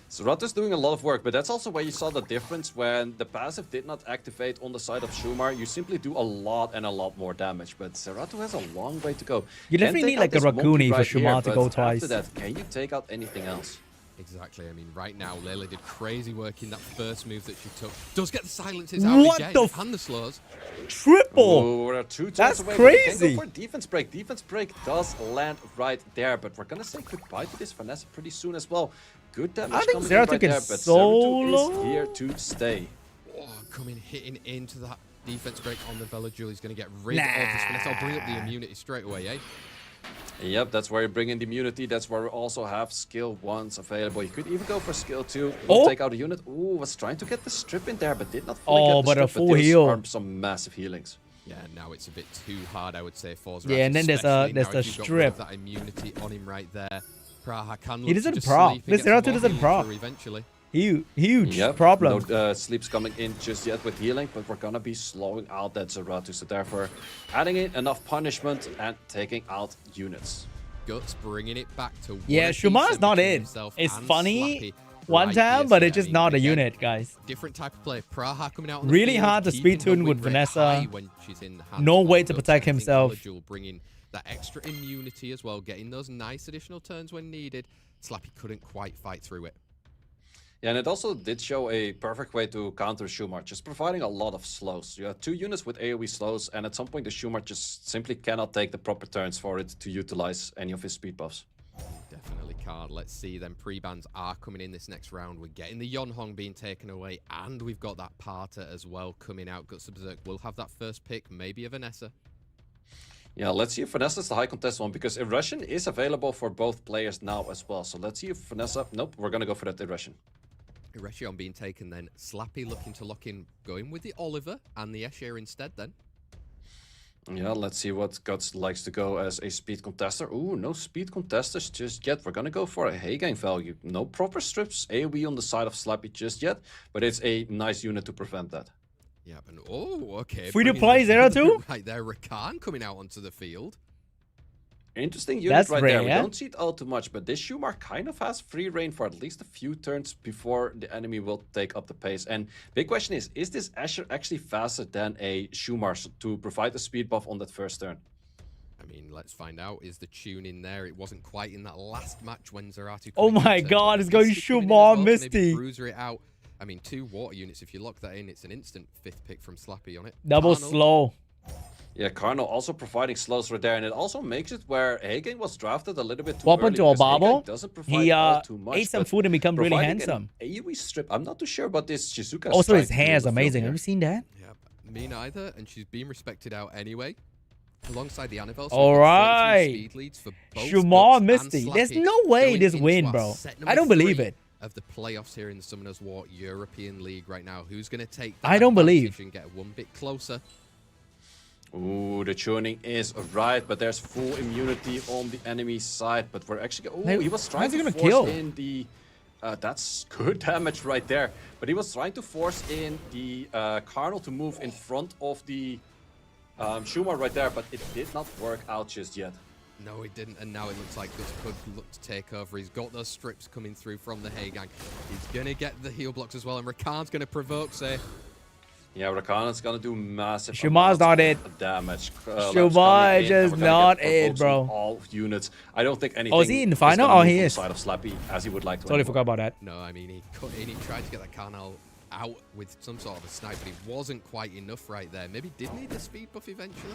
Zeratu's doing a lot of work, but that's also where you saw the difference when the passive did not activate on the side of Shumar. You simply do a lot and a lot more damage, but Zeratu has a long way to go.
You definitely need like a Raccoonie for Shumar to go twice.
After that, can you take out anything else?
Exactly. I mean, right now, Layla did crazy work in that first move that she took. Does get the silences out again, and the slows.
Triple!
Oh, we're 2 turns
That's
away,
crazy!
Go for defense break. Defense break does land right there, but we're gonna say goodbye to this Vanessa pretty soon as well. Good damage
I think
coming in right
Zeratu
there,
can
but
solo.
Zeratu is here to stay.
Oh, hitting into that defense break on the Velajuel. He's going to get rid of this Vanessa. I'll bring up the immunity straight away, eh?
Yep, that's where you bring in the immunity. That's where we also have skill 1s available. You could even go for skill 2.
Oh.
Take out a unit. Ooh, was trying to get the strip in there, but did not fully get the
but
strip.
a full heal.
Are some massive healings.
Yeah, now it's a bit too hard, I would say, for Zeratu.
Yeah, and then there's the strip.
That immunity on him right there. Praha can
He doesn't proc. This Zeratu doesn't proc.
Eventually.
Huge
Yep,
problem.
No sleeps coming in just yet with healing, but we're gonna be slowing out that Zeratu. So therefore, adding in enough punishment and taking out units.
Guts bringing it back to
Shumar's not in. It's funny one time, but it's just not a unit, guys.
Different type of play. Praha coming out.
Really hard to speed tune with Vanessa. No way to protect himself.
Bringing that extra immunity as well, getting those nice additional turns when needed. Slappy couldn't quite fight through it.
Yeah, and it also did show a perfect way to counter Shumar, just providing a lot of slows. You have 2 units with AoE slows, and at some point the Shumar just simply cannot take the proper turns for it to utilize any of his speed buffs.
Definitely can't. Let's see them. Pre-bans are coming in this next round. We're getting the Yonhong being taken away, and we've got that Parter as well coming out. Guts of Berserk will have that first pick, maybe a Vanessa.
Yeah, let's see if Vanessa's the high contest one, because Irration is available for both players now as well. So let's see if Vanessa... Nope, we're going to go for that Irration.
Irration being taken then. Slappy looking to lock in, going with the Oliver and the Escher instead then.
Yeah, let's see what Guts likes to go as a speed contester. Ooh, no speed contesters just yet. We're going to go for a Heigang value. No proper strips AoE on the side of Slappy just yet, but it's a nice unit to prevent that.
Yeah, and oh, okay.
Free to play Zeratu?
Right there, Rakan coming out onto the field.
Interesting unit
That's
right
rare,
there.
yeah?
We don't see it all too much, but this Shumar kind of has free reign for at least a few turns before the enemy will take up the pace. And big question is this Escher actually faster than a Shumar to provide a speed buff on that first turn?
I mean, let's find out. Is the tune in there? It wasn't quite in that last match when Zeratu...
Oh my god, it's going Shumar Misty.
Bruiser it out. I mean, 2 water units. If you lock that in, it's an instant 5th pick from Slappy on it.
Double
Arnold.
slow.
Yeah, Carno also providing slows right there, and it also makes it where Heigang was drafted a little bit too
What
early.
happened to Obabo?
Doesn't provide
He
all too much,
ate some
but
food and become really
providing
handsome.
an AoE strip. I'm not too sure about this Shizuka.
Also, his
strike
hair is
through the field
amazing.
here.
Have you seen that?
Yeah, me neither. And she's being respected out anyway. Alongside the Annabelle. So
All right.
speed leads for both
Shumar
Guts
Misty.
and
There's
Slappy
no way
going
this
into
win,
our
bro.
set
I don't
number
believe
3
it.
of the playoffs here in the Summoners War European League right now. Who's going to take that
I don't believe.
advantage and get one bit closer?
Ooh, the tuning is right, but there's full immunity on the enemy side. But we're actually... Oh, he was trying
how's he
to
gonna
force
kill?
in the... that's good damage right there. But he was trying to force in the Carnal to move in front of the Shumar right there, but it did not work out just yet.
No, it didn't, and now it looks like this could look to take over. He's got those strips coming through from the Heigang. He's going to get the heal blocks as well, and Rakan's going to provoke, say.
Yeah, Rakan is gonna do massive
Shumar's not it.
damage.
Shumar is not it, bro.
All units. I don't think anything.
Oh, is he in the final? Oh, he is.
Side of Slappy as he would like to.
Totally forgot about that.
No, I mean, he cut in, he tried to get that Carnal out with some sort of a snipe, but he wasn't quite enough right there. Maybe did need the speed buff eventually.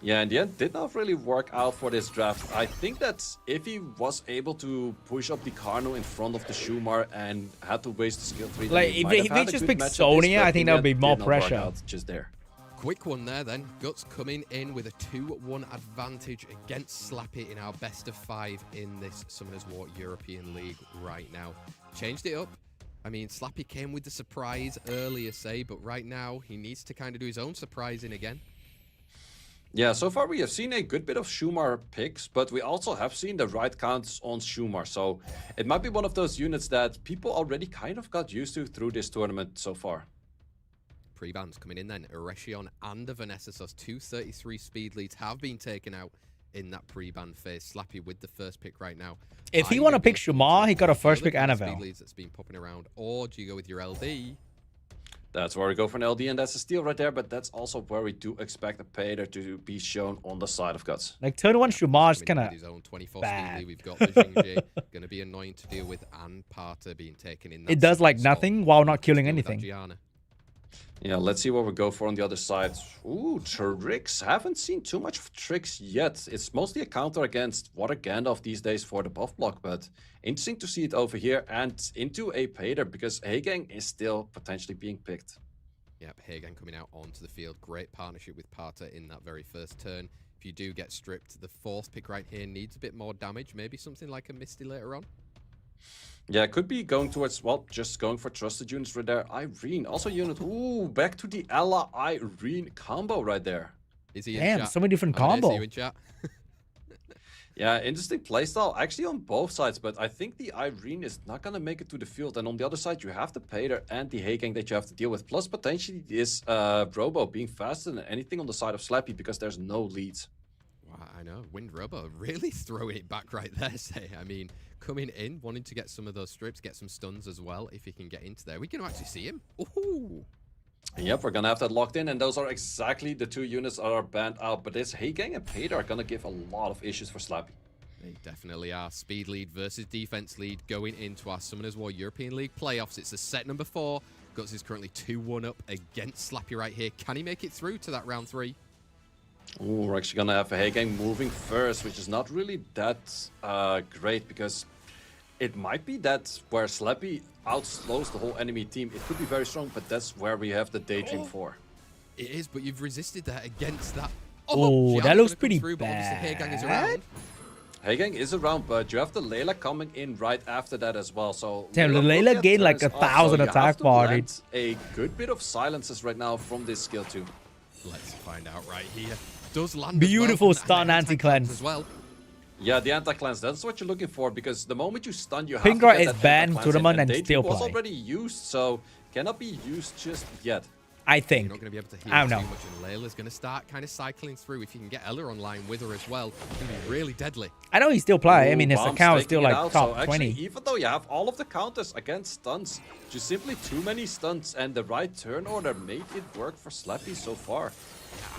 Yeah, in the end, did not really work out for this draft. I think that if he was able to push up the Carno in front of the Shumar and had to waste the skill 3,
Like, if they just pick Sonya, I think that would be more pressure.
Just there.
Quick one there then. Guts coming in with a 2-1 advantage against Slappy in our best of 5 in this Summoners War European League right now. Changed it up. I mean, Slappy came with the surprise earlier, say, but right now he needs to kind of do his own surprising again.
Yeah, so far we have seen a good bit of Shumar picks, but we also have seen the right counts on Shumar. So it might be one of those units that people already kind of got used to through this tournament so far.
Pre-bans coming in then. Eretion and the Vanessa Sus, 233 speed leads have been taken out in that pre-ban phase. Slappy with the first pick right now.
If he want to pick Shumar, he got a first pick Annabelle.
Speed leads that's been popping around, or do you go with your LD?
That's where we go for an LD, and that's a steal right there, but that's also where we do expect a Pater to be shown on the side of Guts.
Like, turn 1 Shumar's kind of
his own 24 speed lead. We've got the Jingji, going to be annoying to deal with, and Parter being taken in.
It does like nothing while not killing anything.
Yeah, let's see what we go for on the other side. Ooh, Tricks. Haven't seen too much of Tricks yet. It's mostly a counter against Water Gandalf these days for the buff block, but interesting to see it over here and into a Pater because Hagang is still potentially being picked.
Yep, Hagang coming out onto the field. Great partnership with Parter in that very first turn. If you do get stripped, the fourth pick right here needs a bit more damage. Maybe something like a Misty later on.
Yeah, could be going towards, well, just going for trusted units right there. Irene, also unit. Ooh, back to the Ella Irene combo right there.
Is he in
Damn,
chat?
so many different combo.
You in chat?
Yeah, interesting playstyle actually on both sides, but I think the Irene is not going to make it to the field. And on the other side, you have the Pater and the Hagang that you have to deal with. Plus, potentially this Robo being faster than anything on the side of Slappy because there's no leads.
Wow, I know. Wind Robo really throwing it back right there, say. I mean, coming in, wanting to get some of those strips, get some stuns as well, if he can get into there. We can actually see him. Ooh.
Yep, we're gonna have that locked in, and those are exactly the two units that are banned out. But this Hagang and Pater are gonna give a lot of issues for Slappy.
They definitely are. Speed lead versus defense lead going into our Summoners War European League playoffs. It's the set number 4. Guts is currently 2-1 up against Slappy right here. Can he make it through to that round 3?
Ooh, we're actually gonna have a Hagang moving first, which is not really that great because it might be that where Slappy outslows the whole enemy team. It could be very strong, but that's where we have the Daydream for.
It is, but you've resisted that against that.
Oh, that looks pretty
through,
bad.
But Hagang is around.
Hagang is around, but you have the Layla coming in right after that as well. So
damn, the Layla gained like 1,000 attack bar, dude.
A good bit of silences right now from this skill too.
Let's find out right here. Does land
beautiful
well
stun anti-cleanse
as well.
Yeah, the anti-cleanse, that's what you're looking for, because the moment you stun, you have
Pingra
to get
is
that
banned tournament and still
was
play.
already used, so cannot be used just yet.
I think.
You're not going to be able to heal
I don't know.
too much, and Layla's going to start kind of cycling through. If you can get Ella online with her as well, it's going to be really deadly.
I know he still play. I mean, his
Bombs
account is
taking
still
it
like
out,
top
so actually,
20.
even though you have all of the counters against stuns, just simply too many stuns, and the right turn order made it work for Slappy so far.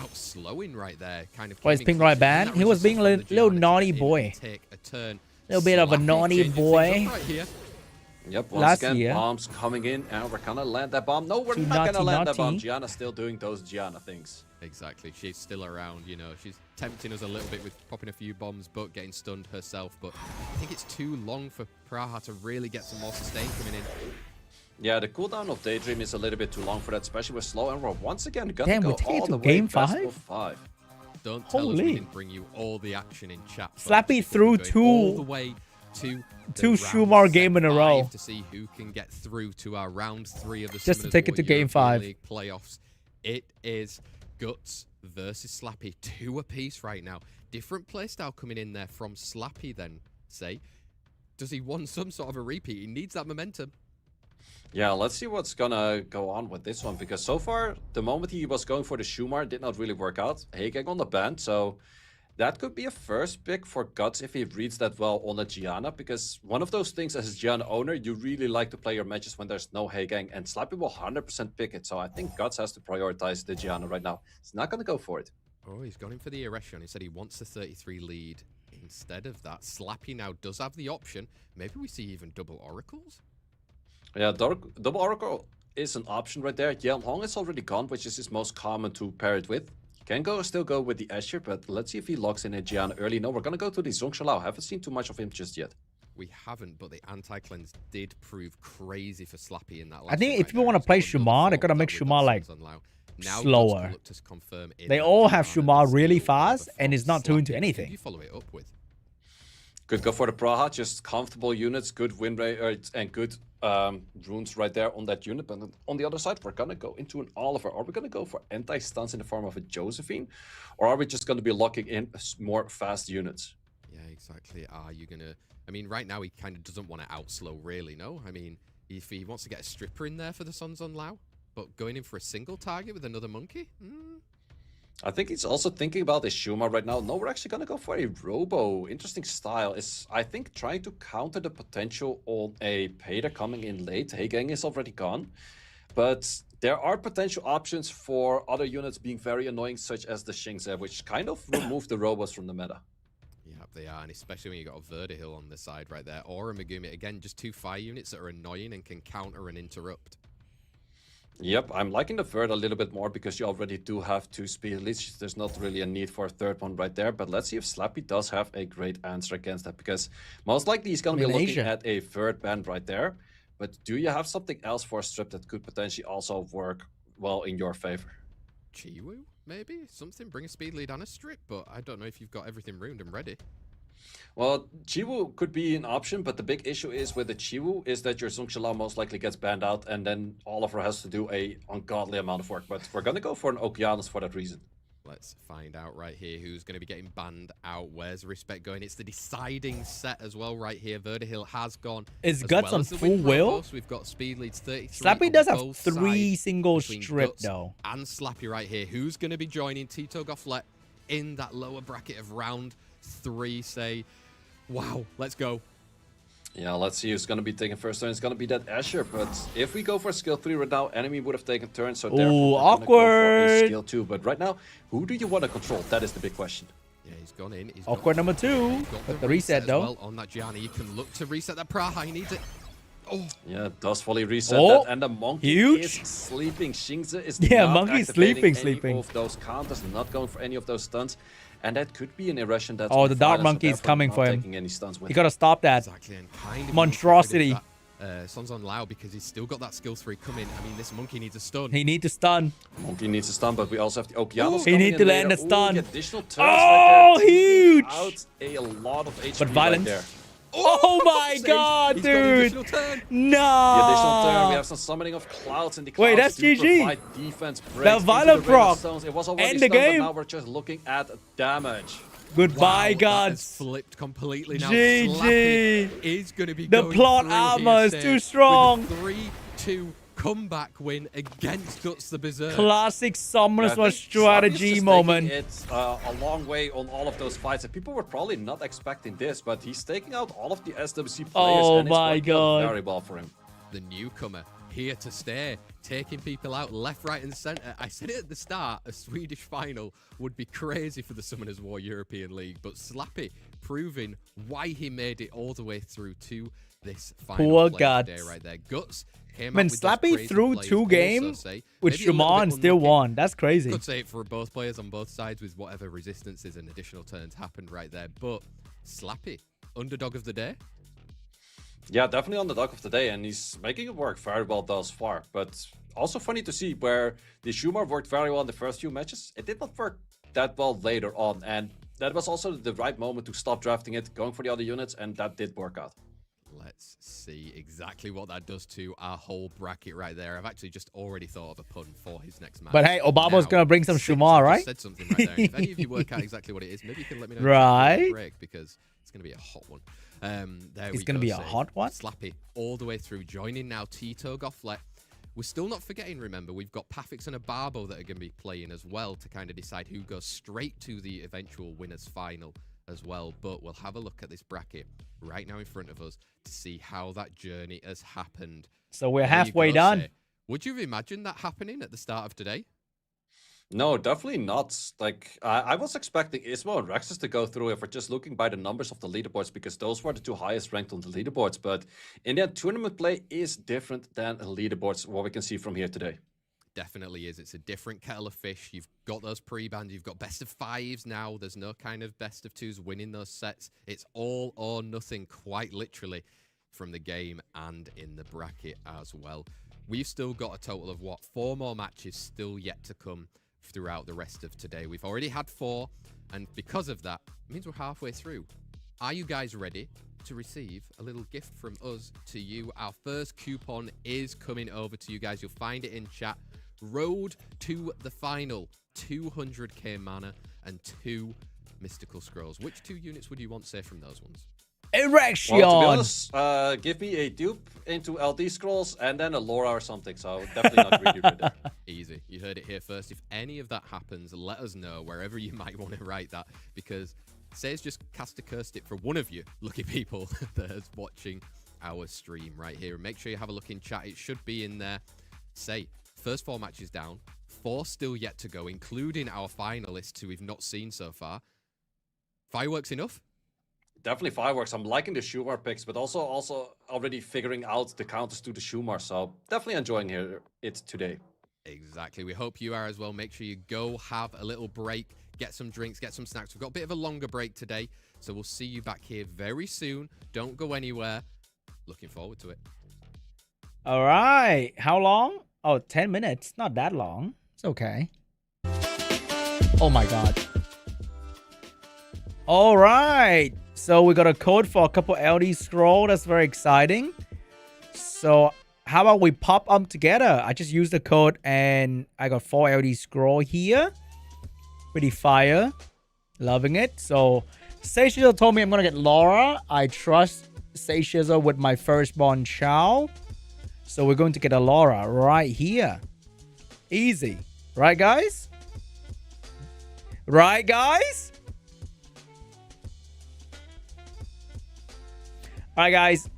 Out slowing right there, kind of.
Why is Pink right banned? He was being a little naughty boy.
Take a turn.
Little bit of a naughty boy.
Right here.
Yep, once
Last
again,
year.
bombs coming in, and we're gonna land that bomb. No, we're
Too
not gonna
naughty,
land that bomb.
naughty.
Gianna's still doing those Gianna things.
Exactly, she's still around, you know. She's tempting us a little bit with popping a few bombs, but getting stunned herself. But I think it's too long for Praha to really get some more sustain coming in.
Yeah, the cooldown of Daydream is a little bit too long for that, especially with slow, and we're once again gonna
Damn,
go
we're taking
all
it to
the way
game
best
5?
of 5.
Don't tell us
Holy.
we didn't bring you all the action in chat. folks.
Slappy threw
We're going all the
two
way to
two
the
Shumar
round
game in a
five
row.
to see who can get through to our round 3 of the
Just to
Summoners
take it
War
to game
European
5.
League playoffs. It is Guts versus Slappy, 2 apiece right now. Different playstyle coming in there from Slappy then, say. Does he want some sort of a repeat? He needs that momentum.
Yeah, let's see what's gonna go on with this one, because so far, the moment he was going for the Shumar did not really work out. Hagang on the band, so that could be a first pick for Guts if he reads that well on a Gianna, because one of those things as a Gianna owner, you really like to play your matches when there's no Hagang, and Slappy will 100% pick it, so I think Guts has to prioritize the Gianna right now. He's not gonna go for it.
Oh, he's gone in for the Erection. He said he wants the 33 lead. Instead of that, Slappy now does have the option. Maybe we see even double Oracles?
Yeah, double Oracle is an option right there. Yan Hong is already gone, which is his most common to pair it with. Can still go with the Asher, but let's see if he locks in a Gianna early. No, we're gonna go to the Zhongshalao. Haven't seen too much of him just yet.
We haven't, but the anti-cleanse did prove crazy for Slappy in that last
I think
one
if
right
people
there.
want to
It's
play
got another
Shumar, they
thought
gotta
that
make
with that
Shumar like
Suns on Lao. Now
slower.
Guts can look to confirm in
They
that
all have
Gianna
Shumar
and
really
skill
fast,
over
and
from
it's not tuned to
Slappy.
anything.
Who do you follow it up with?
Good go for the Praha, just comfortable units, good win rate, and good runes right there on that unit. But on the other side, we're gonna go into an Oliver. Are we gonna go for anti-stuns in the form of a Josephine? Or are we just gonna be locking in more fast units?
Yeah, exactly. Are you going to... I mean, right now he kind of doesn't want to outslow, really, no? I mean, if he wants to get a stripper in there for the Suns on Lao, but going in for a single target with another monkey?
I think he's also thinking about his Shuma right now. No, we're actually going to go for a Robo. Interesting style is, I think, trying to counter the potential on a Pader coming in late. Heigang is already gone. But there are potential options for other units being very annoying, such as the Xingze, which kind of remove the Robos from the meta.
Yeah, they are, and especially when you got a Vertihill on the side right there, or a Megumi. Again, just 2 fire units that are annoying and can counter and interrupt.
Yep, I'm liking the third a little bit more because you already do have 2 speed leads. There's not really a need for a third one right there. But let's see if Slappy does have a great answer against that, because most likely he's going to be looking at a third band right there. But do you have something else for a strip that could potentially also work well in your favor?
Chiwu, maybe? Something, bring a speed lead and a strip, but I don't know if you've got everything ruined and ready.
Well, Chiwu could be an option, but the big issue is with the Chiwu is that your Zhongxiao most likely gets banned out, and then Oliver has to do a ungodly amount of work. But we're going to go for an Okeanos for that reason.
Let's find out right here who's going to be getting banned out. Where's the respect going? It's the deciding set as well right here. Vertihill has gone.
Is Guts on full will?
We've got speed leads 33.
Slappy does have 3 single strip though.
And Slappy right here. Who's going to be joining Tito Gofflet in that lower bracket of round 3, say? Wow, let's go.
Yeah, let's see who's going to be taking first turn. It's going to be that Asher, but if we go for skill 3 right now, enemy would have taken turn, so therefore
awkward.
Go for a skill 2. But right now, who do you want to control? That is the big question.
Yeah, he's gone in. He's
awkward number 2. But the reset though.
Well, on that Gianni, you can look to reset that Praha. He needs it. Oh.
Yeah, it does fully reset that, and the monkey is sleeping. Xingze is not
monkey
sleeping.
Sleeping.
Of those counters, not going for any of those stunts. And that could be an irration that's
the dark monkey is coming for him.
Any stunts with
you gotta stop that.
Exactly, and kind of
monstrosity.
Son's on Lao because he's still got that skill 3 coming. I mean, this monkey needs a stun.
He needs to stun.
Monkey needs a stun, but we also have the Okeanos.
He needs to land a stun.
Additional turns right there.
Huge!
Out a lot of HP
but violence.
Right there.
Oh my god, dude! No!
The additional turn, we have some summoning of clouds in the clouds.
Wait, that's GG.
Defense
the violent proc.
It was already
end the game.
But now we're just looking at damage.
Goodbye, gods.
Flipped completely now.
GG.
Slappy is going to be
the plot armor is too strong.
3-2 comeback win against Guts the Berserk.
Classic Summoners was strategy moment.
It's a long way on all of those fights. And people were probably not expecting this, but he's taking out all of the SWC players.
Oh
and
my god.
Very well for him.
The newcomer here to stay, taking people out left, right, and center. I said it at the start, a Swedish final would be crazy for the Summoners War European League, but Slappy proving why he made it all the way through to this final
Poor
play
Guts.
today right there. Guts came
Man,
out with
Slappy threw 2 games with Shumar and still won. That's crazy.
Could say it for both players on both sides with whatever resistances and additional turns happened right there. But Slappy, underdog of the day.
Yeah, definitely on the dog of the day, and he's making it work very well thus far. But also funny to see where the Shumar worked very well in the first few matches. It did not work that well later on, and that was also the right moment to stop drafting it, going for the other units, and that did work out.
Let's see exactly what that does to our whole bracket right there. I've actually just already thought of a pun for his next match.
But hey, Obama's going to bring some Shumar, right?
Said something right there. If any of you work out exactly what it is, maybe you can let me know.
Right.
Break, because it's going to be a hot one.
It's going to be a hot one?
Slappy all the way through. Joining now Tito Gofflet. We're still not forgetting, remember, we've got Pafix and a Barbo that are going to be playing as well to kind of decide who goes straight to the eventual winners final as well. But we'll have a look at this bracket right now in front of us to see how that journey has happened.
So we're halfway done.
Say, would you have imagined that happening at the start of today?
No, definitely not. Like, I was expecting Ismo and Rexus to go through if we're just looking by the numbers of the leaderboards, because those were the 2 highest ranked on the leaderboards. But in the end, tournament play is different than leaderboards, what we can see from here today.
Definitely is. It's a different kettle of fish. You've got those pre-bans. You've got best of 5s now. There's no kind of best of 2s winning those sets. It's all or nothing, quite literally, from the game and in the bracket as well. We've still got a total of, 4 more matches still yet to come throughout the rest of today. We've already had 4, and because of that, it means we're halfway through. Are you guys ready to receive a little gift from us to you? Our first coupon is coming over to you guys. You'll find it in chat. Road to the final, 200k mana and 2 mystical scrolls. Which 2 units would you want, say, from those ones?
Erection.
Well, to be honest, give me a dupe into LD scrolls and then a Laura or something. So definitely not greedy right there.
Easy. You heard it here first. If any of that happens, let us know wherever you might want to write that, because Say's just cast a curse tip for one of you lucky people that is watching our stream right here. And make sure you have a look in chat. It should be in there. Say, first 4 matches down, 4 still yet to go, including our finalists who we've not seen so far. Fireworks enough?
Definitely fireworks. I'm liking the Shumar picks, but also already figuring out the counters to the Shumar. So definitely enjoying it today.
Exactly. We hope you are as well. Make sure you go have a little break, get some drinks, get some snacks. We've got a bit of a longer break today, so we'll see you back here very soon. Don't go anywhere. Looking forward to it.
All right. How long? Oh, 10 minutes. Not that long. It's okay. Oh my god. All right. So we got a code for a couple LD scroll. That's very exciting. So how about we pop them together? I just used the code and I got 4 LD scroll here. Pretty fire. Loving it. So Seishizo told me I'm going to get Laura. I trust Seishizo with my firstborn child. So we're going to get a Laura right here. Easy. Right, guys? Right, guys? All right, guys.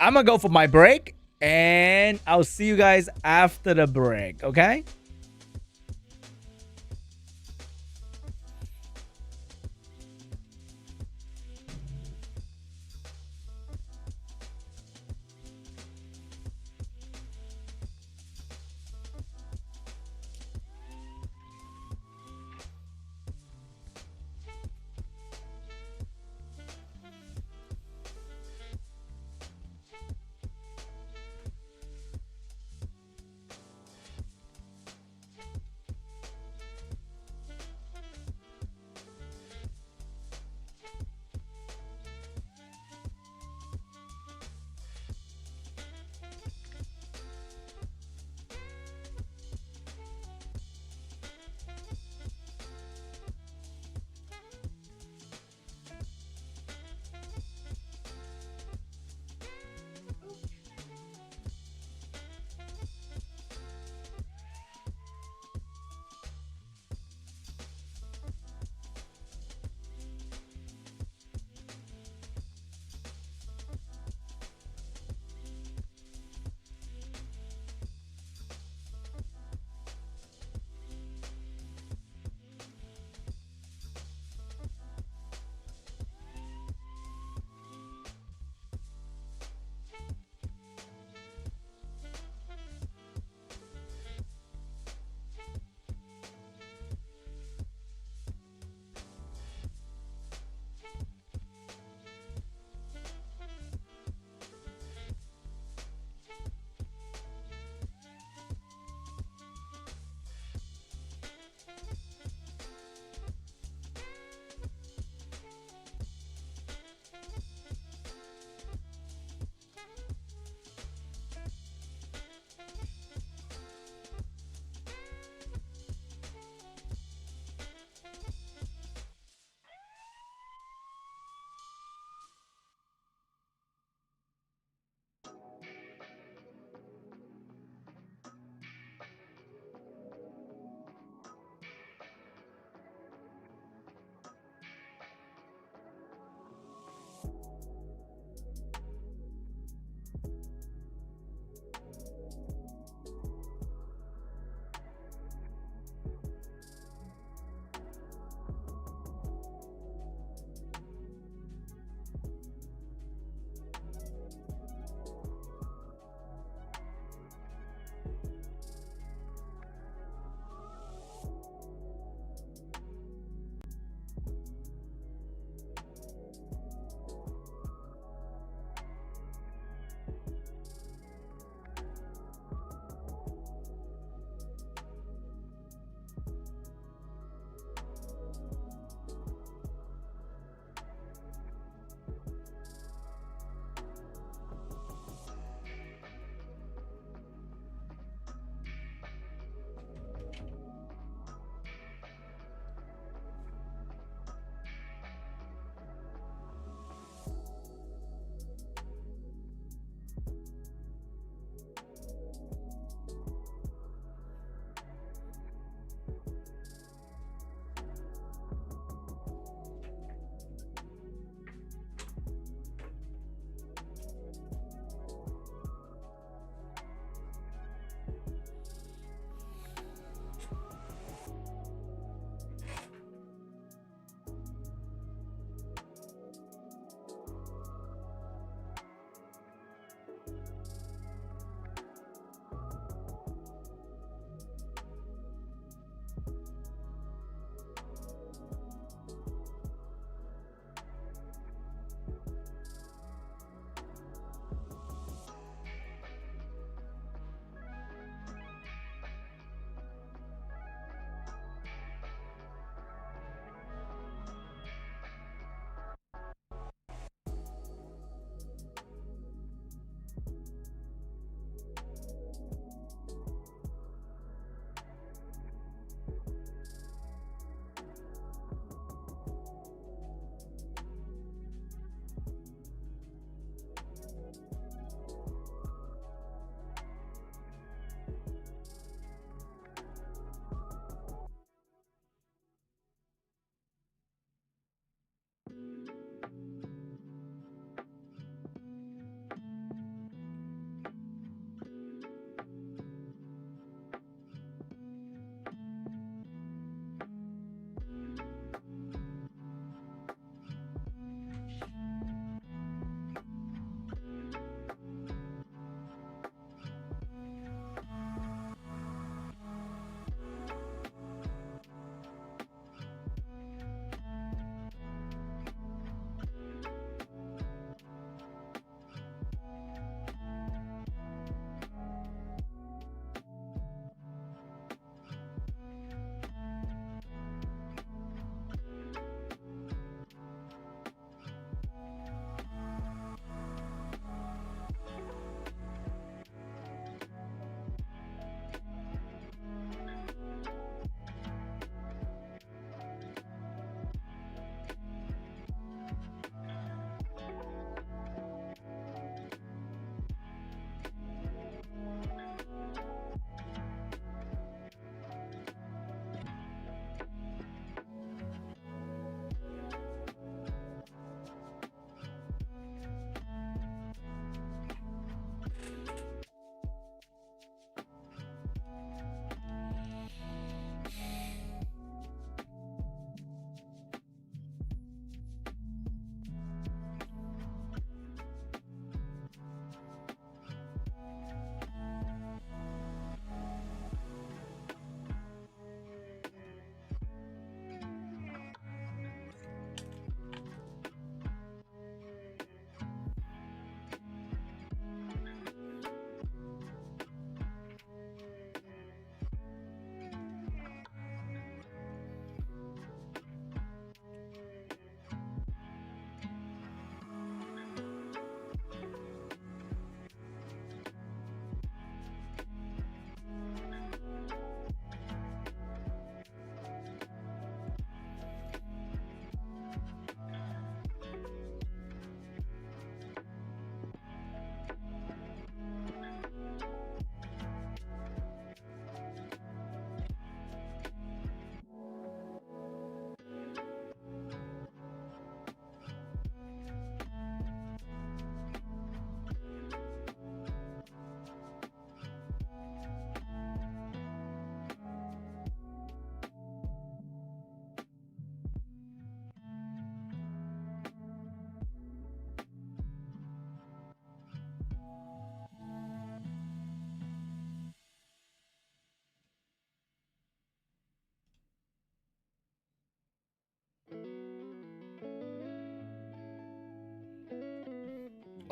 I'm going to go for my break. And I'll see you guys after the break, okay?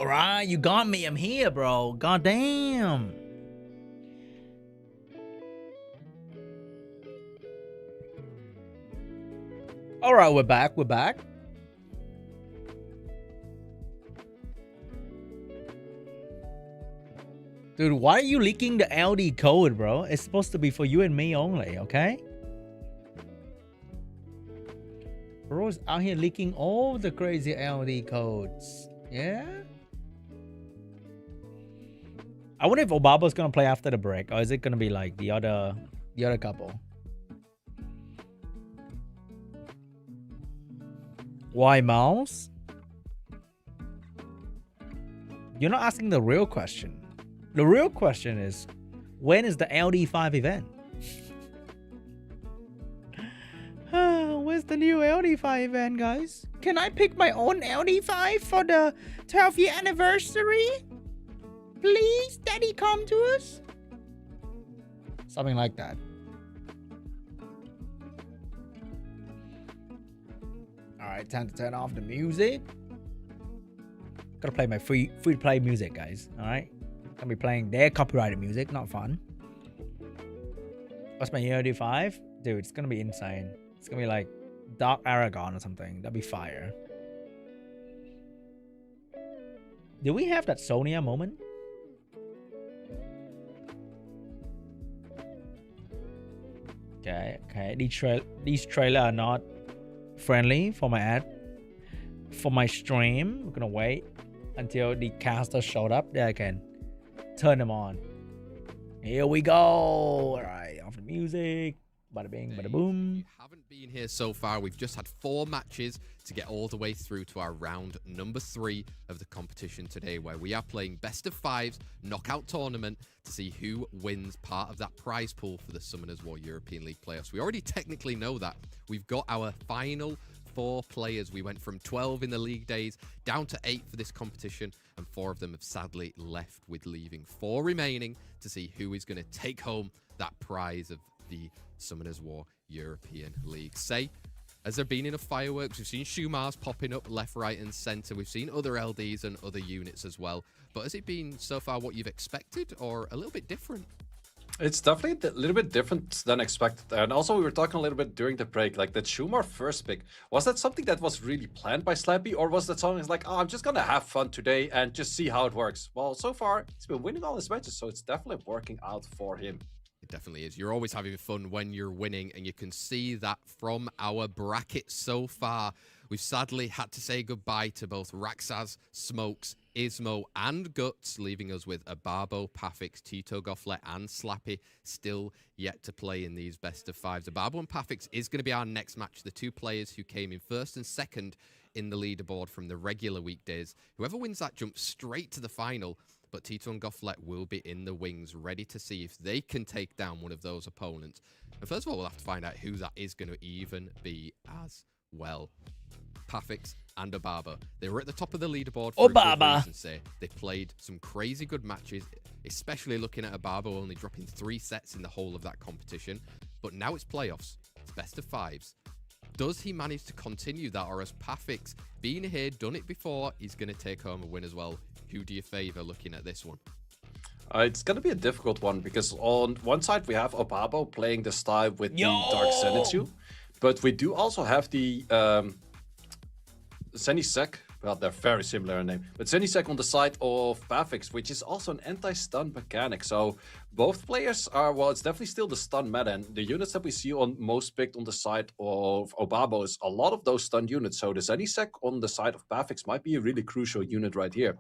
All right, you got me. I'm here, bro. God damn. All right, we're back. We're back. Dude, why are you leaking the LD code, bro? It's supposed to be for you and me only, okay? Bro's out here leaking all the crazy LD codes. Yeah? I wonder if Obabo's gonna play after the break, or is it gonna be like the other couple? Why mouse? You're not asking the real question. The real question is, when is the LD5 event? Where's the new LD5 event, guys? Can I pick my own LD5 for the 12th year anniversary? Please, Daddy, come to us. Something like that. All right, time to turn off the music. Gotta play my free to play music, guys. All right, gonna be playing their copyrighted music, not fun. What's my LD5? Dude, it's gonna be insane. It's gonna be like Dark Aragon or something. That'd be fire. Do we have that Sonia moment? Okay. These trailer are not friendly for my ad. For my stream, we're gonna wait until the caster showed up. Then I can turn them on. Here we go. All right, off the music. Bada bing, bada boom.
If you haven't been here so far, we've just had 4 matches to get all the way through to our round number 3 of the competition today, where we are playing best of 5s knockout tournament to see who wins part of that prize pool for the Summoners War European League playoffs. We already technically know that. We've got our final 4 players. We went from 12 in the league days down to 8 for this competition, and 4 of them have sadly left, with leaving 4 remaining to see who is going to take home that prize of the Summoners War European League. Has there been enough fireworks? We've seen Shumars popping up left, right, and center. We've seen other LDs and other units as well. But has it been so far what you've expected, or a little bit different?
It's definitely a little bit different than expected. And also, we were talking a little bit during the break, like that Shumar first pick. Was that something that was really planned by Slappy, or was that something like, oh, I'm just going to have fun today and just see how it works? Well, so far, he's been winning all his matches, so it's definitely working out for him.
It definitely is. You're always having fun when you're winning, and you can see that from our bracket so far. We've sadly had to say goodbye to both Rexus, Smokes, Ismo, and Guts, leaving us with Ababo, Pafix, Tito Gofflet, and Slappy still yet to play in these best of 5s. Ababo and Pafix is going to be our next match. The 2 players who came in first and second in the leaderboard from the regular weekdays. Whoever wins that jumps straight to the final. But Tito and Gofflet will be in the wings, ready to see if they can take down one of those opponents. And first of all, we'll have to find out who that is going to even be as well. Pafix and Obaba. They were at the top of the leaderboard for a good reason, say. They played some crazy good matches, especially looking at Obaba only dropping 3 sets in the whole of that competition. But now it's playoffs. It's best of 5s. Does he manage to continue that, or has Pafix been here, done it before, he's going to take home a win as well? Who do you favour looking at this one?
It's going to be a difficult one, because on one side we have Obabo playing the style with the Dark Zenitsu, but we do also have the Zenisek. Well, they're very similar in name, but Zenisek on the side of Pafix, which is also an anti-stun mechanic. So both players are, well, it's definitely still the stun meta, and the units that we see on most picked on the side of Obabo is a lot of those stun units. So the Zenisek on the side of Pafix might be a really crucial unit right here.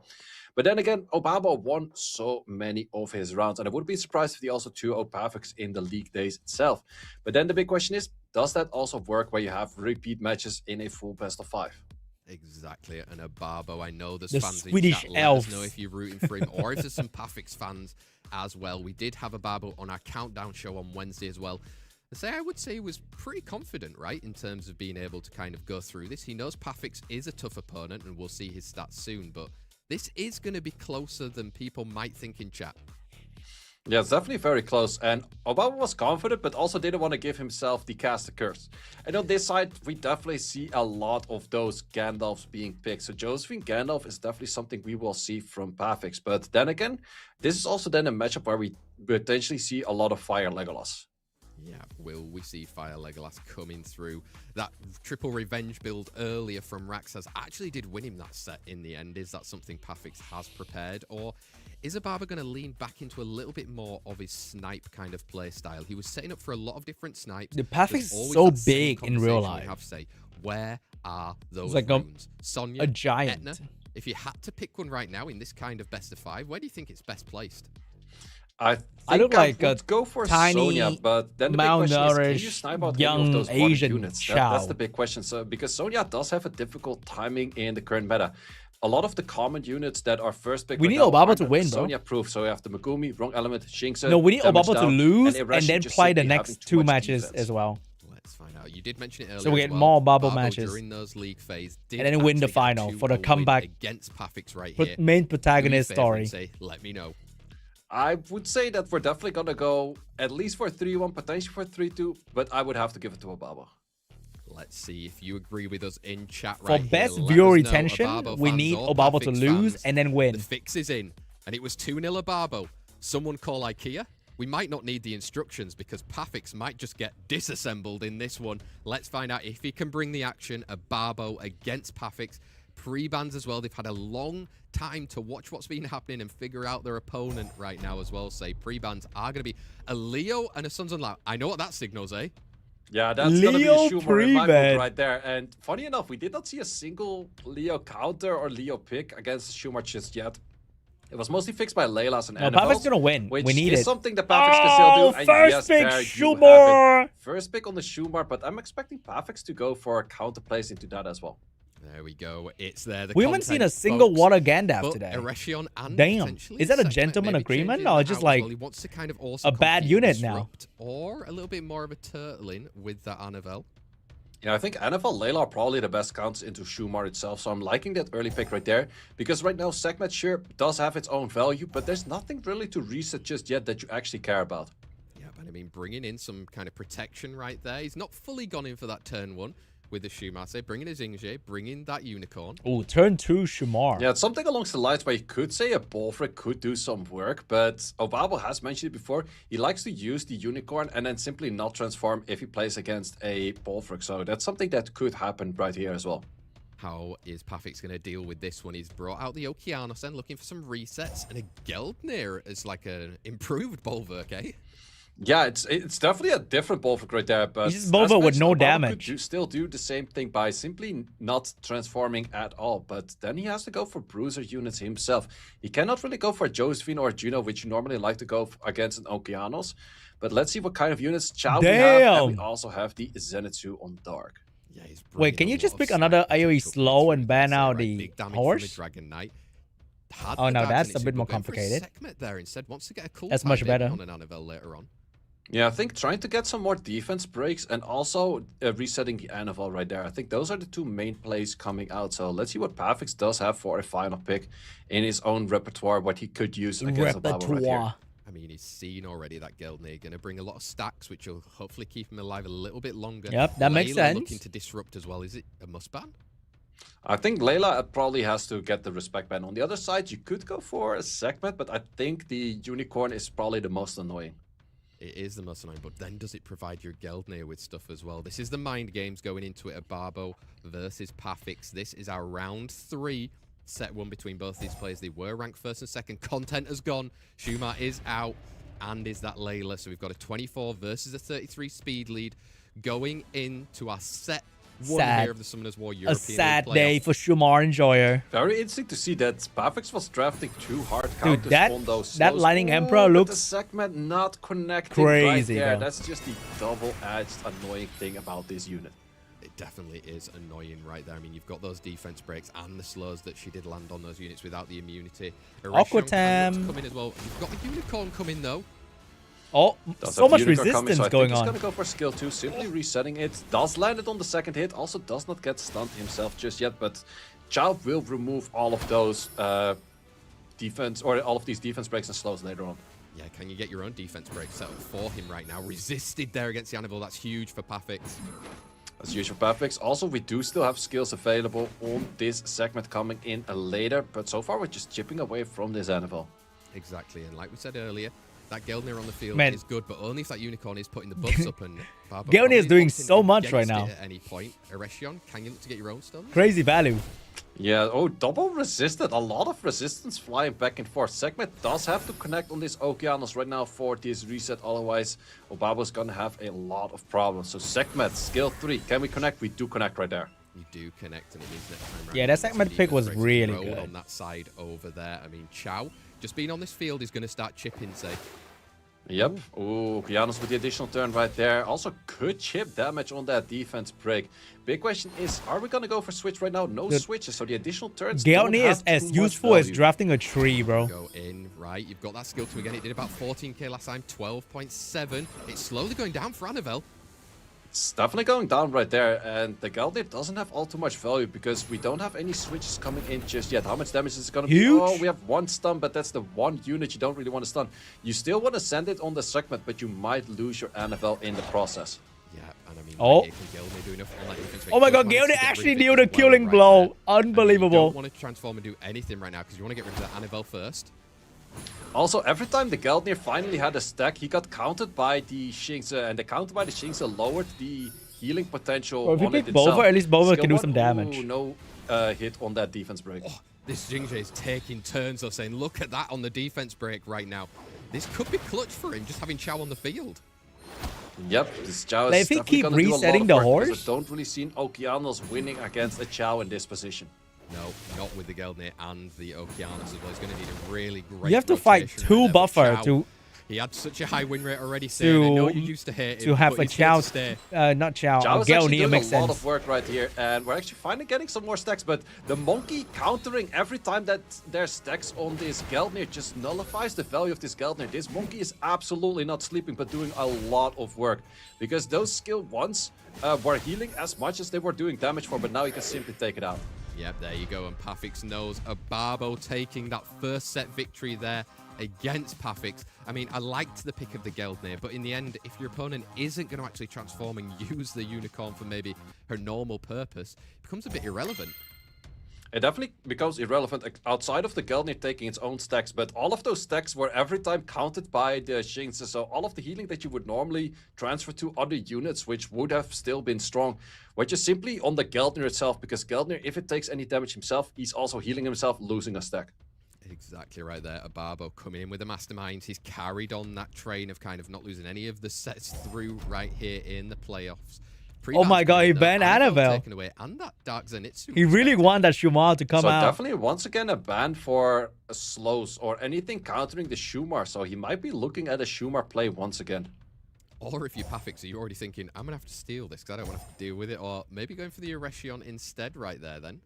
But then again, Obabo won so many of his rounds, and I wouldn't be surprised if he also 2-0 Pafix in the league days itself. But then the big question is, does that also work where you have repeat matches in a full best of 5?
Exactly, and Ababo, I know there's
the
fans
Swedish
in chat.
elf.
Let us know if you're rooting for him, or if there's some Pafix fans as well. We did have Ababo on our countdown show on Wednesday as well. I would say he was pretty confident, right, in terms of being able to kind of go through this. He knows Pafix is a tough opponent, and we'll see his stats soon, but this is going to be closer than people might think in chat.
Yeah, it's definitely very close. And Obama was confident, but also didn't want to give himself the caster curse. And on this side, we definitely see a lot of those Gandalfs being picked. So Josephine Gandalf is definitely something we will see from Pavix. But then again, this is also then a matchup where we potentially see a lot of Fire Legolas.
Yeah, will we see Fire Legolas coming through? That triple revenge build earlier from Rexus actually did win him that set in the end. Is that something Pavix has prepared? Or is Ababa going to lean back into a little bit more of his snipe kind of play style? He was setting up for a lot of different snipes.
The Pavix is so big in real life.
We have to say, where are those
like
runes? Sonya,
a giant.
Etna, if you had to pick one right now in this kind of best of 5, where do you think it's best placed?
I think I would go for
tiny,
Sonya, but then the big question is, can you snipe out any of those
Asian
units? That's the big question. So because Sonya does have a difficult timing in the current meta. A lot of the common units that are first picked
we need Obaba to win, bro.
Sonya proof. So you have the Megumi, wrong element, Shinx.
No, we need Obaba to lose and then play the next 2 matches
defense
as well.
Let's find out. You did mention it earlier.
So we get more Bubble matches
during those league phase,
and then win the final for the comeback
against Pavix right here.
Main protagonist story.
Say, let me know.
I would say that we're definitely gonna go at least for 3-1, potentially for 3-2, but I would have to give it to Obaba.
Let's see if you agree with us in chat
right here. For best viewer retention, we need Obaba to lose and then win.
The fix is in, and it was 2-0 Ababo. Someone call IKEA. We might not need the instructions because Pavix might just get disassembled in this one. Let's find out if he can bring the action. Ababo against Pavix. Pre-bans as well. They've had a long time to watch what's been happening and figure out their opponent right now as well. Say pre-bans are going to be a Leo and a Sons Unlocked. I know what that signals, eh?
Yeah, that's going to be a Schumer in my book right there. And funny enough, we did not see a single Leo counter or Leo pick against Schumer just yet. It was mostly fixed by Leila's and Annabelle's.
Pavix going to win. We need it.
Something that Pavix can still do. And
first pick, Schumer!
First pick on the Schumer, but I'm expecting Pavix to go for a counter place into that as well.
There we go. It's there.
We haven't seen a single water Gandalf today.
Eretion and
damn. Is that a gentleman agreement or just like
he wants to kind of also
a bad unit now?
Or a little bit more of a turtling with that Annabelle.
Yeah, I think Annabelle, Layla are probably the best counters into Schumer itself, so I'm liking that early pick right there. Because right now, Segment sure does have its own value, but there's nothing really to reset just yet that you actually care about.
Yeah, but I mean, bringing in some kind of protection right there. He's not fully gone in for that turn 1. With the Shumase, bringing his Ingje, bringing that Unicorn.
Oh, turn 2 Shumar.
Yeah, it's something along the lines where you could say a Bolfric could do some work, but Obabo has mentioned it before. He likes to use the Unicorn and then simply not transform if he plays against a Bolfric. So that's something that could happen right here as well.
How is Pavix going to deal with this one? He's brought out the Okeanos and looking for some resets and a Geldnir as like an improved Bolverk, eh?
Yeah, it's definitely a different Bolverk right there, but
he's just Bolverk with no damage.
Could still do the same thing by simply not transforming at all, but then he has to go for bruiser units himself. He cannot really go for a Josephine or a Juno, which you normally like to go against an Okeanos. But let's see what kind of units Chow we have, and we also have the Zenitsu on Dark.
Yeah,
wait, can you just pick another AoE slow and ban out the horse?
Dragon Knight.
Oh no, that's a bit more complicated.
There instead wants to get a cool
that's much better.
On an Annabelle later on.
Yeah, I think trying to get some more defense breaks and also resetting the Annabelle right there. I think those are the 2 main plays coming out. So let's see what Pavix does have for a final pick in his own repertoire, what he could use against Obaba right here.
I mean, he's seen already that Geldnir going to bring a lot of stacks, which will hopefully keep him alive a little bit longer.
Yep, that makes sense.
Looking to disrupt as well. Is it a must ban?
I think Layla probably has to get the respect ban. On the other side, you could go for a Segment, but I think the Unicorn is probably the most annoying.
It is the most annoying, but then does it provide your Geldnir with stuff as well? This is the mind games going into it. Ababo versus Pavix. This is our round 3. Set 1 between both these players. They were ranked 1st and 2nd. Content has gone. Shuma is out. And is that Layla. So we've got a 24 versus a 33 speed lead going into our set 1 here of the Summoners War European
A sad day for Shumar Enjoyer.
Very interesting to see that Pavix was drafting 2 hard counters on those.
That Lightning Emperor looks
the segment not connecting
crazy.
Right there.
Bro.
That's just the double-edged annoying thing about this unit.
It definitely is annoying right there. I mean, you've got those defense breaks and the slows that she did land on those units without the immunity.
Aquatam
coming as well. You've got the Unicorn coming though.
Oh, so much resistance
so
going on.
He's going to go for skill 2, simply resetting it. Does land it on the 2nd hit. Also does not get stunned himself just yet, but Child will remove all of those defense, or all of these defense breaks and slows later on.
Yeah, can you get your own defense break set up for him right now? Resisted there against the Anvil. That's huge for Pafix.
As usual, Pafix. Also, we do still have skills available on this segment coming in later, but so far we're just chipping away from this Anvil.
Exactly, and like we said earlier, that Gelnir on the field
Man.
is good, but only if that Unicorn is putting the buffs up and Barbo
Gelnir is
probably
doing
locked in
so much right
against
now.
it at any point. Eretion, can you look to get your own stun?
Crazy value.
Yeah, oh, double resisted. A lot of resistance flying back and forth. Segment does have to connect on this Okeanos right now for this reset. Otherwise, Obabo's gonna have a lot of problems. So Segment, skill 3. Can we connect? We do connect right there.
You do connect, and it means next time round.
Yeah, that segment pick was really good.
On that side over there. I mean, Chow, just being on this field, is going to start chipping, say.
Yep. Ooh, Okeanos with the additional turn right there. Also could chip damage on that defense break. Big question is, are we going to go for switch right now? No switches, so the additional turns
Gelnir is as useful as drafting a tree, bro.
Go in, right. You've got that skill 2 again. It did about 14k last time, 12.7. It's slowly going down for Annabelle.
It's definitely going down right there, and the Gelnir doesn't have all too much value because we don't have any switches coming in just yet. How much damage is it going to be?
Huge.
Oh, we have 1 stun, but that's the 1 unit you don't really want to stun. You still want to send it on the segment, but you might lose your Annabelle in the process.
Yeah, and I mean,
oh,
can Gelnir do enough on that defense?
Oh my god, Gelnir actually dealt a killing blow. Unbelievable.
You don't want to transform and do anything right now because you want to get rid of that Annabelle first.
Also, every time the Gelnir finally had a stack, he got counted by the Shinx, and the counter by the Shinx lowered the healing potential.
Well, if you
on it
pick Bova,
itself.
at least Bova
Skill
can do
1,
some damage.
Ooh, no hit on that defense break.
Oh, this Jingja is taking turns of saying, look at that on the defense break right now. This could be clutch for him, just having Chow on the field.
Yep, this Chow is
Like, if he
definitely
keep
gonna do a lot
resetting
of
the
work because
horse?
I don't really see Okeanos winning against a Chow in this position.
No, not with the Gelnir and the Okeanos as well. He's going to need a really great
You have to fight
rotation
2
right there.
buffer
Chow,
to
he had such a high win rate already, Sam. I know you used to hate him,
to have
but
a
he's here to
Chow,
stay.
not Chow,
Chow is actually
Gelnir
doing
makes
a lot
sense.
of work right here, and we're actually finally getting some more stacks, but the Monkey countering every time that there's stacks on this Gelnir just nullifies the value of this Gelnir. This Monkey is absolutely not sleeping, but doing a lot of work, because those skill 1s were healing as much as they were doing damage for, but now you can simply take it out.
Yep, there you go, and Pafix knows. Barbo taking that first set victory there against Pafix. I mean, I liked the pick of the Gelnir, but in the end, if your opponent isn't going to actually transform and use the Unicorn for maybe her normal purpose, it becomes a bit irrelevant.
It definitely becomes irrelevant outside of the Gelnir taking its own stacks, but all of those stacks were every time counted by the Shinx, so all of the healing that you would normally transfer to other units, which would have still been strong, were just simply on the Gelnir itself, because Gelnir, if it takes any damage himself, he's also healing himself, losing a stack.
Exactly right there. Barbo coming in with the masterminds. He's carried on that train of kind of not losing any of the sets through right here in the playoffs.
Oh my god, he banned Annabelle.
Taken away, and that Dark Zenitsu.
He really wanted that Shumar to come out.
So definitely once again a ban for slows or anything countering the Shumar, so he might be looking at a Shumar play once again.
Or if you're Pafix, you're already thinking, I'm going to have to steal this because I don't want to have to deal with it. Or maybe going for the Eretion instead right there then.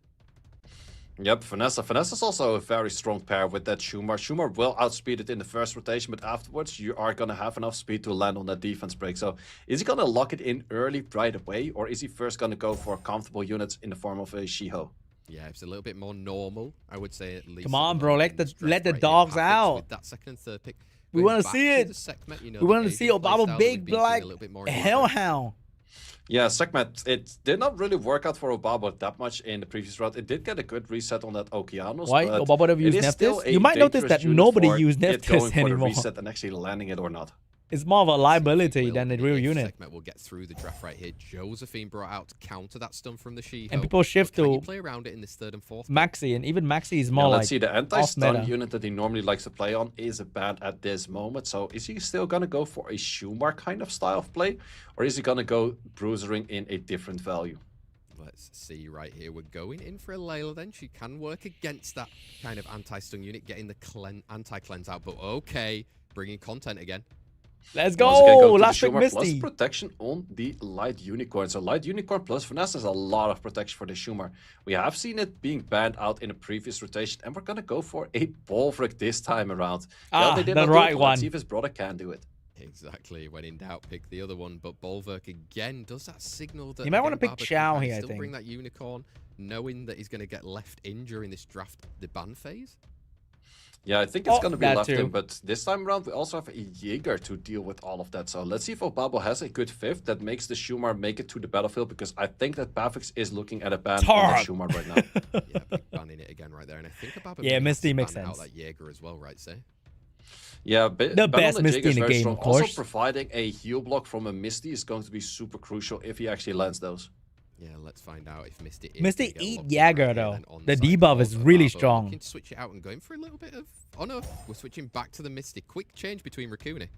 Yep, Vanessa. Vanessa's also a very strong pair with that Shumar. Shumar will outspeed it in the first rotation, but afterwards you are going to have enough speed to land on that defense break. So is he going to lock it in early right away, or is he first going to go for comfortable units in the form of a Shiho?
Yeah, it's a little bit more normal, I would say at least.
Come on, bro, let the dogs out.
With that second and third pick.
We want to see it. We want to see Obama big black hellhound.
Yeah, Segment, it did not really work out for Obaba that much in the previous round. It did get a good reset on that Okeanos.
Why? Obaba never used Nephthys? You might notice that nobody used Nephthys anymore.
Reset and actually landing it or not.
It's more of a liability than a real unit.
Segment will get through the draft right here. Josephine brought out to counter that stun from the She-Ho.
And people shift to
play around it in this third and fourth.
Maxi, and even Maxi is more
let's see, the anti-stun
off-meta.
unit that he normally likes to play on is a bad at this moment. So is he still going to go for a Shumar kind of style of play? Or is he going to go bruisering in a different value?
Let's see right here. We're going in for a Layla then. She can work against that kind of anti-stun unit, getting the anti-cleanse out. But okay, bringing content again.
Let's go! Last pick
Plus
Misty.
protection on the Light Unicorn. So Light Unicorn plus Finesse is a lot of protection for the Shumar. We have seen it being banned out in a previous rotation, and we're going to go for a Bolvric this time around.
Ah,
they did
the
not
right
do it.
one.
Let's see if his brother can do it.
Exactly. When in doubt, pick the other one. But Bolverk again does that signal that
You might want to pick
Barber
Chow
can
here, I
still
think.
bring that Unicorn, knowing that he's going to get left in during this draft, the ban phase.
Yeah, I think it's
Oh,
going to be
that
left
too.
in, but this time around we also have a Jaeger to deal with all of that. So let's see if Obabo has a good fifth that makes the Shumar make it to the battlefield, because I think that Pavix is looking at a ban on
Tark.
the Shumar right now.
Yeah, big banning it again right there. And I think Ababa
Yeah,
may have
Misty
to
makes
ban out
sense.
that Jaeger as well, right, Say?
Yeah,
The
ban
best
on
Misty
Jaeger is
in the
very
game,
strong.
of course.
Also, providing a heal block from a Misty is going to be super crucial if he actually lands those.
Yeah, let's find out if Misty is
Misty
gonna get
eat
locked in
Jagger,
right here
though.
then on
The
side
debuff
of
is really
Ababa.
strong.
Looking to switch it out and going for a little bit of... Oh no, we're switching back to the Misty. Quick change between Raccoony.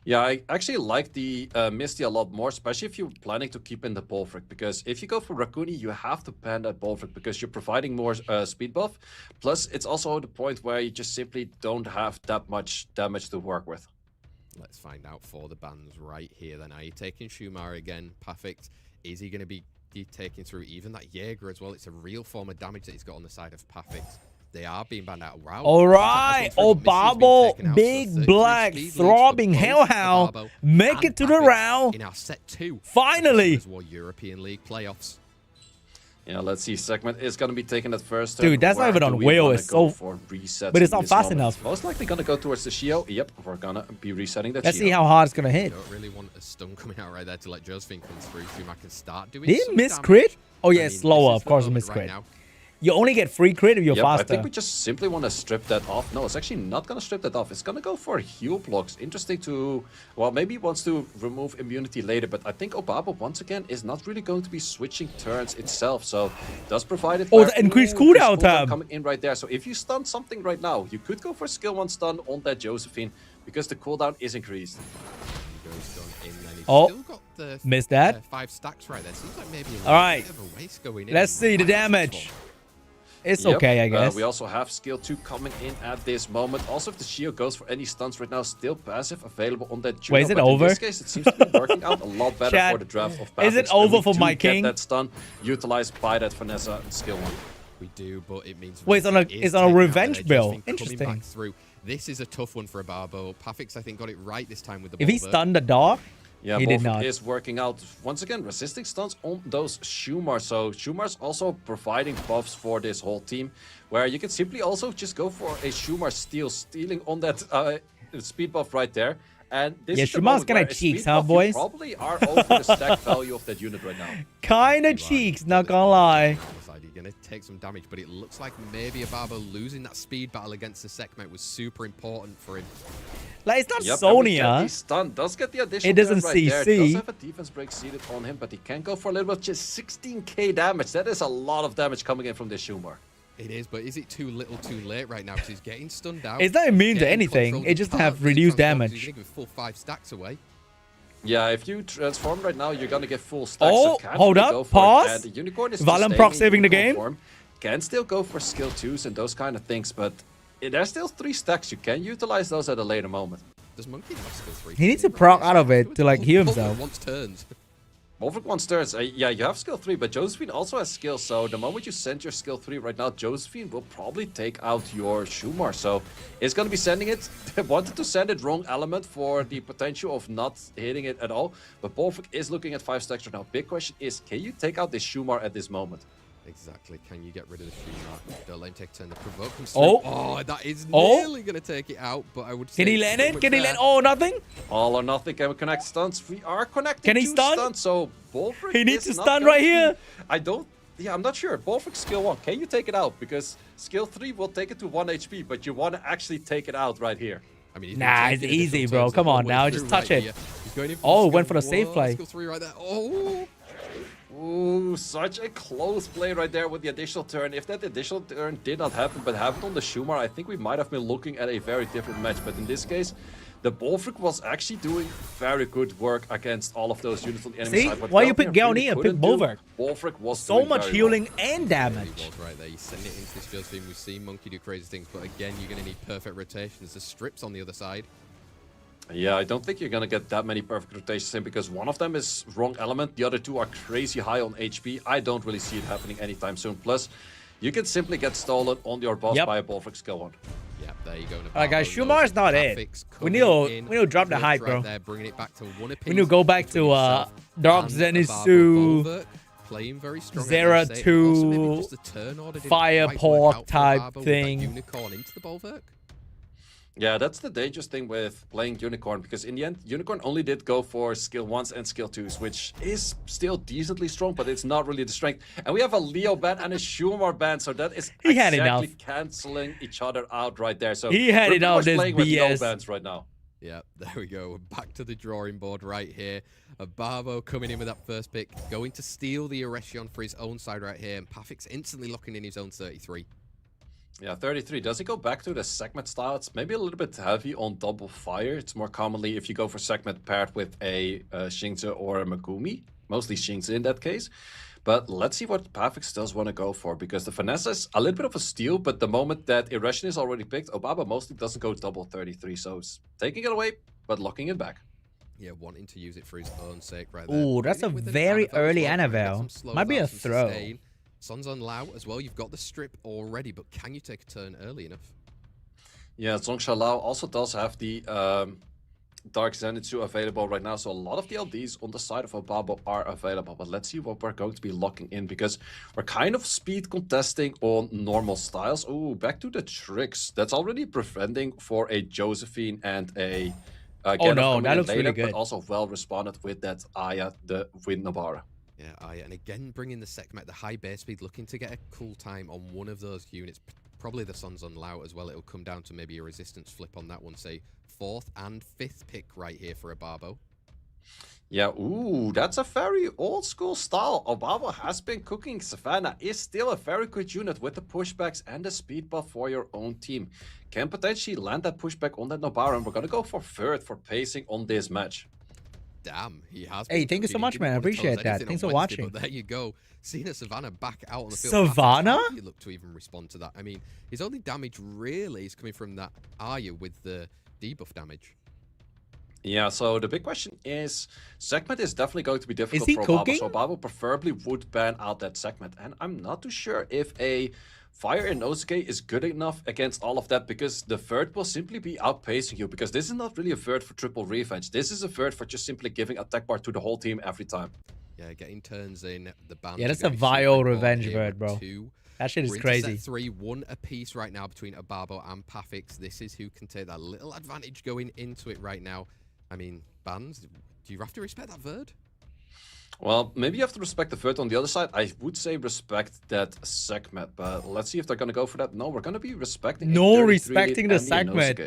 Yeah, I actually like the Misty a lot more, especially if you're planning to keep in the Bolfric, because if you go for Raccoony, you have to ban that Bolfric because you're providing more speed buff. Plus, it's also the point where you just simply don't have that much damage to work with.
Let's find out for the bans right here then. Are you taking Shumar again? Perfect. Is he going to be taking through even that Jaeger as well? It's a real form of damage that he's got on the side of Perfect. They are being banned out. Wow.
All right, Obabo, big black throbbing hellhound, make it to the round.
In our set 2.
Finally.
As well, European League playoffs.
Yeah, let's see. Segment is going to be taken at first.
Dude, that's not
Where
even
do
on
we
wheel,
wanna
it's
go
so-
for resets
but it's
in
not
this
fast
moment?
enough.
Most likely going to go towards the Shio. Yep, we're going to be resetting that
Let's
Shio.
see how hard it's gonna hit.
Don't really want a stun coming out right there to let Josephine come through. Shuma can start doing
Did
some
miss
damage.
crit? Oh
I
yeah,
mean,
slower.
this
Of
is the
course,
moment
miss
right
crit.
now.
You only get free crit if you're
Yep, I
faster.
think we just simply want to strip that off. No, it's actually not going to strip that off. It's going to go for heal blocks. Interesting to... Well, maybe he wants to remove immunity later, but I think Obabo, once again, is not really going to be switching turns itself. So, does provide it...
Oh,
where-
the increased
Ooh,
cooldown
cooldown
tab.
coming in right there. So, if you stun something right now, you could go for skill 1 stun on that Josephine, because the cooldown is increased.
He goes stun in, then he's
Oh,
still got the
missed that.
5 stacks right there. Seems like maybe a
All right.
bit of a waste going in.
Let's see the damage. It's
Yep,
okay, I guess.
we also have skill 2 coming in at this moment. Also, if the Shio goes for any stuns right now, still passive available on that Juno.
Wait, is it
but
over?
In this case, it seems to be working out a lot better
Chat,
for the draft of
is it
Pavix, and
over
we
for
do
my
get
king?
that stun utilized by that Vanessa skill 1.
We do, but it means...
Wait, it's on a-
Rexus is
it's on a
taking out
revenge
there.
bill.
Josephine coming
Interesting.
back through. This is a tough one for Ababo. Pafix, I think, got it right this time with the
If he
Bulwark.
stunned the dog,
Yeah,
he did
Bolfric
not.
is working out. Once again, resisting stuns on those Shumar. So Shumar's also providing buffs for this whole team, where you can simply also just go for a Shumar steal, stealing on that speed buff right there. And this
Yeah,
is the
Shumar's
moment
kinda
where a
cheeks,
speed
huh,
buff, you
boys?
probably are over the stack value of that unit right now.
kinda cheeks, not gonna lie.
You're going to take some damage, but it looks like maybe Ababo losing that speed battle against the Sekhmet was super important for him.
Like, it's not
Yep, and we get the
Sonya.
stun. Does get the additional
It doesn't
turn right there.
CC.
Does have a defense break seated on him, but he can go for a little bit. Just 16k damage. That is a lot of damage coming in from this Shumar.
It is, but is it too little too late right now? Because he's getting stunned out.
It's not immune to
getting
anything.
controlled.
It just
Can't
have
really
reduced
transform 'cause
damage.
He's going to give full 5 stacks away.
Yeah, if you transform right now, you're gonna get full stacks.
Oh,
so can't
hold
really
up,
go for it.
pause.
And the Unicorn is
Valen
still
proc
staying in
saving the
unicorn
game.
form. Can still go for skill 2s and those kind of things, but there's still 3 stacks. You can utilize those at a later moment.
Does Monkey have skill 3?
He needs to proc out of it to, like, heal himself.
Once turns.
Bolfric wants turns. Yeah, you have skill 3, but Josephine also has skill. So the moment you send your skill 3 right now, Josephine will probably take out your Shumar. So it's going to be sending it. They wanted to send it wrong element for the potential of not hitting it at all. But Bolfric is looking at 5 stacks right now. Big question is, can you take out this Shumar at this moment?
Exactly. Can you get rid of the Shumar? Don't let him take a turn. The provoke comes
Oh.
through. Oh, that is
Oh.
nearly going to take it out, but I would say...
Can he land it?
somewhat
Can he
there.
land? Oh, nothing?
All or nothing. Can we connect stuns? We are connecting
Can he
2
stun?
stuns, so Bolfric
He needs
is
to
not
stun
going
right
to be-
here.
I don't... Yeah, I'm not sure. Bolfric skill 1. Can you take it out? Because skill 3 will take it to 1 HP, but you want to actually take it out right here.
I mean, he's
Nah,
been
it's
taking
easy,
additional
bro.
turns
Come
the whole
on
way
now,
through
just touch
right
it.
here. He's going in for
Oh,
skill
went for the safe
1,
play.
Skill 3 right there. Oh!
Ooh, such a close play right there with the additional turn. If that additional turn did not happen, but happened on the Shumar, I think we might have been looking at a very different match. But in this case, the Bolfric was actually doing very good work against all of those units on the enemy
See?
side. What
Why you
Valkyrie
pick Gaoni
really
and pick
couldn't do,
Bolverk?
Bolfric was
So
doing
much
very
healing
well.
and
He
damage.
was right there. You send it into this Josephine. We've seen Monkey do crazy things, but again, you're going to need perfect rotations. The strips on the other side.
Yeah, I don't think you're gonna get that many perfect rotations in, because one of them is wrong element, the other 2 are crazy high on HP. I don't really see it happening anytime soon. Plus, you can simply get stolen on your boss
Yep.
by a Bolfric skill 1.
Yep, there you go.
Alright, guys,
Navarro
Shumar's
knows
not
the
it.
graphics
We need
coming
to-
in.
we need to drop the
Clutch
hype,
right
bro.
there, bringing it back to one
We need to go back
between
to
himself
Dark
and
Zenitsu,
Ababo. Bolverk playing very strong.
Zera
as you say. Also, maybe
to
just the turn order didn't
Fire
quite work
Pork
out for
type
Ababo with that
thing.
Unicorn into the Bolverk.
Yeah, that's the dangerous thing with playing Unicorn, because in the end, Unicorn only did go for skill 1s and skill 2s, which is still decently strong, but it's not really the strength. And we have a Leo ban and a Shumar ban, so that is
He had
exactly
enough.
canceling each other out right there. So
He had
we're
it
pretty
out,
much
this
playing with no
BS.
bans right now.
Yeah, there we go. We're back to the drawing board right here. A Barbo coming in with that first pick, going to steal the Eretion for his own side right here, and Pafix instantly locking in his own 33.
Yeah, 33. Does he go back to the segment style? It's maybe a little bit heavy on double fire. It's more commonly if you go for segment paired with a Xingzi or a Megumi. Mostly Xingzi in that case. But let's see what Pafix does want to go for, because the finesse is a little bit of a steal, but the moment that Eretion is already picked, Obaba mostly doesn't go double 33. So it's taking it away, but locking it back.
Yeah, wanting to use it for his own sake right there.
Ooh, that's a very early Annabelle. Might be a throw.
Sun's on Lao as well. You've got the strip already, but can you take a turn early enough?
Yeah, Zhongsha Lao also does have the Dark Zenitsu available right now, so a lot of the LDs on the side of Obabo are available. But let's see what we're going to be locking in, because we're kind of speed contesting on normal styles. Ooh, back to the tricks. That's already preventing for a Josephine and a
oh no, that looks
later,
really good.
But also well responded with that Aya, the Wind Nabara.
Yeah, and again bringing the Sekhmet, the high base speed, looking to get a cool time on one of those units. Probably the Sun's on Lao as well. It'll come down to maybe a resistance flip on that one. Say 4th and 5th pick right here for a Barbo.
Yeah, ooh, that's a very old school style. Obaba has been cooking. Savannah is still a very good unit with the pushbacks and the speed buff for your own team. Can potentially land that pushback on that Nobara, and we're gonna go for 3rd for pacing on this match.
Damn, he has.
Hey, thank you so much, man. I appreciate that. Thanks for watching.
But there you go. Seeing a Savannah back out on the field.
Savannah?
How do you look to even respond to that? I mean, his only damage really is coming from that Arya with the debuff damage.
Yeah, so the big question is, segment is definitely going to be difficult for
cooking?
Obaba, so Obaba preferably would ban out that segment. And I'm not too sure if a Fire in Nosuke is good enough against all of that, because the 3rd will simply be outpacing you, because this is not really a 3rd for triple revenge. This is a 3rd for just simply giving attack bar to the whole team every time.
Yeah, getting turns in the band.
Yeah, that's a vile revenge bird, bro. That shit is crazy.
Set 3, 1 apiece right now between Obabo and Pafix. This is who can take that little advantage going into it right now. I mean, bands, do you have to respect that Verd?
Well, maybe you have to respect the 3rd on the other side. I would say respect that segment, but let's see if they're going to go for that. No, we're going to be respecting
respecting the segment.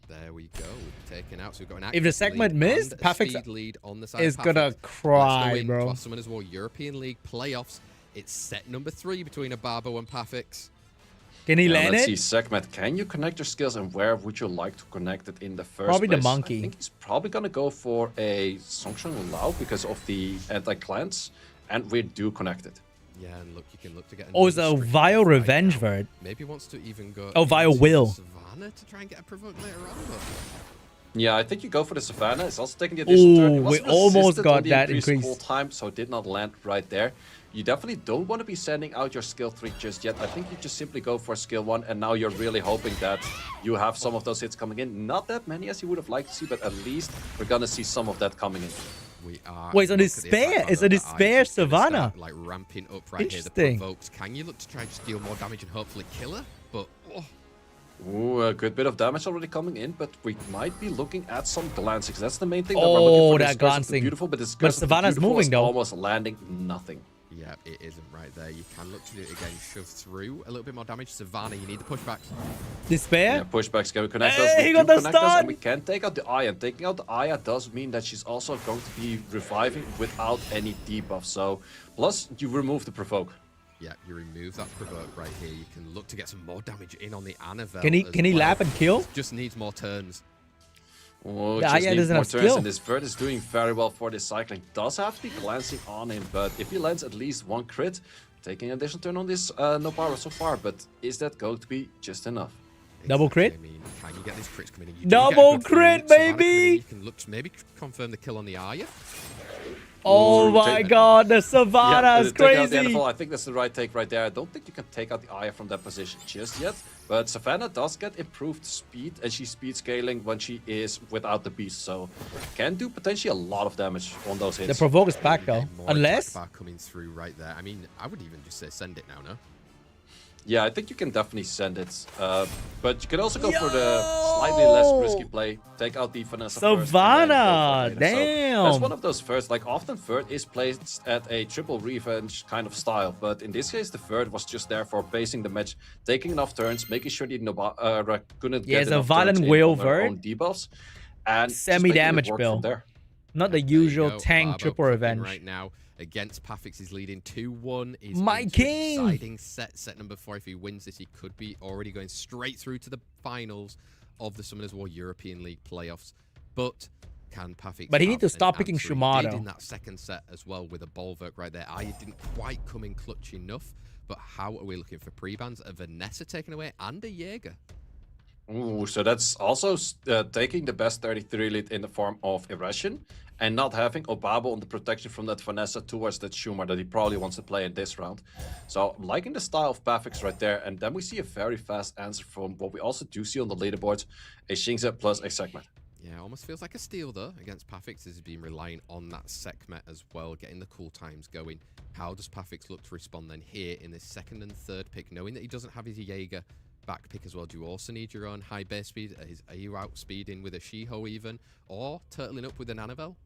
There we go. Taken out. So we've got an
if the segment missed, Pafix
lead on the side
is going to cry, bro.
Summoners War European League playoffs. It's set number 3 between Obabo and Pafix.
Can he land
let's
it?
see, Segment, can you connect your skills, and where would you like to connect it in the first
Probably
place?
the monkey.
I think he's probably going to go for a Songsheng Lao because of the anti-clans, and we do connect it.
Yeah, and look, you can look to get.
Oh, it's a Vile Revenge Verd.
Maybe wants to even go.
Oh, Vile Will.
Savannah to try and get a provoke later on. But...
Yeah, I think you go for the Savannah. It's also taking the additional turn. It
we
wasn't
almost got
the
that
increase
increase.
Full time, so it did not land right there. You definitely don't want to be sending out your skill 3 just yet. I think you just simply go for skill 1, and now you're really hoping that you have some of those hits coming in. Not that many as you would have liked to see, but at least we're gonna see some of that coming in.
We are.
Wait, it's a despair. It's a despair Savannah.
Like ramping up right here. The provokes. Can you look to try to deal more damage and hopefully kill her? But
ooh, a good bit of damage already coming in, but we might be looking at some glancings. That's the main thing that we're looking for.
That glancing.
Beautiful, but this
Savannah's moving though.
Almost landing nothing.
Yeah, it isn't right there. You can look to do it again. Shove through a little bit more damage. Savannah, you need the pushbacks.
Despair?
Yeah, pushbacks can connect us.
He got the stun!
And we can take out the Aya. And taking out the Aya does mean that she's also going to be reviving without any debuff. So, plus you remove the provoke.
Yeah, you remove that provoke right here. You can look to get some more damage in on the Annabelle.
Can he lap and kill?
Just needs more turns.
Oh,
the Aya doesn't have skill.
And this Verd is doing very well for this cycling. Does have to be glancing on him, but if he lands at least 1 crit, taking an additional turn on this Nobara so far, but is that going to be just enough?
Double crit?
I mean, can you get these crits coming in? You
Double crit, baby!
You can look to maybe confirm the kill on the Arya.
Oh my god, the Savannah is crazy!
I think that's the right take right there. I don't think you can take out the Aya from that position just yet, but Savannah does get improved speed, and she's speed scaling when she is without the beast, so can do potentially a lot of damage on those hits.
The provoke is back though, unless...
Coming through right there. I mean, I would even just say send it now, no?
Yeah, I think you can definitely send it. But you can also go for the slightly less risky play. Take out the Vanessa
Savannah,
first.
damn.
So that's one of those first. Like, often third is placed at a triple revenge kind of style. But in this case, the third was just there for pacing the match, taking enough turns, making sure the couldn't get
it's a
enough
violent
turns
will
on her own
vert.
debuffs. And
Semi-damage
from
build.
there.
Not the
There you
usual
go.
tank
Barbo
triple
cooking
revenge.
right now against Pafix is leading 2-1. He's
My
into
king!
an exciting set number 4. If he wins this, he could be already going straight through to the finals of the Summoners War European League playoffs. But can Pafix?
But he
have
needs to stop
an
picking
answer? He
Shumado.
did in that second set as well with a Bolverk right there. I didn't quite come in clutch enough. But how are we looking for pre-bans? A Vanessa taken away and a Jaeger.
Ooh, so that's also taking the best 33 lead in the form of Irration and not having Obabo on the protection from that Vanessa towards that Schumer that he probably wants to play in this round. So I'm liking the style of Pafix right there. And then we see a very fast answer from what we also do see on the leaderboards, a Xingze plus a Segment.
Yeah, almost feels like a steal though against Pafix. Has been relying on that Sekhmet as well, getting the cool times going. How does Pafix look to respond then here in this second and third pick, knowing that he doesn't have his Jaeger back pick as well? Do you also need your own high base speed? Are you outspeeding with a Shiho even, or turtling up with an Annabelle?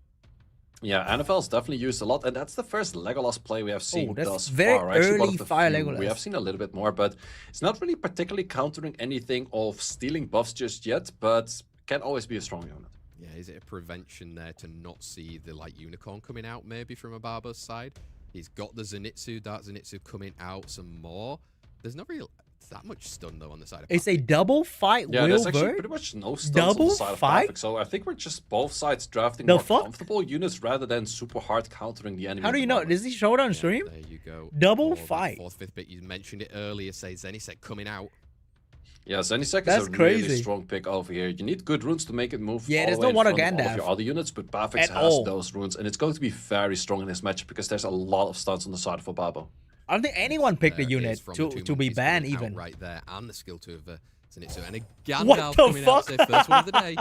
Yeah, Annabelle's definitely used a lot, and that's the first Legolas play we have seen
that's
thus
very
far. Actually, one
early
of the
fire
few.
Legolas.
We have seen a little bit more, but it's not really particularly countering anything of stealing buffs just yet, but can always be a strong unit.
Yeah, is it a prevention there to not see the light unicorn coming out maybe from a Barbo's side? He's got the Zenitsu, Dark Zenitsu coming out some more. There's not really that much stun though on the side of
It's a
Pafix.
double fight.
Yeah,
will
there's actually
vert?
pretty much no stuns
Double
on the side
fight?
of Pafix, so I think we're just both sides drafting
The
more
fuck?
comfortable units rather than super hard countering the enemy.
How
at
do
the
you know?
moment.
Does he show it on
Yeah,
stream?
there you go.
Double
Oh, that
fight.
Fourth, fifth pick, you mentioned it earlier, say Zenisek coming out.
Yeah, Zenisek
That's
is a really
crazy.
strong pick over here. You need good runes to make it move.
Yeah,
all
there's
the
no
way in
Water
front of all of
Gandalf
your other units, but Pafix
at
has
all.
those runes, and it's going to be very strong in this match because there's a lot of stuns on the side of Obabo.
I don't think anyone picked a
There it
unit
is from the two
to be
monkeys
banned
coming out
even.
right there, and the skill 2 of Zenitsu, and a Gandalf
What the
coming out,
fuck?
say first one of the day.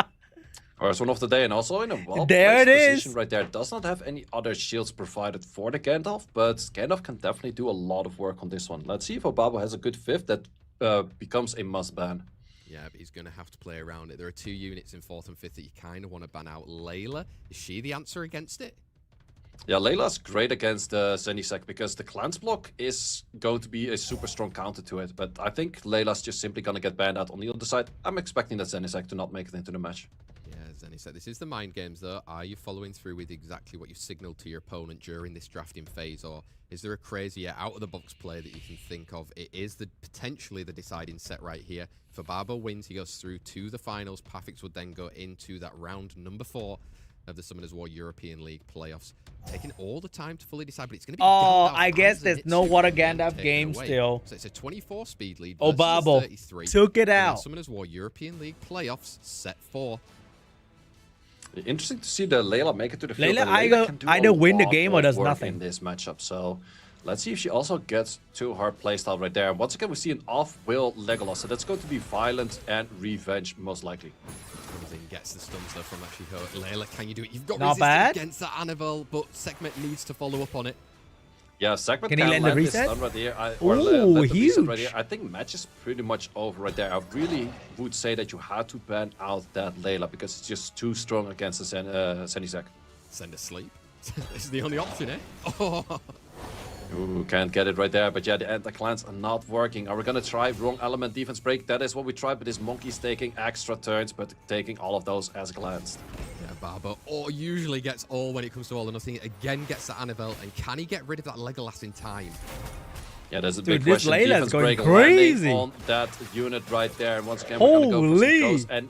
First one of the day, and also in a
There it is.
position right there. Does not have any other shields provided for the Gandalf, but Gandalf can definitely do a lot of work on this one. Let's see if Obabo has a good fifth that becomes a must ban.
Yeah, but he's going to have to play around it. There are 2 units in 4th and 5th that you kind of want to ban out. Layla, is she the answer against it?
Yeah, Layla's great against Zenisek because the Clans block is going to be a super strong counter to it. But I think Layla's just simply going to get banned out on the other side. I'm expecting that Zenisek to not make it into the match.
Yeah, Zenisek, this is the mind games though. Are you following through with exactly what you signaled to your opponent during this drafting phase? Or is there a crazier out-of-the-box play that you can think of? It is potentially the deciding set right here. If Barbo wins, he goes through to the finals. Pafix would then go into that round number 4 of the Summoners War European League playoffs. Taking all the time to fully decide, but it's going to be
Oh,
Gandalf
I guess
and
there's no
Zenitsu
Water
again
Gandalf
taken
game
away.
still.
So it's a 24 speed lead versus
Obabo
33.
took it
in the
out.
Summoners War European League playoffs set 4.
Interesting to see the Layla make it to the field.
Layla
and can do
either
a
win the
lot
game or
of
does
work
nothing.
in this matchup. So let's see if she also gets to her playstyle right there. Once again, we see an off-will Legolas, so that's going to be violent and revenge most likely.
Comes in, gets the stuns though from that Shiho. Layla, can you do it? You've got
Not
resistance
bad.
against that Annabelle, but Sekhmet needs to follow up on it.
Yeah, Segment
Can he land the
this
reset?
stun right here.
Ooh,
Let the reset right
huge.
here. I think match is pretty much over right there. I really would say that you had to ban out that Layla because it's just too strong against the Zenisek.
Send her sleep. This is the only option, eh? Oh.
Ooh, can't get it right there. But yeah, the anti-clans are not working. Are we going to try wrong element defense break? That is what we tried, but this monkey's taking extra turns, but taking all of those as glanced.
Yeah, Barbo usually gets all when it comes to all or nothing. Again, gets that Annabelle, and can he get rid of that Legolas in time?
Yeah, there's a
Dude,
big
this
question.
Layla's
Defense
going
break
crazy.
landing on that unit right there. And once again, we're going to go for
Holy.
some ghosts. And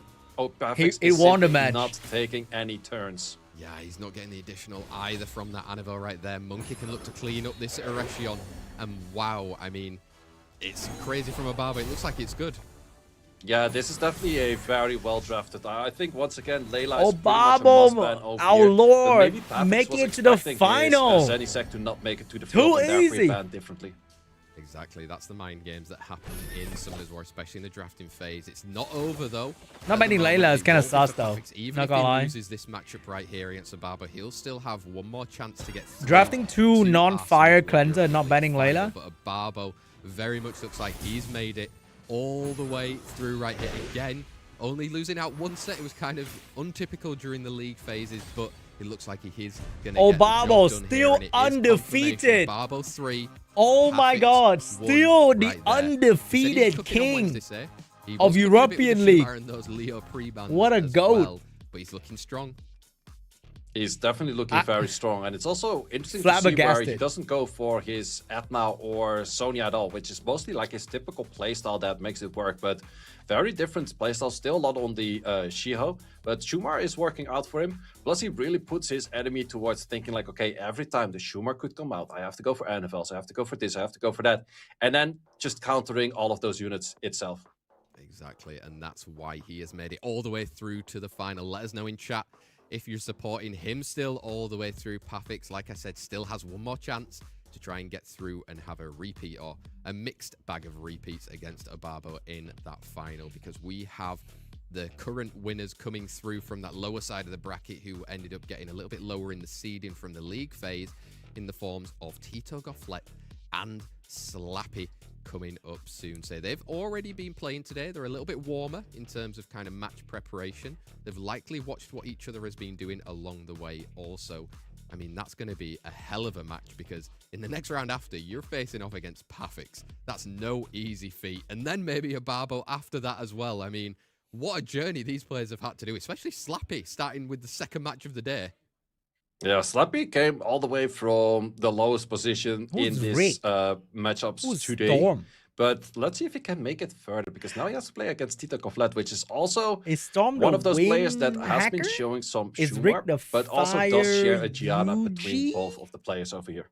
Pafix
He
is
won the
simply
match.
not taking any turns.
Yeah, he's not getting the additional either from that Annabelle right there. Monkey can look to clean up this Erection. And wow, I mean, it's crazy from Barbo. It looks like it's good.
Yeah, this is definitely a very well drafted. I think once again, Layla is
Obabo,
pretty much a must-ban over
our
here.
Lord,
But maybe Pafix
making
was
it to the
expecting
final.
his Zenisek to not make it to the field and therefore he
easy.
banned differently.
Exactly, that's the mind games that happen in Summoners War, especially in the drafting phase. It's not over though.
Not banning Layla is kind of sus though.
Even if he loses this matchup right here against Ababa, he'll still have one more chance to get
drafting two non-fire cleanser, not banning Layla.
But Ababa very much looks like he's made it all the way through right here again. Only losing out one set. It was kind of untypical during the league phases, but it looks like he is going to get
Barbo still undefeated.
Barbo 3.
Oh my god, still the undefeated king of European League. What a goat.
But he's looking strong.
He's definitely looking very strong, and it's also interesting to see where he doesn't go for his Atma or Sonya at all, which is mostly like his typical playstyle that makes it work, but very different playstyle, still a lot on the Shiho, but Shumar is working out for him. Plus, he really puts his enemy towards thinking like, okay, every time the Shumar could come out, I have to go for NFLs, I have to go for this, I have to go for that, and then just countering all of those units itself.
Exactly, and that's why he has made it all the way through to the final. Let us know in chat if you're supporting him still all the way through. Pafix, like I said, still has one more chance to try and get through and have a repeat or a mixed bag of repeats against Ababo in that final, because we have the current winners coming through from that lower side of the bracket who ended up getting a little bit lower in the seeding from the league phase in the forms of Tito Gofflet and Slappy coming up soon. So they've already been playing today. They're a little bit warmer in terms of kind of match preparation. They've likely watched what each other has been doing along the way also. I mean, that's going to be a hell of a match, because in the next round after, you're facing off against Pafix. That's no easy feat. And then maybe a Barbo after that as well. I mean, what a journey these players have had to do, especially Slappy, starting with the second match of the day.
Yeah, Slappy came all the way from the lowest position in this matchups today. Storm? But let's see if he can make it further, because now he has to play against Tito Gofflet, which is also one of those players that has been showing some Shumar, but also does share a Gianna between both of the players over here.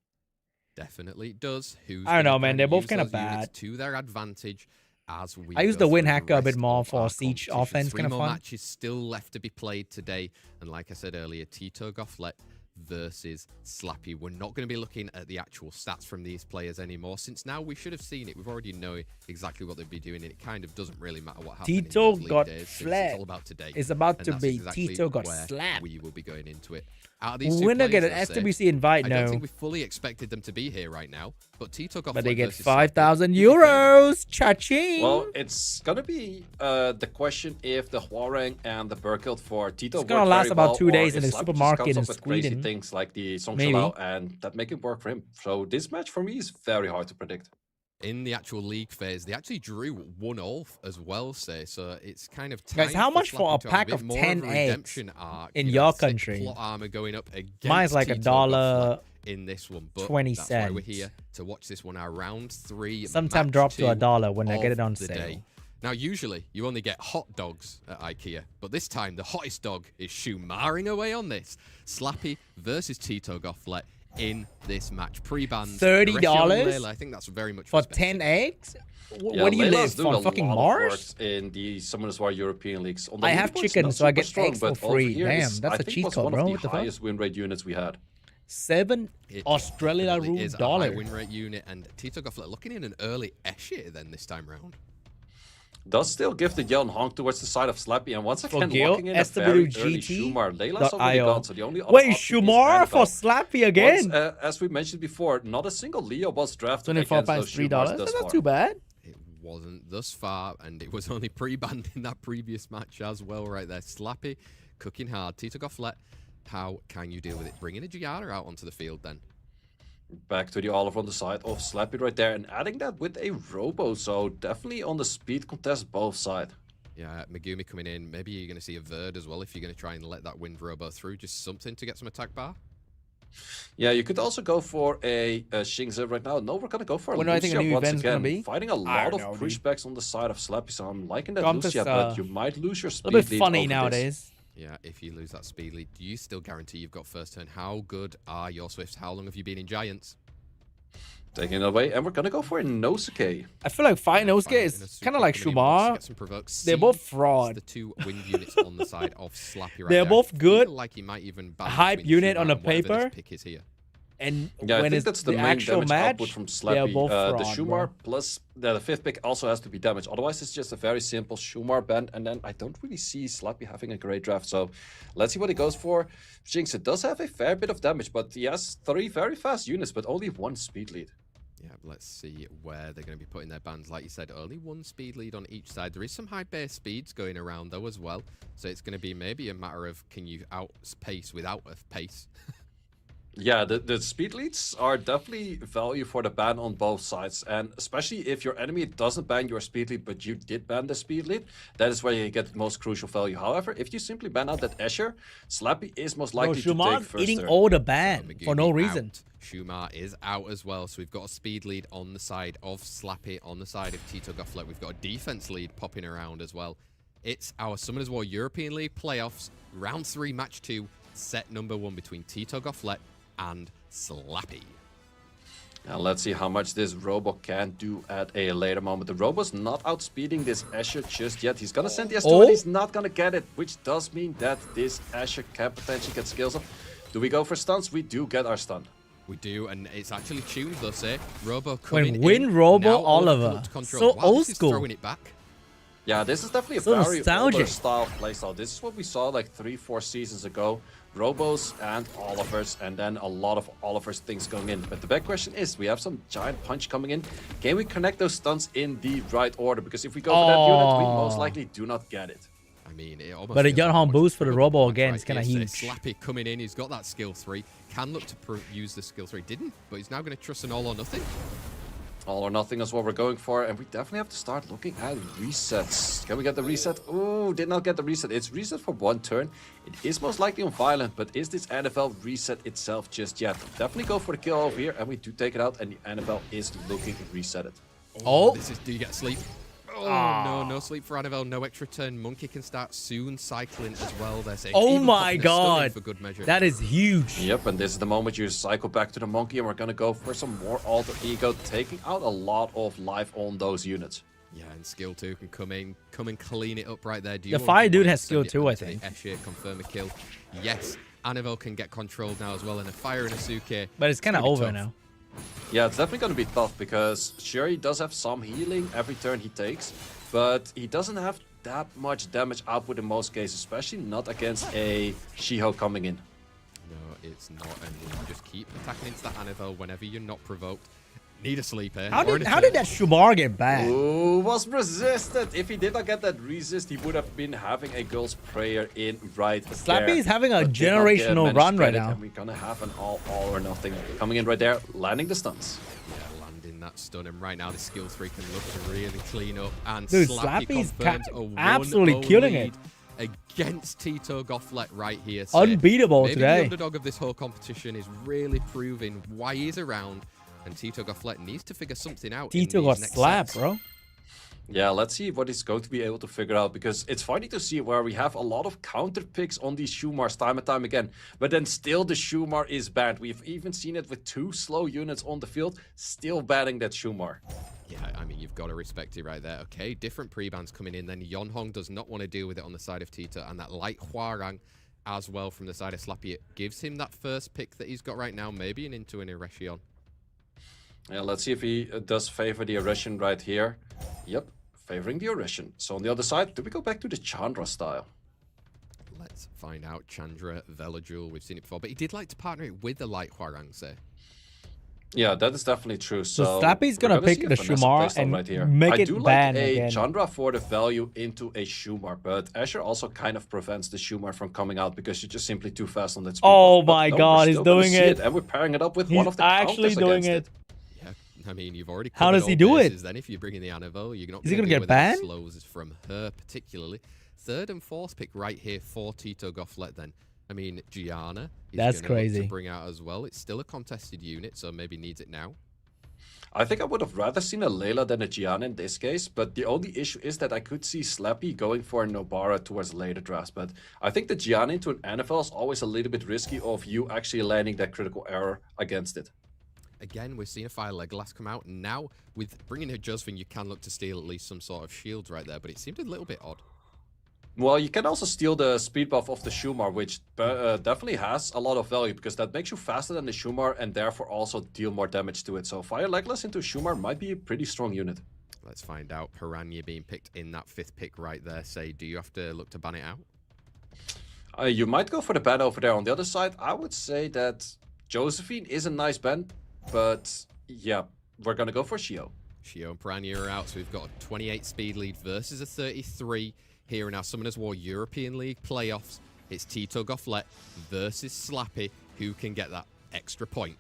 Definitely does.
I don't know, man. They're both kind of bad.
To their advantage. As we
I use the Wind Hacker a bit more for siege offense, kind of fun.
3 more matches still left to be played today, and like I said earlier, Tito Gofflet versus Slappy. We're not going to be looking at the actual stats from these players anymore, since now we should have seen it. We've already know exactly what they'd be doing, and it kind of doesn't really matter what happens.
Tito got flat.
It's all about today.
It's about to be
exactly
Tito got slapped.
We will be going into it. Out of these
we're not getting an SWC invite, no.
I don't think we fully expected them to be here right now, but Tito got.
But they get 5,000 euros. Cha-ching.
Well, it's gonna be the question if the Hwarang and the Burkild for Tito.
It's gonna last about 2 days in a supermarket in Sweden.
Crazy things like the Songshalau, and that make it work for him. So this match for me is very hard to predict.
In the actual league phase, they actually drew 1-0 as well, say. So it's kind of
guys, how much for a pack of 10 eggs in your country?
Plot armor going up against
mine's like $1
in this one, but
20
that's
cents.
why we're here to watch this one. Our round 3.
Sometimes drop to $1 when I get it on sale.
Day. Now, usually you only get hot dogs at IKEA, but this time the hottest dog is Shumaring away on this. Slappy versus Tito Gofflet in this match. Pre-banned
$30?
I think that's very much
for 10 eggs. Where do you live? On fucking Mars?
In the Summoners War European leagues.
I have chicken, so I get eggs for free. Damn, that's a cheat code, bro. What the fuck?
Highest win rate units we had.
7 Australia rule dollar.
Win rate unit, and Tito Gofflet looking in an early Eshe then this time round.
Does still give the yell honk towards the side of Slappy, and once again locking in
SWGT.
a very early Shumar. Layla's already gone, so the only other
wait, Shumar for Slappy again?
Once, as we mentioned before, not a single Leo was drafted
24
against those Shumars.
That's not too bad.
It wasn't thus far, and it was only pre-banned in that previous match as well right there. Slappy cooking hard. Tito Gofflet, how can you deal with it? Bringing a Giada out onto the field then.
Back to the Oliver on the side of Slappy right there, and adding that with a Robo, so definitely on the speed contest both sides.
Yeah, Megumi coming in. Maybe you're going to see a Verd as well if you're going to try and let that Wind Robo through. Just something to get some attack bar.
Yeah, you could also go for a Xingzi right now. No, we're going to go for a
Lucia
once
I think a new event's
again.
Be?
Fighting a lot of pushbacks on the side of Slappy, so I'm liking that Lucia, but you might lose your speed lead.
A little bit funny nowadays.
Yeah, if you lose that speed lead, do you still guarantee you've got first turn? How good are your Swifts? How long have you been in Giants?
Taking it away, and we're gonna go for a Nosuke.
I feel like fighting Nosuke is kind of like Shumar. They're both fraud.
The 2 wind units on the side of Slappy right
They're both good.
Like he might even
hype unit on the paper.
Pick is here.
And
Yeah, I
when
think
it's
that's the
the
main
actual
damage
match,
output from
they are
Slappy.
both
The
fraud,
Shumar
bro.
plus the fifth pick also has to be damaged. Otherwise, it's just a very simple Shumar ban. And then I don't really see Slappy having a great draft. So let's see what he goes for. Jinx, it does have a fair bit of damage, but he has 3 very fast units, but only 1 speed lead.
Yeah, let's see where they're going to be putting their bans. Like you said, only 1 speed lead on each side. There is some high base speeds going around though as well. So it's going to be maybe a matter of can you outpace without a pace.
Yeah, the speed leads are definitely value for the ban on both sides. And especially if your enemy doesn't ban your speed lead, but you did ban the speed lead, that is where you get the most crucial value. However, if you simply ban out that Asher, Slappy is most likely to take first
eating
turn.
all the ban
So
for no
Megumi
reason.
out. Shumar is out as well, so we've got a speed lead on the side of Slappy, on the side of Tito Gofflet. We've got a defense lead popping around as well. It's our Summoners War European League playoffs, round 3, match 2, set number 1 between Tito Gofflet and Slappy.
Now let's see how much this Robo can do at a later moment. The Robo's not outspeeding this Asher just yet. He's gonna send the S2 and he's not gonna get it, which does mean that this Asher can potentially get skills up. Do we go for stuns? We do get our stun.
We do, and it's actually tuned, though, say. Robo coming
Win
in.
Robo
now
Oliver.
So
wow, old
this is
school.
throwing it back.
Yeah, this is definitely a
So
very
nostalgic.
older style playstyle. This is what we saw like 3-4 seasons ago. Robos and Olivers, and then a lot of Oliver's things going in. But the big question is, we have some giant punch coming in. Can we connect those stunts in the right order? Because if we go for that unit, we most likely do not get it.
I mean, it almost
But a
feels
Yon
like
Hon
much
boost for the
bigger
Robo
punch
again
right
is kind of
here.
huge.
So Slappy coming in, he's got that skill 3. Can look to use the skill 3. Didn't, but he's now going to trust an all or nothing.
All or nothing is what we're going for, and we definitely have to start looking at resets. Can we get the reset? Ooh, did not get the reset. It's reset for 1 turn. It is most likely on violent, but is this NFL reset itself just yet? Definitely go for the kill over here, and we do take it out, and the NFL is looking to reset it.
Oh.
This is, do you get sleep? Oh, no sleep for Annabelle, no extra turn. Monkey can start soon cycling as well. They're saying,
Oh
even
my
popping a stun in
god.
for good measure.
That is huge.
Yep, and this is the moment you cycle back to the monkey, and we're gonna go for some more alter ego, taking out a lot of life on those units.
Yeah, and skill 2 can come and clean it up right there. Do
The fire dude has skill 2, I think.
Escher, confirm a kill. Yes, Annabelle can get controlled now as well, and a fire and a Suke.
But it's kind of over now.
Yeah, it's definitely gonna be tough, because sure, he does have some healing every turn he takes, but he doesn't have that much damage output in most cases, especially not against a Shiho coming in.
No, it's not, and you just keep attacking into that Annabelle whenever you're not provoked. Need a sleep here.
How did that Shumar get banned?
Ooh, was resisted. If he did not get that resist, he would have been having a girl's prayer in right
Slappy
there.
is having a
But did not
generational
manage
run
to
right
get it,
now.
And we're gonna have an all or nothing coming in right there, landing the stuns.
Yeah, landing that stun, and right now the skill 3 can look to really clean up. And
Dude,
Slappy
Slappy's
confirms a 1-0
absolutely killing it.
lead against Tito Gofflet right here. So
Unbeatable
maybe
today.
the underdog of this whole competition is really proving why he's around, and Tito Gofflet needs to figure something out.
Tito got slapped, bro.
Yeah, let's see what he's going to be able to figure out, because it's funny to see where we have a lot of counter picks on these Shumars time and time again, but then still the Shumar is banned. We've even seen it with 2 slow units on the field, still banning that Shumar.
Yeah, I mean, you've got to respect it right there. Okay, different pre-bans coming in. Then Yon Hong does not want to deal with it on the side of Tito, and that light Huarang as well from the side of Slappy. It gives him that first pick that he's got right now, maybe into an Erection.
Yeah, let's see if he does favor the Erection right here. Yep, favoring the Erection. So on the other side, do we go back to the Chandra style?
Let's find out. Chandra, Velajul, we've seen it before, but he did like to partner it with the light Huarang, say.
Yeah, that is definitely true. So
Slappy's gonna pick
see a
the
finesse
Shumar
playstyle
and
right here.
make
I
it
do
ban
like a
again.
Chandra for the value into a Shumar, but Asher also kind of prevents the Shumar from coming out because you're just simply too fast on that speed.
Oh
buff. But
my
no,
god,
we're
he's
still gonna
doing
see
it.
And we're pairing it up with
He's
one of the
actually
counters
doing
against
it.
Yeah, I mean, you've already
How
covered
does he
all
do it?
bases. Then if you bring in the Annabelle, you're not
Is he gonna
deal
get
with any
banned?
slows from her particularly. 3rd and 4th pick right here for Tito Gofflet then. I mean, Gianna is
That's
gonna look
crazy.
to bring out as well. It's still a contested unit, so maybe needs it now.
I think I would have rather seen a Layla than a Gianna in this case, but the only issue is that I could see Slappy going for a Nobara towards later drafts, but I think the Gianna into an NFL is always a little bit risky of you actually landing that critical error against it.
Again, we're seeing a Fire Legolas come out. Now, with bringing her Josvin, you can look to steal at least some sort of shields right there, but it seemed a little bit odd.
Well, you can also steal the speed buff of the Shumar, which definitely has a lot of value because that makes you faster than the Shumar and therefore also deal more damage to it. So Fire Legless into Shumar might be a pretty strong unit.
Let's find out. Piranha being picked in that 5th pick right there. Say, do you have to look to ban it out?
You might go for the ban over there. On the other side, I would say that Josephine is a nice ban, but yeah, we're going to go for Shio.
Shio and Piranha are out, so we've got a 28 speed lead versus a 33 here in our Summoners War European League playoffs. It's Tito Gofflet versus Slappy. Who can get that extra point?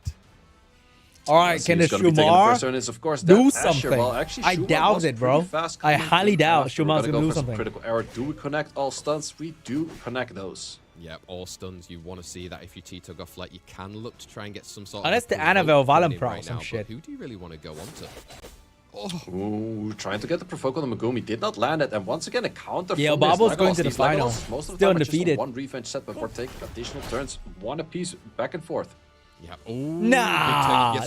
All right, can the Shumar
of course,
do
Asher.
something?
Well, actually,
I
Shumar
doubt
was
it, bro.
pretty fast
I
coming
highly
in
doubt
after.
Shumar's
We're
gonna do
for some
something.
critical error. Do we connect all stunts? We do connect those.
Yeah, all stuns. You want to see that if you Tito Gofflet, you can look to try and get some sort
Unless
of...
the Annabelle Valen pro
right
some
now,
shit.
Who do you really want to go on to? Oh.
Ooh, trying to get the provoke on the Megumi. Did not land it. And once again, a counter
Yeah,
from his
Babo's going
Legolas.
to the
These
final.
Legolas, most of the
Still
time, are just on
undefeated.
one revenge set before taking additional turns. One apiece, back and forth.
Yeah. Ooh,
Nah.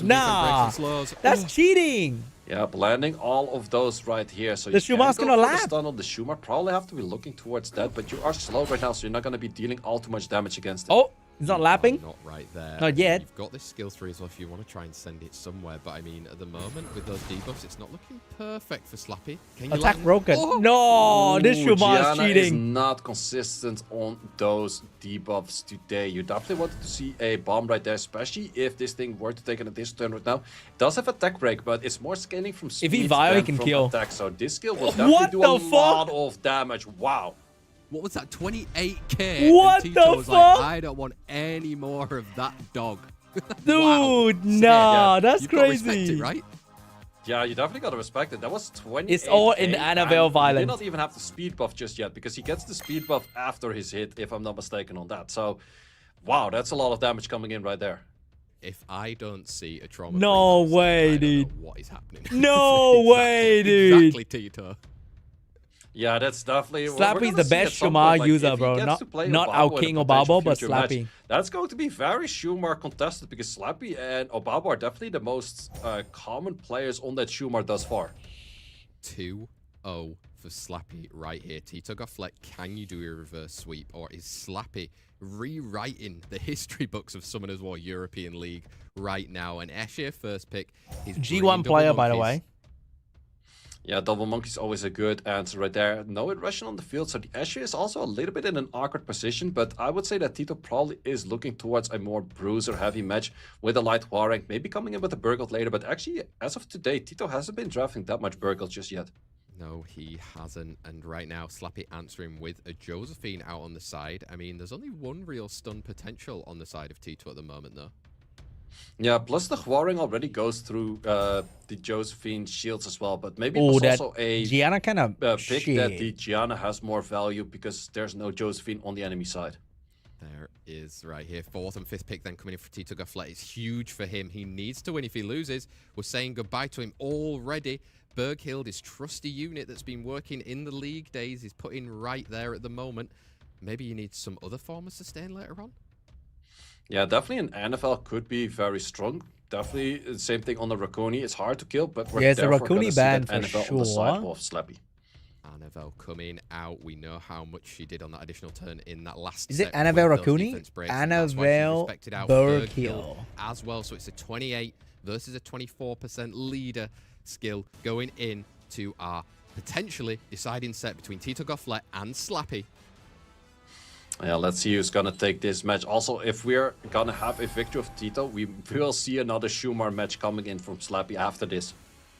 That's cheating.
Yep, landing all of those right here. So
The
you can
Shumar's
go
gonna
for the
land.
stun on the Shumar. Probably have to be looking towards that, but you are slow right now, so you're not going to be dealing all too much damage against it.
Oh, he's not lapping.
Not right there.
Not yet.
You've got this skill 3 as well if you want to try and send it somewhere. But I mean, at the moment, with those debuffs, it's not looking perfect for Slappy. Can you
Attack
land?
broken.
Oh!
No, this
Ooh,
Shumar is
Gianna is
cheating.
not consistent on those debuffs today. You definitely wanted to see a bomb right there, especially if this thing were to take an additional turn right now. It does have attack break, but it's more scaling from speed
he Vio, he
than
can
from
kill.
attack. So this skill will
What
definitely do a
the fuck?
lot of damage. Wow.
What was that? 28k.
What
and Tito
the
was
fuck?
Like, I don't want any more of that dog.
Dude,
Wow.
nah,
Yeah,
that's
you've got to respect
crazy.
it, right?
Yeah, you definitely got to respect it. That was 20.
It's all in Annabelle
He
Violence.
did not even have the speed buff just yet because he gets the speed buff after his hit, if I'm not mistaken on that. So, wow, that's a lot of damage coming in right there.
If I don't see a trauma,
No
free
way,
I don't know
dude.
what is happening?
No way, dude.
Exactly, Tito.
Yeah, that's definitely...
Slappy's the best Shumar user, bro. Not our King Obabo, but Slappy.
That's going to be very Shumar contested because Slappy and Obabo are definitely the most common players on that Shumar thus far.
2-0 for Slappy right here. Tito Gofflet, can you do a reverse sweep? Or is Slappy rewriting the history books of Summoners War European League right now? And Escher, first pick, is
G1 player, by the way.
Yeah, double monkey's always a good answer right there. No irration on the field, so the Escher is also a little bit in an awkward position, but I would say that Tito probably is looking towards a more bruiser-heavy match with a light Warrank, maybe coming in with a Burgold later, but actually, as of today, Tito hasn't been drafting that much Burgold just yet.
No, he hasn't. And right now, Slappy answering with a Josephine out on the side. I mean, there's only one real stun potential on the side of Tito at the moment, though.
Yeah, plus the Hwaring already goes through the Josephine shields as well, but maybe it was also a
Gianna kind of
pick that the Gianna has more value because there's no Josephine on the enemy side.
There is right here. 4th and 5th pick then coming in for Tito Gofflet. It's huge for him. He needs to win if he loses. We're saying goodbye to him already. Berghild, his trusty unit that's been working in the league days, is putting right there at the moment. Maybe you need some other form of sustain later on?
Yeah, definitely an NFL could be very strong. Definitely the same thing on the Rakuni. It's hard to kill, but we're
it's a
therefore gonna
Rakuni
see
ban
that
for
NFL on the side
sure.
of Slappy.
Annabelle coming out. We know how much she did on that additional turn in that last
Is
set
it Annabelle
with those
Rakuni?
defense breaks, and that's why she
Annabelle
respected out
Berghild
as well. So it's a 28 versus a 24% leader skill going in to our potentially deciding set between Tito Gofflet and Slappy.
Yeah, let's see who's gonna take this match. Also, if we're gonna have a victory of Tito, we will see another Shumar match coming in from Slappy after this.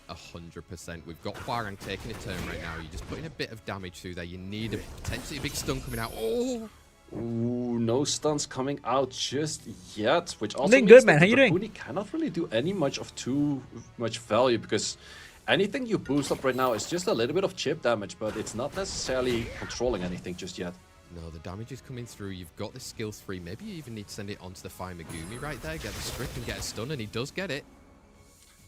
100%. We've got Hwarang taking a turn right now. You're just putting a bit of damage through there. You need a potentially big stun coming out. Oh!
Ooh, no stuns coming out just yet, which also
doing
means
good, man.
that
How you doing?
Rakuni cannot really do any much of too much value because anything you boost up right now is just a little bit of chip damage, but it's not necessarily controlling anything just yet.
No, the damage is coming through. You've got the skill 3. Maybe you even need to send it onto the Fire Megumi right there. Get the strip and get a stun, and he does get it.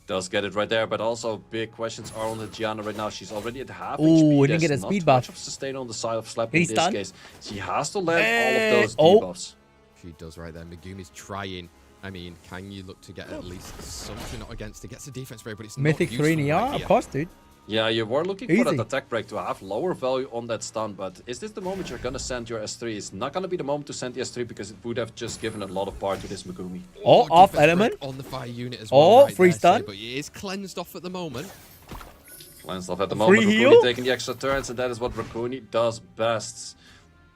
Does get it right there, but also big questions are on the Gianna right now. She's already at half
Ooh,
HP.
he didn't
There's
get a
not
speed
too
buff.
much of sustain on the side of Slappy
He's
in this
stunned.
case. She has to land all of those
Oh.
debuffs.
She does right there. Megumi's trying. I mean, can you look to get at least something not against it? Gets a defense break, but it's
Mythic
not
3 in
useful
ER?
right
Of
here.
course, dude.
Yeah, you were looking for that
Easy.
attack break to have lower value on that stun, but is this the moment you're gonna send your S3? It's not gonna be the moment to send the S3 because it would have just given a lot of power to this Megumi.
Oh, off
defense
element.
break on the fire unit as well.
Oh,
right
free
there,
stun.
But it is cleansed off at the moment.
Cleansed off at the
Free
moment.
heal?
Raccoon taking the extra turns, and that is what Raccoon does best.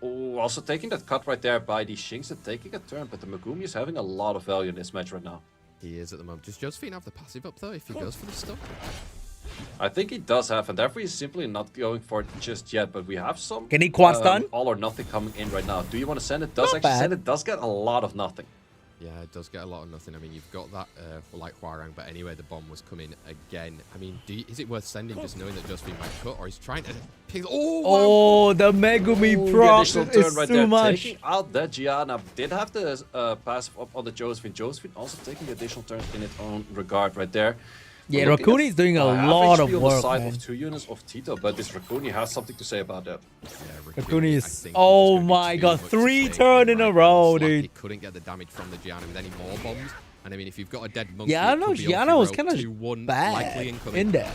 Oh, also taking that cut right there by the Shinx, taking a turn, but the Megumi is having a lot of value in this match right now.
He is at the moment. Does Josephine have the passive up though if he goes for the stun?
I think he does have, and therefore he's simply not going for it just yet. But we have some
Can he quad stun?
all or nothing coming in right now. Do you want to send it? Does
Not
actually
bad.
send it? Does get a lot of nothing.
Yeah, it does get a lot of nothing. I mean, you've got that like Huarang, but anyway, the bomb was coming again. I mean, is it worth sending just knowing that Josephine might cut, or he's trying to pick? Oh, wow.
Oh, the Megumi
Ooh, the
proc
additional
is
turn right
too
there,
much.
taking out that Gianna. Did have the passive up on the Josephine. Josephine also taking the additional turns in its own regard right there.
Yeah,
We're looking
Raccoon
at,
is doing a
half
lot of
HP on
work,
the side
man.
of 2 units of Tito, but this Raccoon has something to say about that.
Yeah,
Raccoon
I
is.
think he's
Oh
just gonna be
my
too
god,
much to
3
stay
turn
in
in a
right now.
row,
Slappy
dude.
couldn't get the damage from the Gianna with any more bombs. And I mean, if you've got a dead monkey,
Yeah, I
it
know
could be
Gianna was kind of
2-1 likely
bad
incoming.
in there.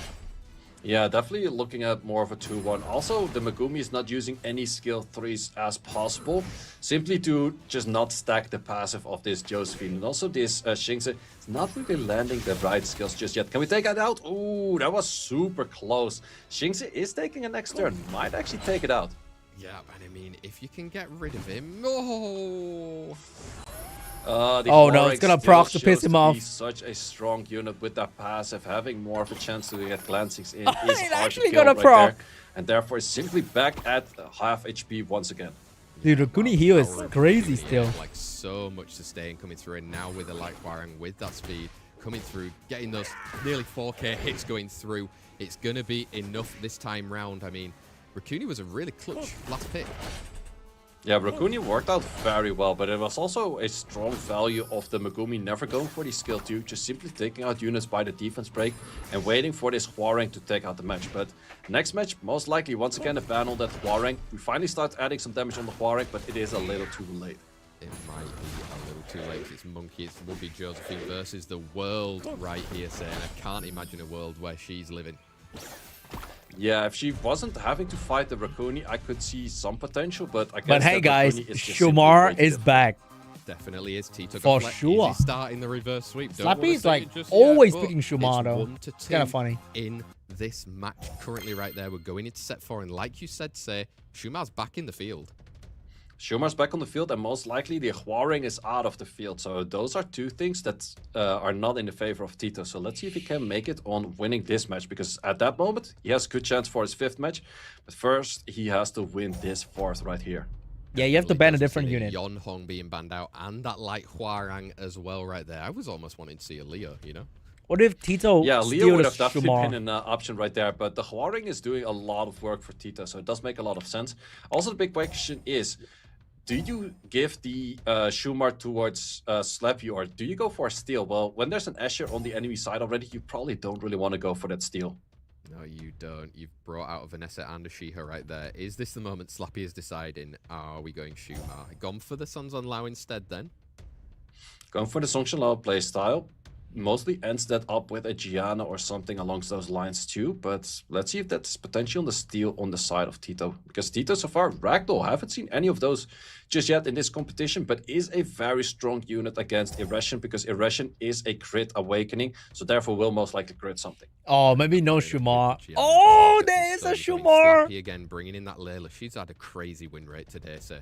Yeah, definitely looking at more of a 2-1. Also, the Megumi is not using any skill 3s as possible, simply to just not stack the passive of this Josephine. And also this Shinx is not really landing the right skills just yet. Can we take that out? Ooh, that was super close. Shinx is taking a next turn. Might actually take it out.
Yeah, and I mean, if you can get rid of him, oh,
Oh, no, it's gonna proc to piss him off.
Such a strong unit with that passive, having more of a chance to get glancings in
It's
is hard
actually
to kill
gonna
right
proc.
there. And therefore is simply back at half HP once again.
Dude, Raccoon heal is
power of
crazy
Raccoon,
still.
Like so much sustain coming through, and now with a light Huarang with that speed coming through, getting those nearly 4k hits going through, it's gonna be enough this time round. I mean, Raccoon was a really clutch last pick.
Yeah, Raccoon worked out very well, but it was also a strong value of the Megumi never going for the skill 2, just simply taking out units by the defense break and waiting for this Huarang to take out the match. But next match, most likely, once again, a ban on that Huarang. We finally start adding some damage on the Huarang, but it is a little too late.
It might be a little too late. It's Monkey, it would be Josephine versus the world right here, saying I can't imagine a world where she's living.
Yeah, if she wasn't having to fight the Raccoon, I could see some potential, but I guess
But hey,
that
guys,
Raccoon is just simply
Shumar
way too
is
difficult.
back.
Definitely is. Tito
For
got
sure.
easy start in the reverse sweep. Don't
Slappy
wanna
is
say
like
it just
always
yet,
picking
but
Shumar
it's
though.
1 to 2
It's kind of funny.
in this match currently right there. We're going into set 4, and like you said, Shumar's back in the field.
Shumar's back on the field, and most likely the Huarang is out of the field. So those are 2 things that are not in the favor of Tito. So let's see if he can make it on winning this match, because at that moment, he has a good chance for his 5th match. But first, he has to win this 4th right here.
Yeah, you have to ban a different unit.
Yon Hong being banned out, and that light Huarang as well right there. I was almost wanting to see a Leo, you know?
What if Tito
Yeah, Leo
steals
would have definitely
Shumar?
been an option right there, but the Huarang is doing a lot of work for Tito, so it does make a lot of sense. Also, the big question is, do you give the Shumar towards Slappy, or do you go for a steal? Well, when there's an Asher on the enemy side already, you probably don't really want to go for that steal.
No, you don't. You've brought out a Vanessa and a Shiha right there. Is this the moment Slappy is deciding, are we going Shumar? Gone for the Suns on Lao instead then?
Going for the Songchen Lao playstyle. Mostly ends that up with a Gianna or something along those lines too, but let's see if that's potential on the steal on the side of Tito. Because Tito so far, Ragdoll, haven't seen any of those just yet in this competition, but is a very strong unit against Irration, because Irration is a crit awakening, so therefore will most likely crit something.
Oh, maybe no
Played up with
Shumar.
Gianna.
Oh,
Got
there is
some
a
stun going.
Shumar.
Slappy again, bringing in that Layla. She's had a crazy win rate today, so.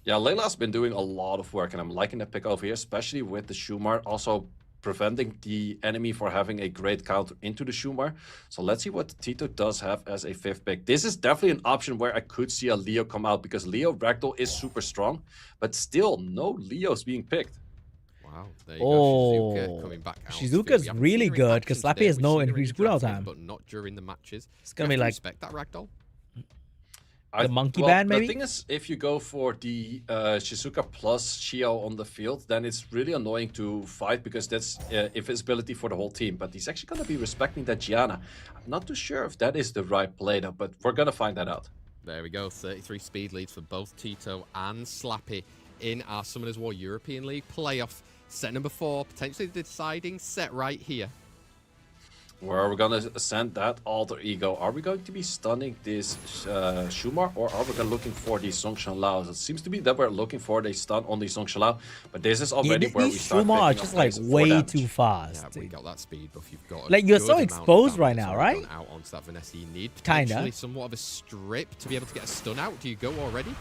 Yeah, Layla's been doing a lot of work, and I'm liking the pick over here, especially with the Shumar, also preventing the enemy for having a great counter into the Shumar. So let's see what Tito does have as a 5th pick. This is definitely an option where I could see a Leo come out, because Leo Ragdoll is super strong, but still no Leos being picked.
Wow, there you go. Shizuka
Oh,
coming back out.
Shizuka's
We haven't
really
seen her in
good,
action
'cause Slappy
today.
has
We've
no
seen her in
increased
the
cooldown
drafting,
time.
but not during the matches.
It's gonna
You
be
have to
like
respect that Ragdoll.
the monkey band, maybe?
The thing is, if you go for the Shizuka plus Shio on the field, then it's really annoying to fight, because that's invisibility for the whole team. But he's actually going to be respecting that Gianna. I'm not too sure if that is the right play, though, but we're going to find that out.
There we go. 33 speed leads for both Tito and Slappy in our Summoners War European League playoff. Set number 4, potentially the deciding set right here.
Where are we gonna send that alter ego? Are we going to be stunning this Shumar, or are we gonna looking for the Songshan Lao? It seems to be that we're looking for the stun on the Songshan Lao, but this is already where we
These
start
Shuma are
picking
just
up
like
things for
way
damage.
too fast.
Yeah, we got that speed buff. You've got
Like, you're
good
so
amount of
exposed right
damage
now,
that's already
right?
gone out onto that Vanessa. You need
Kinda.
potentially somewhat of a strip to be able to get a stun out. Do you go already?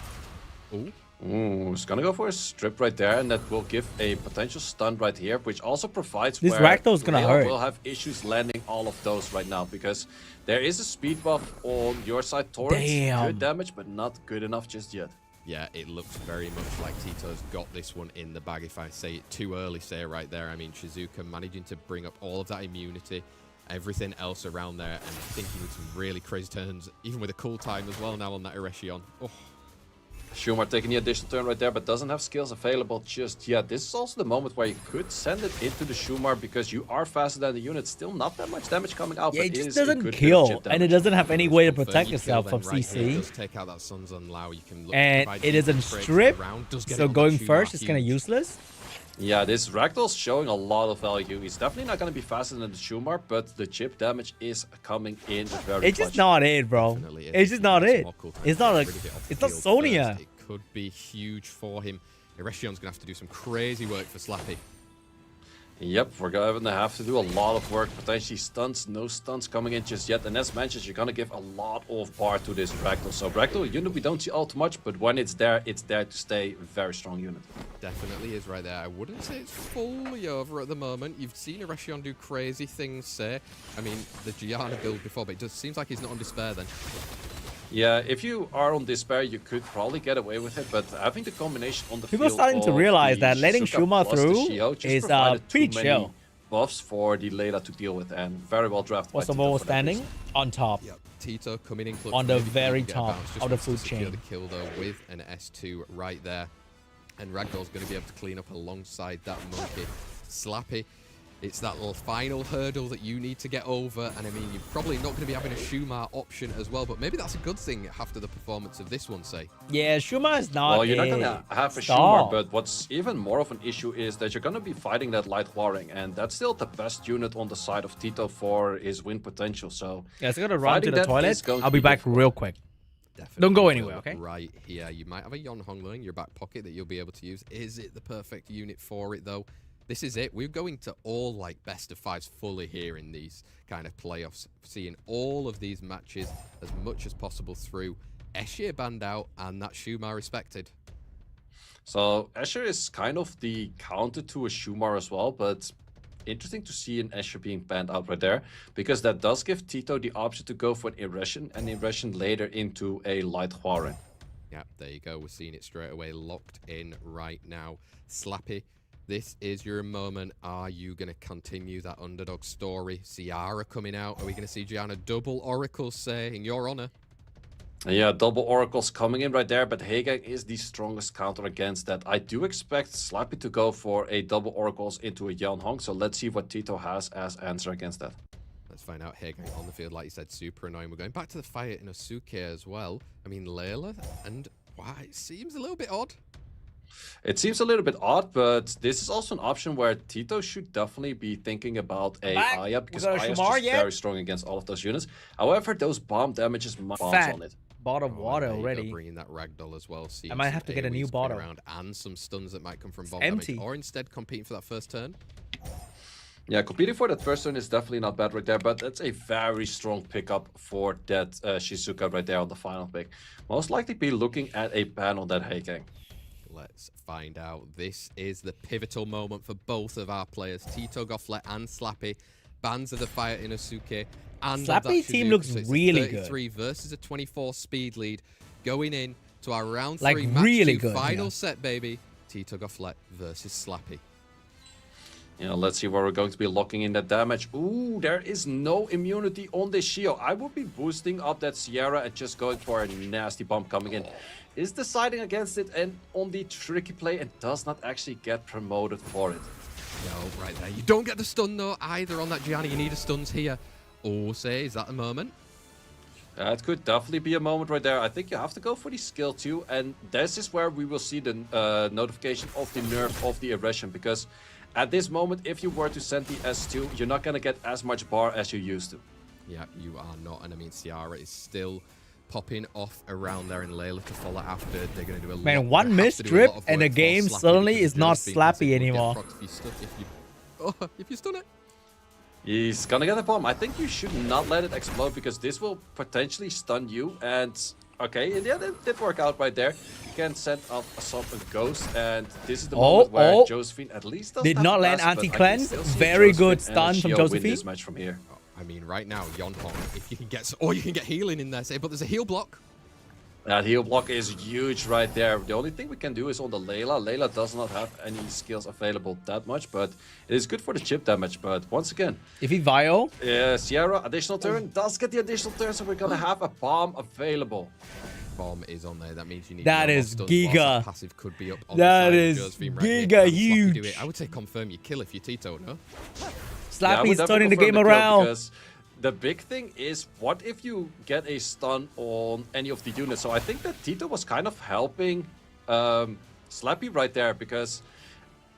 Ooh.
Ooh, it's gonna go for a strip right there, and that will give a potential stun right here, which also provides
This
where
Ragdoll's gonna
Leon
hurt.
will have issues landing all of those right now, because there is a speed buff on your side, Torrents.
Damn.
Good damage, but not good enough just yet.
Yeah, it looks very much like Tito's got this one in the bag. If I say it too early, say it right there. I mean, Shizuka managing to bring up all of that immunity, everything else around there, and thinking with some really crazy turns, even with a cool time as well now on that Erechion. Oh.
Shumar taking the additional turn right there, but doesn't have skills available just yet. This is also the moment where you could send it into the Shumar because you are faster than the unit. Still not that much damage coming out,
Yeah,
but
it just
is a
doesn't
good bit of
kill,
chip
and it
damage.
doesn't have any way to protect
You
yourself
kill
from
them right here.
CC.
Does take out that Sun's Unlow. You can look to
And
provide
it isn't
breaks
strip,
around. Does get it
so
on that
going
Shumar,
first is kind of
huge.
useless.
Yeah, this Ragdoll's showing a lot of value. He's definitely not going to be faster than the Shumar, but the chip damage is coming in very
It's just
clutch.
not it, bro.
Definitely is.
It's just not
Some
it.
more cool time
It's
to
not
get
like
rid of it off
it's
the
not
field
Sonya.
first. It could be huge for him. Ereshion's gonna have to do some crazy work for Slappy.
Yep, we're going to have to do a lot of work. Potentially stunts, no stunts coming in just yet. And as mentioned, you're going to give a lot of bar to this Ragdoll. So Ragdoll unit we don't see all too much, but when it's there to stay. Very strong unit.
Definitely is right there. I wouldn't say it's fully over at the moment. You've seen Erechion do crazy things, say. I mean, the Gianna build before, but it just seems like he's not on Despair then.
Yeah, if you are on Despair, you could probably get away with it, but having the combination on the
People are
field
starting to
of
realize
the
that letting
Shizuka
Shuma
plus the
through
Shio just
is
provided
pretty
too many
chill.
buffs for the Layla to deal with, and very well drafted.
What's
by
the
Tito
more
for that
standing?
reason.
On top.
Yep. Tito coming in clutch
On the
maybe
very
can get a
top
bounce, just
of the
wants to
food
secure
chain.
the kill though with an S2 right there. And Ragdoll's going to be able to clean up alongside that monkey. Slappy, it's that little final hurdle that you need to get over. And I mean, you're probably not going to be having a Shumar option as well, but maybe that's a good thing after the performance of this one, say.
Yeah, Shuma is not
Well, you're not
a
gonna have a
star.
Shumar, but what's even more of an issue is that you're gonna be fighting that light warring, and that's still the best unit on the side of Tito for his win potential. So
Yeah, so I'm gonna run to
fighting
the
that
toilet.
is going
I'll
to
be
be
back
difficult.
real quick.
Definitely
Don't go
will
anywhere, okay?
Right here. You might have a Yon Honglu in your back pocket that you'll be able to use. Is it the perfect unit for it, though? This is it. We're going to all, like, best of fives fully here in these kind of playoffs. Seeing all of these matches as much as possible through. Escher banned out and that Shumar respected.
So Escher is kind of the counter to a Shumar as well, but interesting to see an Escher being banned out right there, because that does give Tito the option to go for an Erechion and Erechion later into a light Huaren.
Yeah, there you go. We're seeing it straight away locked in right now. Slappy, this is your moment. Are you going to continue that underdog story? Ciara coming out. Are we going to see Gianna double Oracles saying your honor?
Yeah, double Oracles coming in right there, but Hagang is the strongest counter against that. I do expect Slappy to go for a double Oracles into a Yan Hong, so let's see what Tito has as answer against that.
Let's find out. Hagang on the field, like you said, super annoying. We're going back to the fight in Osuke as well. I mean, Layla, and wow, it seems a little bit odd.
It seems a little bit odd, but this is also an option where Tito should definitely be thinking about a
Back.
Aya, because
We got a
Aya is
Shamar
just
yet?
very strong against all of those units. However, those bomb damages bombs
Fat.
on it.
Bottom
Oh,
water
there you go,
already.
bringing that ragdoll as well.
I might have to get a new bottle.
around and some stuns that might come from bomb
empty.
damage, or instead competing for that first turn.
Yeah, competing for that first turn is definitely not bad right there, but that's a very strong pickup for that Shizuka right there on the final pick. Most likely be looking at a ban on that Hagang.
Let's find out. This is the pivotal moment for both of our players, Tito Gofflet and Slappy. Bans of the fire in Osuke. And of that
Slappy's team
Shizuka,
looks
so it's a
really good.
33 versus a 24 speed lead. Going in to our round
Like,
3 match
really
2
good,
final
yeah.
set, baby. Tito Gofflet versus Slappy.
You know, let's see where we're going to be locking in that damage. Ooh, there is no immunity on this Shio. I would be boosting up that Sierra and just going for a nasty bump coming in. Is deciding against it and on the tricky play and does not actually get promoted for it.
No, right there. You don't get the stun, though, either on that Gianni. You need a stuns here. Oh, say, is that the moment?
That could definitely be a moment right there. I think you have to go for the skill too, and this is where we will see the notification of the nerf of the aggression, because at this moment, if you were to send the S2, you're not going to get as much bar as you used to.
Yeah, you are not. And I mean, Ciara is still popping off around there, and Layla to follow after. They're going to do a lot.
Man, one missed trip and the game suddenly is not Slappy anymore.
If you stun it.
He's gonna get a bomb. I think you should not let it explode, because this will potentially stun you. And okay, yeah, that did work out right there. You can send up a ghost, and this is the moment where Josephine at least
did not land anti-cleanse. Very good stun from Josephine.
Win this match from here.
I mean, right now, Yonhong, if you can get, or you can get healing in there, say, but there's a heal block.
That heal block is huge right there. The only thing we can do is on the Layla. Layla does not have any skills available that much, but it is good for the chip damage. But once again,
if he Vio,
Ciara, additional turn, does get the additional turn, so we're gonna have a bomb available.
Bomb is on there. That means you need.
That is giga.
Passive could be up. On
that
the
is
right
giga huge.
I would say confirm your kill if you Tito, no?
Slappy is turning the game around.
The big thing is, what if you get a stun on any of the units? So I think that Tito was kind of helping Slappy right there, because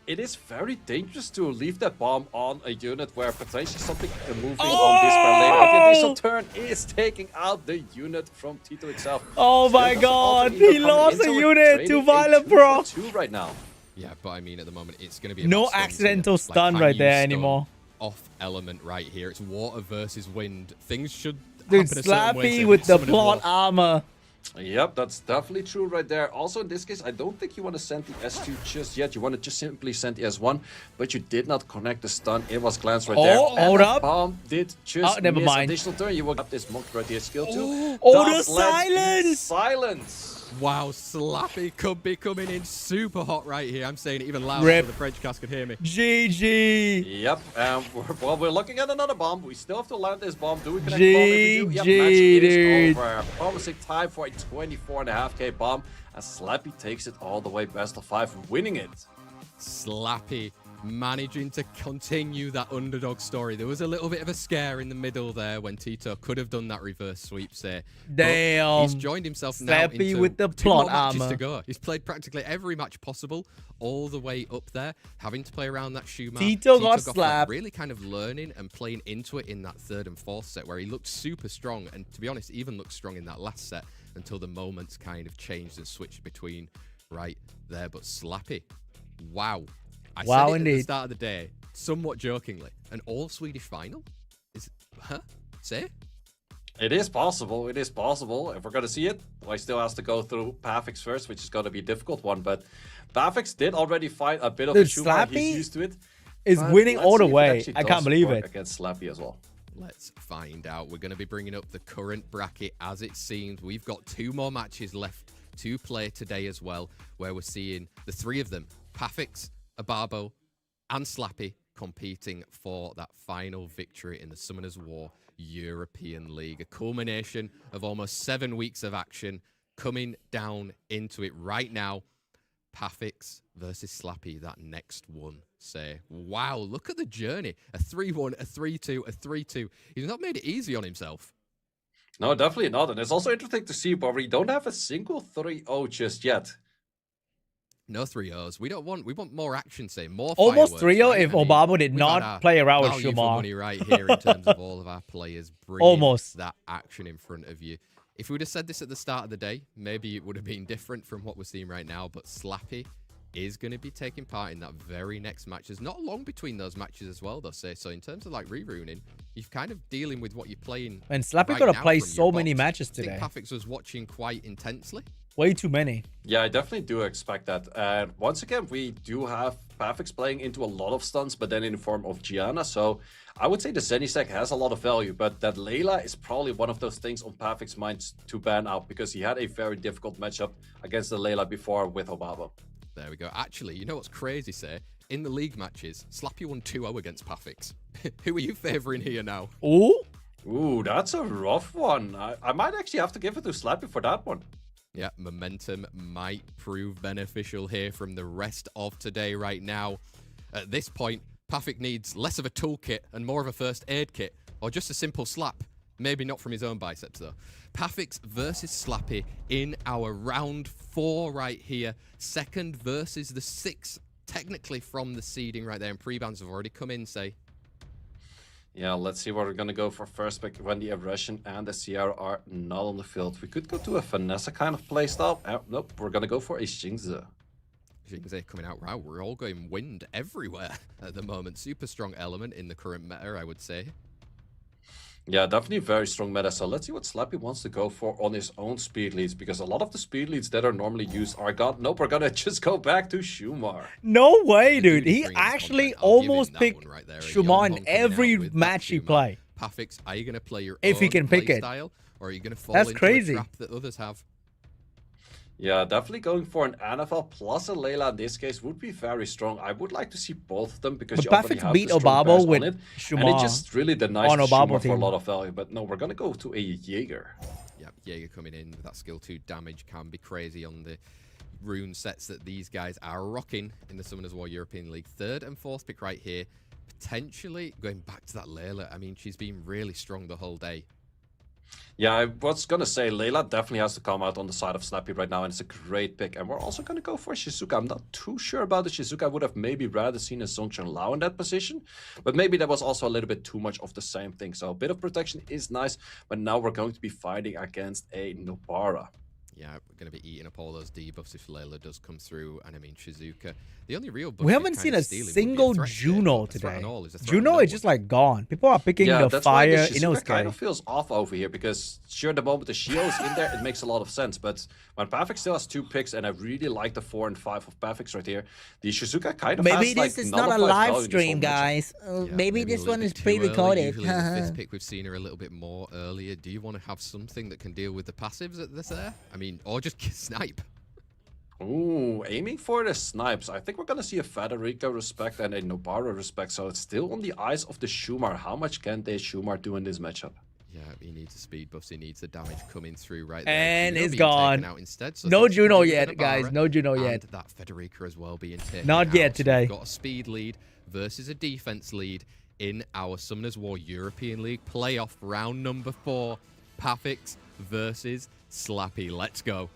it is very dangerous to leave that bomb on a unit where potentially something moving on this later. The additional turn is taking out the unit from Tito itself.
Oh my god, he lost a unit to Violent Pro.
Right now.
Yeah, but I mean, at the moment, it's going to be
no accidental stun right there anymore.
Off element right here. It's water versus wind. Things should
Dude, Slappy with the plot armor.
Yep, that's definitely true right there. Also, in this case, I don't think you want to send the S2 just yet. You want to just simply send the S1, but you did not connect the stun. It was glanced right there.
Hold up.
Bomb did just
never
miss
mind.
Additional turn. You will get this monk right here. Skill 2.
Oh, the silence!
Silence!
Wow, Slappy could be coming in super hot right here. I'm saying it even louder so the French cast could hear me.
GG.
Yep. Well, we're looking at another bomb. We still have to land this bomb. Do we connect the bomb? If we do, yep, match is over. Promising time for a 24.5k bomb. And Slappy takes it all the way best of 5, winning it.
Slappy managing to continue that underdog story. There was a little bit of a scare in the middle there when Tito could have done that reverse sweep there.
Damn.
He's joined himself now into
with the
2
plot
more matches
armor
to go. He's played practically every match possible all the way up there, having to play around that shoe mark.
Tito got slapped.
Really kind of learning and playing into it in that 3rd and 4th set where he looked super strong, and to be honest, even looked strong in that last set until the moments kind of changed and switched between right there. But Slappy, wow. I said it at the start of the day, somewhat jokingly, an all-Swedish final? Say?
It is possible. It is possible. If we're going to see it, I still has to go through Pafix first, which is going to be a difficult one. But Pafix did already fight a bit of a Slappy. He's used to it.
Is winning all the way. I can't believe it.
Against Slappy as well.
Let's find out. We're going to be bringing up the current bracket as it seems. We've got 2 more matches left to play today as well, where we're seeing the 3 of them, Pafix, Ababo, and Slappy, competing for that final victory in the Summoners War European League. A culmination of almost 7 weeks of action coming down into it right now. Pafix versus Slappy, that next one. Say, wow, look at the journey. A 3-1, a 3-2, a 3-2. He's not made it easy on himself.
No, definitely not. And it's also interesting to see, but we don't have a single 3-0 just yet.
No 3-0s. We want more action, say more.
Almost 3-0
right?
if Obama did not play around with Shumar.
Money right here in terms of all of our players bringing that action in front of you. If we would have said this at the start of the day, maybe it would have been different from what we're seeing right now. But Slappy is going to be taking part in that very next match. There's not long between those matches as well, though. So in terms of like reruning, you're kind of dealing with what you're playing.
And Slappy got to play so many matches today.
I think Pafix was watching quite intensely.
Way too many.
Yeah, I definitely do expect that. And once again, we do have Pafix playing into a lot of stuns, but then in the form of Gianna. So I would say the Zenny has a lot of value, but that Layla is probably one of those things on Pafix's mind to ban out, because he had a very difficult matchup against the Layla before with Obaba.
There we go. Actually, you know what's crazy, say? In the league matches, Slappy won 2-0 against Pafix. Who are you favouring here now?
Ooh, that's a rough one. I might actually have to give it to Slappy for that one.
Yeah, momentum might prove beneficial here from the rest of today right now. At this point, Pafix needs less of a toolkit and more of a first aid kit, or just a simple slap. Maybe not from his own biceps, though. Pafix versus Slappy in our round 4 right here. Second versus the 6th, technically from the seeding right there. And pre-bans have already come in, say.
Yeah, let's see what we're gonna go for first pick when the aggression and the CR are not on the field. We could go to a finesse kind of playstyle. Nope, we're gonna go for a Xingzi.
Xingzi coming out right. We're all going wind everywhere at the moment. Super strong element in the current meta, I would say.
Yeah, definitely very strong meta. So let's see what Slappy wants to go for on his own speed leads, because a lot of the speed leads that are normally used are gone. Nope, we're gonna just go back to Shumar.
No way, dude. He actually almost picked
right
Shumar in every match he played.
Pafix, are you gonna play your
if
own
he can pick it
style, or are you gonna fall
That's
into
crazy.
a trap that others have?
Yeah, definitely going for an NFL plus a Layla in this case would be very strong. I would like to see both of them because
But
you already
Pafix
have
beat
the strong
Obabo
pairs
with
on it,
Shumar
and it just really denies
on
the
Obabo
Shumar for a
team.
lot of value. But no, we're gonna go to a Jaeger.
Yep, Jaeger coming in with that skill 2 damage can be crazy on the rune sets that these guys are rocking in the Summoners War European League. 3rd and 4th pick right here. Potentially going back to that Layla. I mean, she's been really strong the whole day.
Yeah, I was gonna say Layla definitely has to come out on the side of Slappy right now, and it's a great pick. And we're also gonna go for Shizuka. I'm not too sure about the Shizuka. I would have maybe rather seen a Songcheng Lao in that position, but maybe that was also a little bit too much of the same thing. So a bit of protection is nice, but now we're going to be fighting against a Nobara.
Yeah, we're going to be eating up all those debuffs if Layla does come through. And I mean, Shizuka, the only real buff
We haven't seen a single Juno today. Juno is just like gone. People are picking the
that's
fire
why the Shizuka kind
Inosuke.
of feels off over here, because sure, the moment the Shio is in there, it makes a lot of sense. But when Pafix still has 2 picks, and I really like the 4 and 5 of Pafix right here, the Shizuka kind of
Maybe
has,
this
like,
is not a
nullified
live
value this
stream,
whole matchup.
guys.
Yeah,
maybe this
a little
one
bit
is
too early.
pre-recorded.
Usually the 5th pick, we've seen her a little bit more earlier. Do you want to have something that can deal with the passives at this there? I mean, or just snipe?
Ooh, aiming for the snipes. I think we're gonna see a Federico respect and a Nobara respect. So it's still on the eyes of the Shumar. How much can they Shumar do in this matchup?
Yeah, he needs the speed buffs. He needs the damage coming through right there.
And
Juno
it's
being
gone.
taken out instead, so
No
that's
Juno
really
yet,
good
guys.
Nobara,
No Juno
and
yet.
that Federica as well being taken
Not
out.
yet
So
today.
we've got a speed lead versus a defense lead in our Summoners War European League playoff round number 4. Pafix versus Slappy. Let's go.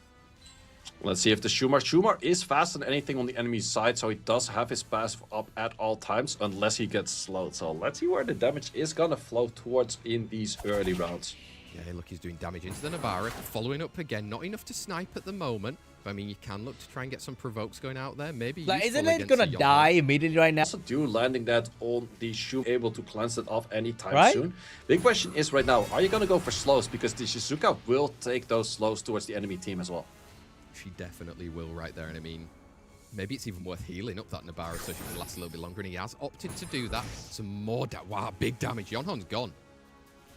Let's see if the Shumar is faster than anything on the enemy's side, so he does have his passive up at all times, unless he gets slowed. So let's see where the damage is gonna flow towards in these early rounds.
Yeah, look, he's doing damage into the Nobara. Following up again, not enough to snipe at the moment. But I mean, you can look to try and get some provokes going out there. Maybe
Like,
useful
isn't it
against
gonna
a Yonhong.
die immediately right now?
Also do landing that on the Shum, able to cleanse it off anytime
Right?
soon. Big question is right now, are you gonna go for slows? Because the Shizuka will take those slows towards the enemy team as well.
She definitely will right there. And I mean, maybe it's even worth healing up that Nobara so she can last a little bit longer. And he has opted to do that. Some more wow, big damage. Yonhong's gone.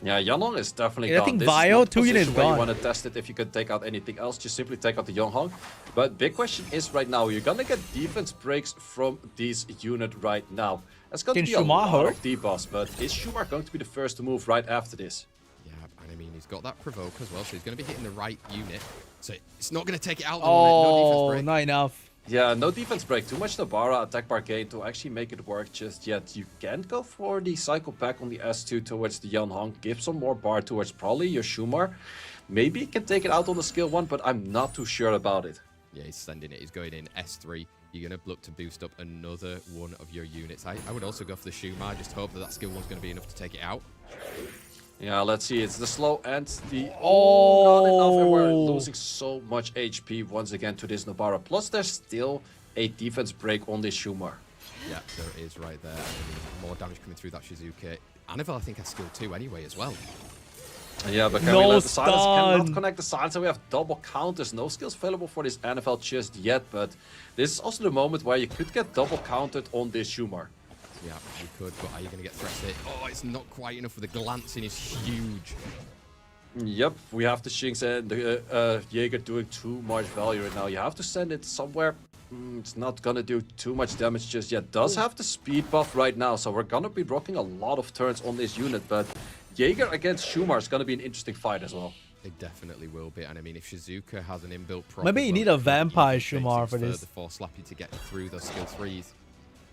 Yeah, Yonhong is definitely
Yeah, I
gone.
think
This is
Vio,
not the
2 units
position where
gone.
you want to test it if you could take out anything else. Just simply take out the Yonhong. But big question is right now, you're gonna get defense breaks from this unit right now. That's going to
Can
be a
Shumar
lot
hurt?
of debuffs, but is Shumar going to be the first to move right after this?
Yeah, and I mean, he's got that provoke as well. So he's going to be hitting the right unit. So it's not going to take it out. No defense
Oh,
break.
not enough.
Yeah, no defense break. Too much Nobara attack bar gain to actually make it work just yet. You can go for the cycle back on the S2 towards the Yonhong. Give some more bar towards probably your Shumar. Maybe he can take it out on the skill 1, but I'm not too sure about it.
Yeah, he's sending it. He's going in S3. You're going to look to boost up another one of your units. I would also go for the Shumar. Just hope that that skill 1's going to be enough to take it out.
Yeah, let's see. It's the slow and the...
Oh,
not enough. And we're losing so much HP once again to this Nobara. Plus, there's still a defense break on this Shumar.
Yeah, there is right there. I mean, more damage coming through that Shizuka. Annabelle, I think, has skill 2 anyway as well.
Yeah, but can
No
we let the silence?
stun.
Cannot connect the silence, so we have double counters. No skills available for this NFL just yet, but this is also the moment where you could get double countered on this Shumar.
Yeah, you could, but are you going to get threats hit? Oh, it's not quite enough. The glancing is huge.
Yep, we have the Shinx and the Jaeger doing too much value right now. You have to send it somewhere. It's not gonna do too much damage just yet. Does have the speed buff right now, so we're gonna be rocking a lot of turns on this unit, but Jaeger against Shumar is gonna be an interesting fight as well.
It definitely will be, and I mean, if Shizuka has an inbuilt
Maybe you need a vampire Shumar for this.
For Slappy to get through those skill 3s.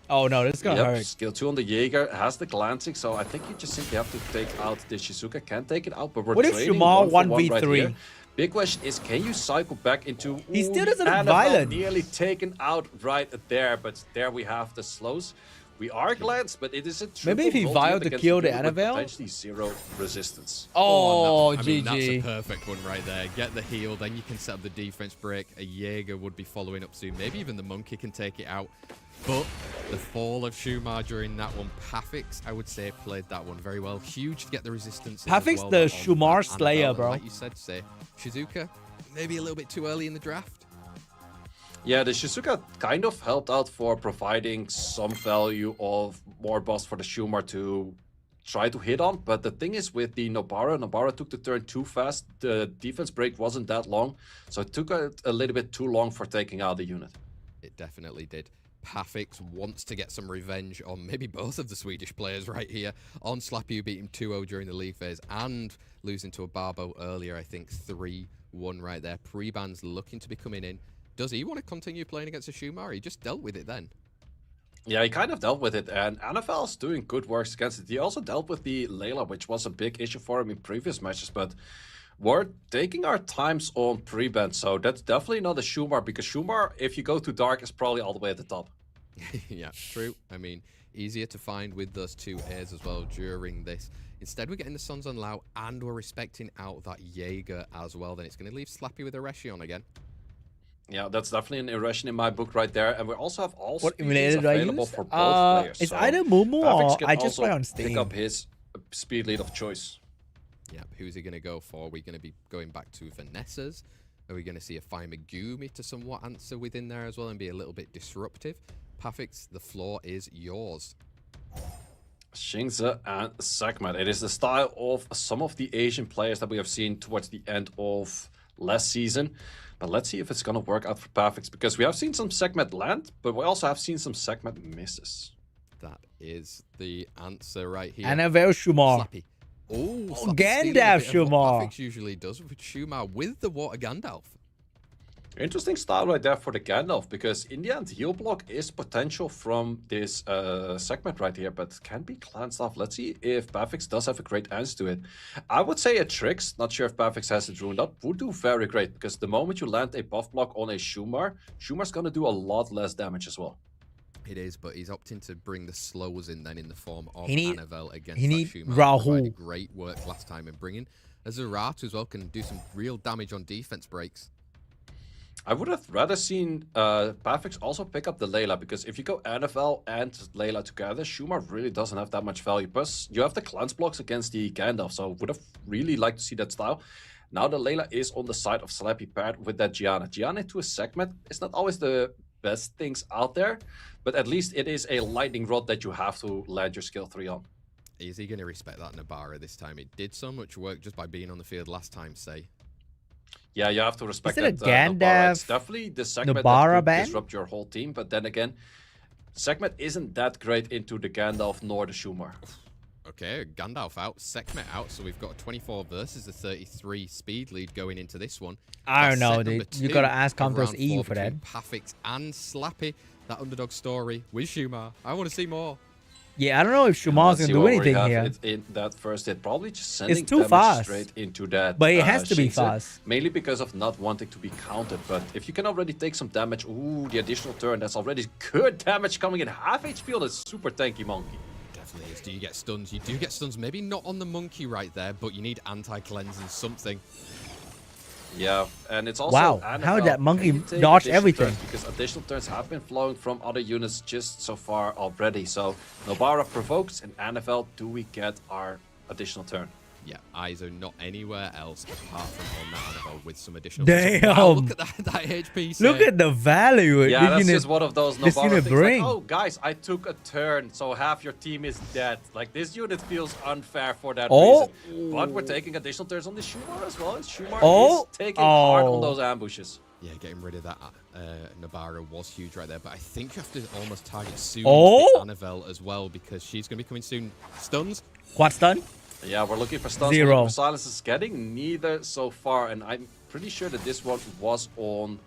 Oh no, this is gonna hurt.
Skill 2 on the Jaeger has the glancing, so I think you just simply have to take out the Shizuka. Can take it out, but we're
What if
trading
Shumar
1-for-1
1v3?
right here. Big question is, can you cycle back into...
He still doesn't have
Annabelle
violent.
nearly taken out right there, but there we have the slows. We are glanced, but it is a triple
Maybe if he
multi-hit
vowed to
against
kill the
unit with
Annabelle?
potentially 0 resistance.
Oh,
I mean, that's a
GG.
perfect one right there. Get the heal, then you can set up the defense break. A Jaeger would be following up soon. Maybe even the Monkey can take it out. But the fall of Shumar during that one, Pafix, I would say, played that one very well. Huge to get the resistance.
Pafix,
well,
the
on
Shumar
that
Slayer,
Annabelle.
bro.
And like you said, say Shizuka, maybe a little bit too early in the draft.
Yeah, the Shizuka kind of helped out for providing some value of more boss for the Shumar to try to hit on. But the thing is with the Nobara took the turn too fast. The defense break wasn't that long. So it took a little bit too long for taking out the unit.
It definitely did. Pafix wants to get some revenge on maybe both of the Swedish players right here. On Slappy, who beat him 2-0 during the league phase and losing to a Barbo earlier, I think 3-1 right there. Pre-ban's looking to be coming in. Does he want to continue playing against a Shumar? He just dealt with it then.
Yeah, he kind of dealt with it, and NFL's doing good works against it. He also dealt with the Layla, which was a big issue for him in previous matches, but we're taking our times on pre-ban, so that's definitely not a Shumar, because Shumar, if you go too dark, is probably all the way at the top.
Yeah, true. I mean, easier to find with those 2 airs as well during this. Instead, we're getting the Suns on Lao, and we're respecting out that Jaeger as well. Then it's going to leave Slappy with a Reshi on again.
Yeah, that's definitely an erosion in my book right there. And we also have all
What
speeds
emulator do I
available
use?
for both players.
It's
so
either Mumu
Pafix
or
can
I just
also
play on
pick
Steam.
up his speed lead of choice.
Yeah, who's he going to go for? Are we going to be going back to Vanessa's? Are we going to see a Fire Megumi to somewhat answer within there as well and be a little bit disruptive? Pafix, the floor is yours.
Xingzi and Segment. It is the style of some of the Asian players that we have seen towards the end of last season. But let's see if it's going to work out for Pafix, because we have seen some Segment land, but we also have seen some Segment misses.
That is the answer right here.
Annabelle Shumar.
Slappy. Oh,
Gandalf Shumar.
Pafix usually does with Shumar with the Water Gandalf.
Interesting style right there for the Gandalf, because in the end, heal block is potential from this segment right here, but can be cleansed off. Let's see if Pafix does have a great answer to it. I would say a Trix, not sure if Pafix has it ruined up, would do very great, because the moment you land a buff block on a Shumar, Shumar's going to do a lot less damage as well.
It is, but he's opting to bring the slows in then in the form of
He
Annabelle against
need
Shumar.
Rahul.
Provided great work last time, and bringing a Zaratu as well can do some real damage on defense breaks.
I would have rather seen Pafix also pick up the Layla, because if you go NFL and Layla together, Shumar really doesn't have that much value. Plus, you have the cleanse blocks against the Gandalf, so would have really liked to see that style. Now the Layla is on the side of Slappy paired with that Gianna. Gianna into a segment is not always the best things out there, but at least it is a lightning rod that you have to land your skill 3 on.
Is he going to respect that Nobara this time? It did so much work just by being on the field last time, say.
Yeah, you have to respect
Is it
that.
a Gandalf
It's definitely the segment
Nobara
that could
ban?
disrupt your whole team, but then again, segment isn't that great into the Gandalf nor the Shumar.
Okay, Gandalf out, Sekhmet out, so we've got a 24 versus a 33 speed lead going into this one.
I don't
That's
know,
set number
dude. You
2
gotta ask
of
Contour's
round
E
4
for that.
between Pafix and Slappy. That underdog story with Shumar. I want to see more.
Yeah, I don't know if Shumar's
Let's
gonna
see
do
what we
anything
have
here.
in that first hit. Probably just sending
too
damage
fast.
straight into that.
But it has to be
Xingzi,
fast.
Mainly because of not wanting to be counted. But if you can already take some damage, ooh, the additional turn, that's already good damage coming in. Half HP on a super tanky monkey.
Definitely is. Do you get stuns? You do get stuns. Maybe not on the monkey right there, but you need anti-cleansing something.
Yeah, and it's also
Wow,
Annabelle.
how did that monkey
Can you take
dodge
additional
everything?
turns? Because additional turns have been flowing from other units just so far already. So Nobara provokes, and Annabelle, do we get our additional turn?
Yeah, eyes are not anywhere else apart from on that Annabelle with some additional.
Damn.
Wow, look at that HP.
Look at the value
Yeah,
this
that's
unit.
just one of those
this
Nobara
unit
things.
bring.
Like, oh, guys, I took a turn, so half your team is dead. Like, this unit feels unfair for that reason. But we're taking additional turns on the Shumar as well. Shumar is taking hard on those ambushes.
Yeah, getting rid of that Nobara was huge right there, but I think you have to almost target soon Annabelle as well, because she's going to be coming soon. Stuns?
Quad stun?
Yeah, we're looking for stuns.
0.
We're looking for silences. Getting neither so far, and I'm pretty sure that this one was on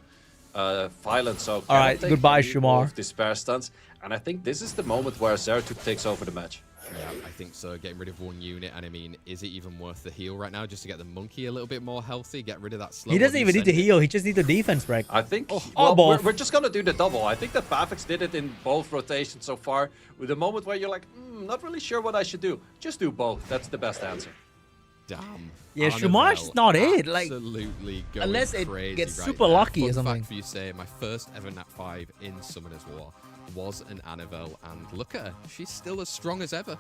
violence. So
all right, goodbye, Shumar.
Despair stuns. And I think this is the moment where Zeratul takes over the match.
Yeah, I think so. Getting rid of one unit, and I mean, is it even worth the heal right now just to get the monkey a little bit more healthy? Get rid of that slow.
He doesn't even need to heal. He just needs a defense break.
I think
both.
we're just gonna do the double. I think that Pavix did it in both rotations so far. With the moment where you're like, not really sure what I should do. Just do both. That's the best answer.
Damn.
Yeah, Shumar's not it. Like,
absolutely going
unless it
crazy
gets
right
super
there.
lucky or
Fun
something.
fact for you, say my first ever Nat 5 in Summoner's War was an Annabelle, and look at her. She's still as strong as ever.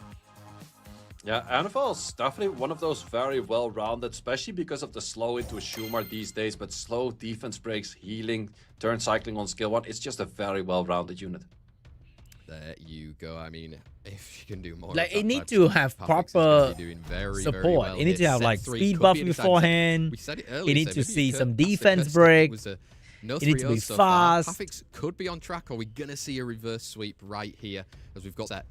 Yeah, Annabelle's definitely one of those very well-rounded, especially because of the slow into a Shumar these days, but slow defense breaks, healing, turn cycling on skill 1. It's just a very well-rounded unit.
There you go. I mean, if you can do more,
Like,
of that
it need
type
to
of
have
stuff, Pavix is
proper
gonna be doing very
support.
well
It needs to
here.
have
Set
like
3
speed
could
buff
be a decisive-
beforehand.
We said it
It
earlier.
needs
so
to
maybe
see
it could
some
pass the
defense
curse. I think
break.
it was a no
It needs to
3-0
be
so far.
fast.
Pavix could be on track. Are we gonna see a reverse sweep right here as we've got set?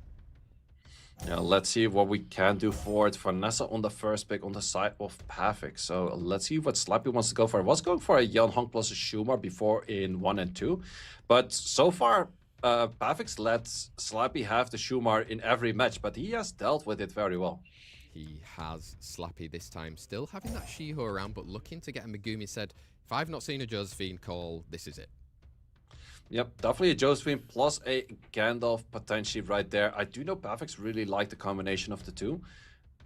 Yeah, let's see what we can do for it. Vanessa on the first pick on the side of Pavix. So let's see what Slappy wants to go for. I was going for a Jan Hong plus a Shumar before in 1 and 2. But so far, Pavix lets Slappy have the Shumar in every match, but he has dealt with it very well.
He has Slappy this time, still having that Shiho around, but looking to get a Megumi. Said, if I've not seen a Josephine call, this is it.
Yep, definitely a Josephine plus a Gandalf potentially right there. I do know Pavix really like the combination of the two.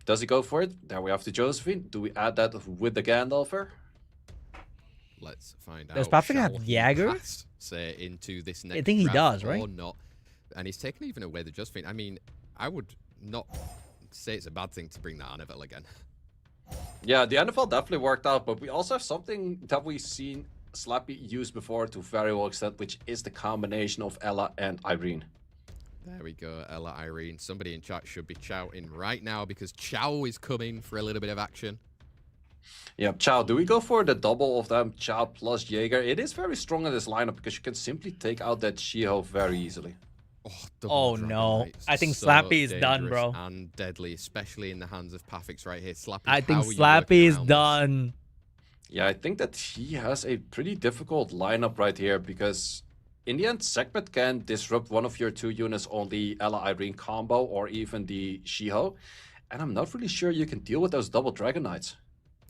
Does he go for it? There we have the Josephine. Do we add that with the Gandalfer?
Let's find out.
Does Pavix
Shall
have
he
Jaeger?
pass, say, into this next
I think he
draft
does, right?
Or not? And he's taken even away the Josephine. I mean, I would not say it's a bad thing to bring that Annabelle again.
Yeah, the NFL definitely worked out, but we also have something that we've seen Slappy use before to very well extent, which is the combination of Ella and Irene.
There we go, Ella, Irene. Somebody in chat should be shouting right now because Chow is coming for a little bit of action.
Yeah, Chow, do we go for the double of them, Chow plus Jaeger? It is very strong in this lineup because you can simply take out that Shiho very easily.
Oh
no.
Knights.
I think
So
Slappy is done,
dangerous
bro.
And deadly, especially in the hands of Pavix right here. Slappy,
I think
how are you
Slappy
working
is
around this?
done.
Yeah, I think that he has a pretty difficult lineup right here because in the end, Sekhmet can disrupt one of your two units on the Ella Irene combo or even the Shiho. And I'm not really sure you can deal with those double Dragon Knights.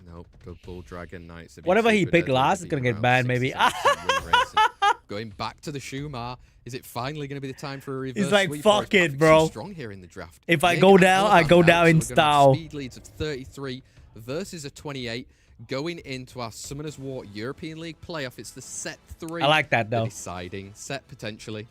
Nope, double Dragon Knights. have been
Whatever he
super
picked
deadly.
last
They've
is gonna
been
get
around
banned, maybe.
67% win rates. And going back to the Shumar, is it finally going to be the time for a reverse
He's like,
sweep, or is
fuck it,
Pavix
bro.
too strong here in the draft?
If I
Jaeger
go
has
down,
all
I
that
go
now,
down
so
in
we're gonna have
style.
Speed leads of 33 versus a 28. Going into our Summoners War European League playoff, it's the set 3.
I like that,
The
though.
deciding set, potentially.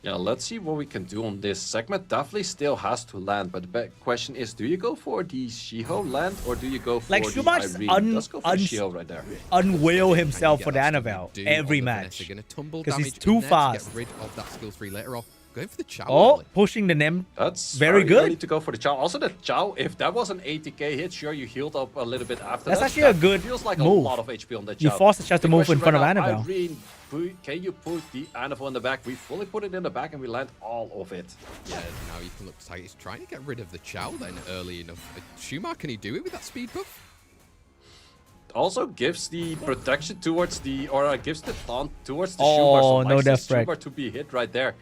Yeah, let's see what we can do on this. Segment definitely still has to land, but the big question is, do you go for the Shiho land or do you go for
Like,
the
Shumar's
Irene? Let's go for the Shiho right there.
Unwheel
Can
himself
you
for
get
the
that
Annabelle
skill do
every
on the
match.
Vanessa? Gonna tumble
'Cause he's
damage
too
in there to
fast.
Get rid of that skill 3 later on. Going for the Chow.
Oh,
early.
pushing the Nem.
That's
Very good.
early to go for the Chow. Also, the Chow, if that was an 80k hit, sure, you healed up a little bit after
That's
that.
actually a
That
good
feels like
move.
a lot of HP on the Chow.
You force the Chow to
Big
move in
question
front of
right now,
Annabelle.
Irene, can you put the Annabelle in the back? We fully put it in the back and we land all of it.
Yeah, now you can look like he's trying to get rid of the Chow then early enough. Shumar, can he do it with that speed buff?
Also gives the protection towards the, or gives the taunt towards the
Oh,
Shumar. So
no
likes
death
the
frag.
Shumar to be hit right there.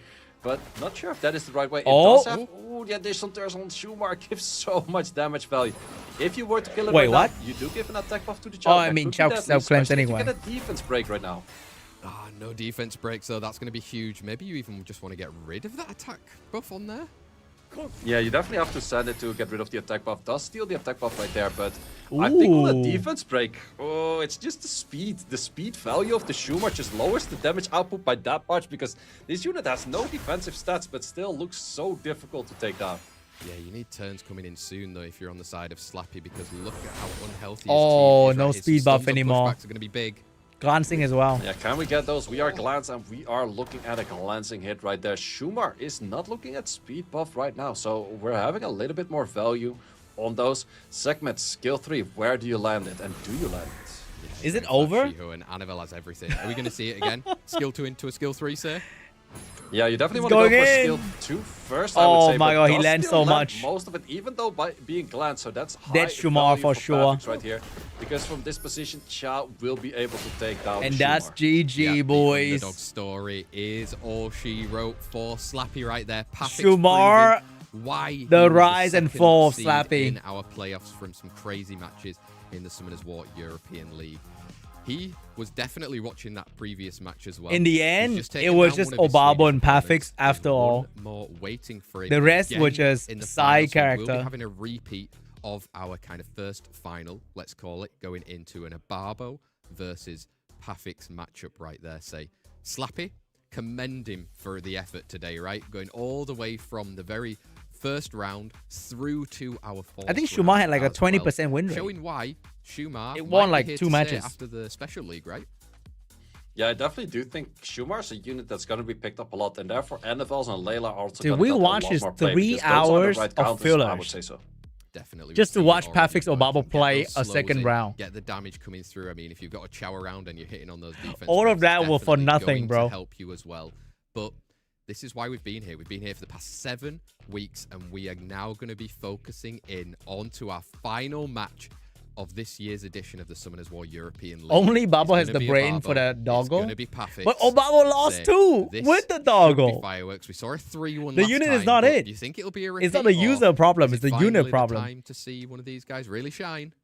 But not sure if that is the right way. It
Oh.
does have, oh, the additional turns on Shumar gives so much damage value. If you were to kill it
Wait,
right
what?
now, you do give an attack buff to the Chow.
Oh, I
That
mean,
could be
Chow
deadly,
self-cleansed
especially if you
anyway.
get a defense break right now.
Ah, no defense break, so that's going to be huge. Maybe you even just want to get rid of that attack buff on there.
Yeah, you definitely have to send it to get rid of the attack buff. Does steal the attack buff right there, but I think on a
Ooh.
defense break, oh, it's just the speed. The speed value of the Shumar just lowers the damage output by that much because this unit has no defensive stats, but still looks so difficult to take down.
Yeah, you need turns coming in soon, though, if you're on the side of Slappy, because look at how unhealthy his
Oh,
team is
no
right here. So
speed buff
stuns and
anymore.
pushbacks are going to be big.
Glancing as well.
Yeah, can we get those? We are glance and we are looking at a glancing hit right there. Shumar is not looking at speed buff right now, so we're having a little bit more value on those segments. Skill 3, where do you land it and do you land it?
Is it
That
over?
Shiho and Annabelle has everything. Are we going to see it again? Skill 2 into a skill 3, say?
Yeah, you definitely
He's
want to go
going
for
in.
skill 2 first, I would say.
Oh my
but
god, he
does
lands
still
so
land
much.
most of it, even though by being glanced, so that's high
That's Shumar
value
for sure.
Pafix right here. Because from this position, Cha will be able to take down
And
Shumar.
that's GG,
Yeah, the
boys.
underdog story is all she wrote for Slappy right there. Pafix
Shumar,
why he
the
was
rise and
second
fall of
seed
Slappy.
in our playoffs from some crazy matches in the Summoners War European League. He was definitely watching that previous match as well.
In the end,
He's
it was
taken
just
down one of his
Obabo
Swedish
and Pafix
opponents.
after
There's
all.
one more waiting for him.
The rest
Again
were just
in the
side
finals. We'll
character.
be having a repeat of our kind of first final, let's call it, going into an Obabo versus Pafix matchup right there. Say, Slappy, commend him for the effort today, right? Going all the way from the very first round through to our fourth.
I think Shumar had like a 20% win rate.
Showing why Shumar
It won
might
like
be here
2
to stay
matches.
after the special league, right?
Yeah, I definitely do think Shumar's a unit that's going to be picked up a lot, and therefore NFLs and Layla are also
Dude,
going to
we
get a
watched
lot
his
more play,
3
because those are the
hours
right
of
counters, I
fillers.
would say so.
Definitely.
Just to
we've
watch
seen it already
Pafix
going
Obabo
from get
play
those
a
slows
second
in,
round.
Get the damage coming through. I mean, if you've got a chower round and you're hitting on those defense,
All of
moves,
that were for
definitely
nothing,
going
bro.
To help you as well. But this is why we've been here. We've been here for the past 7 weeks, and we are now going to be focusing in onto our final match of this year's edition of the Summoners War European League.
Only Babo has
It's
the
gonna be
brain
Obabo.
for the
It's
doggo.
going to be Pafix.
But Obabo lost too
This
with the
should be
doggo.
fireworks. We saw a 3-1
The
last
unit
time,
is not
but
it.
Do you think it'll be a repeat?
It's not the user problem, it's the unit
finally
problem.
The time to see one of these guys really shine.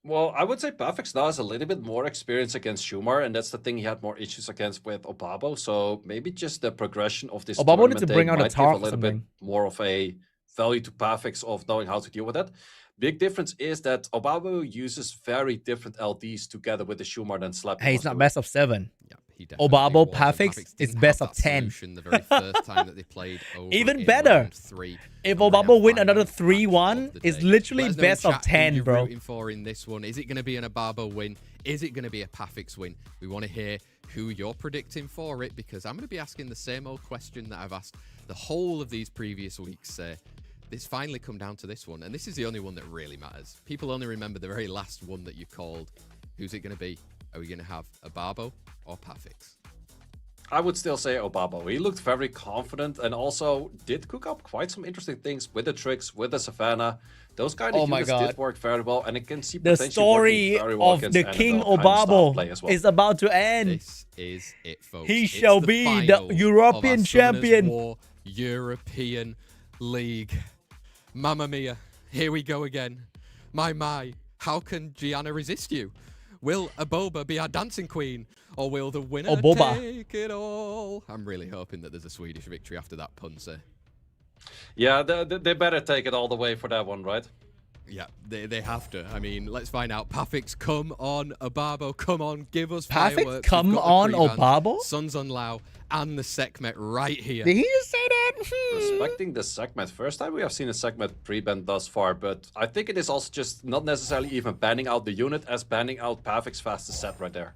Well, I would say Pafix now has a little bit more experience against Shumar, and that's the thing he had more issues against with Obabo. So maybe just the progression of this
Obabo needs
tournament
to
day
bring out a
might give
Tark
a
or
little bit
something.
more of a value to Pafix of knowing how to deal with that. Big difference is that Obabo uses very different LDs together with the Shumar than Slappy.
Hey, it's not best of 7.
Yep, he definitely
Obabo,
was, and
Pafix is
didn't
best
have
of
that
10.
solution the very first time that they played over
Even
in
better.
round 3.
If
And they
Obabo
have
win
finally
another
match
3-1,
of the
it's
day.
literally
Let us know in
best of
chat who
10,
you're
bro.
rooting for in this one. Is it going to be an Obabo win? Is it going to be a Pafix win? We want to hear who you're predicting for it, because I'm going to be asking the same old question that I've asked the whole of these previous weeks. It's finally come down to this one, and this is the only one that really matters. People only remember the very last one that you called. Who's it going to be? Are we going to have Obabo or Pafix?
I would still say Obabo. He looked very confident and also did cook up quite some interesting things with the tricks, with the Savannah. Those kind of
Oh my
units
God.
did work very well, and it can see
The
potentially
story
working very well
of
against
the
NFL
King
kind of style play
Obabo
as well.
is about to end.
This is it, folks.
He
It's
shall
the
be the
final of
European
our
champion.
Summoners War European League. Mamma mia, here we go again. My, how can Gianna resist you? Will Aboba be our dancing queen? Or will the winner
Oboba.
take it all? I'm really hoping that there's a Swedish victory after that pun, sir.
Yeah, they better take it all the way for that one, right?
Yeah, they have to. I mean, let's find out. Pafix, come on. Obabo, come on. Give us
Pafix,
fireworks.
come
We've got
on,
the pre-band,
Obabo?
Suns on Lao, and the Sekhmet right here.
Did he just say that?
Respecting the segment. First time we have seen a segment pre-banned thus far, but I think it is also just not necessarily even banning out the unit as banning out Pavix's fastest set right there.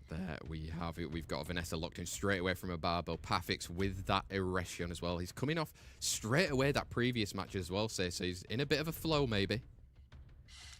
There we have it. We've got Vanessa locked in straight away from Obabo. Pafix with that Eretion as well. He's coming off straight away that previous match as well, so he's in a bit of a flow maybe.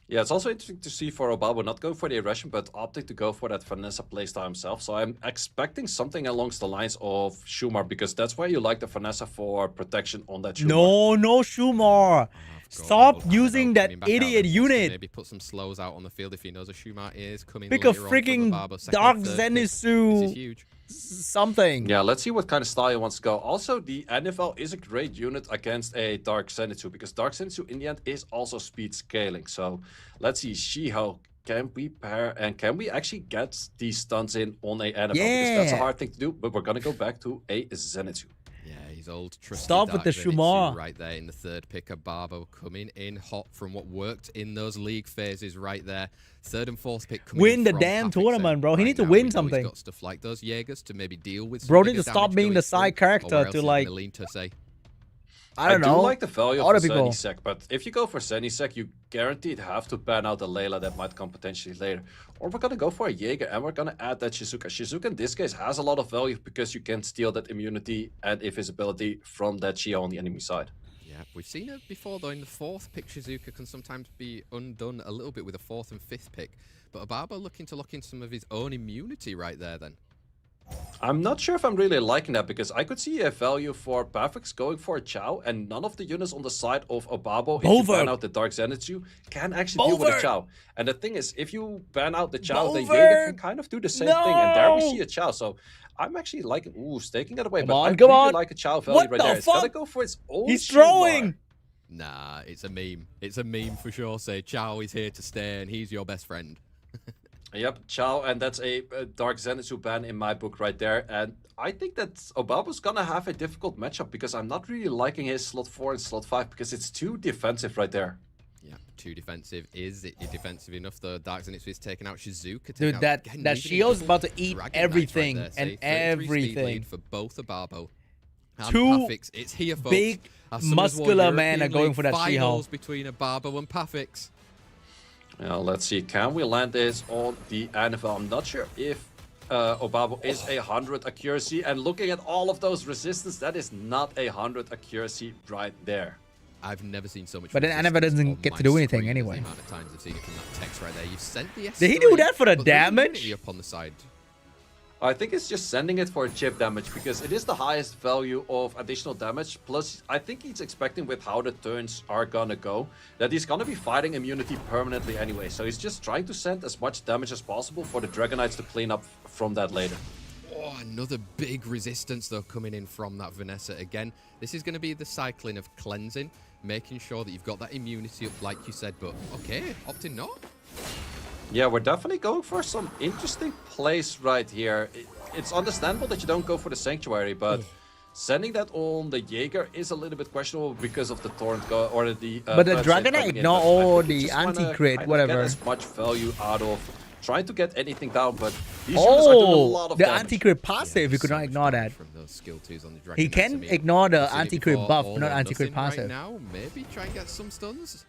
Yeah, it's also interesting to see for Obabo not going for the Eretion, but opting to go for that Vanessa playstyle himself. So I'm expecting something along the lines of Shumar, because that's why you like the Vanessa for protection on that Shumar.
No Shumar. Stop using that idiot unit.
Maybe put some slows out on the field if he knows a Shumar is coming.
Pick a
later on from
freaking
Obabo. Second,
Dark
third pick. This is
Zenitsu
huge.
something.
Yeah, let's see what kind of style he wants to go. Also, the NFL is a great unit against a Dark Zenitsu, because Dark Zenitsu in the end is also speed scaling. So let's see, Shiho, can we pair and can we actually get these stunts in on a NFL? Because that's a hard thing to do, but we're going to go back to a Zenitsu.
Yeah, he's old trusty.
Stop with the
Dark Zenitsu
Shumar.
right there in the third pick. Obabo coming in hot from what worked in those league phases right there. Third and fourth pick coming
Win
in
the
from
damn
Pafix
tournament, bro. He
right
needs to
now.
win
We know
something.
He's got stuff like those Jaegers to maybe deal with.
Bro
some
needs
bigger
to stop
damage
being
going
the side
through, or
character
where else
to,
is
like-
Melin to say.
I don't
do
know.
like the value
Other
of
people.
Zenisec, but if you go for Zenisec, you guaranteed have to ban out the Layla that might come potentially later. Or we're gonna go for a Jaeger and we're gonna add that Shizuka. Shizuka in this case has a lot of value because you can steal that immunity and invisibility from that Shio on the enemy side.
Yeah, we've seen it before though. In the fourth pick, Shizuka can sometimes be undone a little bit with a fourth and fifth pick. But Obabo looking to lock in some of his own immunity right there then.
I'm not sure if I'm really liking that because I could see a value for Pavix going for a Chow, and none of the units on the side of Obabo, if you ban out the Dark Zenitsu, can actually deal with a Chow. And the thing is, if you ban out the Chow, the Jaeger can kind of do the same thing, and there we see a Chow. So I'm actually liking, staking it away, but I really like a Chow value right there. It's gonna go for its own.
He's throwing.
Nah, it's a meme. It's a meme for sure. Say Chow is here to stay, and he's your best friend.
Yep, Chow, and that's a Dark Zenitsu ban in my book right there. And I think that Obabo's gonna have a difficult matchup because I'm not really liking his slot 4 and slot 5 because it's too defensive right there.
Yeah, too defensive. Is it defensive enough? The Dark Zenitsu is taking out Shizuka.
Dude, that shield's about to eat everything right and everything.
For both Obabo and
Two
Pafix. It's here, folks.
Big, muscular men are going for that
Finals between Obabo and Pafix.
Now, let's see. Can we land this on the NFL? I'm not sure if Obabo is 100 accuracy. And looking at all of those resistance, that is not 100 accuracy right there.
I've never seen so much.
But then Anova doesn't get to do anything anyway.
The amount of times I've seen it from that text right there. You've sent the S3,
did he do that for the damage?
Up on the side.
I think it's just sending it for chip damage because it is the highest value of additional damage. Plus, I think he's expecting with how the turns are gonna go that he's gonna be fighting immunity permanently anyway. So he's just trying to send as much damage as possible for the Dragonites to clean up from that later.
Oh, another big resistance though coming in from that Vanessa again. This is going to be the cycling of cleansing, making sure that you've got that immunity up like you said, but okay, opting not.
Yeah, we're definitely going for some interesting plays right here. It's understandable that you don't go for the Sanctuary, but sending that on the Jaeger is a little bit questionable because of the Torrent or the...
but the Dragonite ignore all the anti-crit, whatever.
Get as much value out of trying to get anything down, but these units are doing a lot of
the
damage.
anti-crit passive, you could not ignore that.
From those skill 2s on the Dragonite.
He can ignore the anti-crit buff, but not anti-crit passive.
Right now, maybe try and get some stuns.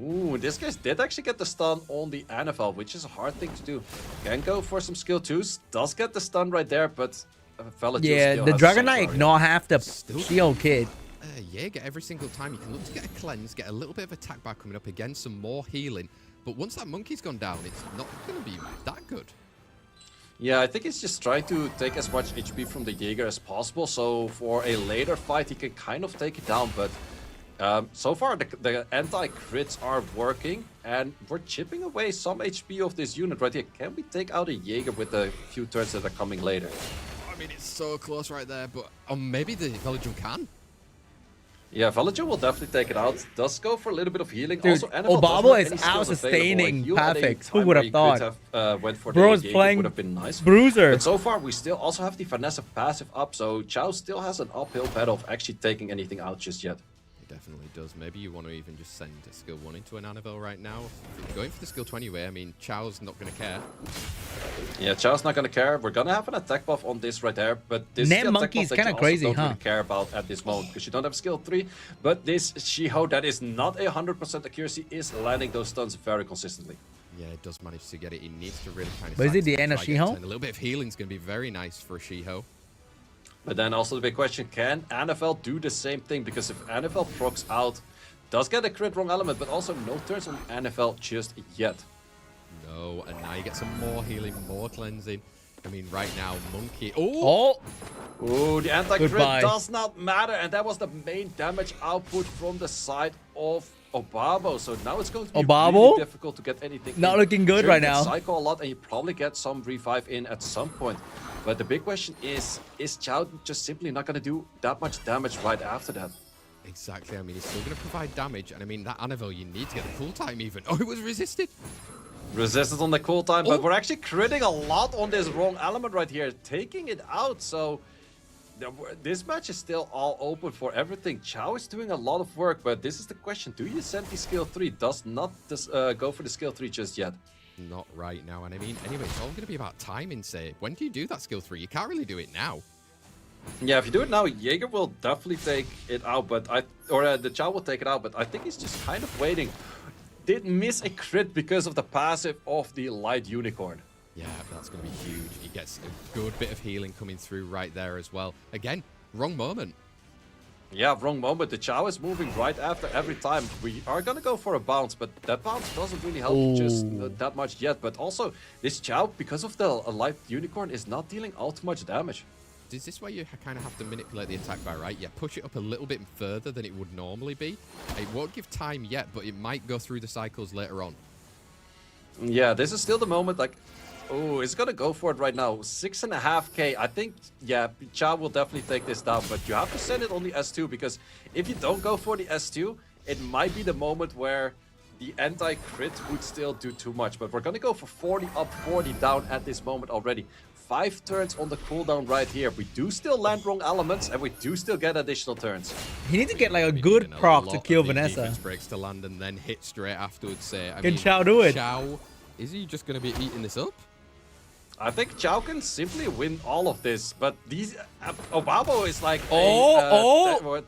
Ooh, this guy did actually get the stun on the NFL, which is a hard thing to do. Can go for some skill 2s, does get the stun right there, but
yeah, the Dragonite ignore half the shield kit.
Jaeger every single time. You can look to get a cleanse, get a little bit of attack back coming up again, some more healing. But once that monkey's gone down, it's not going to be that good.
Yeah, I think he's just trying to take as much HP from the Jaeger as possible. So for a later fight, he can kind of take it down. But so far, the anti-crits are working. And we're chipping away some HP of this unit right here. Can we take out a Jaeger with the few turns that are coming later?
I mean, it's so close right there. But maybe the Veligion can.
Yeah, Veligion will definitely take it out. Does go for a little bit of healing.
Dude,
also,
Obabo is out-sustaining Perfect. Who would have thought?
Went for
Bro's
the
playing
would have been nice.
Bruiser.
But so far, we still also have the Vanessa passive up, so Chow still has an uphill battle of actually taking anything out just yet.
He definitely does. Maybe you want to even just send a skill 1 into an Annabelle right now. If you're going for the skill 2 anyway, I mean, Chow's not going to care.
Yeah, Chow's not going to care. We're going to have an attack buff on this right there, but this
monkey is kind of crazy,
don't really care about at this moment because you don't have skill 3. But this Shiho that is not 100% accuracy is landing those stuns very consistently.
Yeah, it does manage to get it. He needs to really kind of...
But is it the end of Shiho?
A little bit of healing is going to be very nice for a Shiho.
But then also the big question, can NFL do the same thing? Because if NFL procs out, does get a crit wrong element, but also no turns on NFL just yet.
No, and now you get some more healing, more cleansing. I mean, right now, Monkey...
Oh,
the anti-crit does not matter. And that was the main damage output from the side of Obabo. So now it's going to be really difficult to get anything
not looking good right now.
Cycle a lot, and you probably get some revive in at some point. But the big question is Chow just simply not going to do that much damage right after that?
Exactly. I mean, he's still going to provide damage. And I mean, that Annabelle, you need to get the cool time even. Oh, it was resisted.
Resisted on the cool time, but we're actually critting a lot on this wrong element right here, taking it out. So this match is still all open for everything. Chow is doing a lot of work, but this is the question. Do you send the skill 3? Does not go for the skill 3 just yet.
Not right now. And I mean, anyway, it's all going to be about timing, say. When do you do that skill 3? You can't really do it now.
Yeah, if you do it now, Jaeger will definitely take it out, but the Chow will take it out, but I think he's just kind of waiting. Did miss a crit because of the passive of the Light Unicorn.
Yeah, that's going to be huge. He gets a good bit of healing coming through right there as well. Again, wrong moment.
Yeah, wrong moment. The Chow is moving right after every time. We are gonna go for a bounce, but that bounce doesn't really help you just that much yet. But also, this Chow, because of the light unicorn, is not dealing all too much damage.
Is this where you kind of have to manipulate the attack bar, right? Yeah, push it up a little bit further than it would normally be. It won't give time yet, but it might go through the cycles later on.
Yeah, this is still the moment, like, oh, it's gonna go for it right now. 6.5k. I think, yeah, Chow will definitely take this down, but you have to send it on the S2, because if you don't go for the S2, it might be the moment where the anti-crit would still do too much. But we're gonna go for 40 up, 40 down at this moment already. 5 turns on the cooldown right here. We do still land wrong elements, and we do still get additional turns.
You need to get like a good proc to kill Vanessa.
Breaks to land and then hit straight afterwards.
Can Chow do it?
Chow, is he just going to be eating this up?
I think Chow can simply win all of this, but these Obabo is like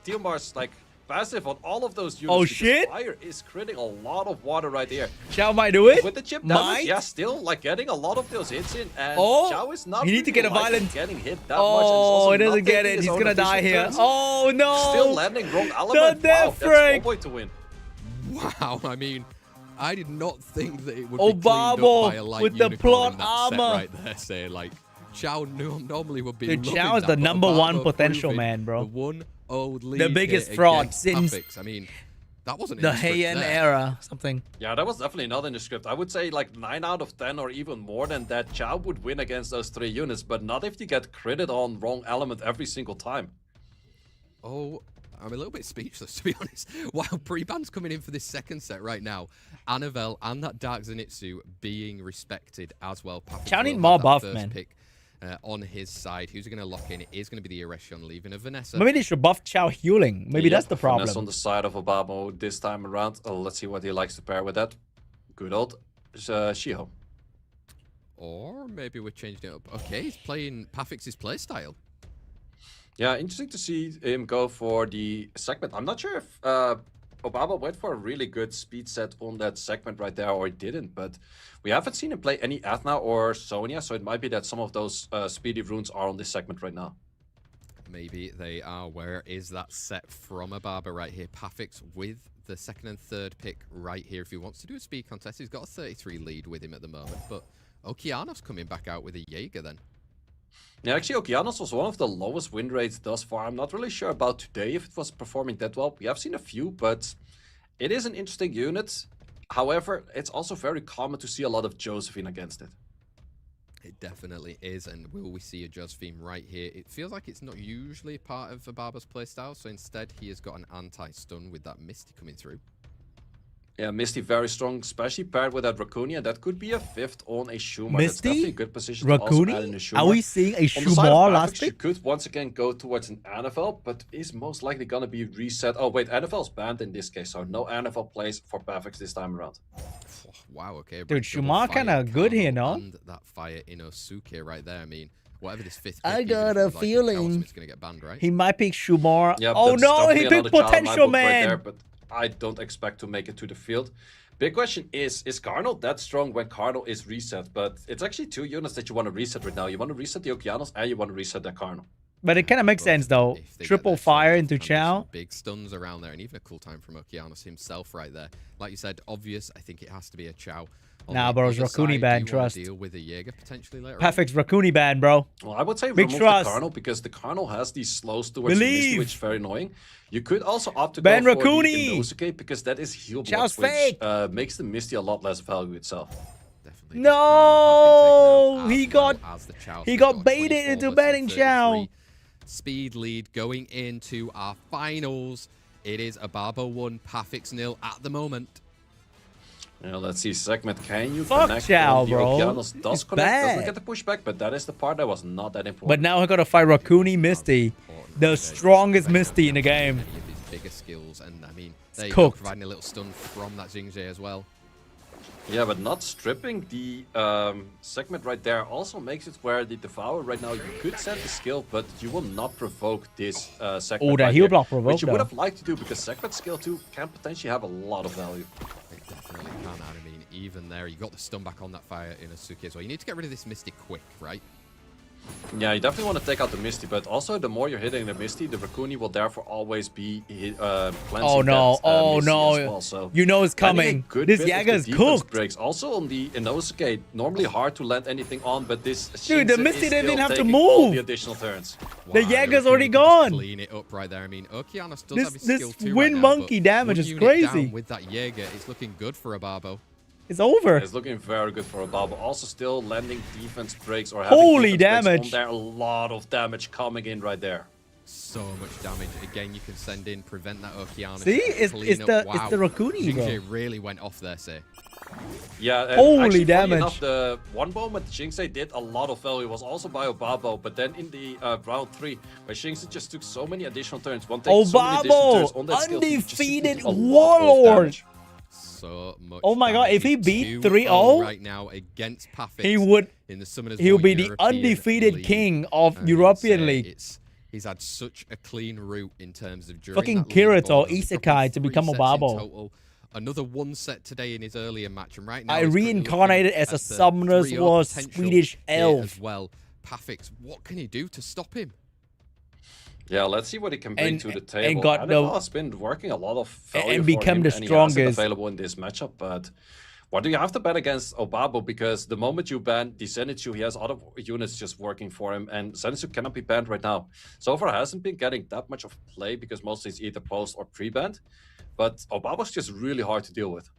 Tiamar's like passive on all of those units.
Oh shit!
Fire is critting a lot of water right here.
Chow might do it.
With the chip damage, yeah, still like getting a lot of those hits in, and Chow is not.
You need to get a violent.
Getting hit that much.
Oh, he doesn't get it. He's gonna die here.
Turns.
Oh no!
Still landing wrong element.
That's
one point to win.
Wow, I mean, I did not think that it would
be
cleaned up by a light
with the plot armor
right there. Say like Chow normally would be.
Dude, Chow is the #1 potential man, bro.
The one old lead.
The biggest fraud since
I mean, that wasn't
the Heian era. Something.
Yeah, that was definitely not in the script. I would say like 9 out of 10 or even more than that. Chow would win against those 3 units, but not if you get critted on wrong element every single time.
Oh, I'm a little bit speechless, to be honest. Wow, pre-ban's coming in for this second set right now. Annabelle and that Dark Zenitsu being respected as well.
Chow need more buff, man.
Pick, on his side. Who's going to lock in? It is going to be the Erection leaving a Vanessa.
Maybe they should buff Chow healing. Maybe that's the problem.
Vanessa on the side of Obabo this time around. Let's see what he likes to pair with that. Good old Shiho.
Or maybe we're changing it up. Okay, he's playing Pafix's playstyle.
Yeah, interesting to see him go for the segment. I'm not sure if Obama went for a really good speed set on that segment right there, or he didn't, but we haven't seen him play any Athna or Sonya, so it might be that some of those speedy runes are on this segment right now.
Maybe they are. Where is that set from Ababa right here? Pafix with the second and third pick right here. If he wants to do a speed contest, he's got a 33 lead with him at the moment, but Okeanos coming back out with a Jaeger then.
Yeah, actually, Okeanos was one of the lowest win rates thus far. I'm not really sure about today if it was performing that well. We have seen a few, but it is an interesting unit. However, it's also very common to see a lot of Josephine against it.
It definitely is, and will we see a Josephine right here? It feels like it's not usually part of Ababa's playstyle, so instead he has got an anti-stun with that Misty coming through.
Yeah, Misty very strong, especially paired with that Raccoonia. That could be a 5th on a Shumar.
Misty?
That's definitely a good position
Raccoonie?
to also add in a Shumar.
Are we seeing a Shumar last pick?
You could once again go towards an NFL, but is most likely going to be reset. Oh, wait, NFL's banned in this case, so no NFL plays for Pafix this time around.
Wow, okay.
Dude, Shumar kind of good here, no?
And that fire Inosuke right there. I mean, whatever this 5th pick,
I got a feeling
it's going to get banned, right?
He might pick Shumar.
Yeah,
oh no, he picked Potential Man!
Right there, but I don't expect to make it to the field. Big question is Cardinal that strong when Cardinal is reset? But it's actually 2 units that you want to reset right now. You want to reset the Okeanos and you want to reset the Cardinal.
But it kind of makes sense though. Triple fire into Chow.
Big stuns around there, and even a cool time from Okeanos himself right there. Like you said, obvious. I think it has to be a Chow.
Nah, bro, it's Raccoonie ban, trust.
Deal with a Jaeger potentially later.
Pafix Raccoonie ban, bro.
Well, I would say
big
remove
trust.
the Cardinal because the Cardinal has these slows towards the Misty, which is very annoying. You could also opt to
ban
go for
Raccoonie.
the Inosuke because that is heal
Chow's
blocks,
fake.
which makes the Misty a lot less value itself.
Definitely.
No, he got baited into banning Chow.
Speed lead going into our finals. It is Ababa 1, Pafix 0 at the moment.
Yeah, let's see, segment. Can you
Fuck
connect?
Chow,
The
bro.
Okeanos does connect,
bad.
doesn't get the pushback, but that is the part that was not that important.
But now I gotta fight Raccoonie Misty, the strongest Misty in the game.
Many of his bigger skills, and I mean, they are
cooked.
providing a little stun from that Xingje as well.
Yeah, but not stripping the segment right there also makes it where the Devour right now, you could send the skill, but you will not provoke this segment.
Oh, that
right
heal
here,
block provoke
which you
though.
would have liked to do because segment skill 2 can potentially have a lot of value.
It definitely can. I mean, even there, you got the stun back on that fire Inosuke as well. You need to get rid of this Mystic quick, right?
Yeah, you definitely want to take out the Misty, but also the more you're hitting the Misty, the Raccoon will therefore always be cleansing
Oh no,
that, Misty
no.
as well. So
You know it's coming. This Jäger is cooked.
Breaks. Also on the Inosuke, normally hard to land anything on, but this
Dude, the
Shinse
Misty
is
didn't
still
have to
taking all
move.
the additional turns.
The
Wow,
Jäger's
Raccoon
already
could just
gone.
Clean it up right there. I mean, Okeanos does have his skill
This
too
wind
right now,
monkey
but
damage
one
is
unit
crazy.
down with that Jäger, it's looking good for Ababo.
It's over.
It's looking very good for Ababo. Also still landing defense breaks or having
Holy
defense breaks
damage.
on there. A lot of damage coming in right there.
So much damage. Again, you can send in, prevent that Okeanos.
See, it's the Raccoon
Jinje
bro.
really went off there, say.
Yeah, and
Holy
actually, funny
damage.
enough, the one moment Shinse did a lot of value was also by Obabo, but then in the round 3, where Shinse just took so many additional turns, so many additional turns on that skill, he just
undefeated
did a lot of
warlord.
damage.
So much.
Oh my god,
damage.
if he
It's
beat
2-0
3-0,
right now against Pafix
he would
in the Summoners
he'll
War
be the
European
undefeated
League.
king of
I mean,
European League.
He's had such a clean route in terms of during
Fucking
that leaderboard,
Kirito
only
Isekai
dropping
to
3
become a
sets in
Babo.
total. Another 1 set today in his earlier match, and right now
I
he's currently
reincarnated
looking
as a
at the
Summoners
3-0
War
potential
Swedish
here
elf.
as well. Pafix, what can he do to stop him?
Yeah, let's see what he can bring to the table.
and got the-
has been working a lot of value
and
for
become
him,
the
and he has it
strongest.
available in this matchup, but what do you have to ban against Obabo? Because the moment you ban the Zenitsu, he has other units just working for him, and Zenitsu cannot be banned right now. So far, hasn't been getting that much of play because mostly it's either post or pre-banned, but Obabo's just really hard to deal with.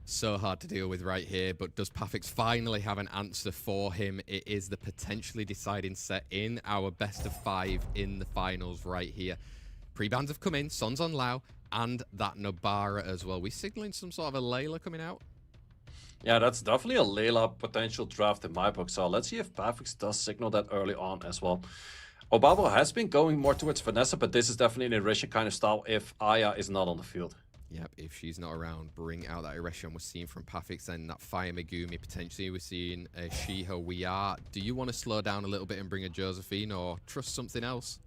So hard to deal with right here, but does Pafix finally have an answer for him? It is the potentially deciding set in our best of 5 in the finals right here. Pre-bans have come in, Sons on Lao, and that Nobara as well. We signaling some sort of a Layla coming out?
Yeah, that's definitely a Layla potential draft in my book, so let's see if Pafix does signal that early on as well. Obabo has been going more towards Vanessa, but this is definitely an Irisha kind of style if Aya is not on the field.
Yep, if she's not around, bring out that Eretion we're seeing from Pafix and that Fire Megumi. Potentially, we're seeing a Shiho. We are. Do you want to slow down a little bit and bring a Josephine or trust something else?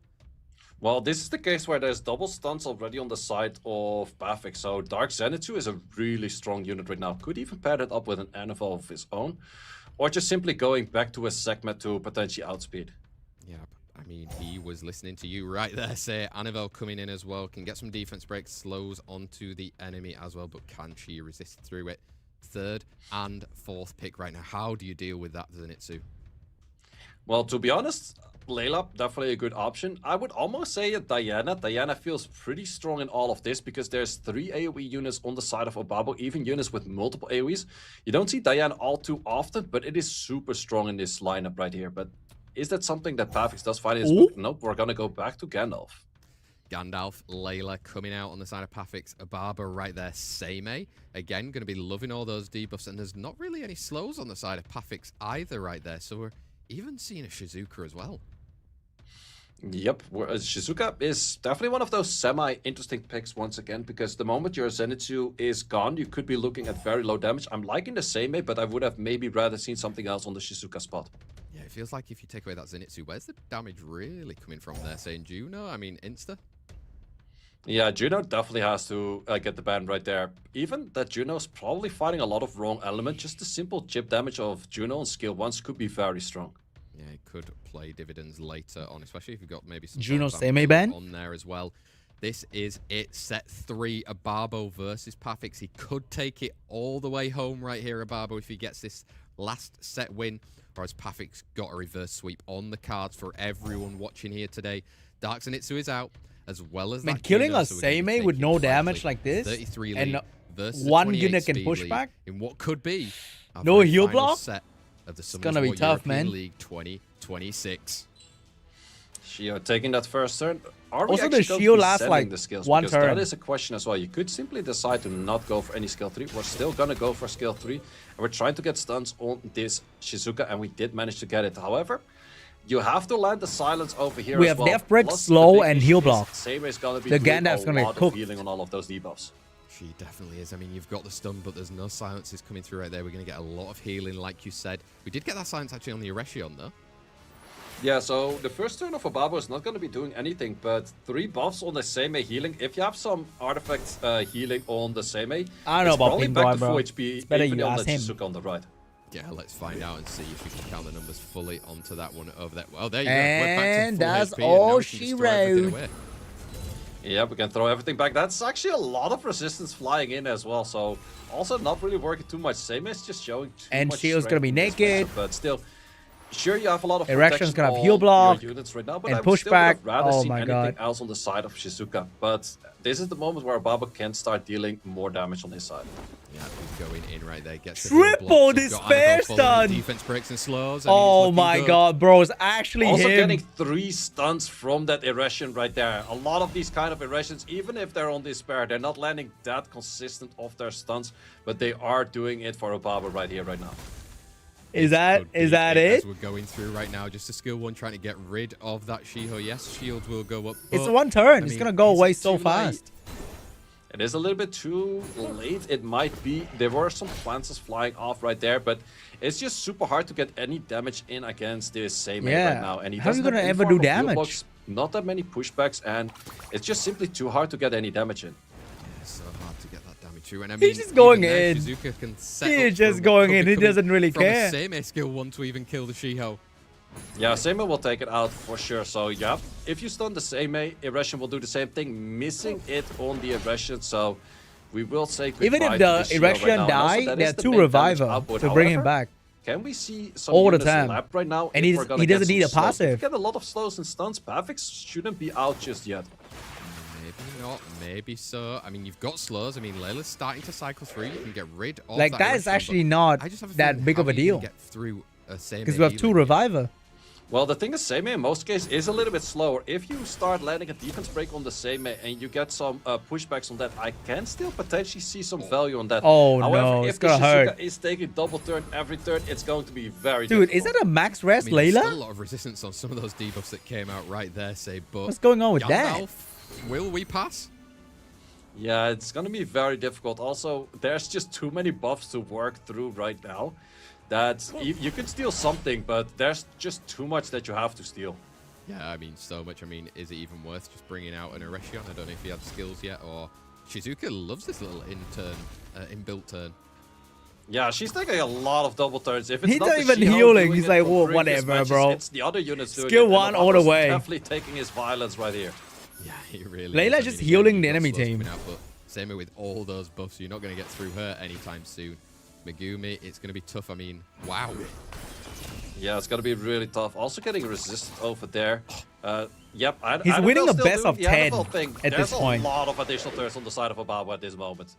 Well, this is the case where there's double stunts already on the side of Pafix. So Dark Zenitsu is a really strong unit right now. Could even pair that up with an Anivil of his own. Or just simply going back to a segment to potentially outspeed.
Yep. I mean, he was listening to you right there. Say Anivil coming in as well. Can get some defense breaks. Slows onto the enemy as well. But can she resist through it? 3rd and 4th pick right now. How do you deal with that, Zenitsu?
Well, to be honest, Layla, definitely a good option. I would almost say Diana. Diana feels pretty strong in all of this because there's 3 AoE units on the side of Obabo, even units with multiple AoEs. You don't see Diana all too often, but it is super strong in this lineup right here. But is that something that Pafix does find in his book? Nope, we're going to go back to Gandalf.
Gandalf, Layla coming out on the side of Pafix. Ababa right there. Seimei, again, going to be loving all those debuffs. And there's not really any slows on the side of Pafix either right there. So we're even seeing a Shizuka as well.
Yep, Shizuka is definitely one of those semi-interesting picks once again, because the moment your Zenitsu is gone, you could be looking at very low damage. I'm liking the Seimei, but I would have maybe rather seen something else on the Shizuka spot.
Yeah, it feels like if you take away that Zenitsu, where's the damage really coming from there? Saying Juno? I mean, Insta?
Yeah, Juno definitely has to get the ban right there. Even that Juno's probably fighting a lot of wrong element, just the simple chip damage of Juno on skill 1s could be very strong.
Yeah, it could play dividends later on, especially if you've got maybe some
Juno
sort of
Seimei ban
on there as well. This is it, set 3, Ababo versus Pafix. He could take it all the way home right here, Ababo, if he gets this last set win. Whereas Pafix got a reverse sweep on the cards for everyone watching here today. Dark Zenitsu is out, as well as that.
Killing
Juno,
a
so we're gonna be
Seimei with no
taking
damage
likely
like this,
33
and
lead versus
one
28
unit can
speed
push
lead
back?
in what could be our
No
very
heal
final
block?
set of the
It's
Summoners
gonna be
War
tough,
European
man.
League 2026.
Shio taking that first turn. Are we
Also,
actually
the
going to
Shio
be
lasts
sending
like
the skills?
one
Because
turn.
that is a question as well. You could simply decide to not go for any skill 3. We're still going to go for skill 3. And we're trying to get stuns on this Shizuka, and we did manage to get it. However, you have to land the silence over here
We
as
have
well.
Death Brick,
Plus, the
slow,
big
and
issue
heal
is
block.
Seimei's gonna be
The
doing
Gandalf's
a
gonna get
lot of
cooked.
healing on all of those debuffs.
She definitely is. I mean, you've got the stun, but there's no silences coming through right there. We're going to get a lot of healing, like you said. We did get that silence actually on the Eretion, though.
Yeah, so the first turn of Obabo is not going to be doing anything, but 3 buffs on the Seimei healing. If you have some artifact healing on the Seimei,
I don't know
it's
about
probably
Pink
back
Boy,
to
bro.
full HP,
It's better
even
you
on
ask
the
him.
Shizuka on the right.
Yeah, let's find out and see if we can count the numbers fully onto that one over there. Well, there you go.
And
We're back
that's
to full HP, and now
all
we can
she
destroy everything
wrote.
away.
Yeah, we can throw everything back. That's actually a lot of resistance flying in as well. So also not really working too much. Same as just showing too
And
much
Shield's gonna
strength
be
in this
naked.
matchup, but still, sure you have a lot of
Erection's
protection
gonna have
on
heal block
your units right now, but
and
I would still
pushback.
have rather
Oh
seen
my
anything
God.
else on the side of Shizuka. But this is the moment where Baba can start dealing more damage on his side.
Yeah, he's going in right there. Gets the
Triple
heal blocks. He's got
despair
Annabelle following
stun.
Defense breaks and slows. I mean, it's
Oh
looking
my
good.
God, bro. It's actually
Also
him.
getting 3 stuns from that Erection right there. A lot of these kind of Erections, even if they're on despair, they're not landing that consistent of their stuns, but they are doing it for Obaba right here, right now.
Is that
As
it?
we're going through right now, just a skill 1 trying to get rid of that Shiho. Yes, shields will go up.
It's
but,
one turn.
I
It's
mean,
gonna go
is
away
it
so
too
fast.
late?
It is a little bit too late. It might be. There were some Plances flying off right there, but it's just super hard to get any damage in against this Seimei
Yeah.
right now. And he
How are you
doesn't have
gonna
any
ever
form
do
of heal
damage?
blocks, not that many pushbacks, and it's just simply too hard to get any damage in.
It's so hard to get that damage through. And I
He's
mean,
just going
even there,
in.
Shizuka can set
He's
up
just
for what
going
could
in.
be
He
coming
doesn't really
from
care.
a Seimei skill 1 to even kill the Shiho.
Yeah, Seimei will take it out for sure. So yeah, if you stun the Seimei, Erection will do the same thing, missing it on the Erection. So we will say goodbye
Even if
to
the
Shiho
Erection
right now. And also,
die,
that
there
is
are
the
2
main damage
reviver
output.
to bring him
However,
back.
can we see some
All the
units
time.
slapped right now?
And
if
he
we're gonna
doesn't
get
need a
some slows? If we
passive.
get a lot of slows and stuns, Pavix shouldn't be out just yet.
Maybe not, maybe so. I mean, you've got slows. I mean, Layla's starting to cycle through. You can get rid of
Like,
that
that is
Erection,
actually
but
not
I just have a
that
feeling
big of
how
a
you can
deal.
get through a Seimei
Because we have 2
healing.
reviver.
Well, the thing is, Seimei in most cases is a little bit slower. If you start landing a defense break on the Seimei and you get some pushbacks on that, I can still potentially see some value on that.
Oh,
However,
no,
if
it's
the
gonna
Shizuka
hurt.
is taking double turn every turn, it's going to be very
Dude,
difficult.
is that a max
I
rest,
mean, there's still a
Layla?
lot of resistance on some of those debuffs that came out right there, say, but
What's going on with that?
Gandalf, will we pass?
Yeah, it's going to be very difficult. Also, there's just too many buffs to work through right now that you can steal something, but there's just too much that you have to steal.
Yeah, I mean, so much. I mean, is it even worth just bringing out an Erection? I don't know if he has skills yet, or Shizuka loves this little inbuilt turn.
Yeah, she's taking a lot of double turns. If it's
He's
not
not
the
even
Shiho
healing.
doing
He's
it
like,
from
"Whoa,
previous
whatever,
matches,
bro."
It's the other units doing
Skill
it.
one
And
all the
Obaba's
way.
Definitely taking his violence right here.
Yeah, he really
Layla
is.
just
again,
healing
you've
the
got
enemy
slows
team.
coming out, but same with all those buffs, you're not going to get through her anytime soon. Megumi, it's going to be tough. I mean, wow.
Yeah, it's gonna be really tough. Also getting resisted over there. Yep,
He's winning a
still
best
doing
of
the
10
Annabelle thing.
at this point.
There's a lot of additional turns on the side of Obaba at this moment.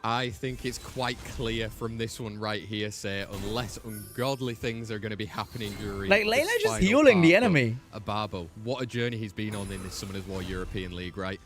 I think it's quite clear from this one right here, say, unless ungodly things are going to be happening during
Like,
this
Layla just
final
healing the
part of
enemy.
Ababo. What a journey he's been on in this Summoners War European League, right?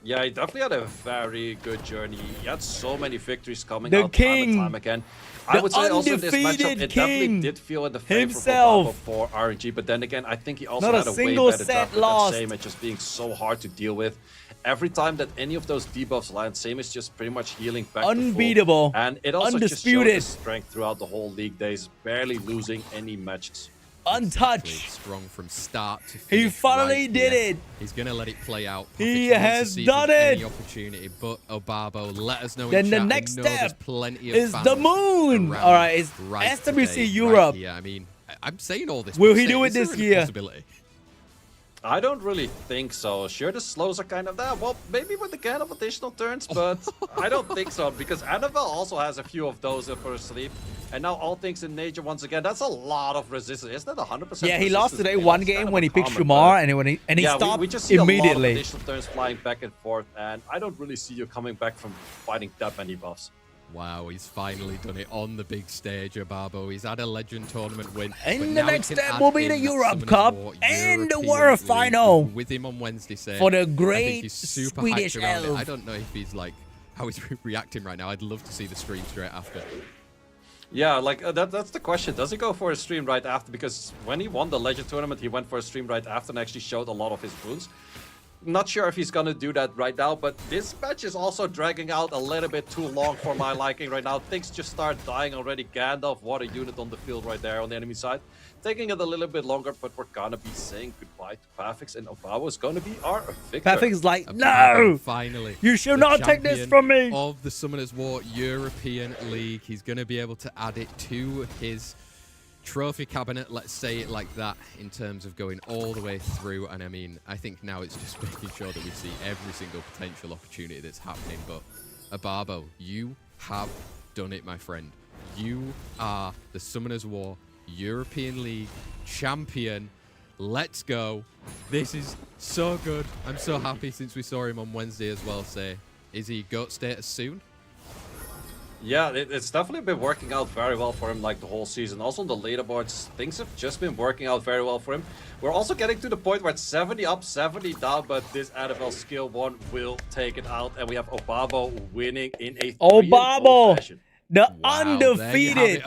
Yeah, he definitely had a very good journey. He had so many victories coming
The
out
king.
time and time again. I would say also in this matchup,
undefeated
it definitely
king
did feel in the favor
himself.
of Obaba for RNG, but then again, I think he also
Not a
had a way
single
better
set
draft with
lost.
that Seimei just being so hard to deal with. Every time that any of those debuffs land, Seimei is just pretty much healing back to full.
Unbeatable.
And it also
Undisputed.
just showed his strength throughout the whole league days, barely losing any matches.
Untouched.
Strong from start to
He
finish.
finally
right
did
here.
it.
He's going to let it play out.
He
Puppet wants to
has
see if
done
there's
it.
Any opportunity, but Obabo, let us know in
Then the
chat.
next
I know there's
step
plenty of
is
fans
the moon.
around
All right, it's
right
SWC
today,
Europe.
Right here. I mean, I'm saying all this.
Will
but
he do
say,
it
is there
this
any
year?
Possibility?
I don't really think so. Sure, the slows are kind of there. Well, maybe with the can of additional turns, but I don't think so because Annabelle also has a few of those up her sleeve. And now all things in nature once again. That's a lot of resistance. Isn't that 100%?
Yeah, he lost
resistance?
today
Yeah,
one
it's
game
kind of
when he
a
picked
common,
Shumar
but
and he
yeah,
stopped
we just see a lot of
immediately.
additional turns flying back and forth, and I don't really see you coming back from fighting that many buffs.
Wow, he's finally done it on the big stage, Ababo. He's had a Legend Tournament win. but
And the
now he
next
can
step
add
will be
in
the
that
Europe
Summoners
Cup
War
and the
European
World
League.
Final
With him on Wednesday, say.
for the
I think
great
he's super
Swedish
hyped around it.
elf.
I don't know if he's like how he's reacting right now. I'd love to see the stream straight after.
Yeah, like that's the question. Does he go for a stream right after? Because when he won the Legend Tournament, he went for a stream right after and actually showed a lot of his wounds. Not sure if he's gonna do that right now, but this match is also dragging out a little bit too long for my liking right now. Things just start dying already. Gandalf, what a unit on the field right there on the enemy side. Taking it a little bit longer, but we're gonna be saying goodbye to Pafix, and Obama is gonna be our victor.
Pafix is like, no!
Finally.
You should not take this from me!
Of the Summoners War European League. He's gonna be able to add it to his trophy cabinet, let's say it like that, in terms of going all the way through. And I mean, I think now it's just making sure that we see every single potential opportunity that's happening. But Ababo, you have done it, my friend. You are the Summoners War European League champion. Let's go. This is so good. I'm so happy since we saw him on Wednesday as well say, is he GOAT status soon?
Yeah, it's definitely been working out very well for him like the whole season. Also on the leaderboards, things have just been working out very well for him. We're also getting to the point where it's 70 up, 70 down, but this NFL skill 1 will take it out. And we have Obabo winning in a 3-0 fashion.
The undefeated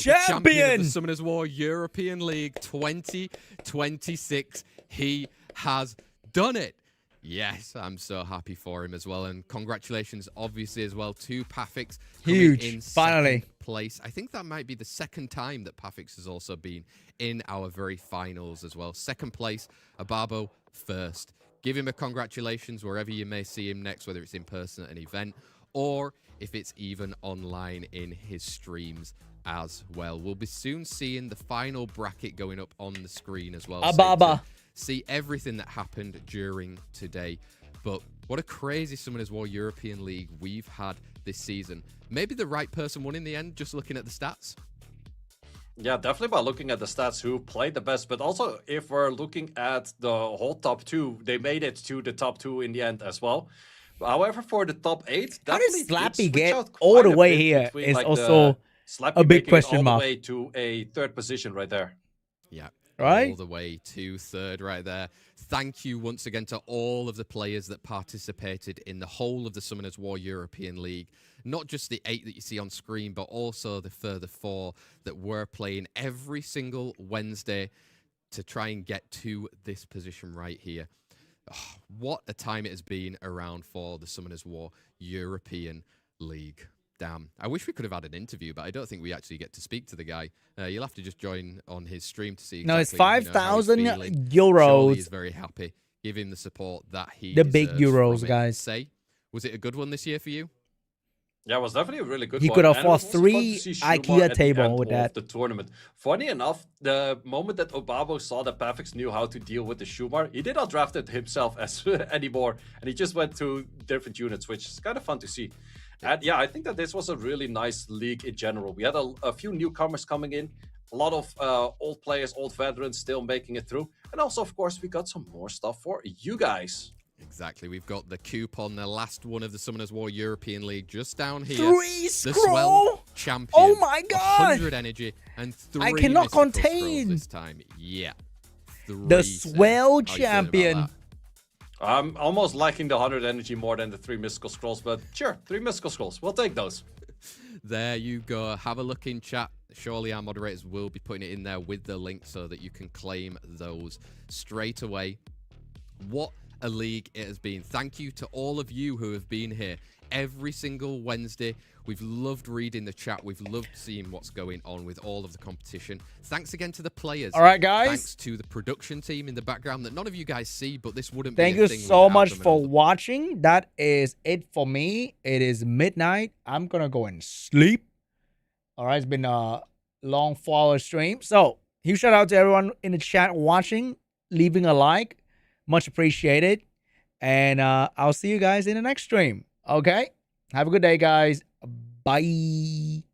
champion of the Summoners War European League 2026. He has done it. Yes, I'm so happy for him as well. And congratulations, obviously, as well, to Pafix.
Huge,
in
finally.
Place. I think that might be the second time that Pafix has also been in our very finals as well. Second place, Ababo first. Give him a congratulations wherever you may see him next, whether it's in person at an event or if it's even online in his streams as well. We'll be soon seeing the final bracket going up on the screen as well.
Ababa.
See everything that happened during today. But what a crazy Summoners War European League we've had this season. Maybe the right person won in the end, just looking at the stats.
Yeah, definitely by looking at the stats who played the best, but also if we're looking at the whole top 2, they made it to the top 2 in the end as well. However, for the top 8,
how does Slappy get all the way here is like also a big question mark.
All the way to a 3rd position right there.
Yeah.
Right?
All the way to 3rd right there. Thank you once again to all of the players that participated in the whole of the Summoners War European League. Not just the 8 that you see on screen, but also the further 4 that were playing every single Wednesday to try and get to this position right here. Oh, what a time it has been around for the Summoners War European League. Damn. I wish we could have had an interview, but I don't think we actually get to speak to the guy. You'll have to just join on his stream to see exactly,
no, it's 5,000
euros.
euros.
He's very happy. Give him the support that he
The big
deserves
euros, guys.
Say, was it a good one this year for you?
Yeah, it was definitely a really good one.
He could
And
afford
it was also
3
fun to see Schumacher
IKEA
at the
table
end
with
of
that.
the tournament. Funny enough, the moment that Obabo saw that Pafix knew how to deal with the Schumacher, he did not draft it himself as anymore, and he just went to different units, which is kind of fun to see. And yeah, I think that this was a really nice league in general. We had a few newcomers coming in, a lot of old players, old veterans still making it through. And also, of course, we got some more stuff for you guys.
Exactly. We've got the coupon, the last one of the Summoners War European League just down here.
3
the
scroll?
Swell Champion.
Oh my god!
100 energy and 3
I cannot
mystical
contain
scrolls this time. Yeah.
The Swell Champion.
I'm almost liking the 100 energy more than the 3 mystical scrolls, but sure, 3 mystical scrolls. We'll take those.
There you go. Have a look in chat. Surely our moderators will be putting it in there with the link so that you can claim those straight away. What a league it has been. Thank you to all of you who have been here every single Wednesday. We've loved reading the chat. We've loved seeing what's going on with all of the competition. Thanks again to the players.
All right, guys.
Thanks to the production team in the background that none of you guys see, but this wouldn't
Thank
be a
you
thing
so much
without them.
for watching. That is it for me. It is midnight. I'm going to go and sleep. All right, it's been a long 4-hour stream. So, huge shout out to everyone in the chat watching, leaving a like. Much appreciated. And I'll see you guys in the next stream. Okay? Have a good day, guys. Bye.